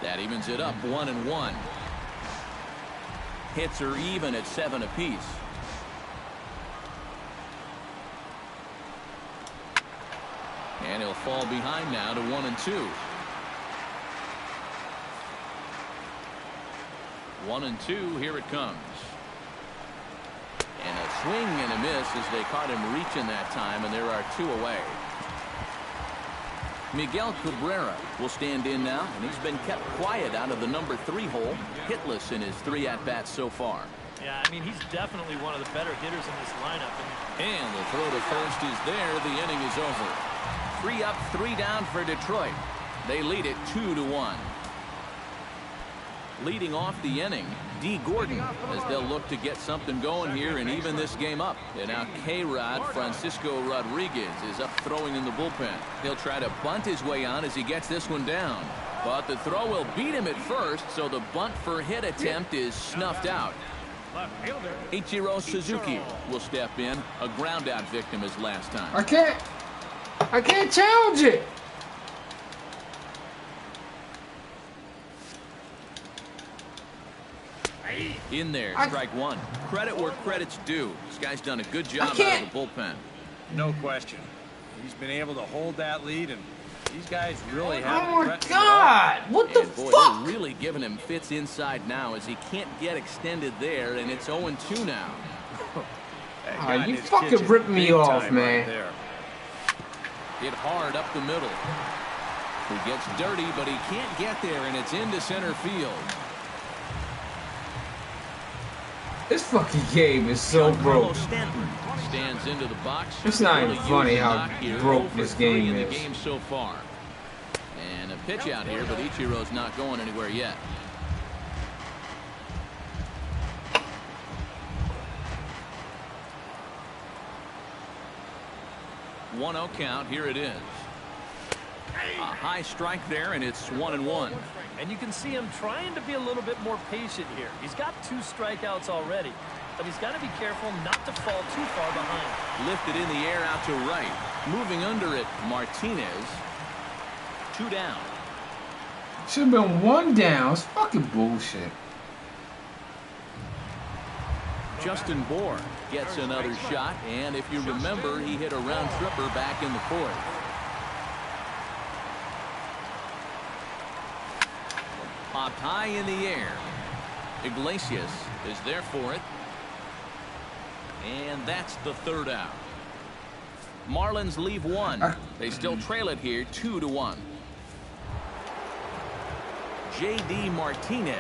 That evens it up 1-1. Hits are even at 7 apiece. And he'll fall behind now to 1-2. 1-2, here it comes. And a swing and a miss as they caught him reaching that time, and there are 2 away. Miguel Cabrera will stand in now, and he's been kept quiet out of the number 3 hole, hitless in his 3 at-bats so far. Yeah, I mean, he's definitely one of the better hitters in this lineup. And the throw to first is there. The inning is over. 3 up, 3 down for Detroit. They lead it 2-1. Leading off the inning, D. Gordon, as they'll look to get something going here and even this game up. And now K-Rod Francisco Rodriguez is up throwing in the bullpen. He'll try to bunt his way on as he gets this one down. But the throw will beat him at first, so the bunt for hit attempt is snuffed out. Ichiro Suzuki will step in. A ground out victim his last time. I can't challenge it. In there, strike one. Credit where credit's due. This guy's done a good job out of the bullpen. No question. He's been able to hold that lead, and these guys really haven't. Oh my God! What the fuck? They're really giving him fits inside now as he can't get extended there, and it's 0-2 now. You fucking ripped me off, man. Right, hit hard up the middle. He gets dirty, but he can't get there, and it's into center field. This fucking game is so broke. Stands into the box. It's not even funny how broke this game in is. the game so far. And a pitch out here, but Ichiro's not going anywhere yet. One-0 count. Here it is. A high strike there, and it's 1-1. And you can see him trying to be a little bit more patient here. He's got 2 strikeouts already, but he's got to be careful not to fall too far behind. Lifted in the air out to right. Moving under it, Martinez. 2 down. Should have been 1 down. It's fucking bullshit. Justin Bohr gets another shot, and if you remember, he hit a round tripper back in the 4th. Popped high in the air. Iglesias is there for it. And that's the 3rd out. Marlins leave 1. They still trail it here 2-1. J.D. Martinez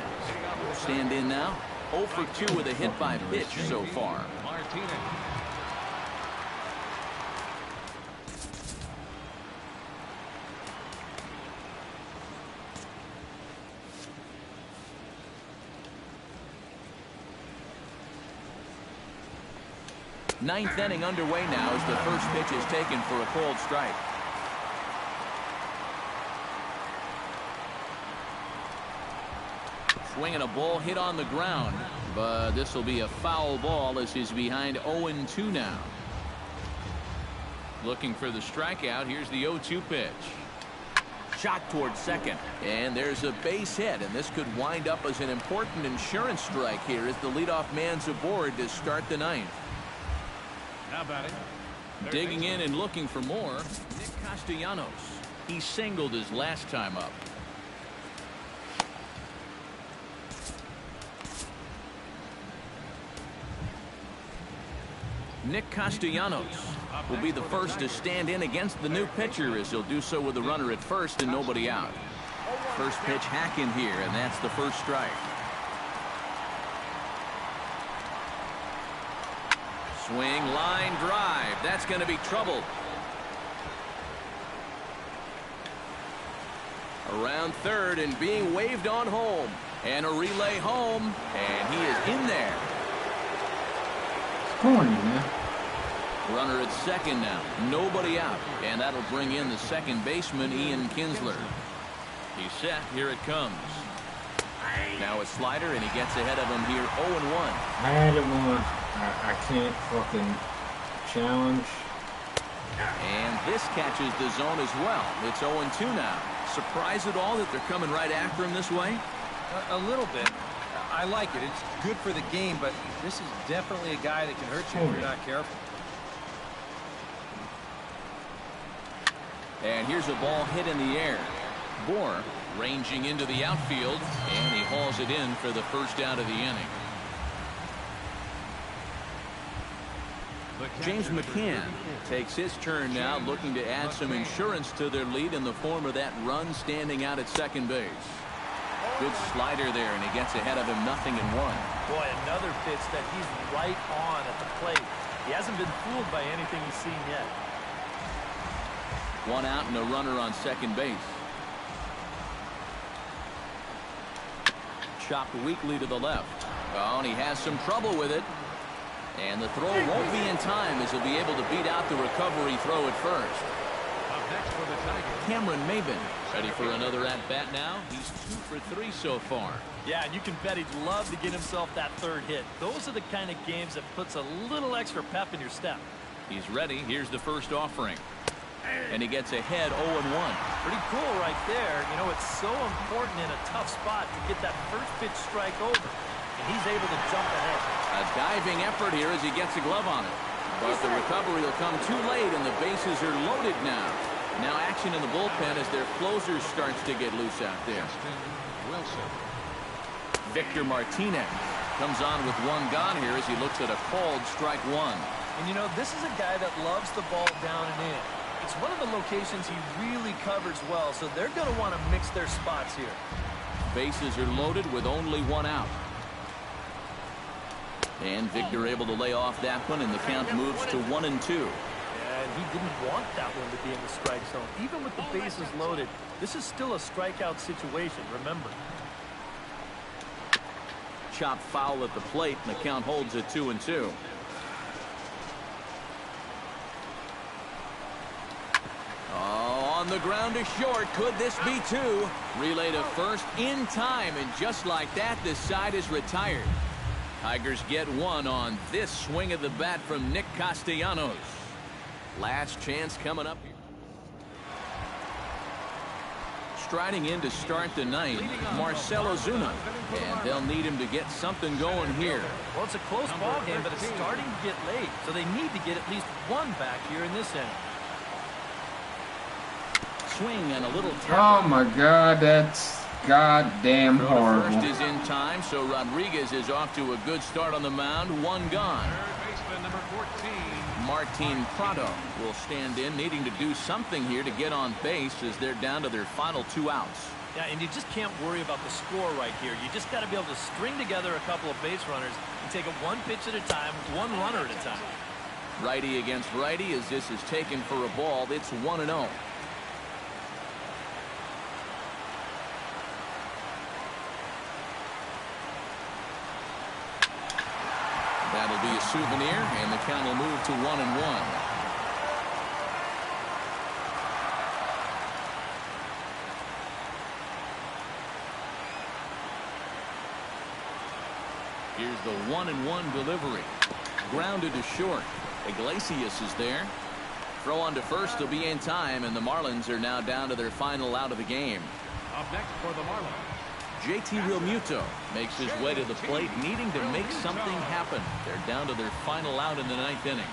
will stand in now. 0 for 2 with a hit by pitch so far. Martinez. Ninth inning underway now as the first pitch is taken for a called strike. Swinging a ball hit on the ground, but this will be a foul ball as he's behind 0-2 now. Looking for the strikeout. Here's the 0-2 pitch. Shot towards second, and there's a base hit, and this could wind up as an important insurance strike here as the leadoff man's aboard to start the 9th. How about it? Digging in and looking for more, Nick Castellanos. He singled his last time up. Nick Castellanos will be the first to stand in against the new pitcher as he'll do so with a runner at first and nobody out. First pitch hack in here, and that's the first strike. Swing, line, drive. That's going to be trouble. Around third and being waved on home. And a relay home. And he is in there. It's corny, man. Runner at second now. Nobody out. And that'll bring in the second baseman, Ian Kinsler. He's set. Here it comes. Now a slider, and he gets ahead of him here 0-1. I had it one. I can't fucking challenge. And this catches the zone as well. It's 0-2 now. Surprised at all that they're coming right after him this way? A little bit. I like it. It's good for the game, but this is definitely a guy that can hurt you if you're not careful. And here's a ball hit in the air. Bohr ranging into the outfield, and he hauls it in for the first out of the inning. James McCann takes his turn now, looking to add some insurance to their lead in the form of that run standing out at second base. Good slider there, and he gets ahead of him 0-1. Boy, another pitch that he's right on at the plate. He hasn't been fooled by anything he's seen yet. 1 out and a runner on second base. Chopped weakly to the left. Oh, and he has some trouble with it. And the throw won't be in time as he'll be able to beat out the recovery throw at first. Next for the Tigers. Cameron Maben ready for another at-bat now. He's 2 for 3 so far. Yeah, and you can bet he'd love to get himself that third hit. Those are the kind of games that puts a little extra pep in your step. He's ready. Here's the first offering. And he gets ahead 0-1. Pretty cool right there. You know, it's so important in a tough spot to get that first pitch strike over. And he's able to jump ahead. A diving effort here as he gets a glove on it. But the recovery will come too late, and the bases are loaded now. Now action in the bullpen as their closer starts to get loose out there. Wilson. Victor Martinez comes on with 1 gone here as he looks at a called strike 1. And you know, this is a guy that loves the ball down and in. It's one of the locations he really covers well, so they're going to want to mix their spots here. Bases are loaded with only 1 out. And Victor able to lay off that one, and the count moves to 1-2. And he didn't want that one to be in the strike zone. Even with the bases loaded, this is still a strikeout situation, remember. Chop foul at the plate, and the count holds at 2-2. On the ground to short. Could this be 2? Relay to first in time, and just like that, this side is retired. Tigers get 1 on this swing of the bat from Nick Castellanos. Last chance coming up here. Striding in to start the 9th, Marcell Ozuna. And they'll need him to get something going here. Well, it's a close ball game, but it's starting to get late, so they need to get at least 1 back here in this inning. Swing and a little tap. Oh my God, that's goddamn horrible. First is in time, so Rodriguez is off to a good start on the mound. 1 gone. Third baseman number 14. Martin Prado will stand in, needing to do something here to get on base as they're down to their final 2 outs. Yeah, and you just can't worry about the score right here. You just got to be able to string together a couple of base runners and take it 1 pitch at a time, 1 runner at a time. Righty against righty as this is taken for a ball. It's 1-0. That'll be a souvenir, and the count will move to 1-1. Here's the 1-1 delivery. Grounded to short. Iglesias is there. Throw on to first will be in time, and the Marlins are now down to their final out of the game. Up next for the Marlins. JT Realmuto makes his way to the plate, needing to make something happen. They're down to their final out in the 9th inning.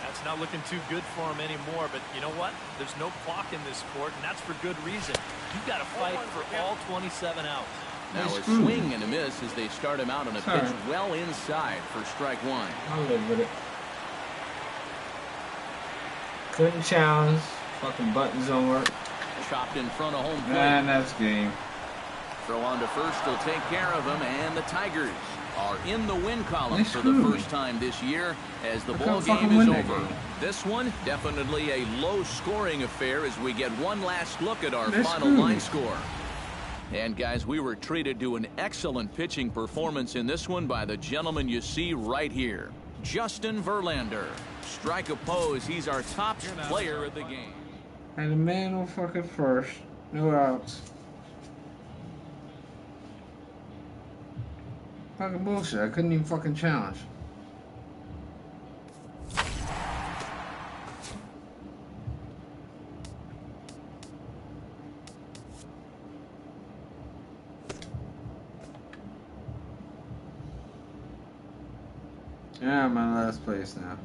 That's not looking too good for him anymore, but you know what? There's no clock in this sport, and that's for good reason. You've got to fight for all 27 outs. Now a swing and a miss as they start him out on a pitch well inside for strike 1. I'll live with it. Couldn't challenge. Fucking buttons don't work. Chopped in front of home plate. Man, that's game. Throw on to first will take care of him, and the Tigers are in the win column for the first time this year as the ball game is over. This one, definitely a low-scoring affair as we get one last look at our final line score. And, guys, we were treated to an excellent pitching performance in this one by the gentleman you see right here, Justin Verlander. Strike oppose, he's our top player of the game. And the man on fucking first. No outs. Fucking bullshit. I couldn't even fucking challenge. Yeah, I'm in last place now.